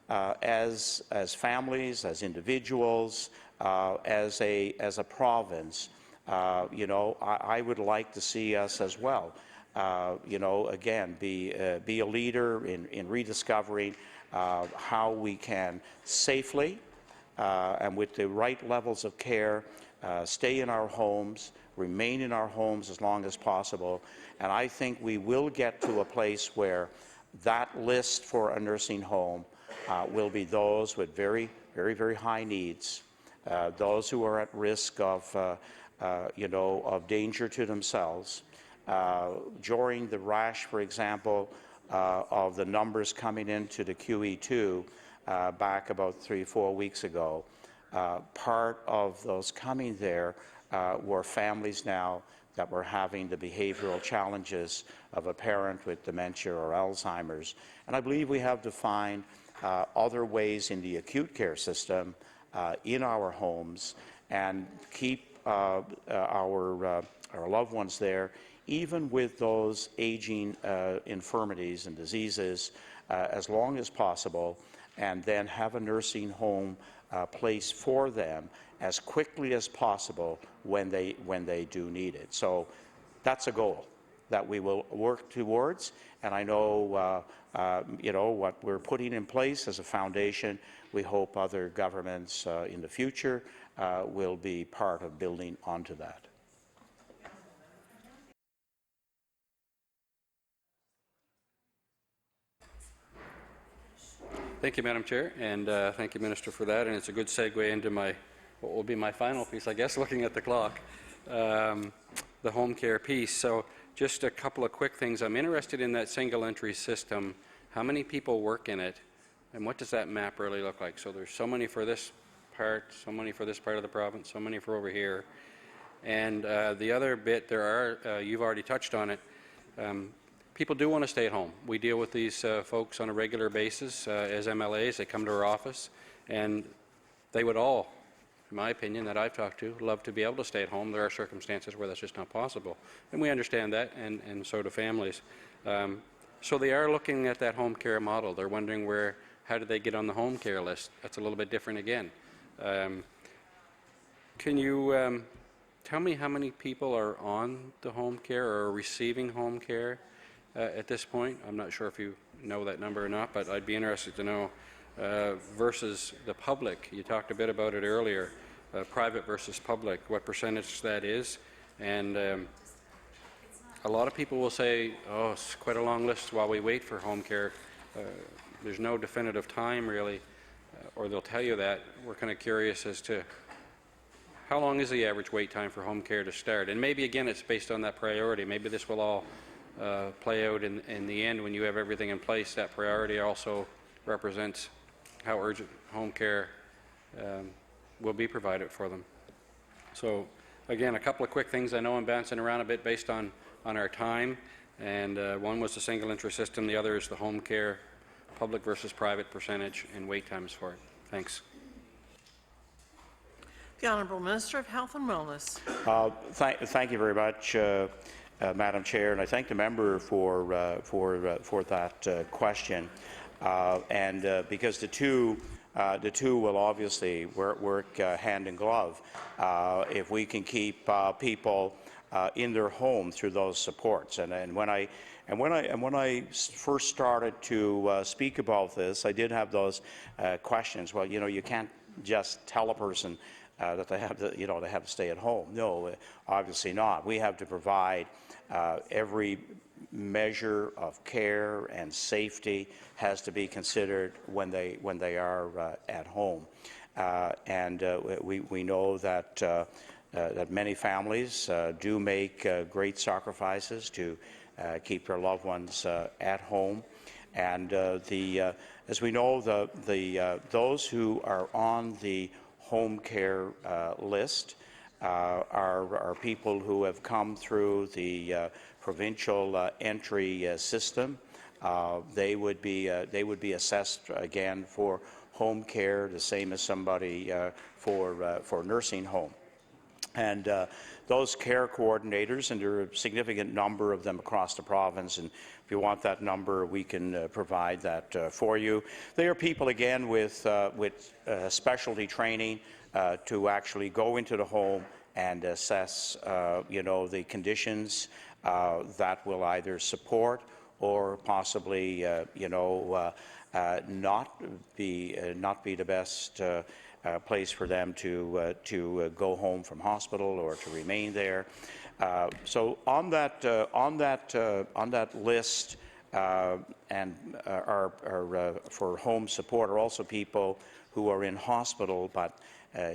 Speaker 20: as families, as individuals, as a province, I would like to see us as well. Again, be a leader in rediscovering how we can safely and with the right levels of care stay in our homes, remain in our homes as long as possible. And I think we will get to a place where that list for a nursing home will be those with very, very, very high needs, those who are at risk of danger to themselves, During the rush, for example, of the numbers coming into the QE2 back about 3 or 4 weeks ago, part of those coming there were families now that were having the behavioral challenges of a parent with dementia or Alzheimer's. And I believe we have to find other ways in the acute care system, in our homes, and keep our loved ones there, even with those aging infirmities and diseases, as long as possible, and then have a nursing home place for them as quickly as possible when they do need it. So that's a goal that we will work towards, and I know what we're putting in place as a foundation. We hope other governments in the future will be part of building onto that.
Speaker 21: Thank you, Madam Chair, and thank you, Minister, for that. And it's a good segue into what will be my final piece, I guess, looking at the clock, the home care piece. So just a couple of quick things. I'm interested in that single entry system. How many people work in it, and what does that map really look like? So there's so many for this part, so many for this part of the province, so many for over here. And the other bit, there are, you've already touched on it, people do want to stay at home. We deal with these folks on a regular basis as MLAs. They come to our office, and they would all, in my opinion, that I've talked to, love to be able to stay at home. There are circumstances where that's just not possible, and we understand that, and so do families. So they are looking at that home care model. They're wondering how do they get on the home care list? That's a little bit different again. Can you tell me how many people are on the home care or are receiving home care at this point? I'm not sure if you know that number or not, but I'd be interested to know versus the public. You talked a bit about it earlier, private versus public, what percentage that is. And a lot of people will say, oh, it's quite a long list while we wait for home care. There's no definitive time really, or they'll tell you that. We're kind of curious as to how long is the average wait time for home care to start? And maybe again it's based on that priority. Maybe this will all play out in the end when you have everything in place. That priority also represents how urgent home care will be provided for them. So again, a couple of quick things. I know I'm bouncing around a bit based on our time, and one was the single entry system, the other is the home care, public versus private percentage and wait times for it. Thanks.
Speaker 3: The Honourable Minister of Health and Wellness.
Speaker 20: Thank you very much, Madam Chair, and I thank the member for that question. Because the two will obviously work hand in glove if we can keep people in their home through those supports. And when I first started to speak about this, I did have those questions. Well, you can't just tell a person that they have to, they have to stay at home. No, obviously not. We have to provide every measure of care and safety has to be considered when they are at home. We know that that many families do make great sacrifices to keep their loved ones at home. And as we know, those who are on the home care list are people who have come through the provincial entry system. They would be assessed again for home care, the same as somebody for nursing home. And those care coordinators, and there are a significant number of them across the province, and if you want that number, we can provide that for you. They are people, again, with specialty training to actually go into the home and assess, the conditions that will either support or possibly, not be the best place for them to go home from hospital or to remain there. So on that list, and for home support are also people who are in hospital, but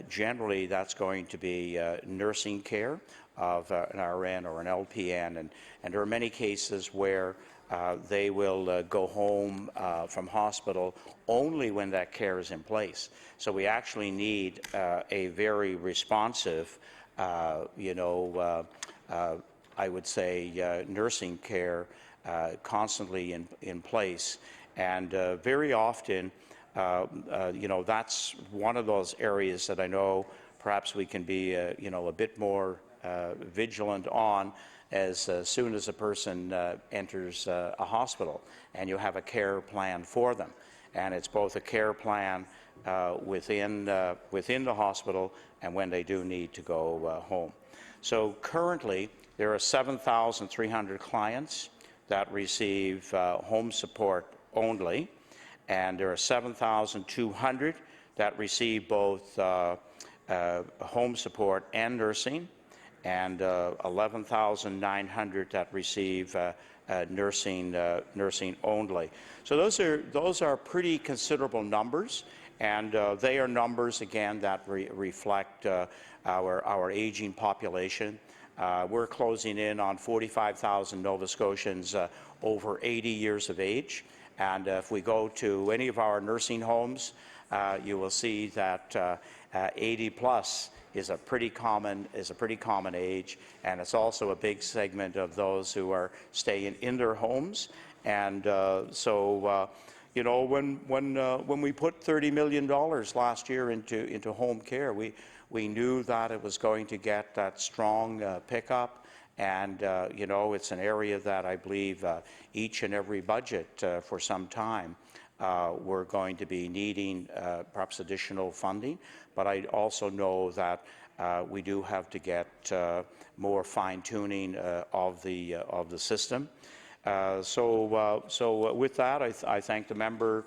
Speaker 20: generally that's going to be nursing care of an RN or an LPN, and there are many cases where they will go home from hospital only when that care is in place. So we actually need a very responsive, I would say, nursing care constantly in place. And very often, that's one of those areas that I know perhaps we can be, a bit more vigilant on as soon as a person enters a hospital, and you have a care plan for them. And it's both a care plan within the hospital and when they do need to go home. So currently, there are 7,300 clients that receive home support only, and there are 7,200 that receive both home support and nursing, and 11,900 that receive nursing only. So those are pretty considerable numbers, and they are numbers again that reflect our aging population. We're closing in on 45,000 Nova Scotians over 80 years of age, and if we go to any of our nursing homes, you will see that 80 plus is a pretty common age, and it's also a big segment of those who are staying in their homes. And when we put $30 million last year into home care, we knew that it was going to get that strong pickup, and it's an area that I believe each and every budget for some time we're going to be needing perhaps additional funding, but I also know that we do have to get more fine-tuning of the system. So with that, I thank the member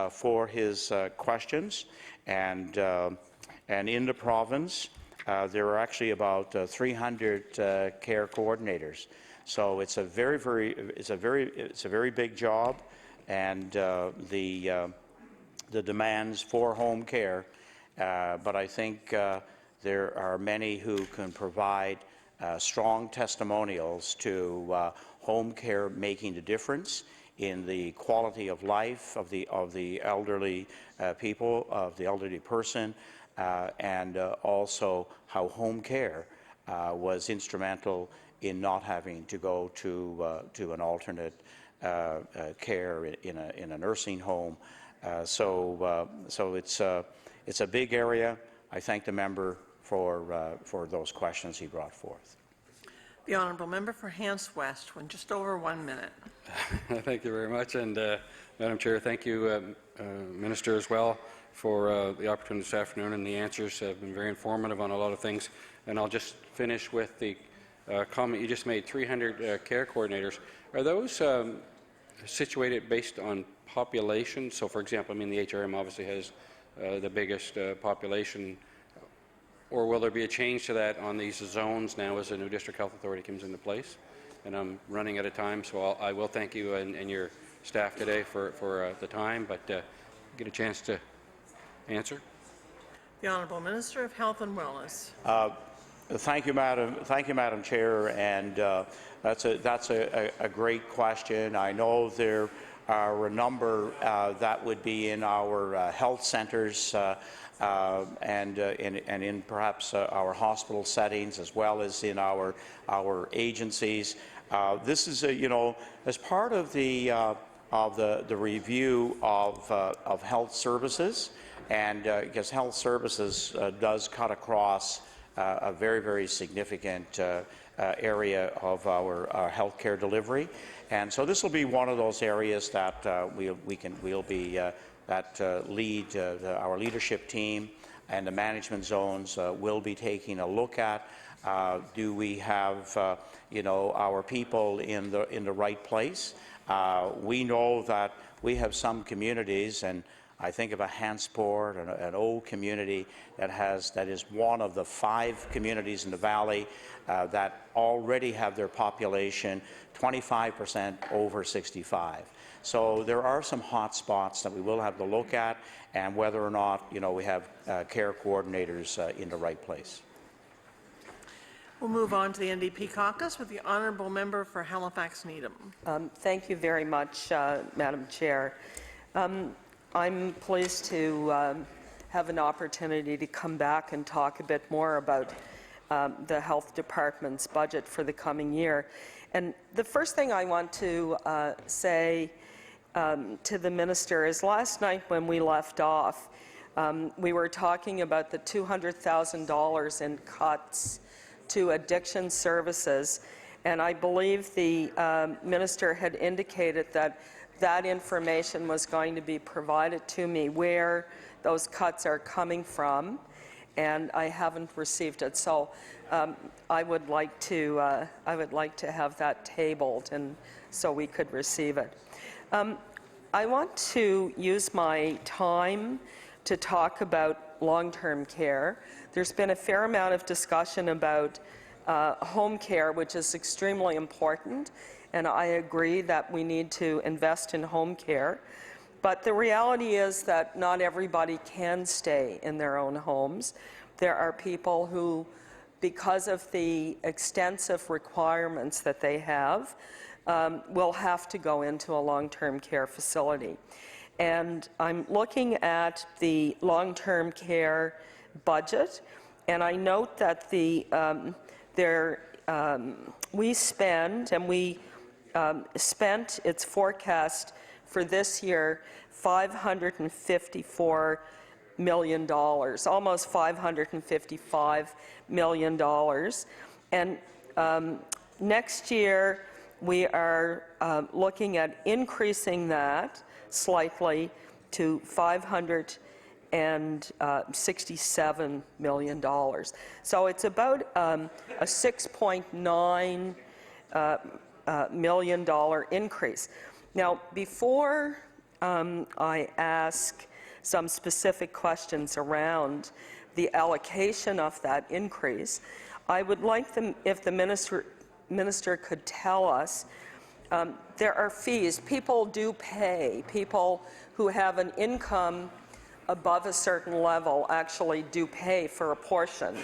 Speaker 20: for his questions, and in the province there are actually about 300 care coordinators. So it's a very big job, and the demands for home care, but I think there are many who can provide strong testimonials to home care making a difference in the quality of life of the elderly people, of the elderly person, and also how home care was instrumental in not having to go to an alternate care in a nursing home. So it's a big area. I thank the member for those questions he brought forth.
Speaker 3: The honourable member for Hants West, when just over 1 minute.
Speaker 21: Thank you very much, and Madam Chair, thank you, Minister, as well, for the opportunity this afternoon, and the answers have been very informative on a lot of things. And I'll just finish with the comment you just made, 300 care coordinators. Are those situated based on population? So, for example, the HRM obviously has the biggest population, or will there be a change to that on these zones now as the new district health authority comes into place? And I'm running out of time, so I will thank you and your staff today for the time, but get a chance to answer.
Speaker 3: The Honourable Minister of Health and Wellness.
Speaker 20: Thank you, Madam Chair, and that's a great question. I know there are a number that would be in our health centres and in perhaps our hospital settings, as well as in our agencies. This is as part of the review of health services, and because health services does cut across a very, very significant area of our healthcare delivery, and so this will be one of those areas that we'll be lead our leadership team and the management zones will be taking a look at. Do we have our people in the right place? We know that we have some communities, and I think of a Hansport, an old community that is one of the 5 communities in the valley that already have their population 25% over 65. So there are some hot spots that we will have to look at, and whether or not we have care coordinators in the right place.
Speaker 3: We'll move on to the NDP caucus with the honourable member for Halifax Needham.
Speaker 7: Thank you very much, Madam Chair. I'm pleased to have an opportunity to come back and talk a bit more about the Health Department's budget for the coming year. And the first thing I want to say to the Minister is last night when we left off, we were talking about the $200,000 in cuts to addiction services, and I believe the Minister had indicated that that information was going to be provided to me, where those cuts are coming from, and I haven't received it. So I would like to have that tabled, and so we could receive it. I want to use my time to talk about long-term care. There's been a fair amount of discussion about home care, which is extremely important, and I agree that we need to invest in home care. But the reality is that not everybody can stay in their own homes. There are people who, because of the extensive requirements that they have, will have to go into a long-term care facility. And I'm looking at the long-term care budget, and I note that we spend, and we spent its forecast for this year, $554 million, almost $555 million. And next year, we are looking at increasing that slightly to $567 million. So it's about a $6.9 million increase. Now, before I ask some specific questions around the allocation of that increase, I would like them, if the minister could tell us, there are fees. People do pay. People who have an income above a certain level actually do pay for a portion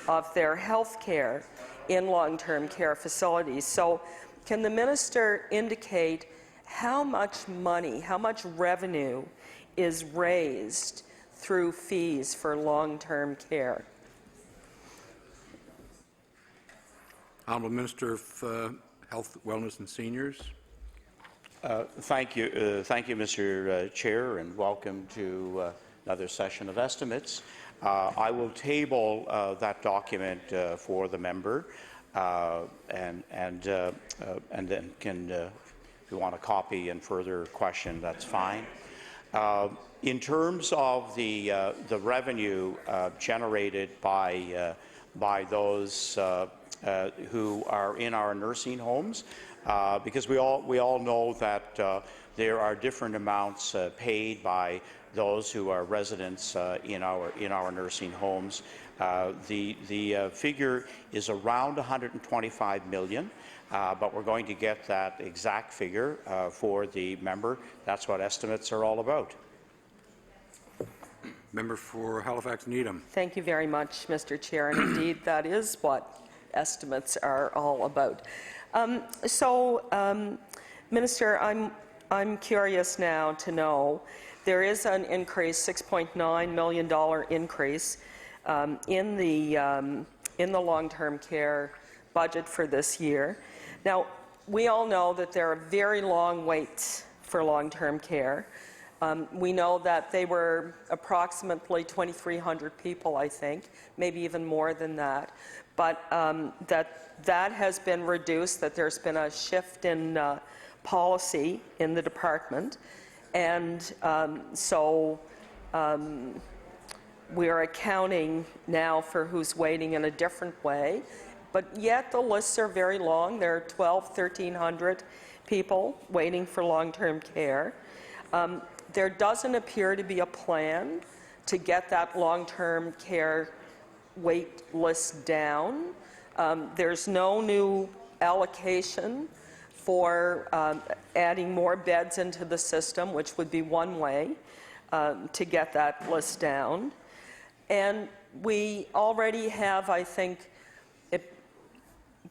Speaker 7: of their health care in long-term care facilities. So can the minister indicate how much money, how much revenue is raised through fees for long-term care?
Speaker 18: Honourable Minister of Health, Wellness and Seniors.
Speaker 20: Thank you, Mr. Chair, and welcome to another session of estimates. I will table that document for the member, and then can, if you want a copy and further question, that's fine. In terms of the revenue generated by those who are in our nursing homes, because we all know that there are different amounts paid by those who are residents in our nursing homes. The figure is around $125 million, but we're going to get that exact figure for the member. That's what estimates are all about.
Speaker 18: Member for Halifax Needham.
Speaker 7: Thank you very much, Mr. Chair, and indeed that is what estimates are all about. Minister, I'm curious now to know, there is an increase, $6.9 million increase in the long-term care budget for this year. Now, we all know that there are very long waits for long-term care. We know that they were approximately 2,300 people, I think, maybe even more than that. But that has been reduced, that there's been a shift in policy in the department. And so we're accounting now for who's waiting in a different way. But yet the lists are very long. There are 1,300 people waiting for long-term care. There doesn't appear to be a plan to get that long-term care wait list down. There's no new allocation for adding more beds into the system, which would be one way to get that list down. And we already have, I think,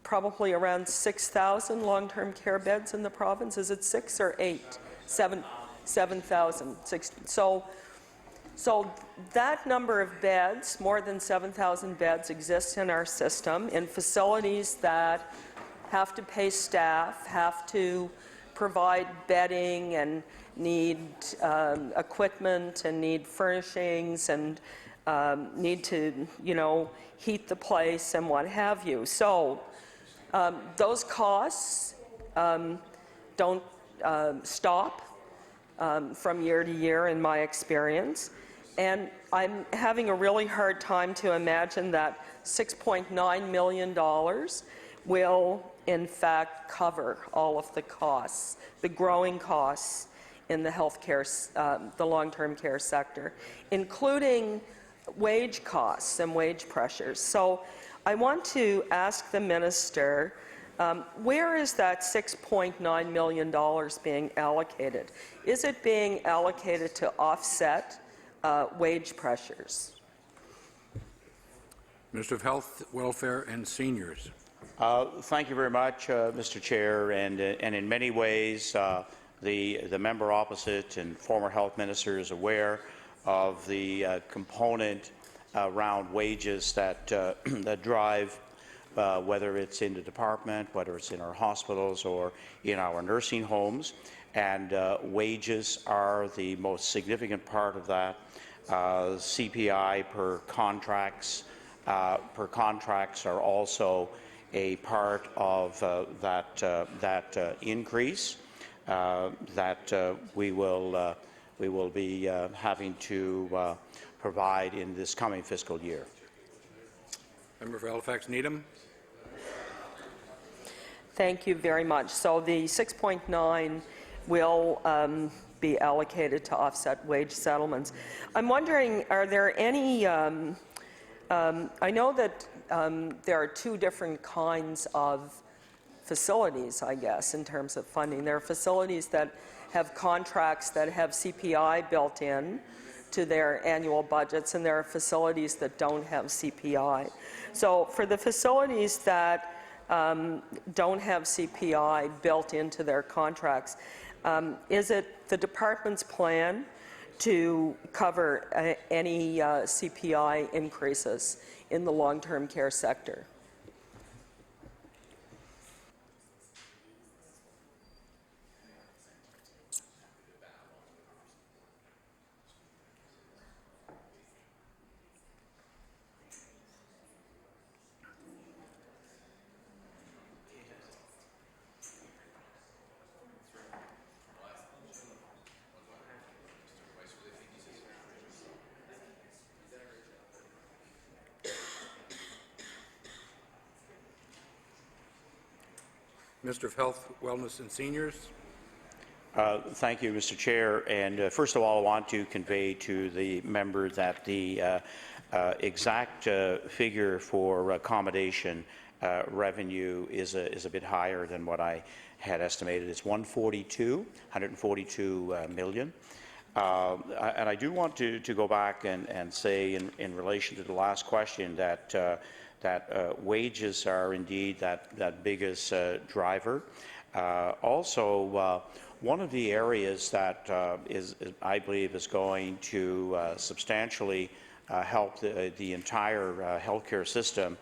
Speaker 7: probably around 6,000 long-term care beds in the province. Is it 6 or 8? 7,000. So that number of beds, more than 7,000 beds, exists in our system in facilities that have to pay staff, have to provide bedding and need equipment and need furnishings and need to, heat the place and what have you. So those costs don't stop from year to year in my experience. And I'm having a really hard time to imagine that $6.9 million will, in fact, cover all of the costs, the growing costs in the healthcare, the long-term care sector, including wage costs and wage pressures. So I want to ask the minister, where is that $6.9 million being allocated? Is it being allocated to offset wage pressures?
Speaker 18: Minister of Health, Welfare and Seniors.
Speaker 20: Thank you very much, Mr. Chair. And in many ways, the member opposite and former health minister is aware of the component around wages that that drive, whether it's in the department, whether it's in our hospitals or in our nursing homes. And wages are the most significant part of that. CPI per contracts are also a part of that increase that we will be having to provide in this coming fiscal year.
Speaker 18: Member for Halifax Needham.
Speaker 7: Thank you very much. So the 6.9 will be allocated to offset wage settlements. I'm wondering, are there any, I know that there are two different kinds of facilities, I guess, in terms of funding. There are facilities that have contracts that have CPI built in to their annual budgets, and there are facilities that don't have CPI. So for the facilities that don't have CPI built into their contracts, is it the department's plan to cover any CPI increases in the long-term care sector?
Speaker 18: Minister of Health, Wellness and Seniors.
Speaker 20: Thank you, Mr. Chair. And first of all, I want to convey to the member that the exact figure for accommodation revenue is a bit higher than what I had estimated. It's 142 million. And I do want to go back and say in relation to the last question that wages are indeed that biggest driver. Also, one of the areas that I believe is going to substantially help the entire healthcare system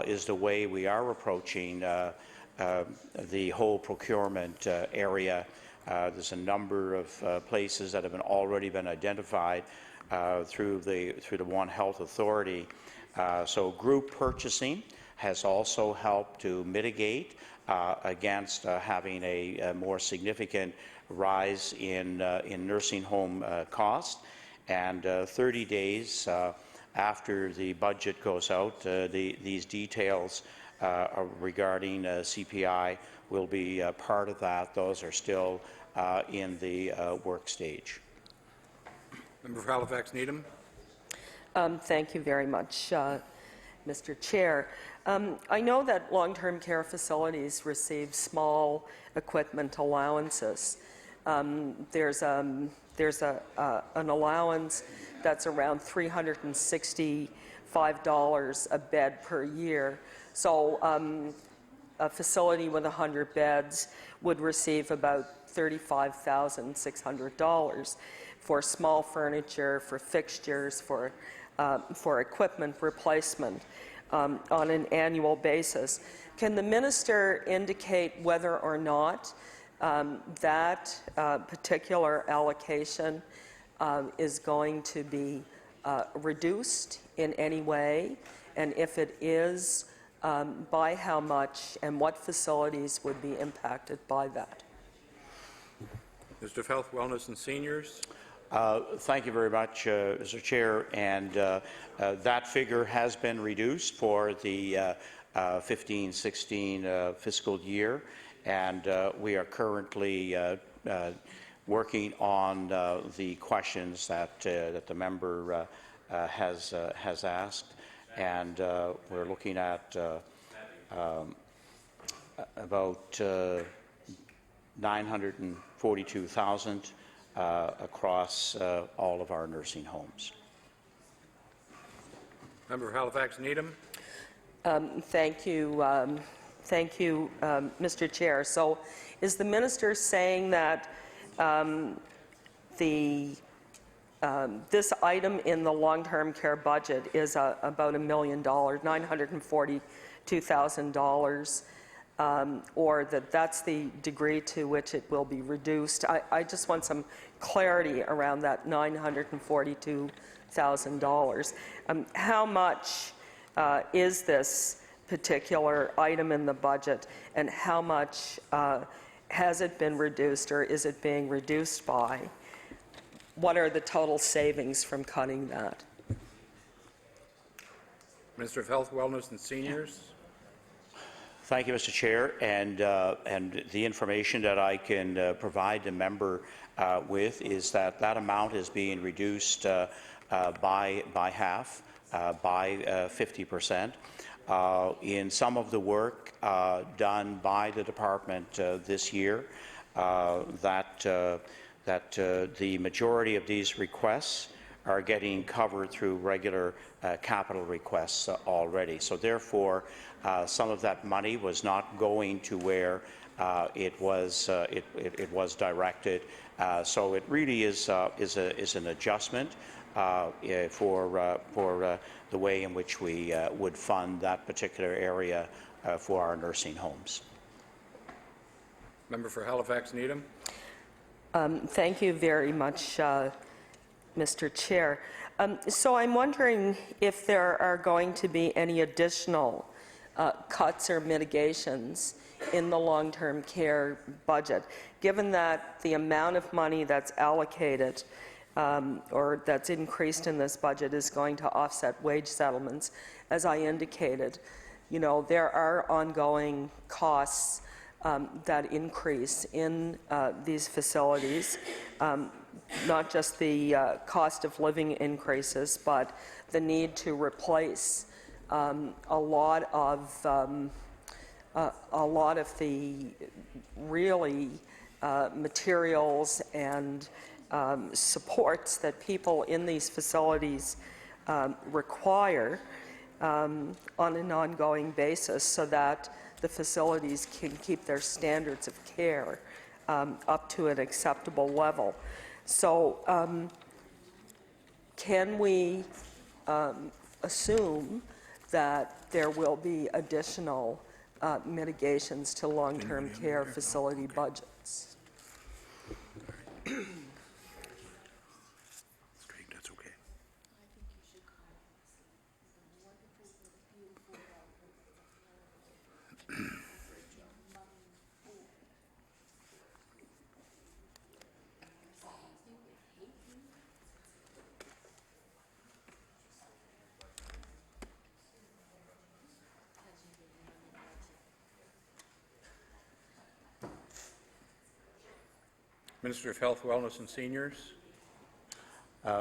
Speaker 20: is the way we are approaching the whole procurement area. There's a number of places that have already been identified through the One Health Authority. So group purchasing has also helped to mitigate against having a more significant rise in nursing home costs. And 30 days after the budget goes out, these details regarding CPI will be part of that. Those are still in the work stage.
Speaker 18: Member for Halifax Needham.
Speaker 7: Thank you very much, Mr. Chair. I know that long-term care facilities receive small equipment allowances. There's an allowance that's around $365 a bed per year. So a facility with 100 beds would receive about $35,600 for small furniture, for fixtures, for equipment replacement on an annual basis. Can the minister indicate whether or not that particular allocation is going to be reduced in any way, and if it is, by how much, and what facilities would be impacted by that?
Speaker 18: Minister of Health, Wellness and Seniors.
Speaker 20: Thank you very much, Mr. Chair. And that figure has been reduced for the 15-16 fiscal year, and we are currently working on the questions that the member has asked, and we're looking at about 942,000 across all of our nursing homes.
Speaker 18: Member of Halifax Needham.
Speaker 7: Thank you, Mr. Chair. So, is the minister saying that this item in the long-term care budget is about $1 million, $942,000, or that's the degree to which it will be reduced? I just want some clarity around that $942,000. How much is this particular item in the budget, and how much has it been reduced, or is it being reduced by? What are the total savings from cutting that?
Speaker 18: Minister of Health, Wellness and Seniors.
Speaker 20: Thank you, Mr. Chair, and the information that I can provide the member with is that that amount is being reduced by half, by 50%. In some of the work done by the department this year, that the majority of these requests are getting covered through regular capital requests already. So therefore, some of that money was not going to where it was directed. So it really is an adjustment for the way in which we would fund that particular area for our nursing homes.
Speaker 18: Member for Halifax Needham.
Speaker 7: Thank you very much, Mr. Chair. So I'm wondering if there are going to be any additional cuts or mitigations in the long-term care budget, given that the amount of money that's allocated or that's increased in this budget is going to offset wage settlements. As I indicated, there are ongoing costs that increase in these facilities, not just the cost of living increases, but the need to replace a lot of the really materials and supports that people in these facilities require on an ongoing basis, so that the facilities can keep their standards of care up to an acceptable level. So can we assume that there will be additional mitigations to long-term care facility budgets?
Speaker 18: That's okay. Minister of Health, Wellness and Seniors.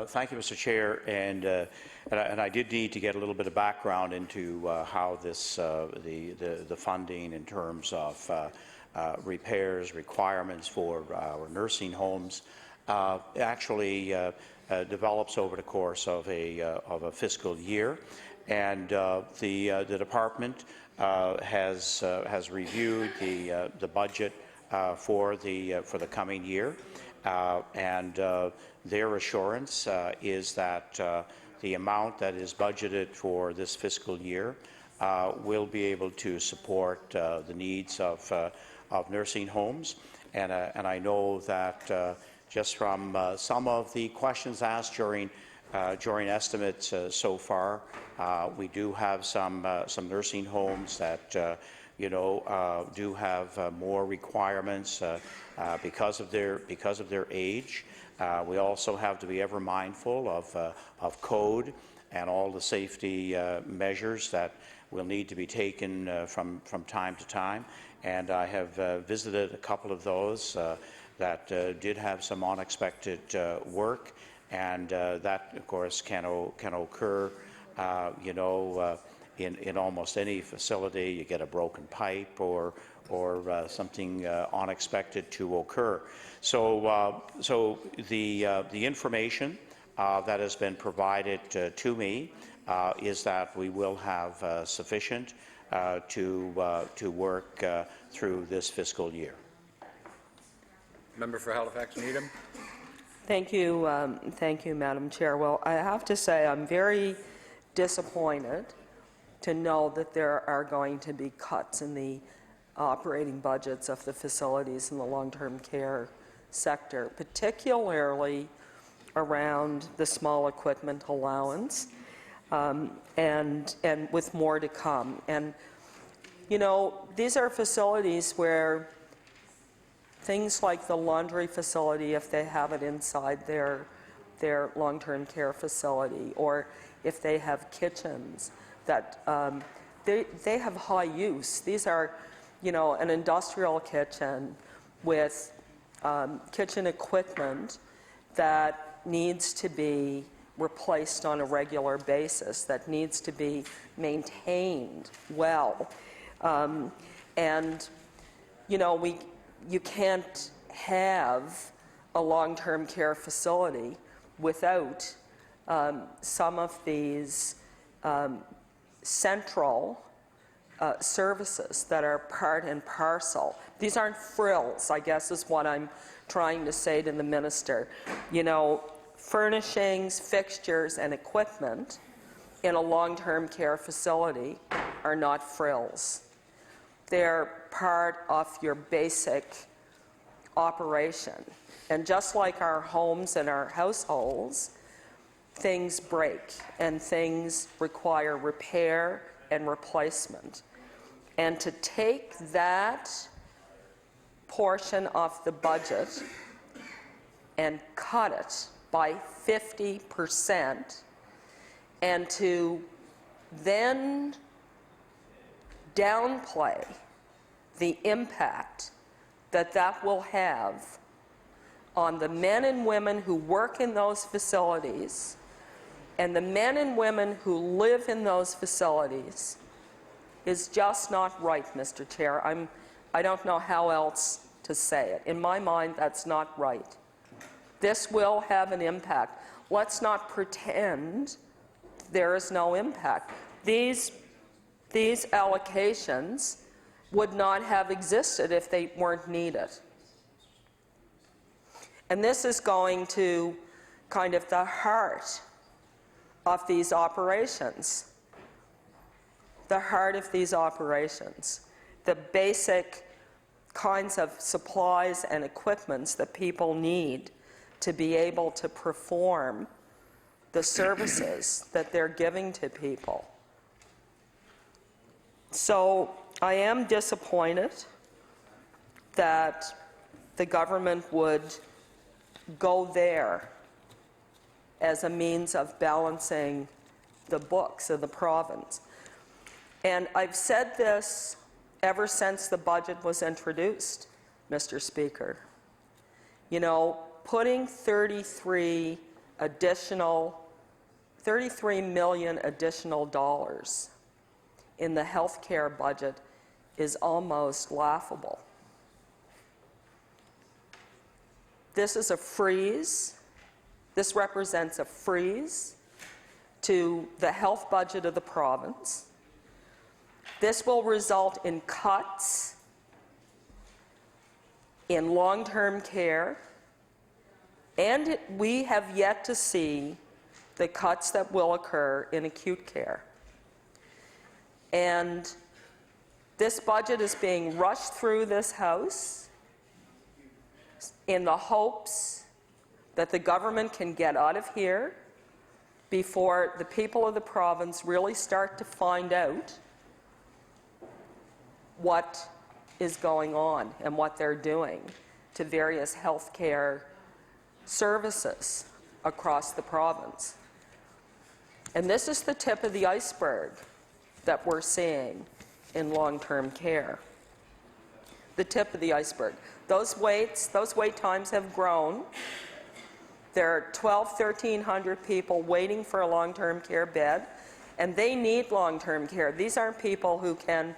Speaker 20: Thank you, Mr. Chair, and I did need to get a little bit of background into how this the funding in terms of repairs, requirements for our nursing homes actually develops over the course of a fiscal year, and the department has reviewed the budget for the coming year, and their assurance is that the amount that is budgeted for this fiscal year will be able to support the needs of nursing homes. And I know that just from some of the questions asked during estimates so far, we do have some nursing homes that do have more requirements because of their age. We also have to be ever mindful of code and all the safety measures that will need to be taken from time to time. And I have visited a couple of those that did have some unexpected work, and that, of course, can occur, in almost any facility. You get a broken pipe or something unexpected to occur. So, the information that has been provided to me is that we will have sufficient to work through this fiscal year.
Speaker 18: Member for Halifax Needham.
Speaker 7: Thank you, Madam Chair. Well, I have to say I'm very disappointed to know that there are going to be cuts in the operating budgets of the facilities in the long-term care sector, particularly around the small equipment allowance, and with more to come. And, these are facilities where things like the laundry facility, if they have it inside their long-term care facility, or if they have kitchens, that they have high use. These are, an industrial kitchen with kitchen equipment that needs to be replaced on a regular basis, that needs to be maintained well. And, you can't have a long-term care facility without some of these central services that are part and parcel. These aren't frills, I guess, is what I'm trying to say to the minister. Furnishings, fixtures, and equipment in a long-term care facility are not frills. They're part of your basic operation. And just like our homes and our households, things break and things require repair and replacement. And to take that portion of the budget and cut it by 50% and to then downplay the impact that will have on the men and women who work in those facilities and the men and women who live in those facilities is just not right, Mr. Chair. I don't know how else to say it. In my mind, that's not right. This will have an impact. Let's not pretend there is no impact. These allocations would not have existed if they weren't needed. And this is going to kind of the heart of these operations. The heart of these operations. The basic kinds of supplies and equipments that people need to be able to perform the services that they're giving to people. So I am disappointed that the government would go there as a means of balancing the books of the province. And I've said this ever since the budget was introduced, Mr. Speaker. Putting 33 million additional dollars in the health care budget is almost laughable. This is a freeze. This represents a freeze to the health budget of the province. This will result in cuts in long-term care, and we have yet to see the cuts that will occur in acute care. And this budget is being rushed through this House in the hopes that the government can get out of here before the people of the province really start to find out what is going on and what they're doing to various health care services across the province. And this is the tip of the iceberg that we're seeing in long-term care. The tip of the iceberg. Those wait times have grown. There are 1,300 people waiting for a long-term care bed, and they need long-term care. These aren't people who can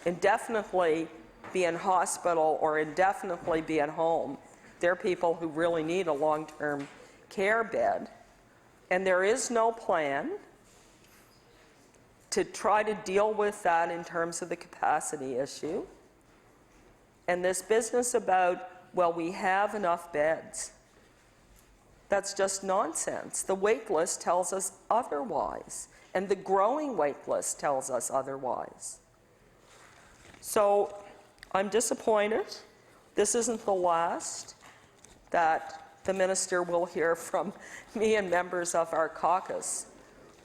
Speaker 7: indefinitely be in hospital or indefinitely be at home. They're people who really need a long-term care bed. And there is no plan to try to deal with that in terms of the capacity issue. And this business about, well, we have enough beds, that's just nonsense. The wait list tells us otherwise, and the growing wait list tells us otherwise. So I'm disappointed. This isn't the last that the minister will hear from me and members of our caucus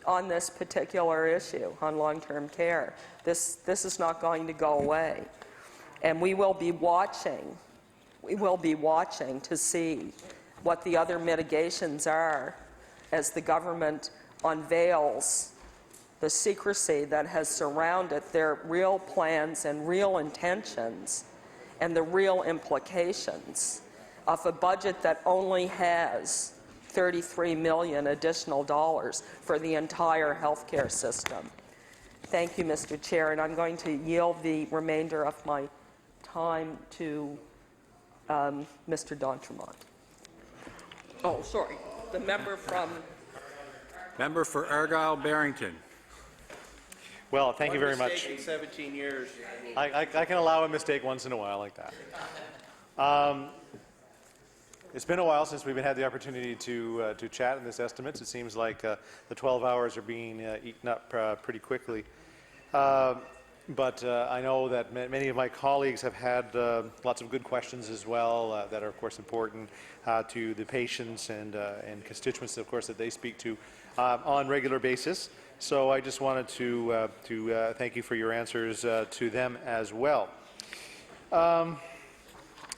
Speaker 7: on this particular issue, on long-term care. This is not going to go away. And we will be watching to see what the other mitigations are as the government unveils the secrecy that has surrounded their real plans and real intentions and the real implications of a budget that only has $33 million additional dollars for the entire healthcare system. Thank you, Mr. Chair, and I'm going to yield the remainder of my time to Mr. D'Entremont. Oh, sorry, the member from...
Speaker 18: Member for Argyle-Barrington.
Speaker 10: Well, thank you very much.
Speaker 5: In 17 years.
Speaker 10: I can allow a mistake once in a while like that. It's been a while since we've had the opportunity to chat in this estimates. It seems like the 12 hours are being eaten up pretty quickly. But I know that many of my colleagues have had lots of good questions as well that are, of course, important to the patients and constituents, of course, that they speak to on a regular basis. So I just wanted to thank you for your answers to them as well. I'm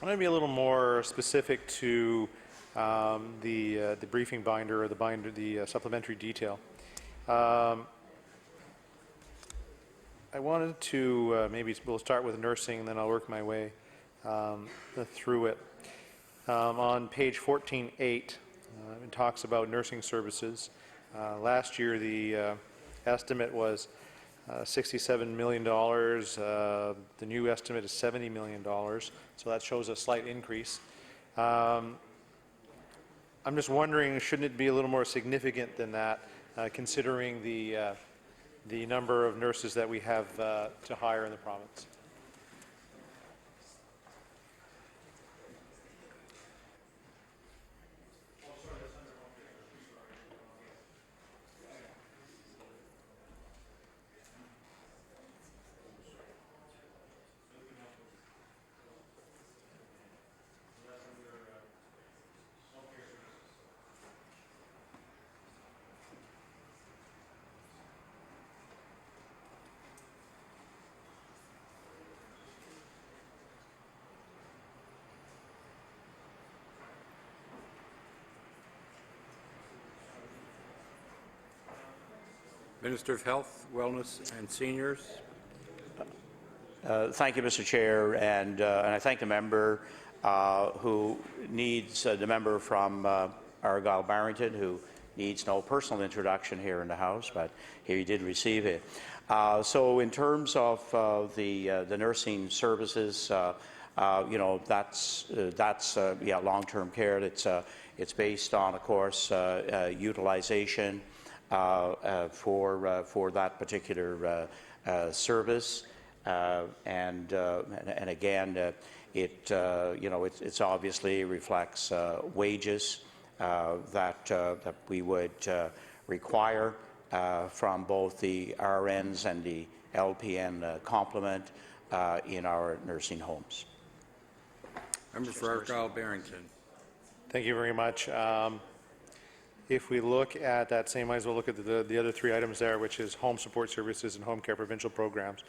Speaker 10: going to be a little more specific to the briefing binder or the supplementary detail. I wanted to maybe we'll start with nursing, and then I'll work my way through it. On page 14.8, it talks about nursing services. Last year, the estimate was $67 million. The new estimate is $70 million, so that shows a slight increase. I'm just wondering, shouldn't it be a little more significant than that, considering the number of nurses that we have to hire in the province?
Speaker 18: Minister of Health, Wellness and Seniors.
Speaker 20: Thank you, Mr. Chair, and I thank the member who needs the member from Argyle-Barrington, who needs no personal introduction here in the House, but he did receive it. So in terms of the nursing services, you know, that's yeah, long-term care. It's based on, of course, utilization for that particular service. And again, it obviously reflects wages that we would require from both the RNs and the LPN complement in our nursing homes.
Speaker 18: Member for Argyle-Barrington.
Speaker 10: Thank you very much. If we look at that same, might as well look at the other three items there, which is home support services and home care provincial programs.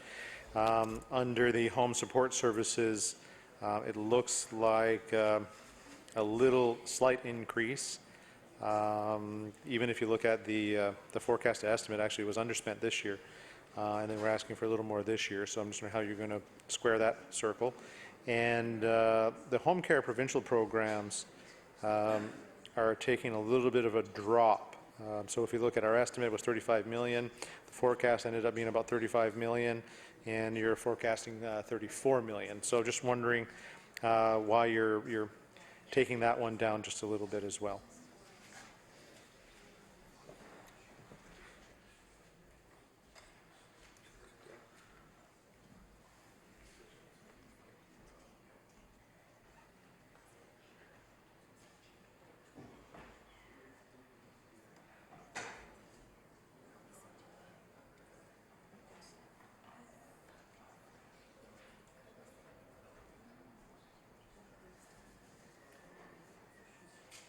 Speaker 10: Under the home support services, it looks like a little slight increase. Even if you look at the forecast estimate, actually was underspent this year, and then we're asking for a little more this year. So I'm just wondering how you're going to square that circle. And the home care provincial programs are taking a little bit of a drop. So if you look at our estimate, it was 35 million. The forecast ended up being about 35 million, and you're forecasting 34 million. So just wondering why you're taking that one down just a little bit as well.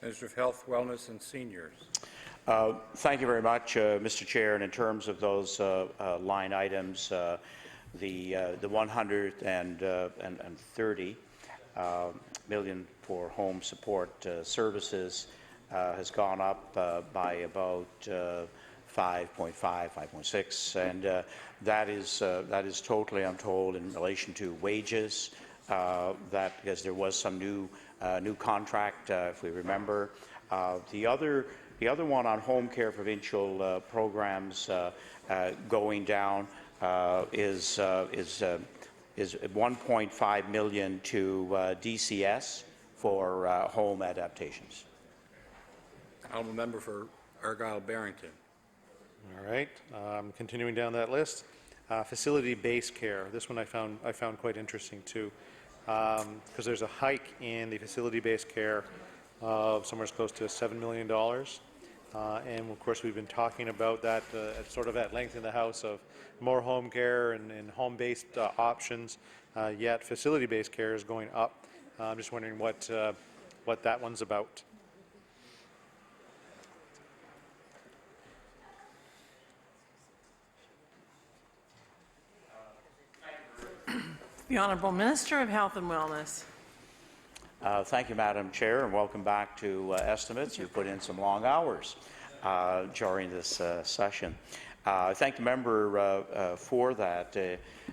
Speaker 18: Minister of Health, Wellness and Seniors.
Speaker 20: Thank you very much, Mr. Chair. And in terms of those line items, the 130 million for home support services has gone up by about 5.5, 5.6, and that is totally, I'm told, in relation to wages. That because there was some new contract, if we remember. The other one on home care provincial programs going down is 1.5 million to DCS for home adaptations.
Speaker 18: Honourable member for Argyle-Barrington.
Speaker 10: All right, continuing down that list, facility-based care. This one I found quite interesting too, because there's a hike in the facility-based care of somewhere close to $7 million. And of course, we've been talking about that sort of at length in the House of more home care and home-based options, yet facility-based care is going up. I'm just wondering what that one's about.
Speaker 3: The Honourable Minister of Health and Wellness.
Speaker 20: Thank you, Madam Chair, and welcome back to Estimates. You've put in some long hours during this session. I thank the member for that.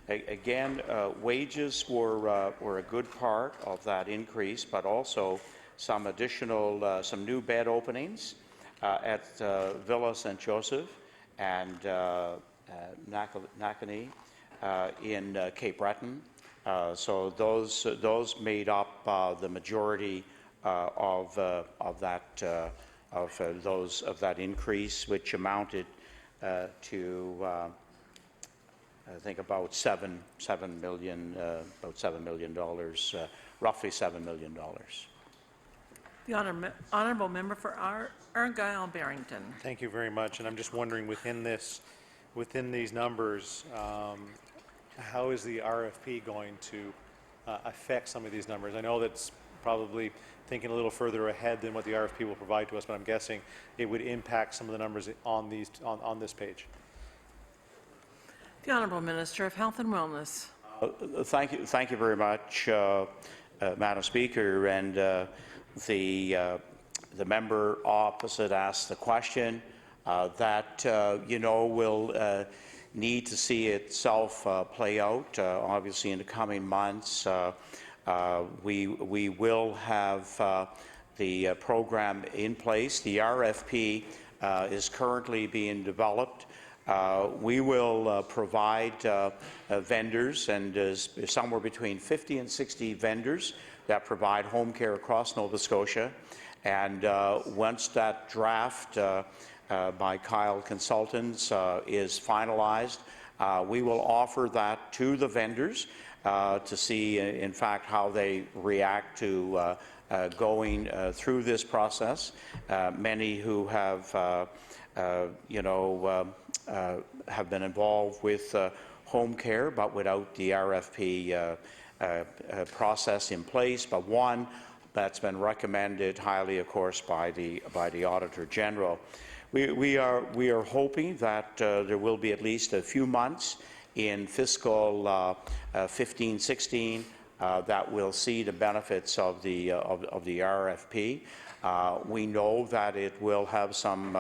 Speaker 20: Again, wages were a good part of that increase, but also some additional, some new bed openings at Villa St. Joseph and Nakani in Cape Breton. So those made up the majority of that increase, which amounted to I think about $7 million, roughly $7 million.
Speaker 3: The Honourable Member for Argyle-Barrington.
Speaker 10: Thank you very much. And I'm just wondering within these numbers, how is the RFP going to affect some of these numbers? I know that's probably thinking a little further ahead than what the RFP will provide to us, but I'm guessing it would impact some of the numbers on this page.
Speaker 3: The Honourable Minister of Health and Wellness.
Speaker 20: Thank you very much, Madam Speaker. And the member opposite asked the question that will need to see itself play out. Obviously, in the coming months, we will have the program in place. The RFP is currently being developed. We will provide vendors, and there's somewhere between 50 and 60 vendors that provide home care across Nova Scotia. And once that draft by Kyle Consultants is finalized, We will offer that to the vendors to see, in fact, how they react to going through this process. Many who have, have been involved with home care, but without the RFP process in place, but one that's been recommended highly, of course, by the Auditor General. We are hoping that there will be at least a few months in fiscal 15-16 that will see the benefits of the RFP. We know that it will have some